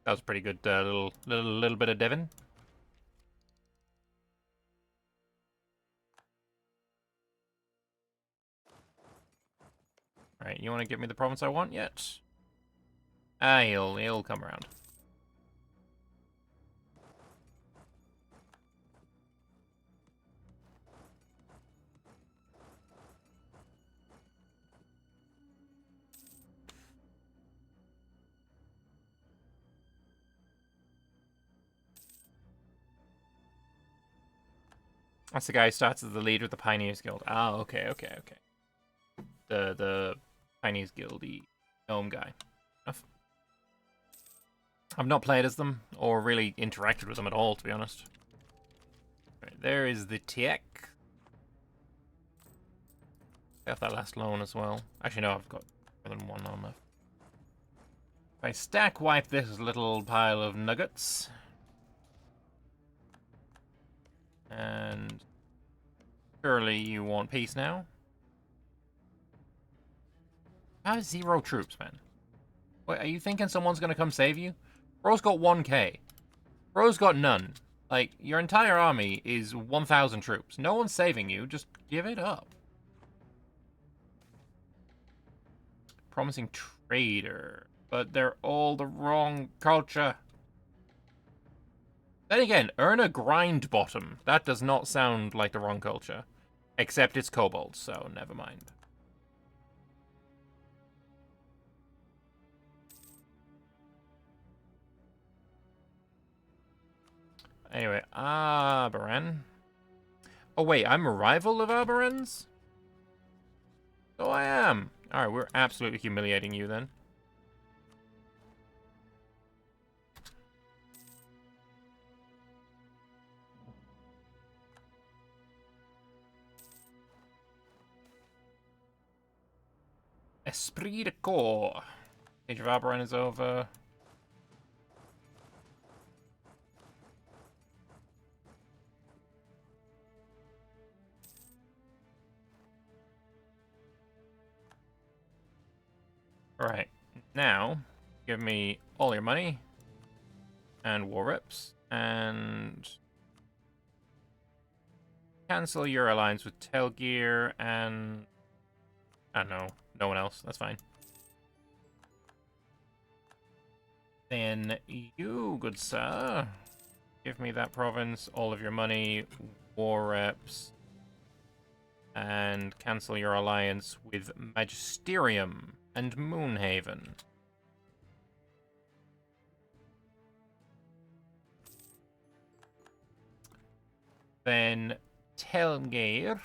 [SPEAKER 1] That was pretty good. Little bit of Devon. All right, you want to give me the province I want yet? Ah, he'll come around. That's the guy who starts as the leader of the Pioneers Guild. Ah, okay. The Pioneers Guildy gnome guy. Enough. I've not played as them, or really interacted with them at all, to be honest. Right, there is the tech. I have that last loan as well. Actually, no, I've got more than one on left. If I stack wipe this little pile of nuggets. And surely you want peace now? I have 0 troops, man. Wait, are you thinking someone's gonna come save you? Bro's got 1k. Bro's got none. Like, your entire army is 1,000 troops. No one's saving you, just give it up. Promising trader. But they're all the wrong culture. Then again, earn a grind bottom. That does not sound like the wrong culture. Except it's kobolds, so never mind. Anyway, Aberan. Oh wait, I'm a rival of Aberan's? So I am. Alright, we're absolutely humiliating you then. Esprit de corps. Age of Aberan is over. Alright, now, give me all your money. And war reps. And cancel your alliance with Telgear and... I don't know, no one else. That's fine. Then you, good sir, give me that province, all of your money, war reps, and cancel your alliance with Magisterium and Moonhaven. Then Telgeir.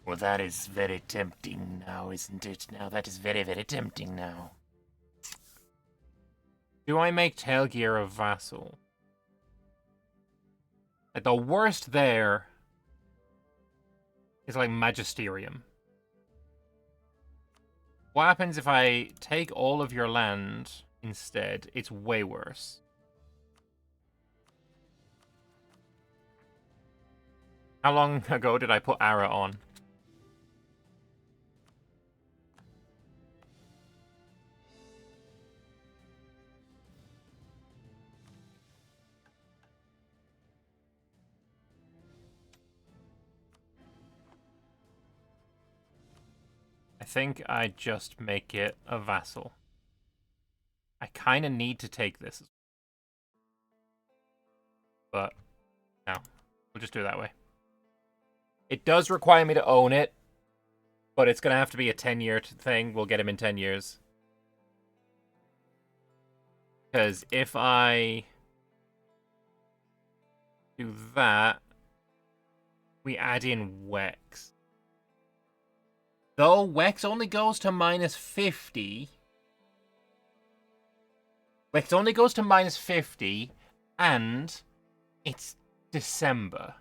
[SPEAKER 1] Well, that is very tempting now, isn't it? Now that is very, very tempting now. Do I make Telgeir a vassal? Like, the worst there is like Magisterium. What happens if I take all of your land instead? It's way worse. How long ago did I put Ara on? I think I just make it a vassal. I kind of need to take this. But, no. We'll just do it that way. It does require me to own it. But it's going to have to be a 10-year thing. We'll get him in 10 years. Because if I do that, we add in Wex. Though Wex only goes to -50. Wex only goes to -50, and it's December.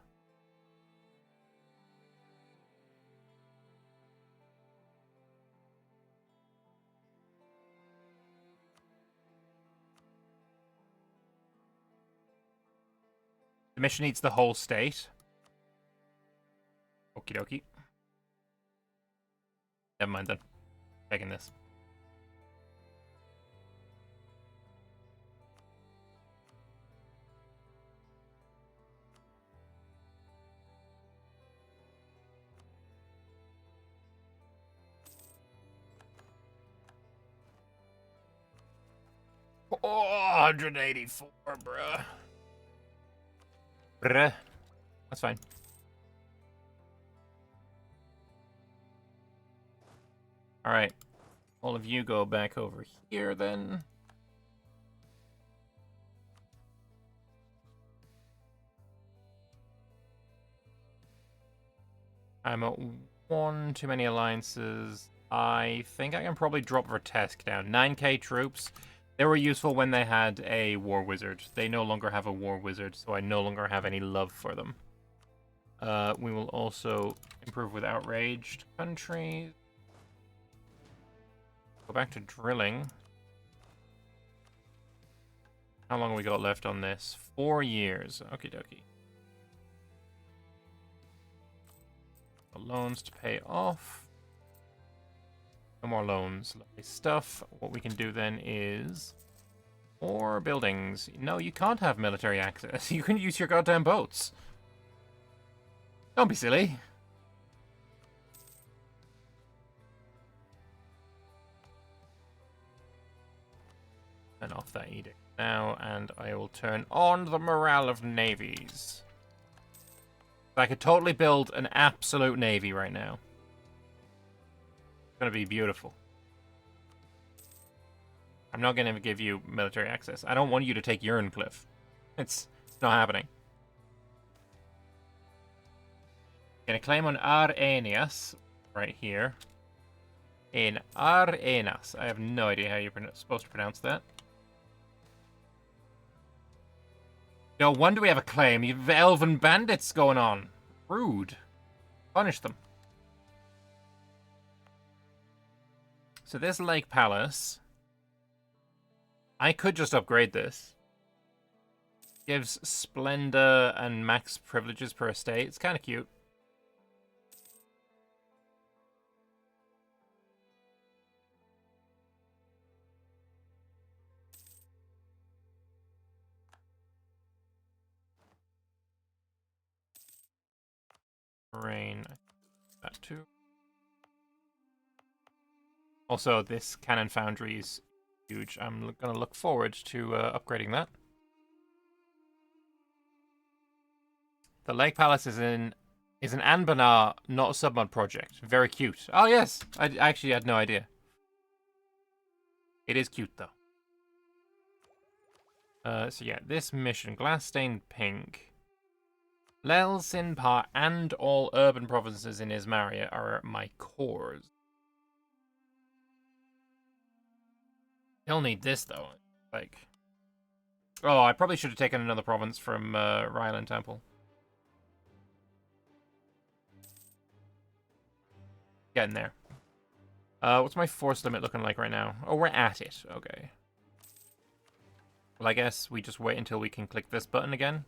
[SPEAKER 1] The mission needs the whole state. Okie dokie. Never mind then. Taking this. Oh, 184, bruh. Bruh. That's fine. Alright. All of you go back over here, then. I'm at one too many alliances. I think I can probably drop Vertesk down. 9k troops. They were useful when they had a war wizard. They no longer have a war wizard, so I no longer have any love for them. We will also improve with outraged countries. Go back to drilling. How long have we got left on this? 4 years. Okie dokie. Loans to pay off. No more loans. Lovely stuff. What we can do then is more buildings. No, you can't have military access. You can use your goddamn boats. Don't be silly. Turn off that edict now, and I will turn on the morale of navies. I could totally build an absolute navy right now. It's going to be beautiful. I'm not going to give you military access. I don't want you to take Urncliffe. It's not happening. Going to claim on Arrhenius right here. In Arrhenius. I have no idea how you're supposed to pronounce that. No wonder we have a claim. You've elven bandits going on. Rude. Punish them. So this Lake Palace, I could just upgrade this. Gives splendor and max privileges per estate. It's kind of cute. Rain. That too. Also, this cannon foundry is huge. I'm going to look forward to upgrading that. The Lake Palace is in Is an Anbennar not a submod project? Very cute. Oh, yes. I actually had no idea. It is cute, though. So yeah, this mission, Glass Stained Pink. Lel, Sinpar, and all urban provinces in Ismaria are my cores. He'll need this, though. Like... Oh, I probably should have taken another province from Ryland Temple. Getting there. What's my force limit looking like right now? Oh, we're at it. Okay. Well, I guess we just wait until we can click this button again.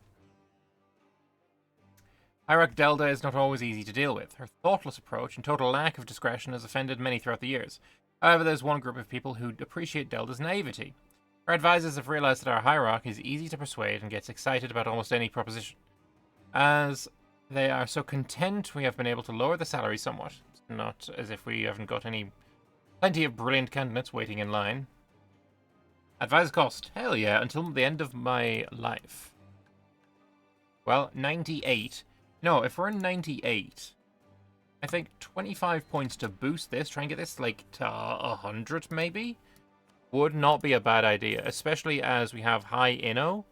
[SPEAKER 1] Hierarch Delda is not always easy to deal with. Her thoughtless approach and total lack of discretion has offended many throughout the years. However, there's one group of people who appreciate Delda's naivety. Our advisors have realized that our hierarch is easy to persuade and gets excited about almost any proposition. As they are so content, we have been able to lower the salary somewhat. It's not as if we haven't got plenty of brilliant candidates waiting in line. Advisor cost. Hell yeah, until the end of my life. Well, 98. No, if we're 98, I think 25 points to boost this, try and get this, like, to 100, maybe? Would not be a bad idea, especially as we have high inno.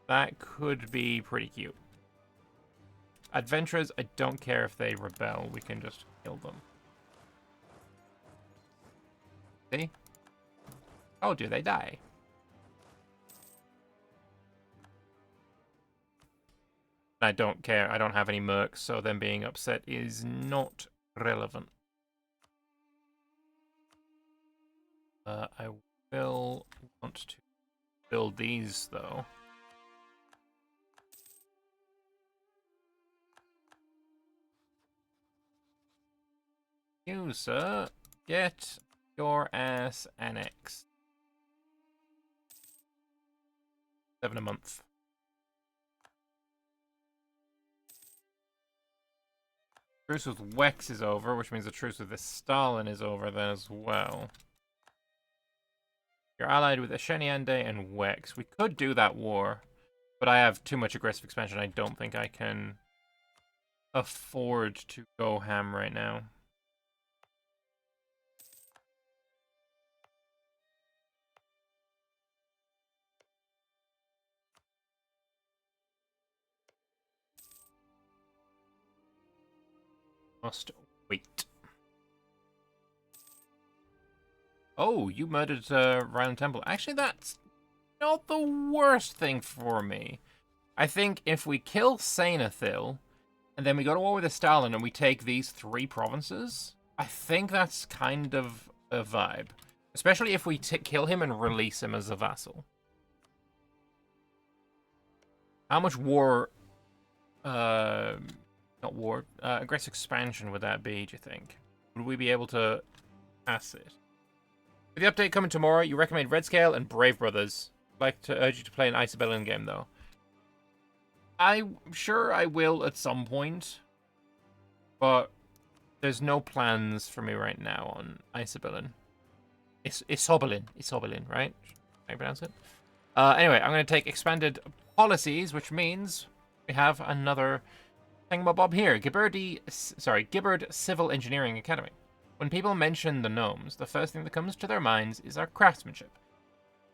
[SPEAKER 1] That could be pretty cute. Adventurers, I don't care if they rebel. We can just kill them. See? Oh, do they die? I don't care. I don't have any mercs, so them being upset is not relevant. I will want to build these, though. You, sir, get your ass annexed. 7 a month. Truce with Wex is over, which means the truce with the Stalin is over then as well. You're allied with Asheniande and Wex. We could do that war, but I have too much aggressive expansion. I don't think I can afford to go ham right now. Must wait. Oh, you murdered Ryland Temple. Actually, that's not the worst thing for me. I think if we kill Sainathil, and then we go to war with Stalin and we take these 3 provinces, I think that's kind of a vibe. Especially if we kill him and release him as a vassal. How much war... not war, aggressive expansion would that be, do you think? Would we be able to pass it? With the update coming tomorrow, you recommend Red Scale and Brave Brothers. I'd like to urge you to play an Isabellan game, though. I'm sure I will at some point, but there's no plans for me right now on Isabellan. Isobelin, right? Can I pronounce it? Anyway, I'm going to take expanded policies, which means we have another thingamabob here. Giberd Civil Engineering Academy. When people mention the gnomes, the first thing that comes to their minds is our craftsmanship.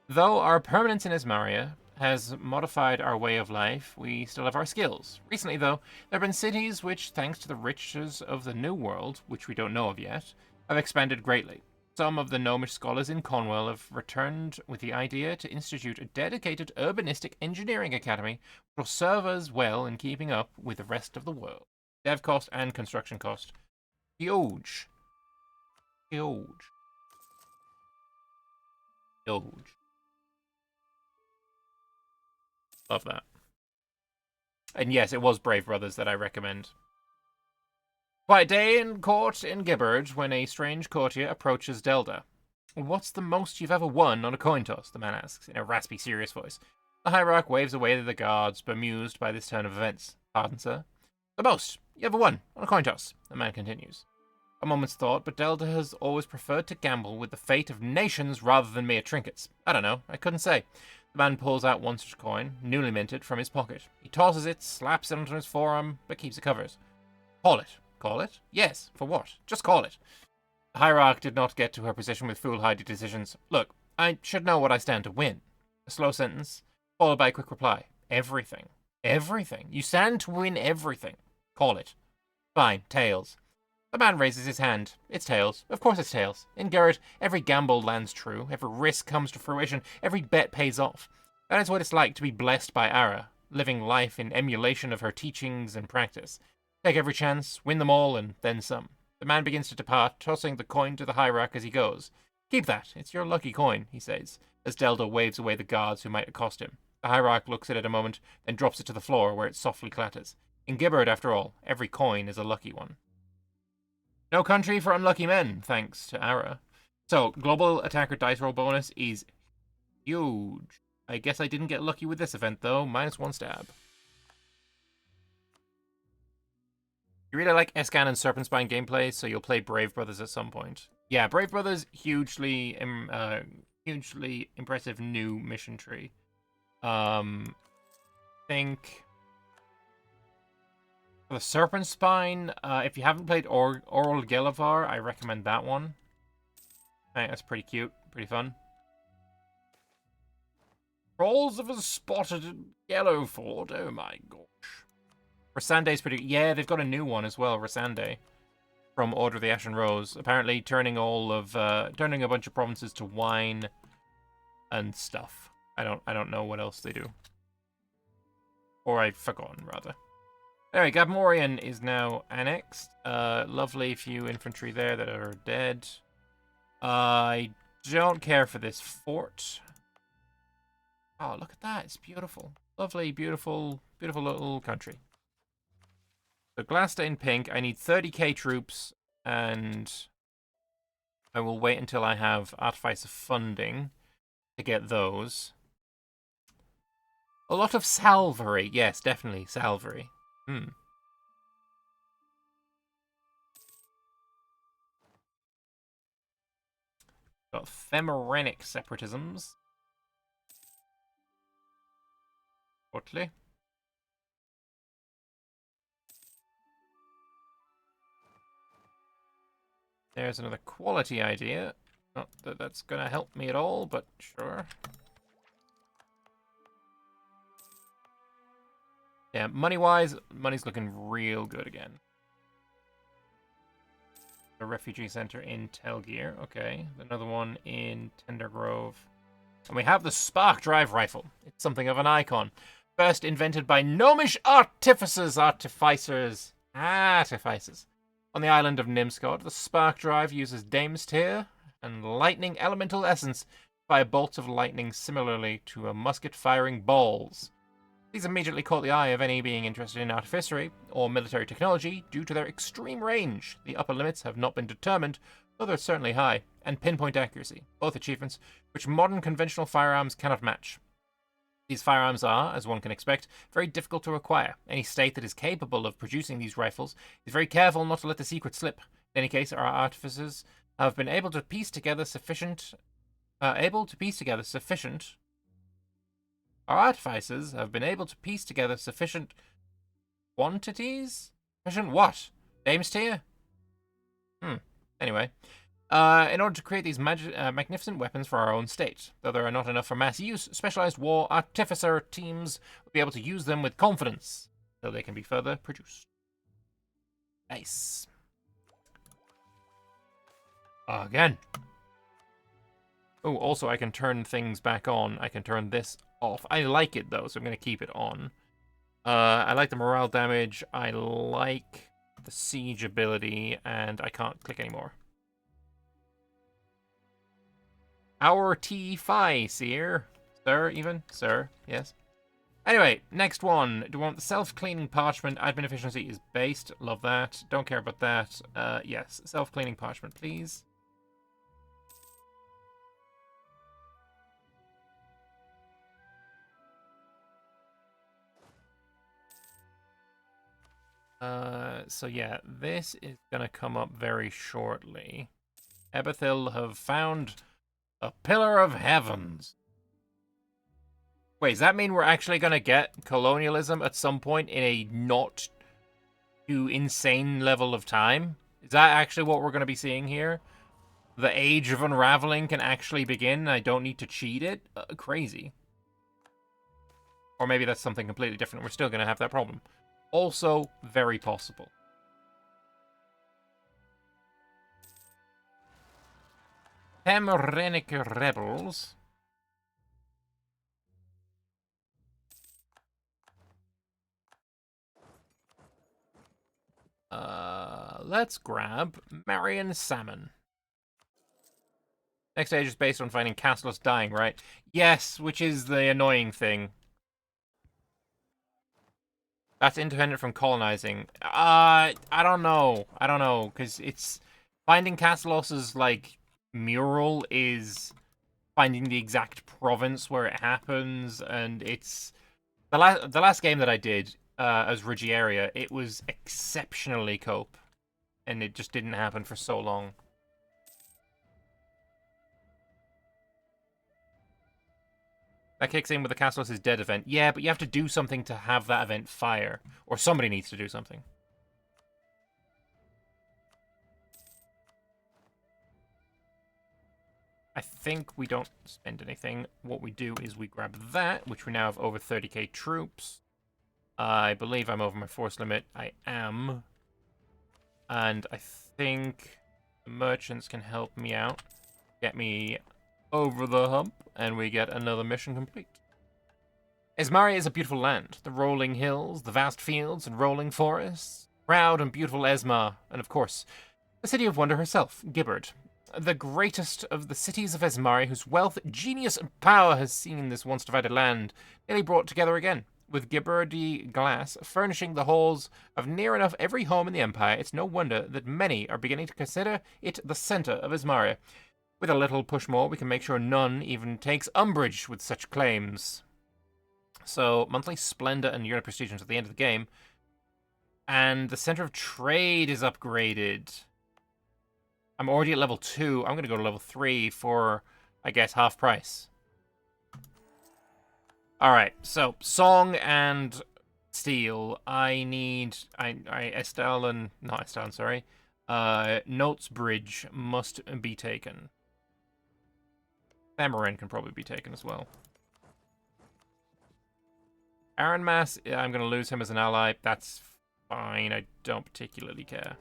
[SPEAKER 1] Though our permanence in Ismaria has modified our way of life, we still have our skills. Recently, though, there have been cities which, thanks to the riches of the New World, which we don't know of yet, have expanded greatly. Some of the gnomish scholars in Cornwall have returned with the idea to institute a dedicated urbanistic engineering academy which will serve us well in keeping up with the rest of the world. Dev cost and construction cost. Huge. Huge. Huge. Love that. And yes, it was Brave Brothers that I recommend. Quiet day in court in Giberd when a strange courtier approaches Delda. What's the most you've ever won on a coin toss? The man asks, in a raspy, serious voice. The hierarch waves away the guards, bemused by this turn of events. Pardon, sir? The most you ever won on a coin toss, the man continues. A moment's thought, but Delda has always preferred to gamble with the fate of nations rather than mere trinkets. I don't know, I couldn't say. The man pulls out one such coin, newly minted, from his pocket. He tosses it, slaps it onto his forearm, but keeps it covered. Call it. Call it? Yes. For what? Just call it. The hierarch did not get to her position with foolhardy decisions. Look, I should know what I stand to win. A slow sentence, followed by a quick reply. Everything. Everything. You stand to win everything. Call it. Fine. Tails. The man raises his hand. It's tails. Of course it's tails. In Giberd, every gamble lands true, every risk comes to fruition, every bet pays off. That is what it's like to be blessed by Ara, living life in emulation of her teachings and practice. Take every chance, win them all, and then some. The man begins to depart, tossing the coin to the hierarch as he goes. Keep that. It's your lucky coin, he says, as Delda waves away the guards who might accost him. The hierarch looks at it a moment, then drops it to the floor, where it softly clatters. In Giberd, after all, every coin is a lucky one. No country for unlucky men, thanks to Ara. So, global attacker dice roll bonus is huge. I guess I didn't get lucky with this event, though. -1 stab. You really like Escan and Serpent Spine gameplay, so you'll play Brave Brothers at some point. Yeah, Brave Brothers, hugely impressive new mission tree. Think... For the Serpent Spine, if you haven't played Oral Gelivar, I recommend that one. I think that's pretty cute, pretty fun. Trolls of a spotted yellow fort, oh my gosh. Rasande's pretty... Yeah, they've got a new one as well, Rasande. From Order of the Ashen Rose. Apparently turning turning a bunch of provinces to wine and stuff. I don't know what else they do. Or I've forgotten, rather. Anyway, Gabmorian is now annexed. Lovely few infantry there that are dead. I don't care for this fort. Oh, look at that. It's beautiful. Lovely, beautiful, beautiful little country. So Glassstained Pink, I need 30k troops, and I will wait until I have Artificer funding to get those. A lot of salvery. Yes, definitely, salvery. Got Femerenic separatisms. Shortly. There's another quality idea. Not that that's going to help me at all, but sure. Yeah, money-wise, money's looking real good again. A refugee center in Telgear. Okay, another one in Tendergrove. And we have the Spark Drive Rifle. It's something of an icon. First invented by gnomish artificers. On the island of Nimscod, the Spark Drive uses Dame's Tear and Lightning Elemental Essence to fire bolts of lightning similarly to a musket firing balls. These immediately caught the eye of any being interested in artificery or military technology due to their extreme range. The upper limits have not been determined, though they're certainly high, and pinpoint accuracy, both achievements which modern conventional firearms cannot match. These firearms are, as one can expect, very difficult to acquire. Any state that is capable of producing these rifles is very careful not to let the secret slip. In any case, our artificers have been able to piece together sufficient... Our artificers have been able to piece together sufficient quantities? Sufficient what? Dame's Tear? Anyway. In order to create these magnificent weapons for our own state. Though there are not enough for mass use, specialized war artificer teams will be able to use them with confidence, so they can be further produced. Nice. Again. Oh, also I can turn things back on. I can turn this off. I like it though, so I'm going to keep it on. I like the morale damage. I like the siege ability, and I can't click anymore. Our T5, Seer. Sir, even? Sir, yes. Anyway, next one. Do we want the self-cleaning parchment? Admin efficiency is based. Love that. Don't care about that. Yes, self-cleaning parchment, please. So yeah, this is gonna come up very shortly. Ebethil have found a pillar of heavens. Wait, does that mean we're actually going to get colonialism at some point in a not too insane level of time? Is that actually what we're going to be seeing here? The age of unraveling can actually begin. I don't need to cheat it? Crazy. Or maybe that's something completely different. We're still going to have that problem. Also, very possible. Hemorrhenic rebels. Let's grab Marion Salmon. Next stage is based on finding castles dying, right? Yes, which is the annoying thing. That's independent from colonizing. I don't know. I don't know, because it's... Finding Castalos's, like, mural is finding the exact province where it happens, and it's... The last game that I did as Ruggiera, it was exceptionally cope, and it just didn't happen for so long. That kicks in with the Castalos is dead event. Yeah, but you have to do something to have that event fire. Or somebody needs to do something. I think we don't spend anything. What we do is we grab that, which we now have over 30k troops. I believe I'm over my force limit. I am. And I think the merchants can help me out. Get me over the hump, and we get another mission complete. Esmaria is a beautiful land. The rolling hills, the vast fields and rolling forests. Proud and beautiful Esma, and of course, the city of wonder herself, Giberd. The greatest of the cities of Esmaria, whose wealth, genius, and power has seen this once divided land nearly brought together again. With Giberdi glass furnishing the halls of near enough every home in the Empire, it's no wonder that many are beginning to consider it the center of Esmaria. With a little push more, we can make sure none even takes umbrage with such claims. So, monthly splendor and unit prestige until the end of the game. And the center of trade is upgraded. I'm already at level 2. I'm going to go to level 3 for, I guess, half price. Alright, so, song and steel. I need... Estelle and... Not Estelle, sorry. Notes Bridge must be taken. Thamarin can probably be taken as well. Aaron Mass, I'm going to lose him as an ally. That's fine. I don't particularly care.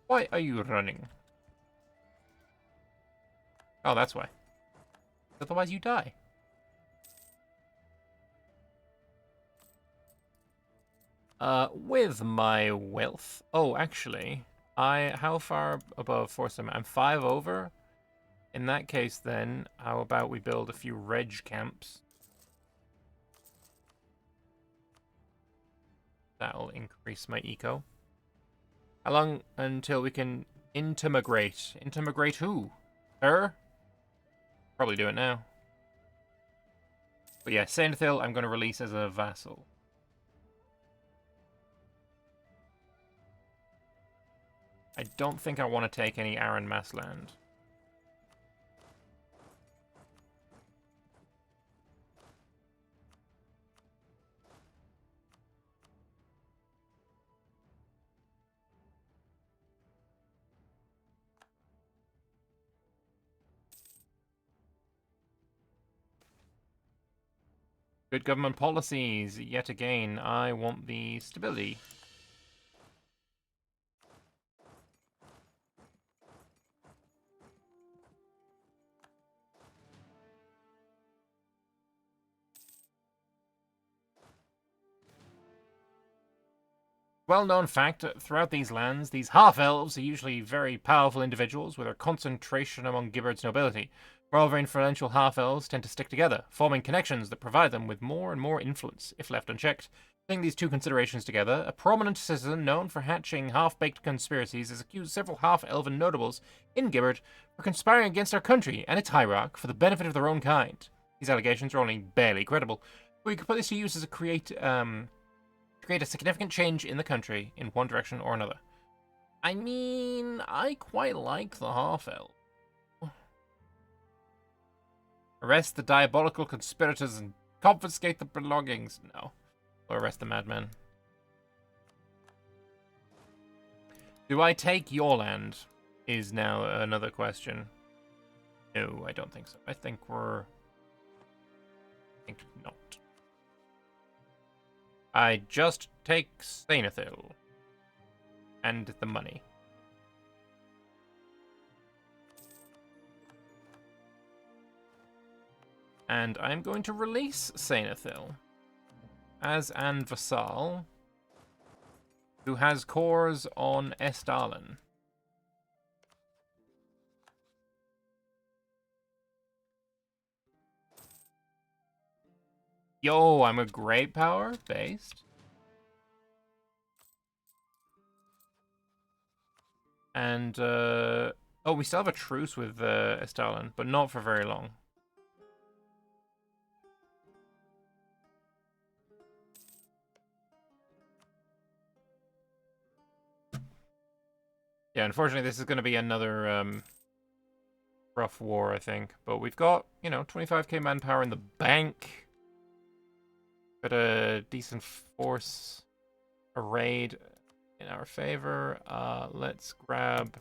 [SPEAKER 1] Why are you running? Oh, that's why. Otherwise you die. With my wealth... Oh, actually, how far above force am I? I'm 5 over. In that case, then, how about we build a few reg camps? That'll increase my eco. How long until we can intermigrate? Intermigrate who? Her? Probably do it now. But yeah, Sainthil I'm going to release as a vassal. I don't think I want to take any Aaron Mass land. Good government policies. Yet again, I want the stability. Well-known fact, throughout these lands, these half-elves are usually very powerful individuals with a concentration among Giberd's nobility. Moreover, influential half-elves tend to stick together, forming connections that provide them with more and more influence, if left unchecked. Taking these two considerations together, a prominent citizen known for hatching half-baked conspiracies has accused several half-elven notables in Giberd for conspiring against our country and its hierarch for the benefit of their own kind. These allegations are only barely credible. We could put this to use as a create a significant change in the country in one direction or another. I mean, I quite like the half-elf. Arrest the diabolical conspirators and confiscate the belongings. No. Or arrest the madman. Do I take your land? Is now another question. No, I don't think so. I think not. I just take Sainathil. And the money. And I'm going to release Sainathil as an vassal who has cores on Estalin. Yo, I'm a great power based. And, oh, we still have a truce with Estalin, but not for very long. Yeah, unfortunately, this is going to be another rough war, I think. But we've got, 25k manpower in the bank. Got a decent force arrayed in our favor. Let's grab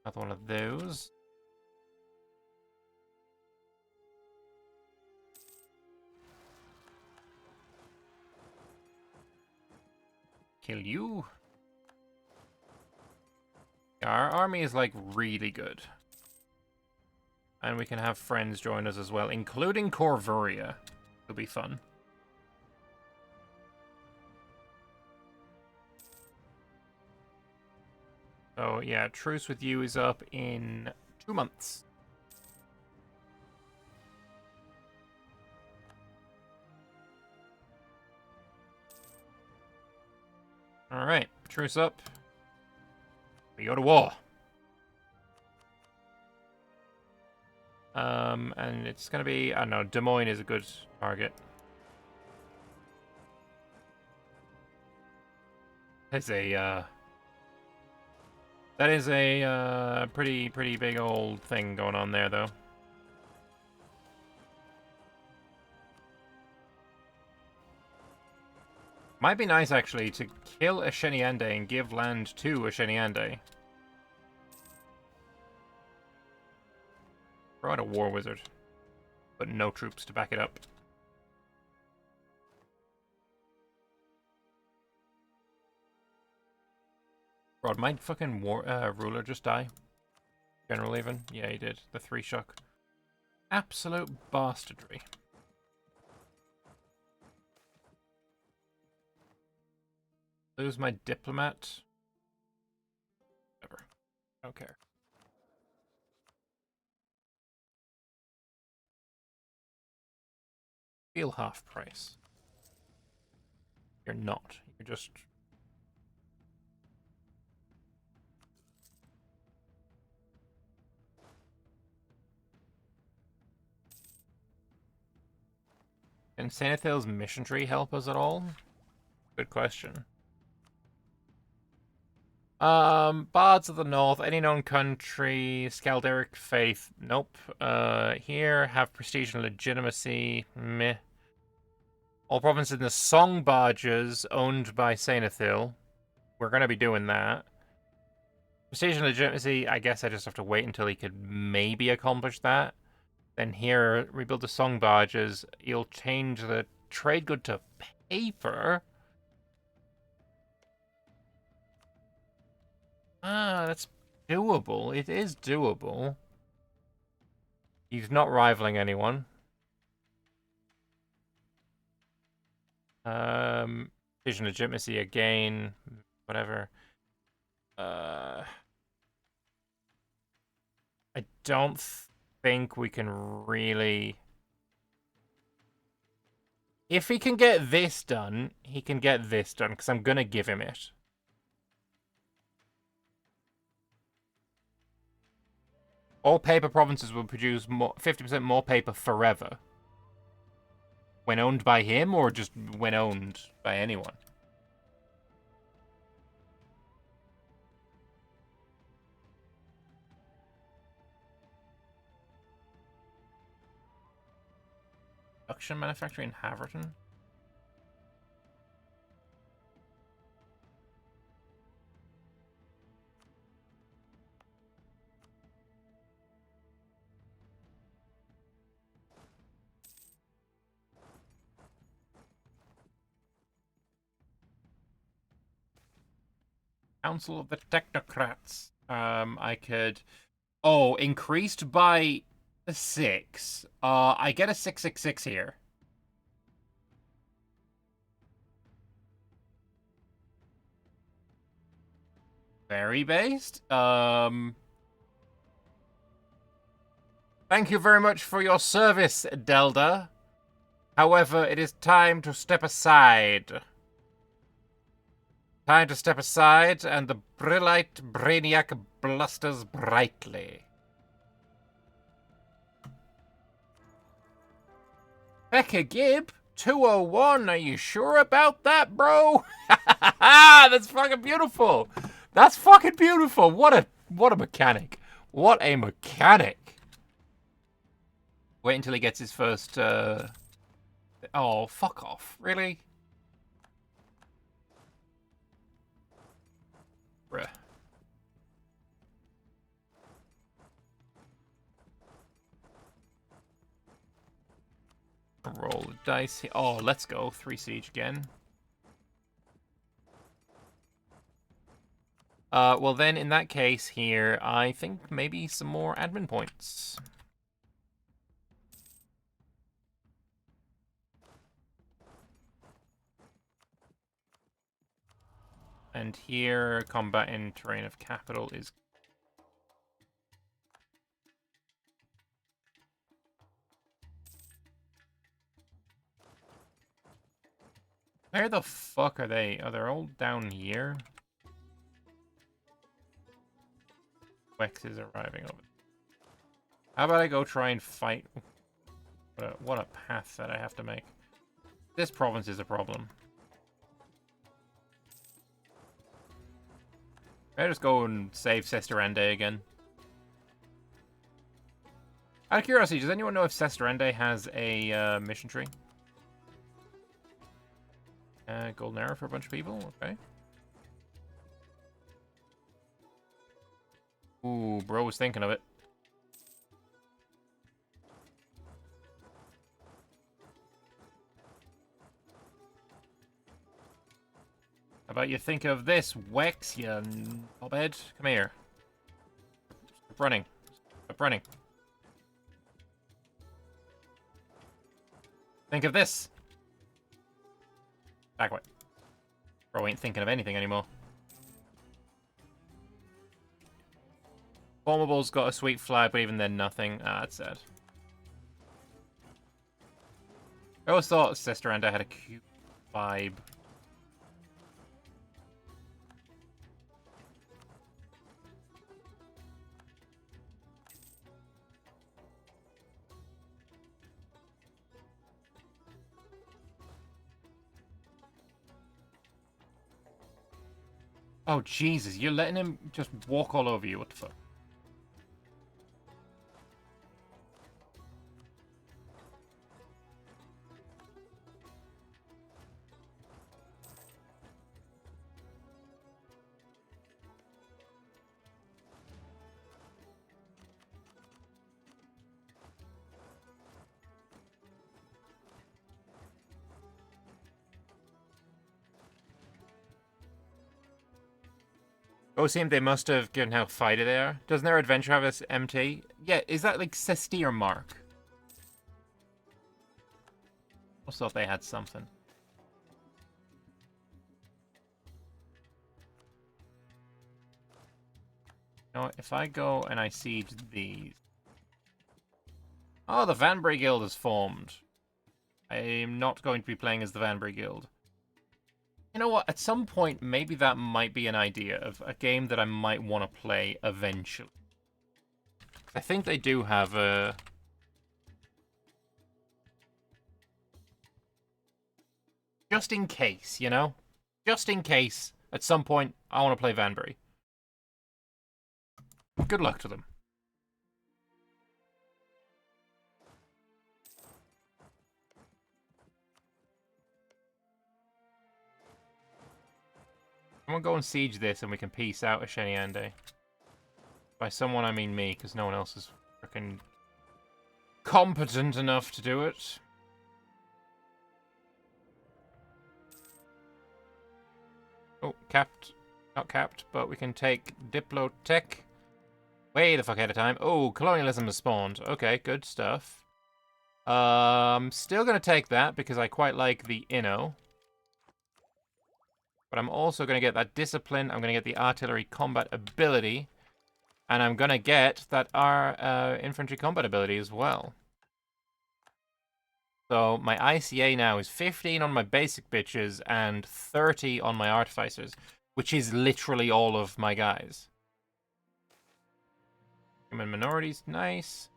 [SPEAKER 1] another one of those. Kill you. Our army is, like, really good. And we can have friends join us as well, including Corvuria. It'll be fun. So, yeah, truce with you is up in 2 months. Alright, truce up. We go to war. And it's gonna be, I don't know, Des Moines is a good target. That is a pretty big old thing going on there, though. Might be nice, actually, to kill Asheniande and give land to Asheniande. Throw out a war wizard, but no troops to back it up. Rod, might fucking ruler just die? General even? Yeah, he did. The 3-shock. Absolute bastardry. Lose my diplomat. Whatever. Don't care. Feel half price. You're not. You're just... Can Sanathil's mission tree help us at all? Good question. Bards of the North, any known country, Scalderic faith, nope. Here, have prestige and legitimacy, meh. All provinces in the Song Barges, owned by Sanathil. We're gonna be doing that. Prestige and legitimacy, I guess I just have to wait until he could maybe accomplish that. Then here, rebuild the Song Barges. You'll change the trade good to paper. Ah, that's doable. It is doable. He's not rivaling anyone. Vision legitimacy again. Whatever. I don't think we can really... If he can get this done, he can get this done, because I'm gonna give him it. All paper provinces will produce 50% more paper forever. When owned by him, or just when owned by anyone? Production manufacturing in Haverton? Council of the Technocrats. I could... Oh, increased by 6. I get a 666 here. Very based. Thank you very much for your service, Delda. However, it is time to step aside. Time to step aside, and the Brillite Brainiac blusters brightly. Becca Gibb, 201, are you sure about that, bro? That's fucking beautiful. That's fucking beautiful. What a mechanic. What a mechanic. Wait until he gets his first, Oh, fuck off. Really? Bruh. Roll the dice here. Oh, let's go. 3 siege again. Well then, in that case here, I think maybe some more admin points. And here, combat in terrain of capital is... Where the fuck are they? Oh, they're all down here. Wex is arriving over. How about I go try and fight? What a path that I have to make. This province is a problem. I just go and save Sesterende again. Out of curiosity, does anyone know if Sesterende has a mission tree? Golden arrow for a bunch of people. Okay. Ooh, bro was thinking of it. How about you think of this, Wex, you knobhead? Come here. Stop running. Stop running. Think of this. Back away. Bro ain't thinking of anything anymore. Formable's got a sweet flag, but even then nothing. Ah, that's sad. I always thought Sesteranda had a cute vibe. Oh, Jesus, you're letting him just walk all over you. What the fuck? Oh, seemed they must have, given how fighty they are. Doesn't their adventure have this MT? Yeah, is that like Sestir Mark? I thought they had something. You know what, if I go and I siege these... Oh, the Vanbury Guild is formed. I'm not going to be playing as the Vanbury Guild. You know what? At some point, maybe that might be an idea of a game that I might want to play eventually. I think they do have a... Just in case, you know? Just in case, at some point, I want to play Vanbury. Good luck to them. I'm gonna go and siege this and we can peace out Asheniande. By someone, I mean me, because no one else is freaking competent enough to do it. Oh, capped. Not capped, but we can take Diplotech. Way the fuck ahead of time. Oh, colonialism has spawned. Okay, good stuff. Still gonna take that because I quite like the Inno. But I'm also gonna get that discipline. I'm gonna get the artillery combat ability. And I'm gonna get that our infantry combat ability as well. So my ICA now is 15 on my basic bitches and 30 on my artificers, which is literally all of my guys. Human minorities, nice.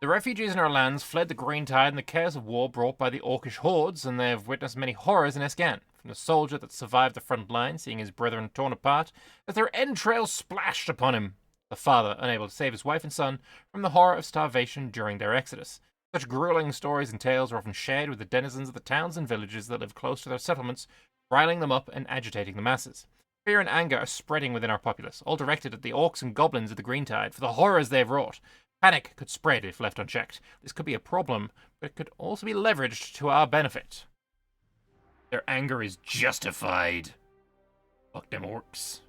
[SPEAKER 1] The refugees in our lands fled the green tide and the chaos of war brought by the orcish hordes, and they have witnessed many horrors in Escan. From the soldier that survived the front line, seeing his brethren torn apart, as their entrails splashed upon him. The father, unable to save his wife and son from the horror of starvation during their exodus. Such grueling stories and tales are often shared with the denizens of the towns and villages that live close to their settlements, riling them up and agitating the masses. Fear and anger are spreading within our populace, all directed at the orcs and goblins of the green tide for the horrors they have wrought. Panic could spread if left unchecked. This could be a problem, but it could also be leveraged to our benefit. Their anger is justified. Fuck them orcs.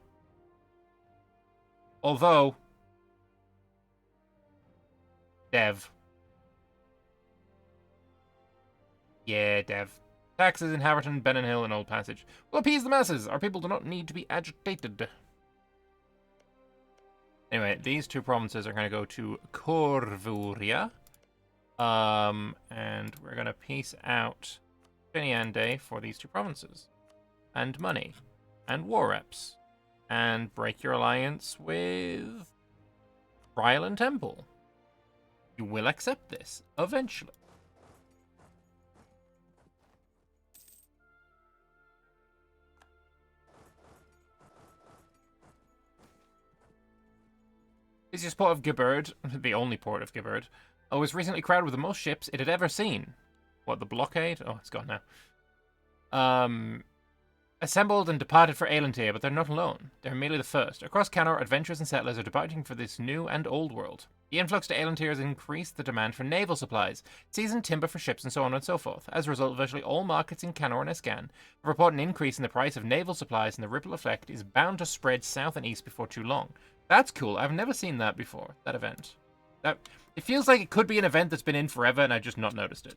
[SPEAKER 1] Although, Dev. Yeah, Dev. Taxes, Inhabitant, Benon Hill, and Old Passage. Will appease the masses. Our people do not need to be agitated. Anyway, these two provinces are going to go to Corvuria. And we're going to peace out Finiande for these two provinces. And money. And war reps. And break your alliance with Ryland Temple. You will accept this, eventually. Busiest port of Giberd, the only port of Giberd, was recently crowded with the most ships it had ever seen. What, the blockade? Oh, it's gone now. Assembled and departed for Elantir, but they're not alone. They're merely the first. Across Canor, adventurers and settlers are departing for this new and old world. The influx to Elantir has increased the demand for naval supplies, seasoned timber for ships, and so on and so forth. As a result, virtually all markets in Canor and Escan have reported an increase in the price of naval supplies, and the ripple effect is bound to spread south and east before too long. That's cool. I've never seen that before, that event. It feels like it could be an event that's been in forever, and I've just not noticed it,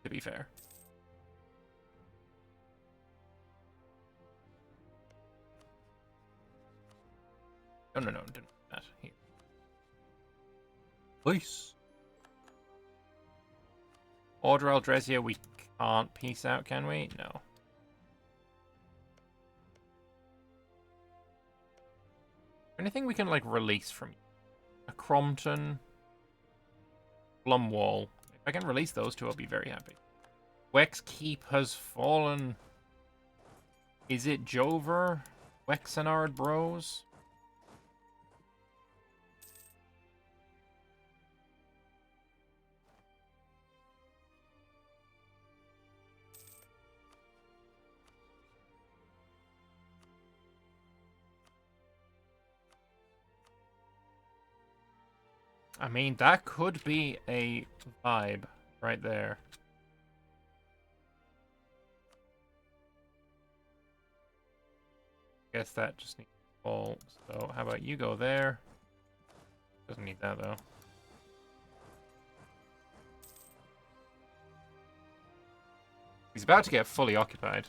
[SPEAKER 1] to be fair. No, didn't do that. Here. Peace. Order Aldresia, we can't peace out, can we? No. Anything we can, like, release from a Crompton, Blumwall. If I can release those two, I'll be very happy. Wex Keep has fallen. Is it Jover? Wexenard Bros? I mean, that could be a vibe right there. Guess that just needs to fall. So how about you go there? Doesn't need that though. He's about to get fully occupied.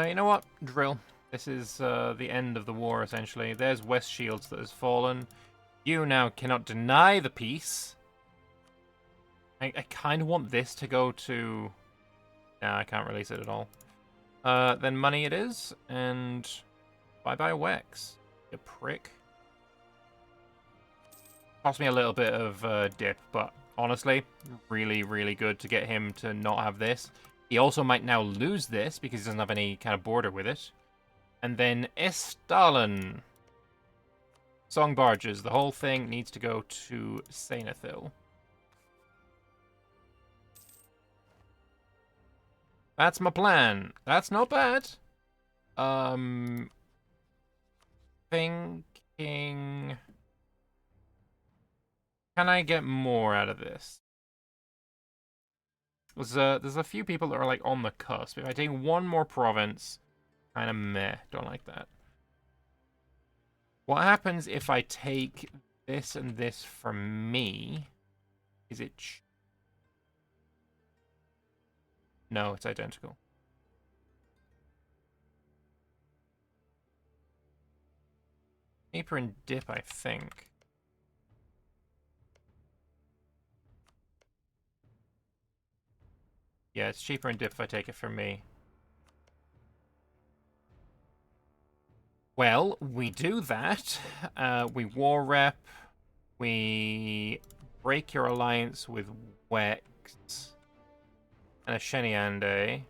[SPEAKER 1] You know what? Drill. This is the end of the war, essentially. There's West Shields that has fallen. You now cannot deny the peace. I kind of want this to go to... Nah, I can't release it at all. Then money it is, and Bye-bye, Wex. You prick. Cost me a little bit of dip, but honestly, really, really good to get him to not have this. He also might now lose this because he doesn't have any kind of border with it. And then Stalin. Song barges. The whole thing needs to go to Sainathil. That's my plan. That's not bad. Thinking... Can I get more out of this? There's a few people that are, like, on the cusp. If I take one more province, kind of meh. Don't like that. What happens if I take this and this from me? Is it... No, it's identical. Paper and dip, I think. Yeah, it's cheaper in dip if I take it from me. Well, we do that. We war rep. We break your alliance with Wex and a Sheniande.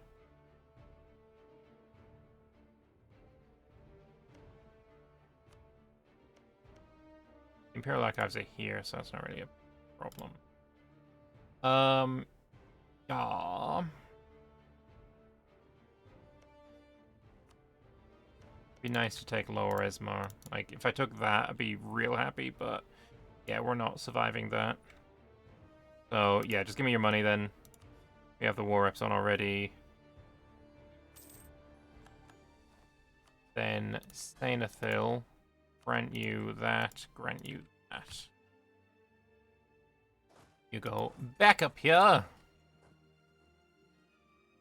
[SPEAKER 1] Imperial archives are here, so that's not really a problem. Yeah. Be nice to take Lower Esmar. Like, if I took that, I'd be real happy, but yeah, we're not surviving that. So, yeah, just give me your money then. We have the war reps on already. Then Sainathil. Grant you that. Grant you that. You go back up here.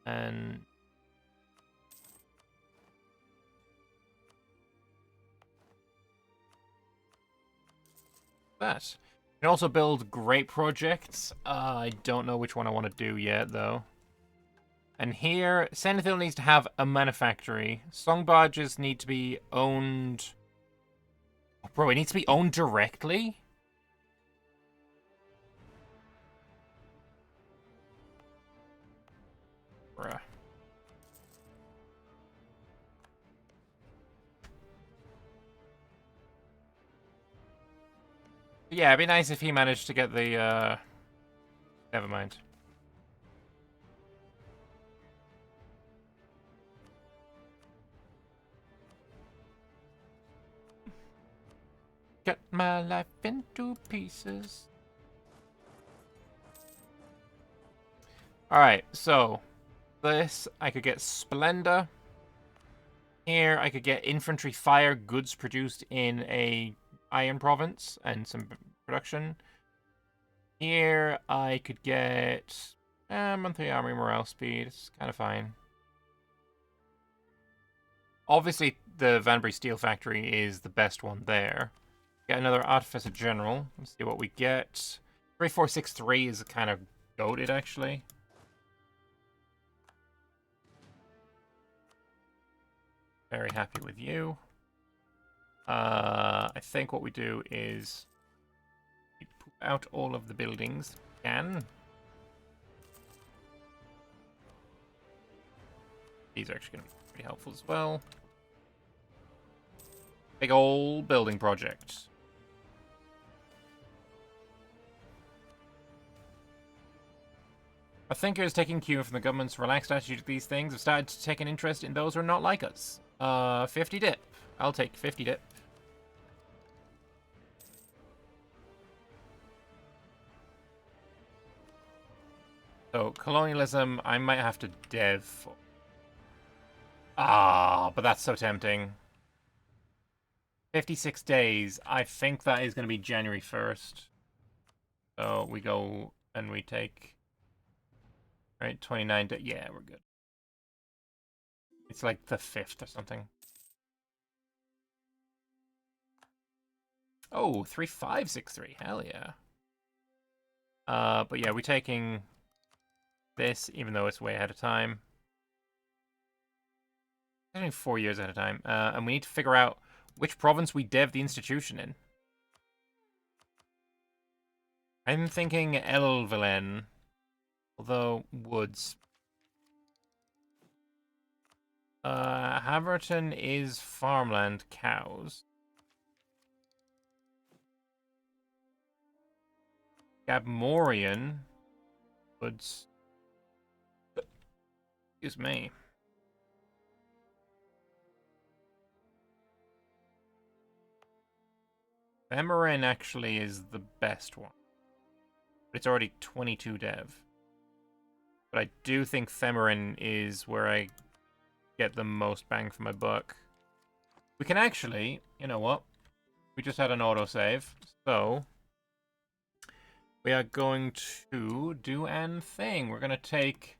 [SPEAKER 1] And... that. You can also build great projects. I don't know which one I want to do yet, though. And here, Sainathil needs to have a manufactory. Song barges need to be owned... Oh, bro, it needs to be owned directly? Bruh. Yeah, it'd be nice if he managed to get the, Never mind. Cut my life into pieces. Alright, so... this, I could get Splendor. Here, I could get infantry fire goods produced in a iron province and some production. Here, I could get monthly army morale speed. It's kind of fine. Obviously, the Vanbury Steel Factory is the best one there. Get another Artificer General. Let's see what we get. 3463 is kind of goated, actually. Very happy with you. I think what we do is we poop out all of the buildings we can. These are actually going to be pretty helpful as well. Big old building project. Our thinkers taking cue from the government's relaxed attitude to these things have started to take an interest in those who are not like us. 50 dip. I'll take 50 dip. So, colonialism, I might have to dev for. Ah, but that's so tempting. 56 days. I think that is going to be January 1st. So, we go and we take... Right, 29 days. Yeah, we're good. It's like the 5th or something. Oh, 3563. Hell yeah. But yeah, we're taking this, even though it's way ahead of time. only 4 years at a time. And we need to figure out which province we dev the institution in. I'm thinking Elvelen, although Woods. Haverton is farmland, cows. Gabmorian, Woods. Excuse me. Femorin actually is the best one. But it's already 22 dev. But I do think Femorin is where I get the most bang for my buck. We can actually, you know what? We just had an autosave, so we are going to do an thing. We're going to take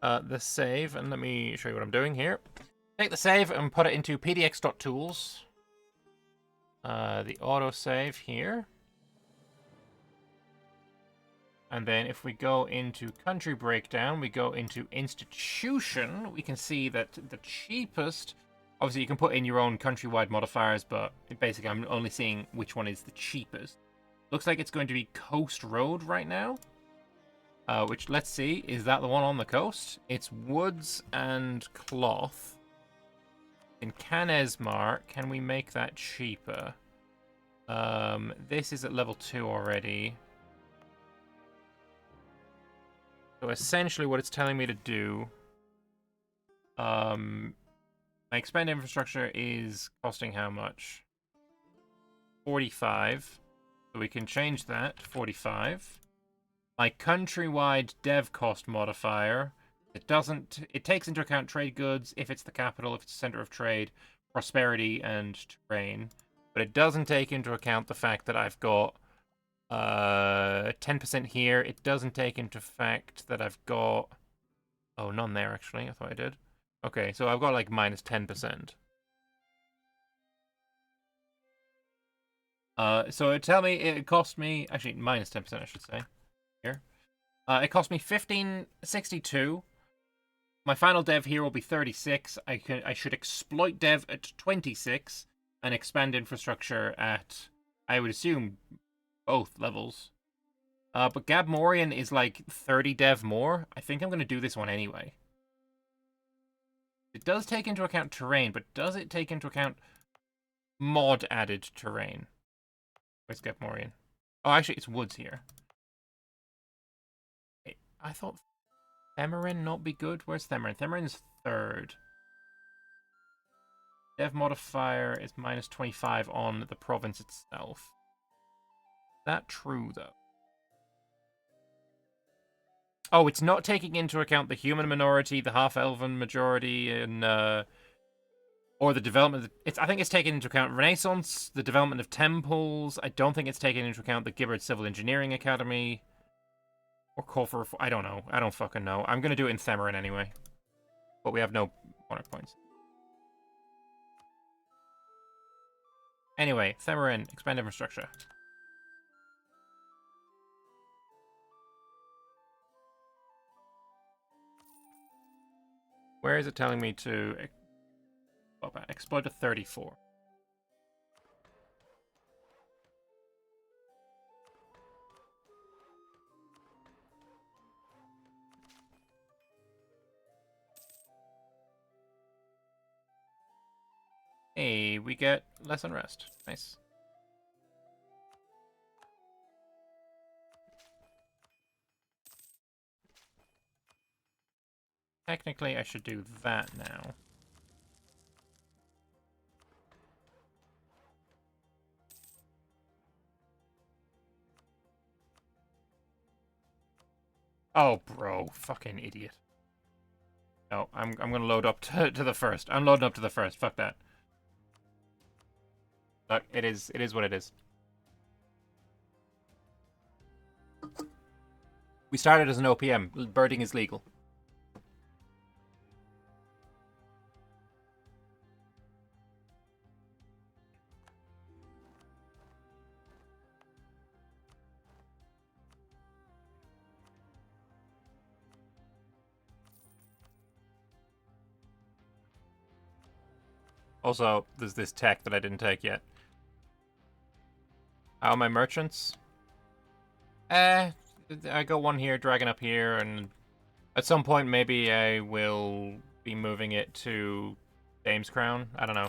[SPEAKER 1] the save, and let me show you what I'm doing here. Take the save and put it into pdx.tools. The autosave here. And then if we go into country breakdown, we go into institution, we can see that the cheapest, obviously you can put in your own countrywide modifiers, but basically I'm only seeing which one is the cheapest. Looks like it's going to be Coast Road right now. Which, let's see, is that the one on the coast? It's woods and cloth. In Canesmar, can we make that cheaper? This is at level 2 already. So essentially what it's telling me to do, my expand infrastructure is costing how much? 45. So we can change that to 45. My countrywide dev cost modifier, it takes into account trade goods, if it's the capital, if it's the center of trade, prosperity, and terrain. But it doesn't take into account the fact that I've got 10% here. It doesn't take into fact that I've got... Oh, none there, actually. I thought I did. Okay, so I've got, like, minus 10%. So it tell me it cost me... Actually, minus 10%, I should say. Here. It cost me 1562. My final dev here will be 36. I should exploit dev at 26 and expand infrastructure at, I would assume, both levels. But Gabmorian is like 30 dev more. I think I'm going to do this one anyway. It does take into account terrain, but does it take into account mod added terrain? Where's Gabmorian? Oh, actually, it's woods here. Wait, I thought Themerin not be good. Where's Themerin? Themerin's 3rd. Dev modifier is minus 25 on the province itself. Is that true, though? Oh, it's not taking into account the human minority, the half-elven majority, and or the development. I think it's taken into account Renaissance, the development of temples. I don't think it's taken into account the Giberd Civil Engineering Academy. Or call for... I don't know. I don't fucking know. I'm going to do it in Themerin anyway. But we have no monarch points. Anyway, Themerin, expand infrastructure. Where is it telling me to exploit a 34? Hey, we get less unrest. Nice. Technically, I should do that now. Oh, bro. Fucking idiot. No, I'm gonna load up to the first. I'm loading up to the first. Fuck that. Look, it is what it is. We started as an OPM. Birding is legal. Also, there's this tech that I didn't take yet. How are my merchants? I got one here, dragging up here, and at some point maybe I will be moving it to Dame's Crown. I don't know.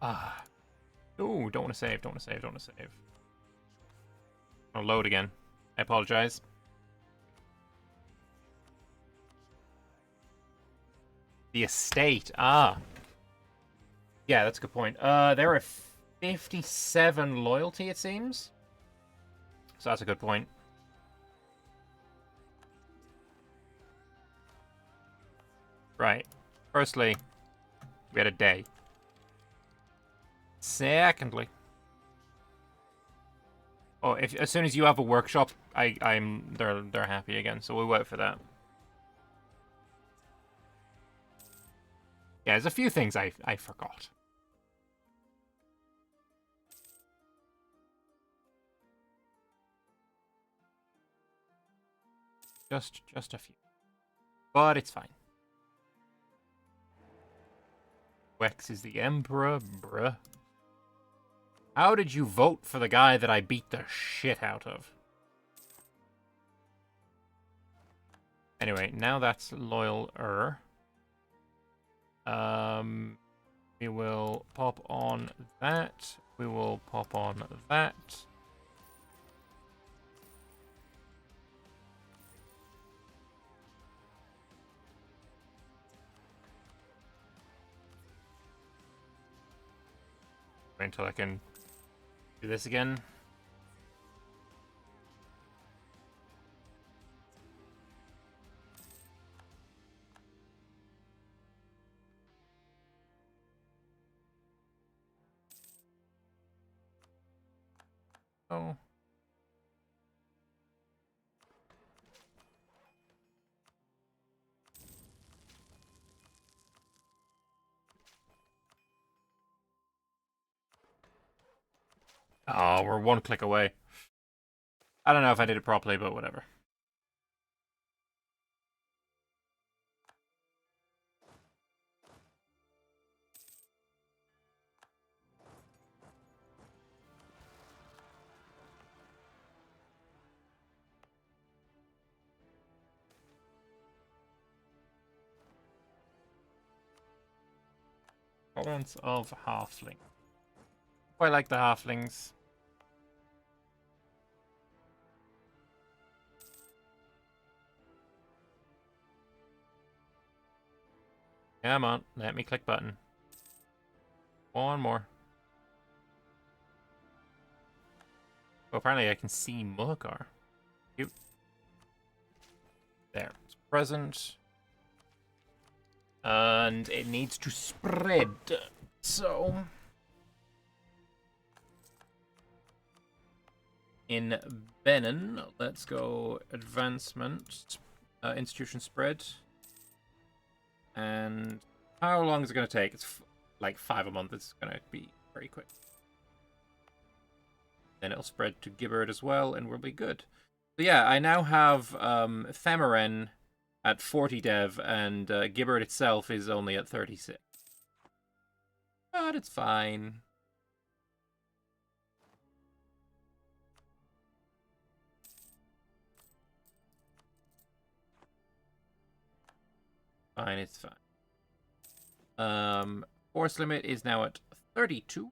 [SPEAKER 1] Ah. Ooh, don't want to save, don't want to save, don't want to save. I'll load again. I apologize. The estate. Ah. Yeah, that's a good point. There are 57 loyalty, it seems. So that's a good point. Right. Firstly, we had a day. Secondly, oh, if as soon as you have a workshop, they're happy again. So we'll wait for that. Yeah, there's a few things I forgot. Just a few, but it's fine. Wex is the emperor, bruh. How did you vote for the guy that I beat the shit out of? Anyway, now that's loyal-er. We will pop on that. We will pop on that. Wait until I can do this again. Oh. Oh, we're one click away. I don't know if I did it properly, but whatever. Tolerance of halfling. Quite like the halflings. Come on, let me click button. One more. Oh, apparently I can see Mulgar. Cute. There. It's present. And it needs to spread. So... in Benon, let's go advancement, institution spread. And how long is it going to take? It's like 5 a month. It's going to be very quick. Then it'll spread to Giberd as well, and we'll be good. So yeah, I now have Femeren at 40 dev, and Giberd itself is only at 36. But it's fine. Fine, it's fine. Force limit is now at 32.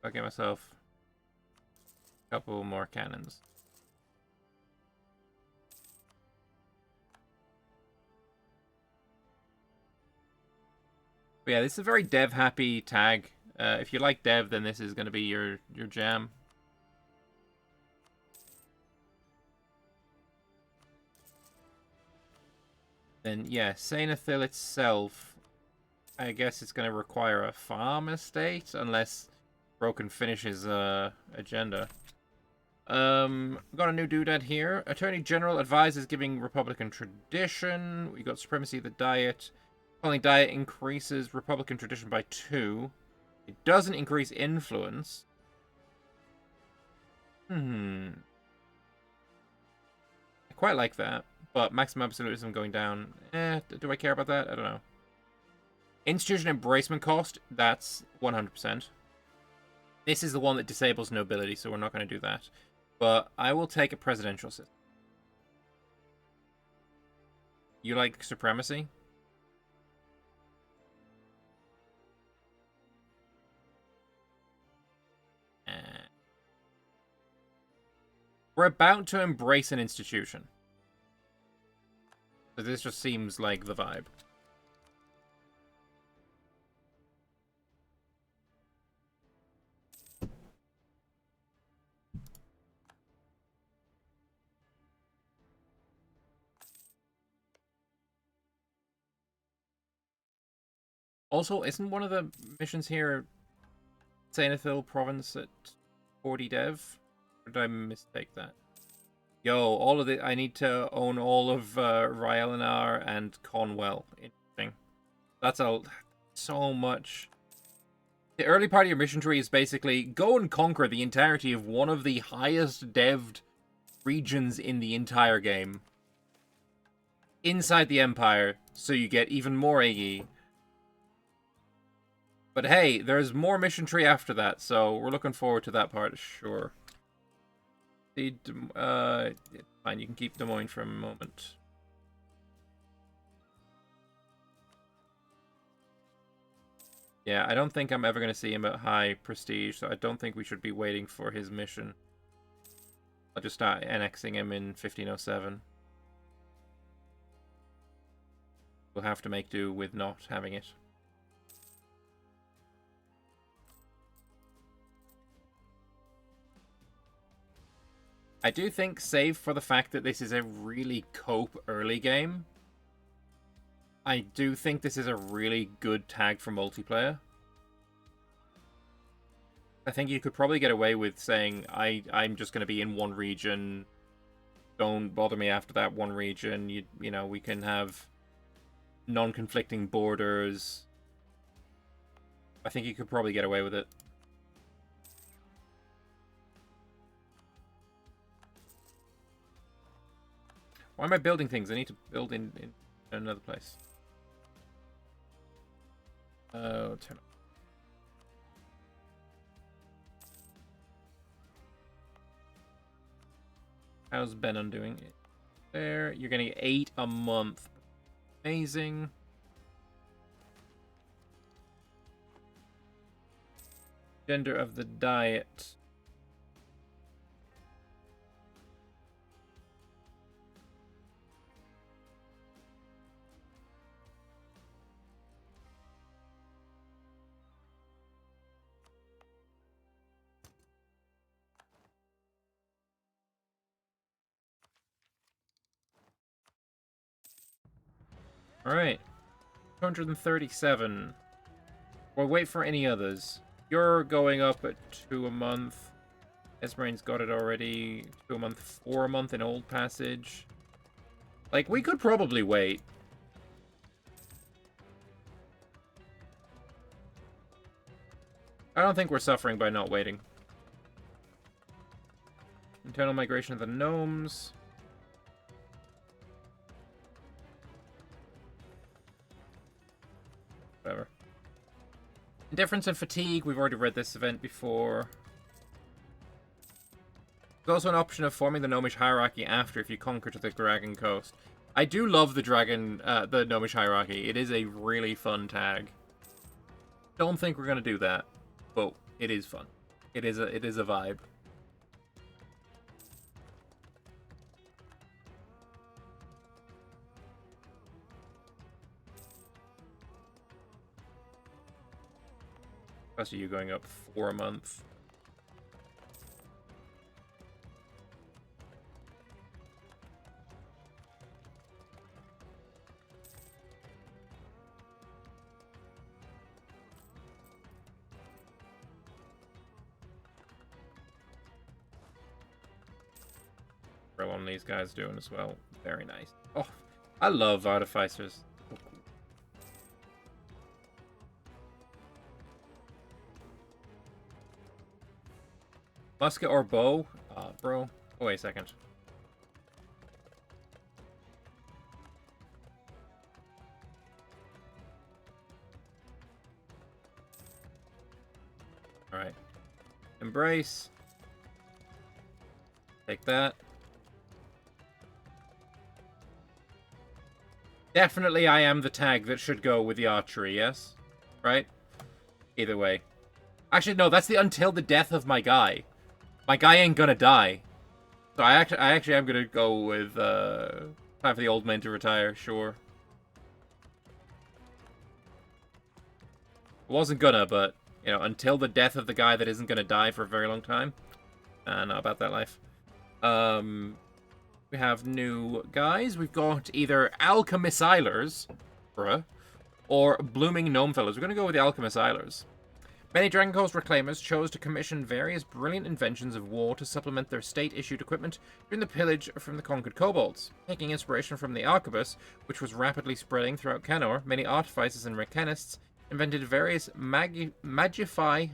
[SPEAKER 1] I'll get myself a couple more cannons. But yeah, this is a very dev-happy tag. If you like dev, then this is going to be your jam. Then, yeah, Sainathil itself, I guess it's going to require a farm estate, unless Broken finishes agenda. Got a new doodad here. Attorney General advises giving Republican tradition. We got Supremacy of the Diet. Following diet increases Republican tradition by 2. It doesn't increase influence. I quite like that, but maximum absolutism going down. Do I care about that? I don't know. Institution embracement cost, that's 100%. This is the one that disables nobility, so we're not going to do that. But I will take a presidential system. You like supremacy? We're about to embrace an institution. So this just seems like the vibe. Also, isn't one of the missions here Sainathil province at 40 dev? Or did I mistake that? Yo, all of the I need to own all of Ryelenar and Conwell. Interesting. That's so much. The early part of your mission tree is basically go and conquer the entirety of one of the highest dev'd regions in the entire game. Inside the Empire, so you get even more AE. But hey, there's more mission tree after that, so we're looking forward to that part, sure. Fine, you can keep Des Moines for a moment. Yeah, I don't think I'm ever going to see him at high prestige, so I don't think we should be waiting for his mission. I'll just start annexing him in 1507. We'll have to make do with not having it. I do think, save for the fact that this is a really cope early game, I do think this is a really good tag for multiplayer. I think you could probably get away with saying, I'm just going to be in one region, don't bother me after that one region, you know, we can have non-conflicting borders. I think you could probably get away with it. Why am I building things? I need to build in another place. Turn on. How's Benon doing? There, you're getting 8 a month. Amazing. Gender of the diet. Alright. 237. We'll wait for any others. You're going up at 2 a month. Esmerine's got it already. 2 a month, 4 a month in Old Passage. Like, we could probably wait. I don't think we're suffering by not waiting. Internal migration of the gnomes. Whatever. Indifference and fatigue. We've already read this event before. There's also an option of forming the gnomish hierarchy after if you conquer to the Dragon Coast. I do love the the gnomish hierarchy. It is a really fun tag. Don't think we're gonna do that, but it is fun. It is a vibe. Especially you going up 4 a month. On these guys doing as well. Very nice. Oh, I love Artificers. Musket or bow? Bro. Oh, wait a second. Alright. Embrace. Take that. Definitely I am the tag that should go with the archery, yes? Right? Either way. Actually, no, that's the until the death of my guy. My guy ain't gonna die. So I actually am gonna go with, time for the old man to retire, sure. I wasn't gonna, but, you know, until the death of the guy that isn't gonna die for a very long time. Not about that life. We have new guys. We've got either Alchemist-Eilers, bruh, or Blooming Gnome Fellows. We're gonna go with the Alchemist-Eilers. Many Dragon Coast reclaimers chose to commission various brilliant inventions of war to supplement their state-issued equipment during the pillage from the conquered kobolds. Taking inspiration from the arquebus, which was rapidly spreading throughout Canor, many artificers and mechanists invented various magify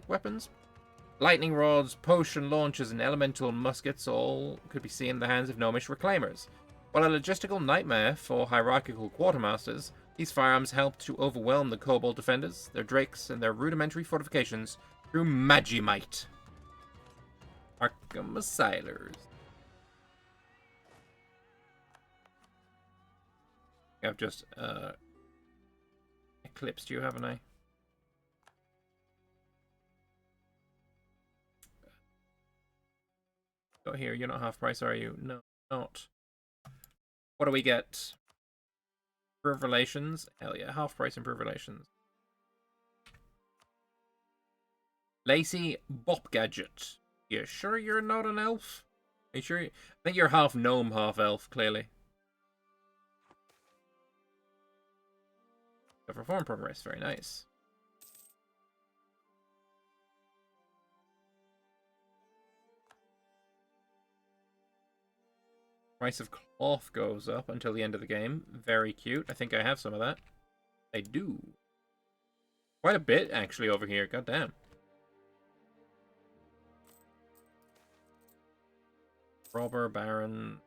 [SPEAKER 1] weapons. Lightning rods, potion launchers, and elemental muskets all could be seen in the hands of gnomish reclaimers. While a logistical nightmare for hierarchical quartermasters, these firearms helped to overwhelm the kobold defenders, their drakes, and their rudimentary fortifications through Magimite. Archemist-Eilers. I've just eclipsed you, haven't I? Got here. You're not half price, are you? No, not. What do we get? Improve relations. Hell yeah, half price improve relations. Lacey Bop Gadget. You sure you're not an elf? Are you sure? I think you're half gnome, half elf, clearly. Reform progress, very nice. Price of cloth goes up until the end of the game. Very cute. I think I have some of that. I do. Quite a bit, actually, over here. God damn. Robber, Baron.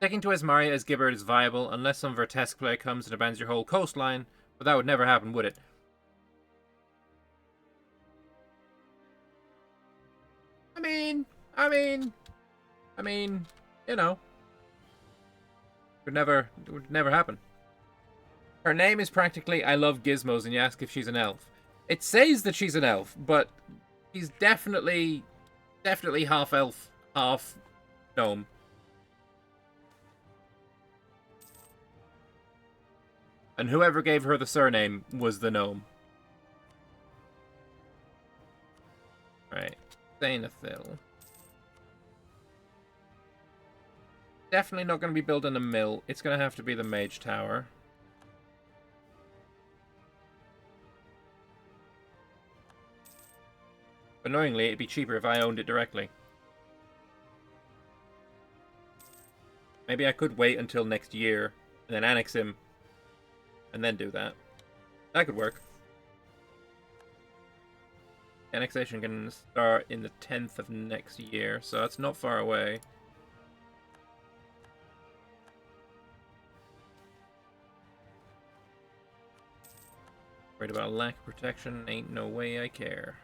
[SPEAKER 1] Taking to Esmaria as Giberd is viable, unless some Vertesque player comes and abandons your whole coastline. But that would never happen, would it? I mean, you know. It would never happen. Her name is practically I love gizmos and you ask if she's an elf. It says that she's an elf, but she's definitely half elf, half gnome. And whoever gave her the surname was the gnome. Right. Zainathil. Definitely not going to be building a mill. It's going to have to be the mage tower. Annoyingly, it'd be cheaper if I owned it directly. Maybe I could wait until next year and then annex him and then do that. That could work. Annexation can start in the 10th of next year, so that's not far away. Worried about lack of protection, ain't no way I care.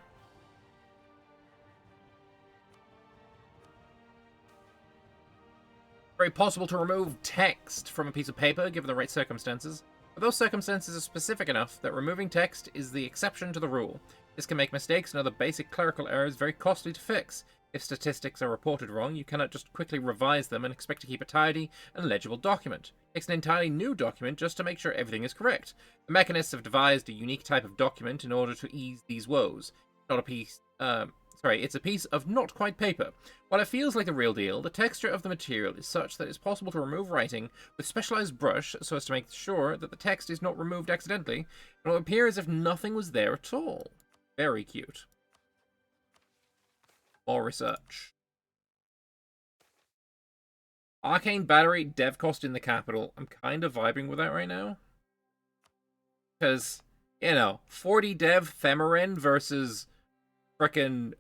[SPEAKER 1] Very possible to remove text from a piece of paper, given the right circumstances. But those circumstances are specific enough that removing text is the exception to the rule. This can make mistakes and other basic clerical errors very costly to fix. If statistics are reported wrong, you cannot just quickly revise them and expect to keep a tidy and legible document. It takes an entirely new document just to make sure everything is correct. The mechanists have devised a unique type of document in order to ease these woes. Not a piece... it's a piece of not quite paper. While it feels like the real deal, the texture of the material is such that it's possible to remove writing with specialized brush so as to make sure that the text is not removed accidentally, and it will appear as if nothing was there at all. Very cute. More research. Arcane Battery, dev cost in the capital. I'm kind of vibing with that right now. Because You know, 40 dev Femorin versus frickin'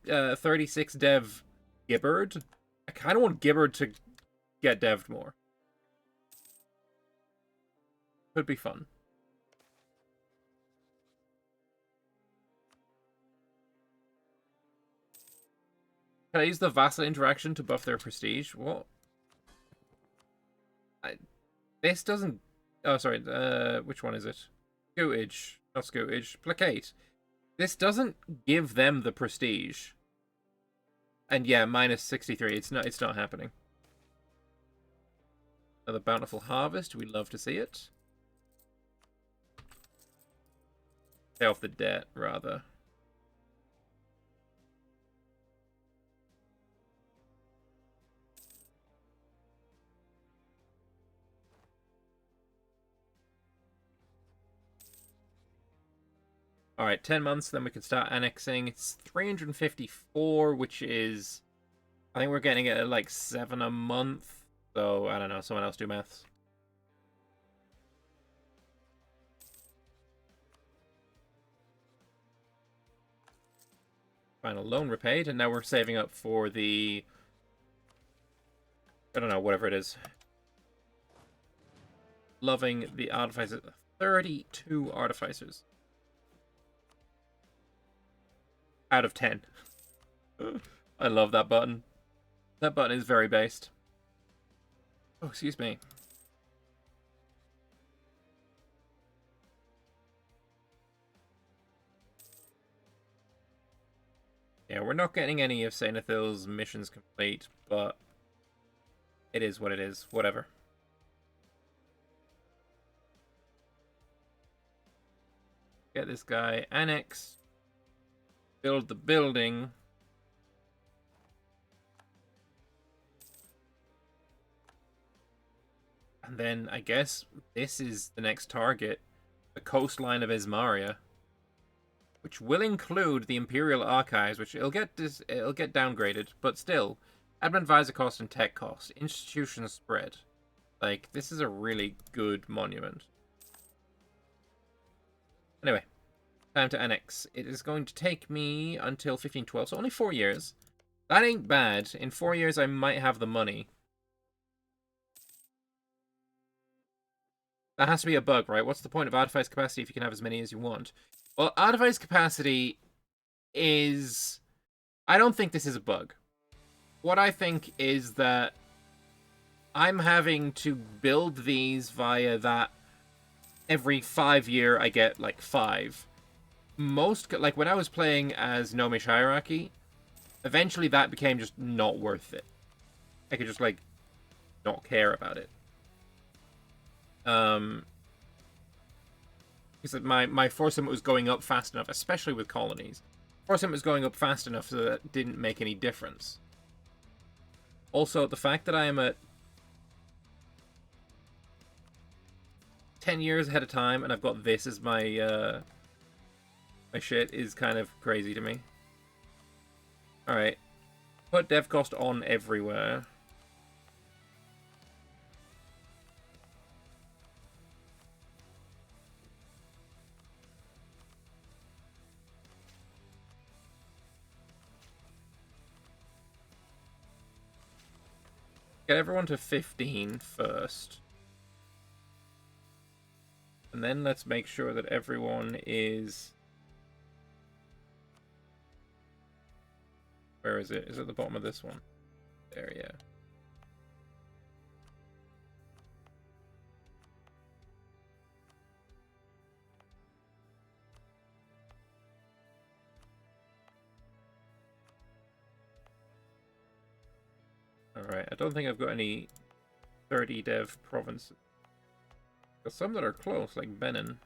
[SPEAKER 1] 36 dev Giberd. I kind of want Giberd to get devved more. Could be fun. Can I use the vassal interaction to buff their prestige? What? This doesn't... Oh, sorry. Which one is it? Scootage. Not Scootage. Placate. This doesn't give them the prestige. And yeah, minus 63. It's not happening. Another bountiful harvest. We love to see it. Pay off the debt, rather. Alright, 10 months, then we can start annexing. It's 354, which is... I think we're getting it at like 7 a month. So, I don't know, someone else do maths. Final loan repaid, and now we're saving up for the... I don't know, whatever it is. Loving the Artificer. 32 Artificers. Out of 10. I love that button. That button is very based. Oh, excuse me. Yeah, we're not getting any of Sainathil's missions complete, but it is what it is. Whatever. Get this guy annexed. Build the building. And then I guess this is the next target. The coastline of Ismaria. Which will include the Imperial Archives, which it'll get downgraded, but still. Admin advisor cost and tech cost. Institution spread. Like, this is a really good monument. Anyway. Time to annex. It is going to take me until 1512, so only 4 years. That ain't bad. In 4 years, I might have the money. That has to be a bug, right? What's the point of artifice capacity if you can have as many as you want? Well, artifice capacity is... I don't think this is a bug. What I think is that I'm having to build these via that every 5 year I get, like, 5. Most, like, when I was playing as Gnomish Hierarchy, eventually that became just not worth it. I could just, like, not care about it. Because my force limit was going up fast enough, especially with colonies. Force limit was going up fast enough so that it didn't make any difference. Also, the fact that I am at 10 years ahead of time and I've got this as my my shit is kind of crazy to me. Alright. Put dev cost on everywhere. Get everyone to 15 first. And then let's make sure that everyone is... Where is it? Is it at the bottom of this one? There, yeah. Alright, I don't think I've got any 30 dev provinces. There's some that are close, like Benon.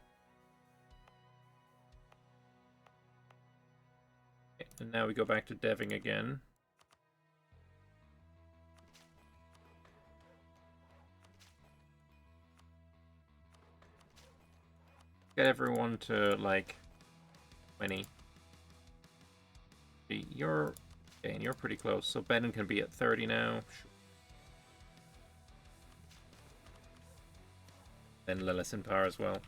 [SPEAKER 1] Okay, and now we go back to deving again. Get everyone to, like, 20. You're... Okay, and you're pretty close, so Benon can be at 30 now. Then Lilith in power as well.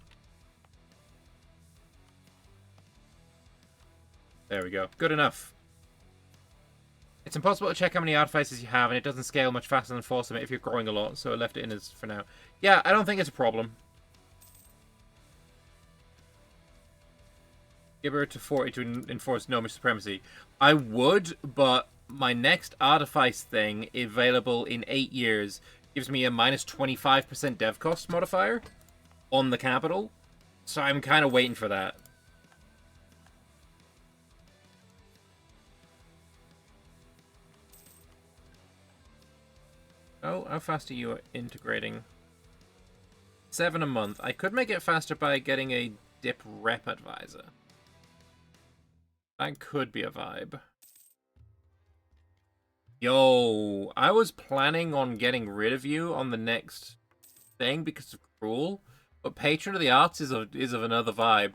[SPEAKER 1] There we go. Good enough. It's impossible to check how many artificers you have, and it doesn't scale much faster than Force Summit if you're growing a lot, so I left it in as for now. Yeah, I don't think it's a problem. Giberd to 40 to enforce gnomish supremacy. I would, but my next Artifice thing, available in 8 years, gives me a minus 25% dev cost modifier on the capital, so I'm kind of waiting for that. Oh, how fast are you integrating? 7 a month. I could make it faster by getting a dip rep advisor. That could be a vibe. Yo, I was planning on getting rid of you on the next thing because of Cruel, but Patron of the Arts is of another vibe.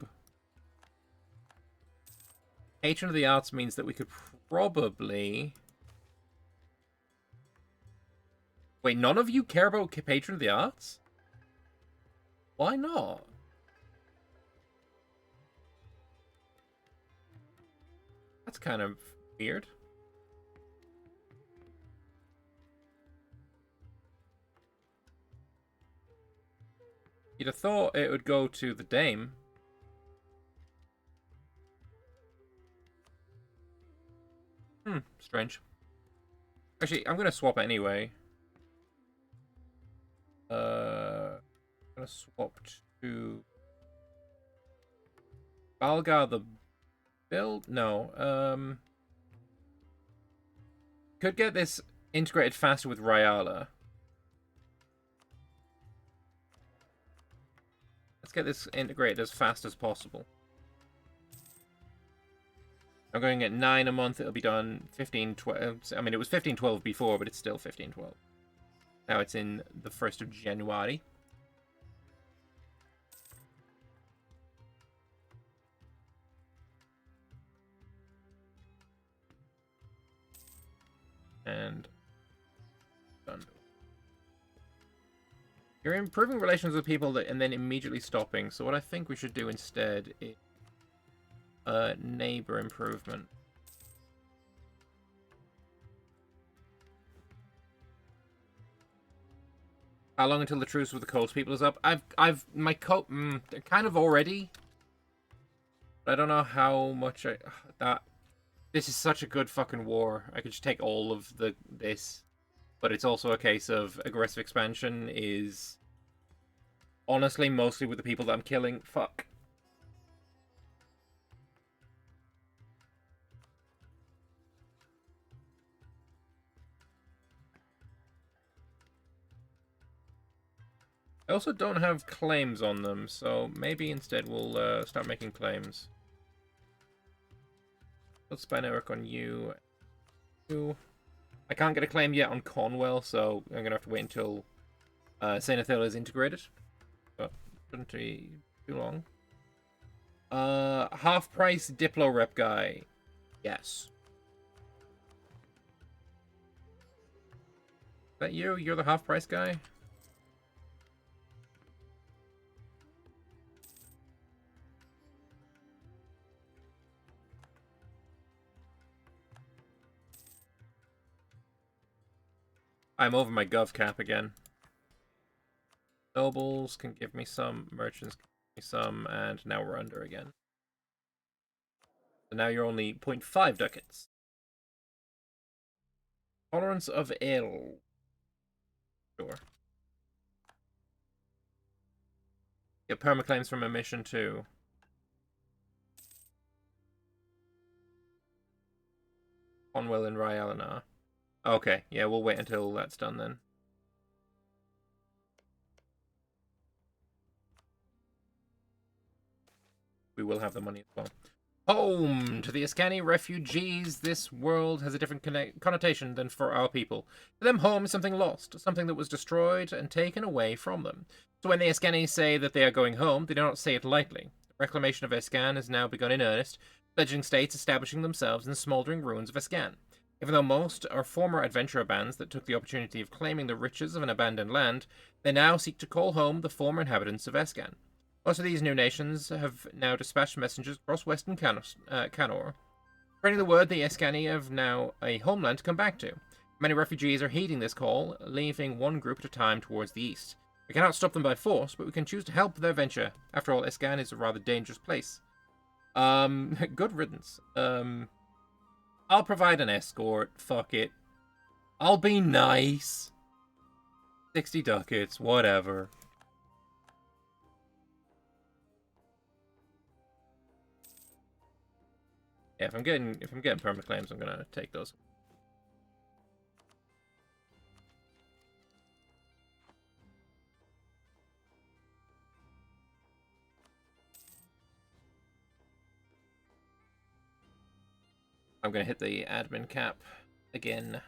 [SPEAKER 1] Patron of the Arts means that we could probably... Wait, none of you care about Patron of the Arts? Why not? That's kind of weird. You'd have thought it would go to the Dame. Strange. Actually, I'm gonna swap anyway. I'm gonna swap to Balgar the build? No. Could get this integrated faster with Ryala. Let's get this integrated as fast as possible. I'm going at 9 a month. It'll be done 15/12. I mean, it was 15/12 before, but it's still 15/12. Now it's in the 1st of January. And done. You're improving relations with people that, and then immediately stopping. So what I think we should do instead is neighbor improvement. How long until the truce with the coast people is up? My coat, they're kind of already. But I don't know how much this is such a good fucking war. I could just take all of this. But it's also a case of aggressive expansion is honestly mostly with the people that I'm killing. Fuck. I also don't have claims on them, so maybe instead we'll start making claims. Let's spy network on you. I can't get a claim yet on Cornwall, so I'm gonna have to wait until Saint Athel is integrated. But shouldn't be too long. Half price Diplo rep guy. Yes. Is that you? You're the half price guy? I'm over my gov cap again. Nobles can give me some, merchants can give me some, and now we're under again. So now you're only 0.5 ducats. Tolerance of ill. Sure. Get permaclaims from a mission too. Conwell and Ryalanar. Okay, yeah, we'll wait until that's done then. We will have the money as well. Home to the Askani refugees. This world has a different connotation than for our people. To them, home is something lost, something that was destroyed and taken away from them. So when the Askani say that they are going home, they do not say it lightly. The reclamation of Escan has now begun in earnest, fledgling states establishing themselves in the smouldering ruins of Escan. Even though most are former adventurer bands that took the opportunity of claiming the riches of an abandoned land, they now seek to call home the former inhabitants of Escan. Most of these new nations have now dispatched messengers across western Canor, Spreading the word, the Eskani have now a homeland to come back to. Many refugees are heeding this call, leaving one group at a time towards the east. We cannot stop them by force, but we can choose to help their venture. After all, Escan is a rather dangerous place. Good riddance. I'll provide an escort. Fuck it. I'll be nice. 60 ducats, whatever. Yeah, if I'm getting permit claims, I'm gonna take those. I'm gonna hit the admin cap again.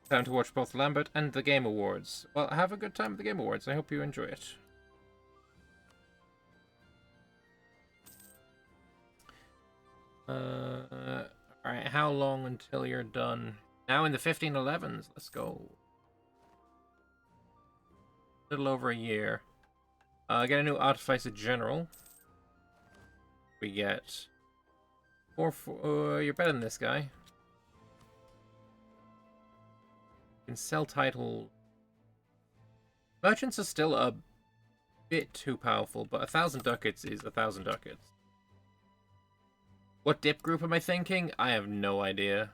[SPEAKER 1] Time to watch both Lambert and the Game Awards. Well, have a good time at the Game Awards. I hope you enjoy it. Alright, how long until you're done? Now in the 1511s. Let's go. A little over a year. Get a new Artificer General. We get... you're better than this guy. You can sell title. Merchants are still a bit too powerful, but 1,000 ducats is 1,000 ducats. What dip group am I thinking? I have no idea.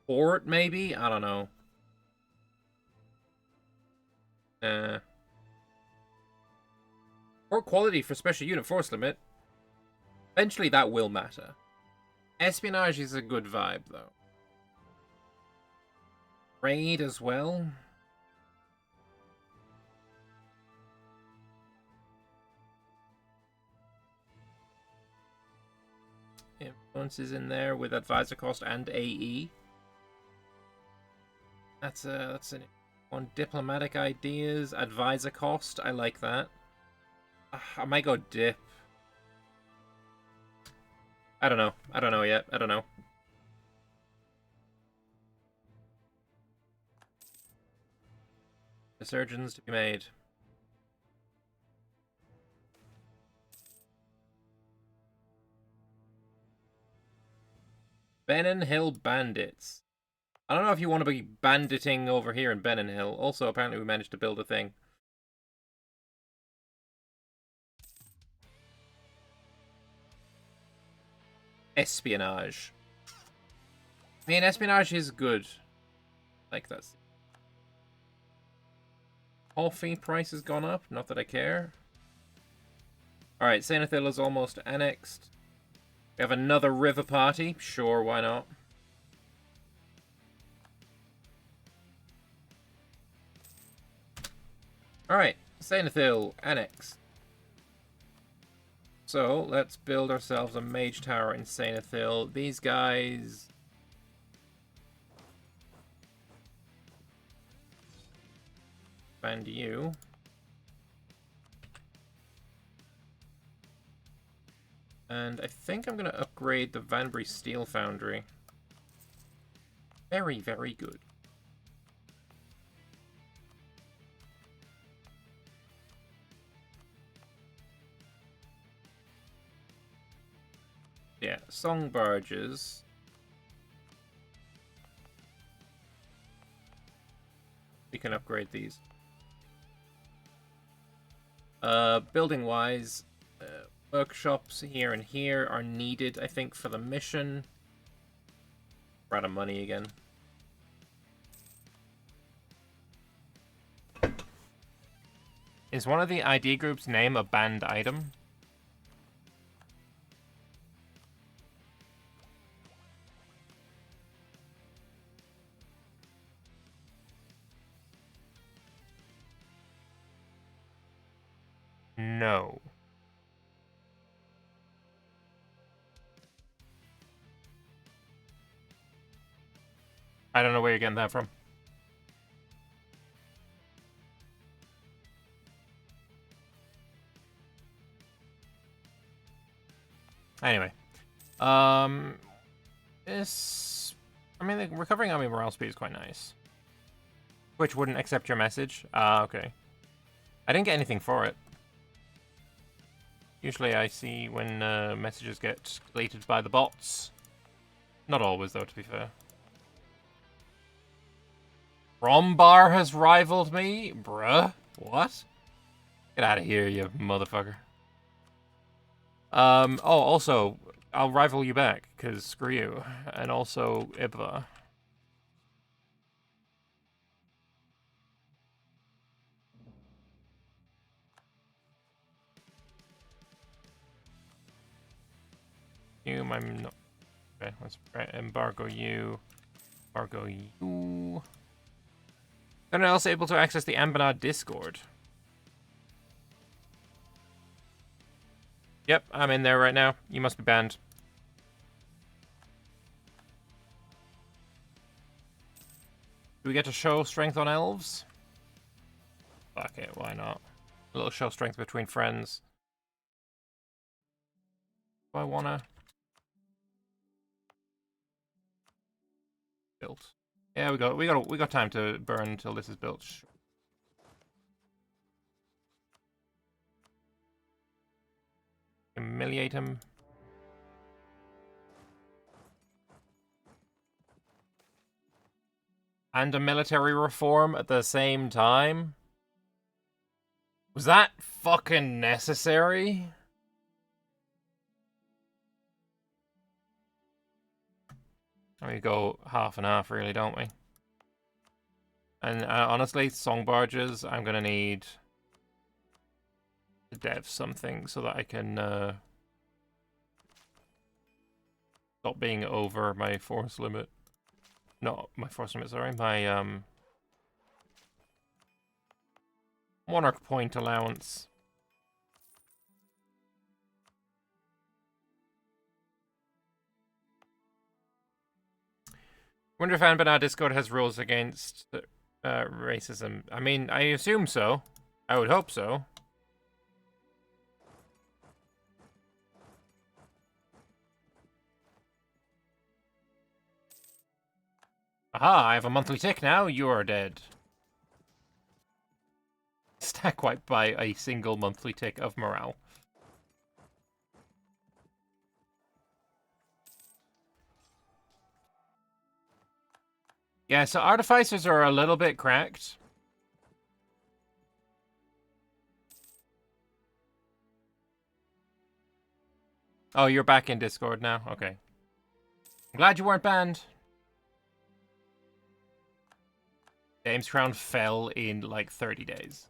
[SPEAKER 1] Port, maybe? I don't know. Port quality for special unit force limit. Eventually that will matter. Espionage is a good vibe, though. Raid as well. Influences in there with advisor cost and AE. That's an on diplomatic ideas, advisor cost. I like that. I might go dip. I don't know. I don't know yet. I don't know. Resurgence to be made. Benon Hill Bandits. I don't know if you want to be banditing over here in Benon Hill. Also, apparently we managed to build a thing. Espionage. I mean, espionage is good. Like that. Coffee price has gone up. Not that I care. Alright, Sainathil is almost annexed. We have another river party. Sure, why not? Alright, Sainathil, annexed. So, let's build ourselves a mage tower in Sainathil. These guys... Expand you. And I think I'm going to upgrade the Vanbury Steel Foundry. Very, very good. Yeah, song barges. We can upgrade these. Building-wise, workshops here and here are needed, I think, for the mission. We're out of money again. Is one of the ID groups' name a banned item? No. I don't know where you're getting that from. Anyway. This... I mean, the recovering army morale speed is quite nice. Which wouldn't accept your message? Ah, okay. I didn't get anything for it. Usually I see when messages get deleted by the bots. Not always, though, to be fair. Rombar has rivaled me? Bruh? What? Get out of here, you motherfucker. Oh, also, I'll rival you back, because screw you. And also, Ibva. I'm not... Okay, let's embargo you. Embargo you. Anyone else able to access the Anbennar Discord? Yep, I'm in there right now. You must be banned. Do we get to show strength on elves? Fuck it, why not? A little show strength between friends. Do I wanna... Built. Yeah, we got time to burn until this is built. Humiliate him. And a military reform at the same time? Was that fucking necessary? We go half and half, really, don't we? And honestly, song barges, I'm gonna need to dev something so that I can stop being over my force limit. Not my force limit, sorry, my monarch point allowance. Wonder if Anbennar Discord has rules against racism. I mean, I assume so. I would hope so. Aha, I have a monthly tick now. You are dead. Stack wiped by a single monthly tick of morale. Yeah, so Artificers are a little bit cracked. Oh, you're back in Discord now? Okay. I'm glad you weren't banned. James Crown fell in like 30 days.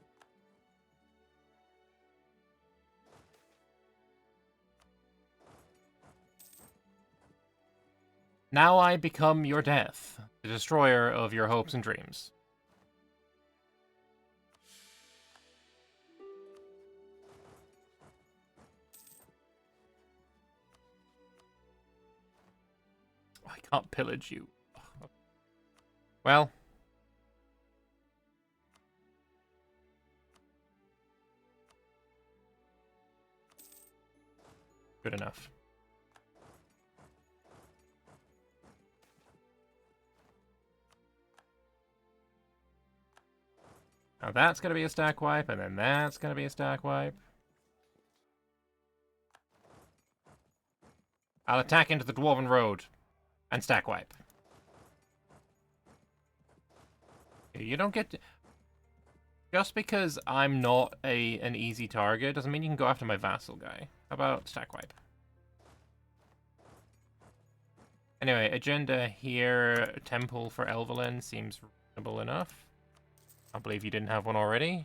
[SPEAKER 1] Now I become your death, the destroyer of your hopes and dreams. I can't pillage you. Well. Good enough. Now that's going to be a stack wipe, and then that's going to be a stack wipe. I'll attack into the Dwarven Road and stack wipe. You don't get to... Just because I'm not an easy target doesn't mean you can go after my vassal guy. How about stack wipe? Anyway, agenda here, Temple for Elvelyn seems reasonable enough. I believe you didn't have one already.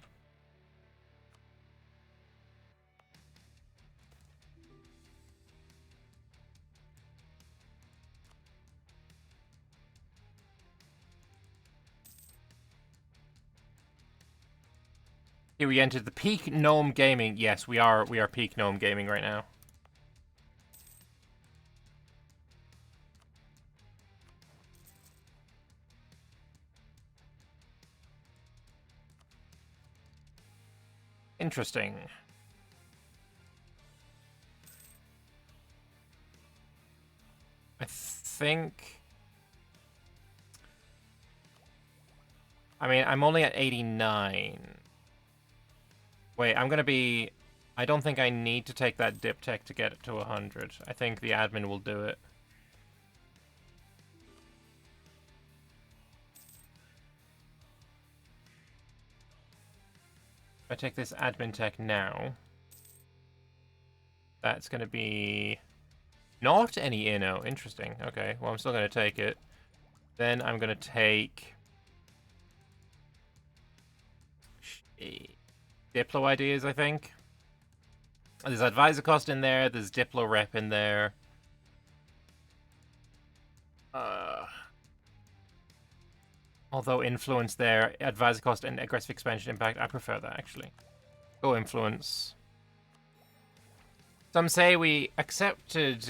[SPEAKER 1] Here we entered the peak gnome gaming. Yes, we are peak gnome gaming right now. Interesting. I think... I mean, I'm only at 89. Wait, I'm gonna be... I don't think I need to take that dip tech to get it to 100. I think the admin will do it. If I take this admin tech now, that's gonna be... not any inno. Interesting. Okay, well, I'm still gonna take it. Then I'm gonna take... Diplo ideas, I think. There's advisor cost in there, there's Diplo rep in there. Although influence there, advisor cost and aggressive expansion impact, I prefer that actually. Go influence. Some say we accepted...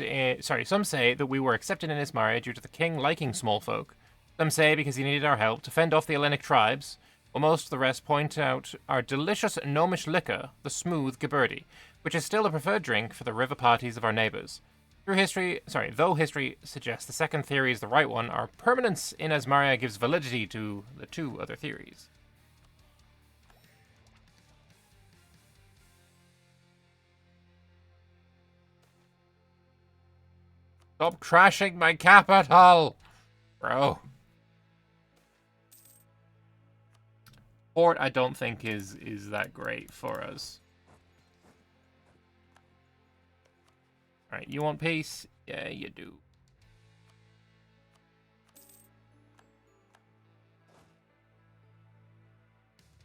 [SPEAKER 1] some say that we were accepted in Ismaria due to the king liking small folk. Some say because he needed our help to fend off the Hellenic tribes. While most of the rest point out our delicious gnomish liquor, the smooth Giberdi, which is still a preferred drink for the river parties of our neighbours. Though history suggests the second theory is the right one, our permanence in Asmaria gives validity to the two other theories. Stop trashing my capital! Bro. Port, I don't think is that great for us. Alright, you want peace? Yeah, you do.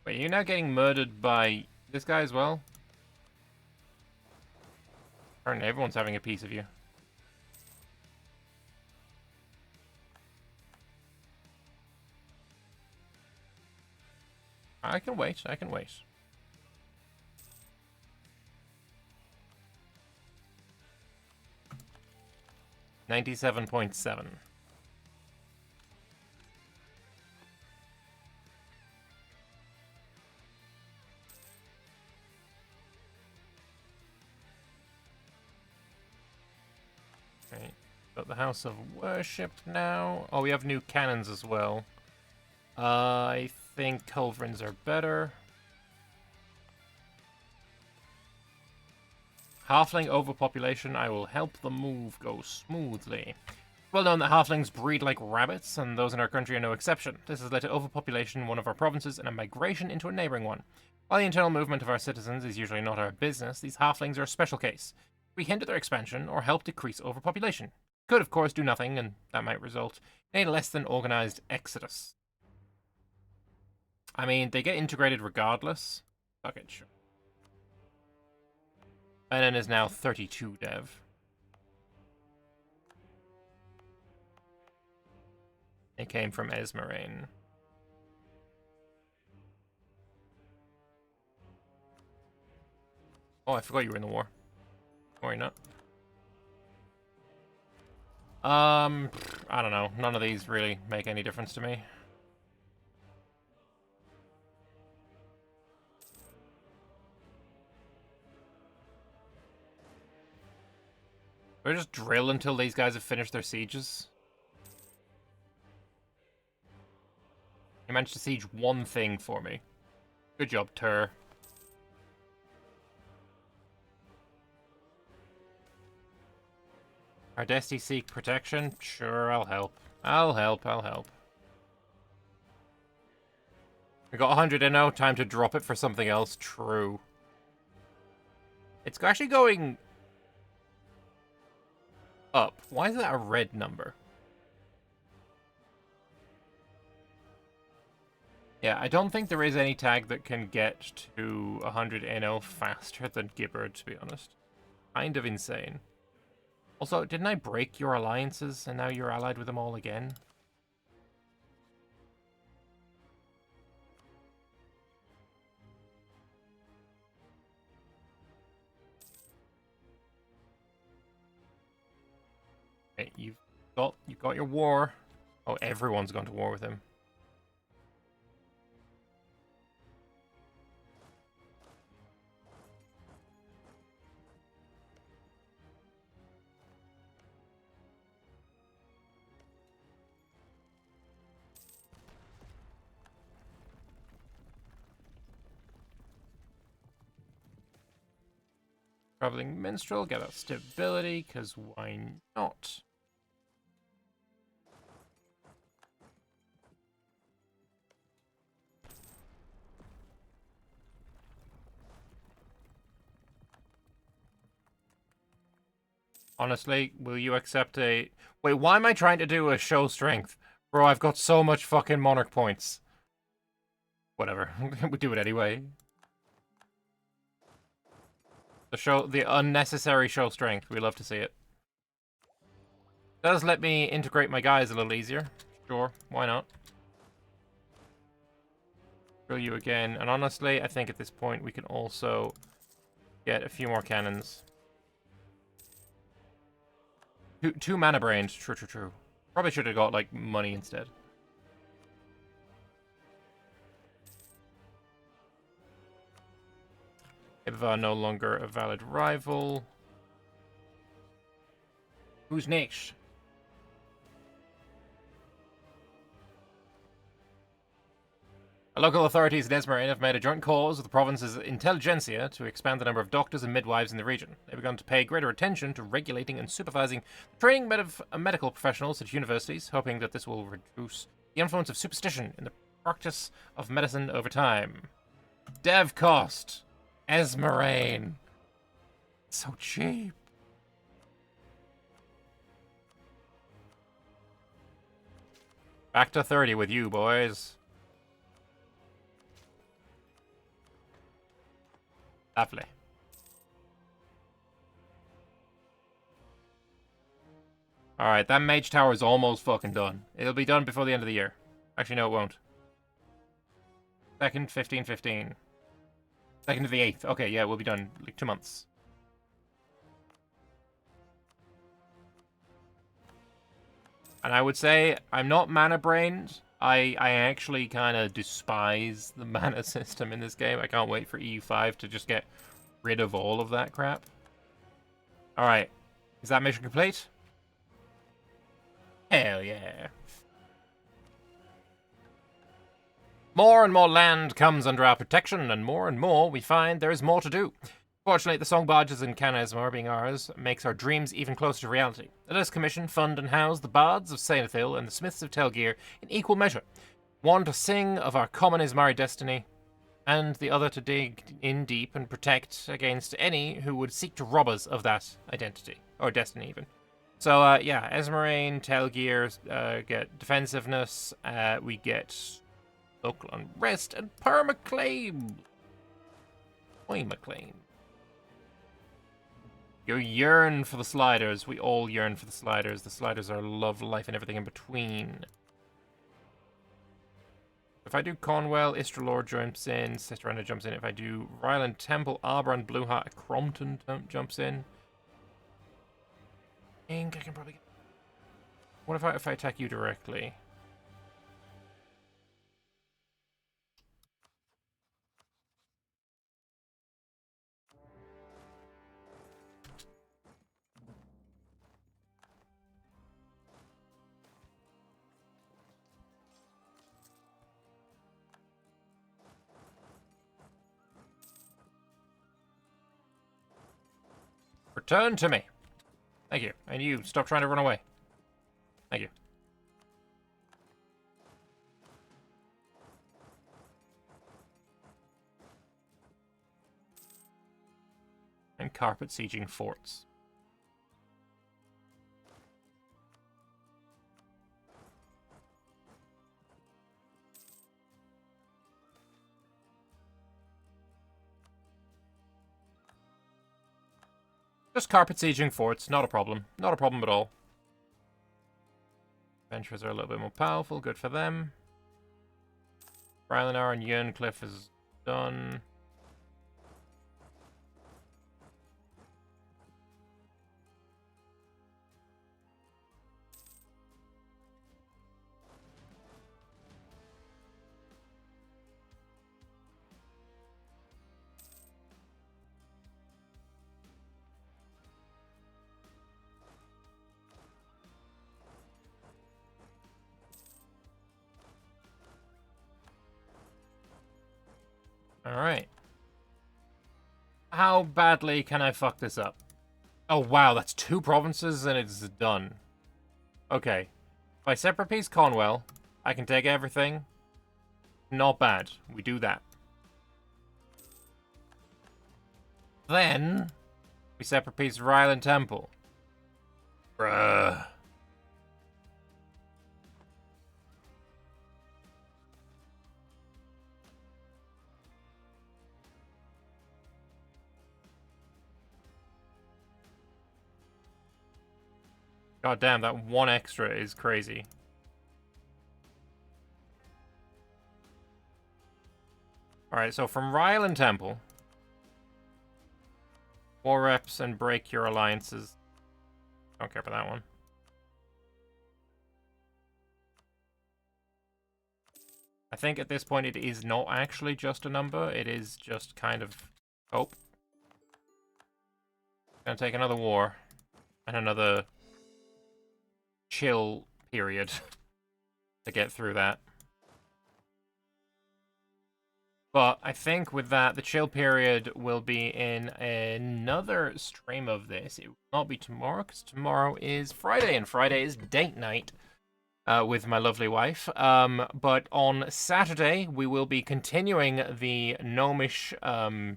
[SPEAKER 1] Wait, you're now getting murdered by this guy as well? Apparently everyone's having a piece of you. I can wait, I can wait. $97.7. Okay, got the House of Worship now. Oh, we have new cannons as well. I think culverins are better. Halfling overpopulation, I will help the move go smoothly. It's well known that halflings breed like rabbits, and those in our country are no exception. This has led to overpopulation in one of our provinces and a migration into a neighbouring one. While the internal movement of our citizens is usually not our business, these halflings are a special case. We hinder their expansion or help decrease overpopulation. Could, of course, do nothing, and that might result in a less than organised exodus. I mean, they get integrated regardless. Fuck it, sure. Benon is now 32 dev. It came from Esmerane. Oh, I forgot you were in the war. Or you're not. I don't know. None of these really make any difference to me. Do I just drill until these guys have finished their sieges? You managed to siege one thing for me. Good job, Tur. Ardesti seek protection? Sure, I'll help. I'll help. We got 100 in now, time to drop it for something else. True. It's actually going up. Why is that a red number? Yeah, I don't think there is any tag that can get to 100 NO faster than Giberd, to be honest. Kind of insane. Also, didn't I break your alliances and now you're allied with them all again? Okay, you've got your war. Oh, everyone's gone to war with him. Traveling minstrel, get that stability, because why not? Honestly, will you accept a... Wait, why am I trying to do a show strength? Bro, I've got so much fucking monarch points. Whatever, we do it anyway. The unnecessary show strength, we love to see it. Does let me integrate my guys a little easier. Sure, why not? Show you again, and honestly, I think at this point we can also get a few more cannons. Two mana brains, true. Probably should have got, like, money instead. Ibavar no longer a valid rival. Who's next? Local authorities in Esmeralda have made a joint cause with the province's intelligentsia to expand the number of doctors and midwives in the region. They've begun to pay greater attention to regulating and supervising the training of medical professionals at universities, hoping that this will reduce the influence of superstition in the practice of medicine over time. Dev cost. Esmeralda. So cheap. Back to 30 with you, boys. Lovely. Alright, that mage tower is almost fucking done. It'll be done before the end of the year. Actually, no, it won't. 2nd, 15, 15. 2nd to the 8th. Okay, yeah, we'll be done like 2 months. And I would say I'm not mana-brained. I actually kind of despise the mana system in this game. I can't wait for EU5 to just get rid of all of that crap. Alright. Is that mission complete? Hell yeah. More and more land comes under our protection, and more we find there is more to do. Fortunately, the song barges in Canesmar being ours makes our dreams even closer to reality. Let us commission, fund, and house the bards of Sainathil and the smiths of Telgear in equal measure. One to sing of our common Ismari destiny, and the other to dig in deep and protect against any who would seek to rob us of that identity, or destiny even. So, yeah, Esmeralda, Telgear get defensiveness, we get local unrest, and permaclaim. McLean. You yearn for the sliders. We all yearn for the sliders. The sliders are love, life, and everything in between. If I do Cornwell, Istralor jumps in, Sisterana jumps in. If I do Ryland Temple, Arbor, Blueheart, Crompton jumps in. I think I can probably get... What if I attack you directly? Return to me. Thank you. And you, stop trying to run away. Thank you. And carpet sieging forts. Just carpet sieging forts, not a problem. Not a problem at all. Adventurers are a little bit more powerful, good for them. Rylanar and Yerncliff is done. Alright. How badly can I fuck this up? Oh, wow, that's 2 provinces and it's done. Okay. If I separate piece Conwell, I can take everything. Not bad. We do that. Then, we separate piece Ryland Temple. Bruh. God damn, that 1 extra is crazy. Alright, so from Ryland Temple, 4 reps and break your alliances. Don't care for that one. I think at this point it is not actually just a number, it is just kind of... Oh. Gonna take another war. And another... chill period. To get through that. But I think with that, the chill period will be in another stream of this. It will not be tomorrow, because tomorrow is Friday, and Friday is date night with my lovely wife. But on Saturday, we will be continuing the gnomish, Esmarian,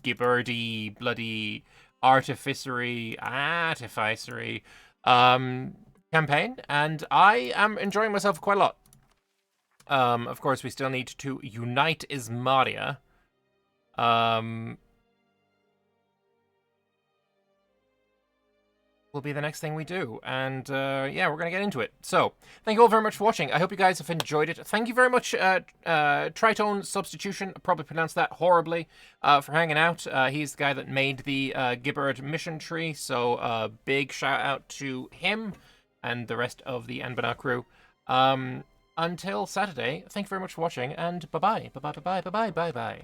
[SPEAKER 1] Giberdy, bloody Artificery, campaign, and I am enjoying myself quite a lot. Of course, we still need to unite Ismaria. Will be the next thing we do. And, yeah, we're going to get into it. So, thank you all very much for watching. I hope you guys have enjoyed it. Thank you very much, Tritone Substitution, I probably pronounced that horribly, for hanging out. He's the guy that made the Giberd mission tree, so big shout out to him and the rest of the Anbennar crew. Until Saturday, thank you very much for watching, and bye-bye. Bye-bye, bye-bye, bye-bye, bye-bye.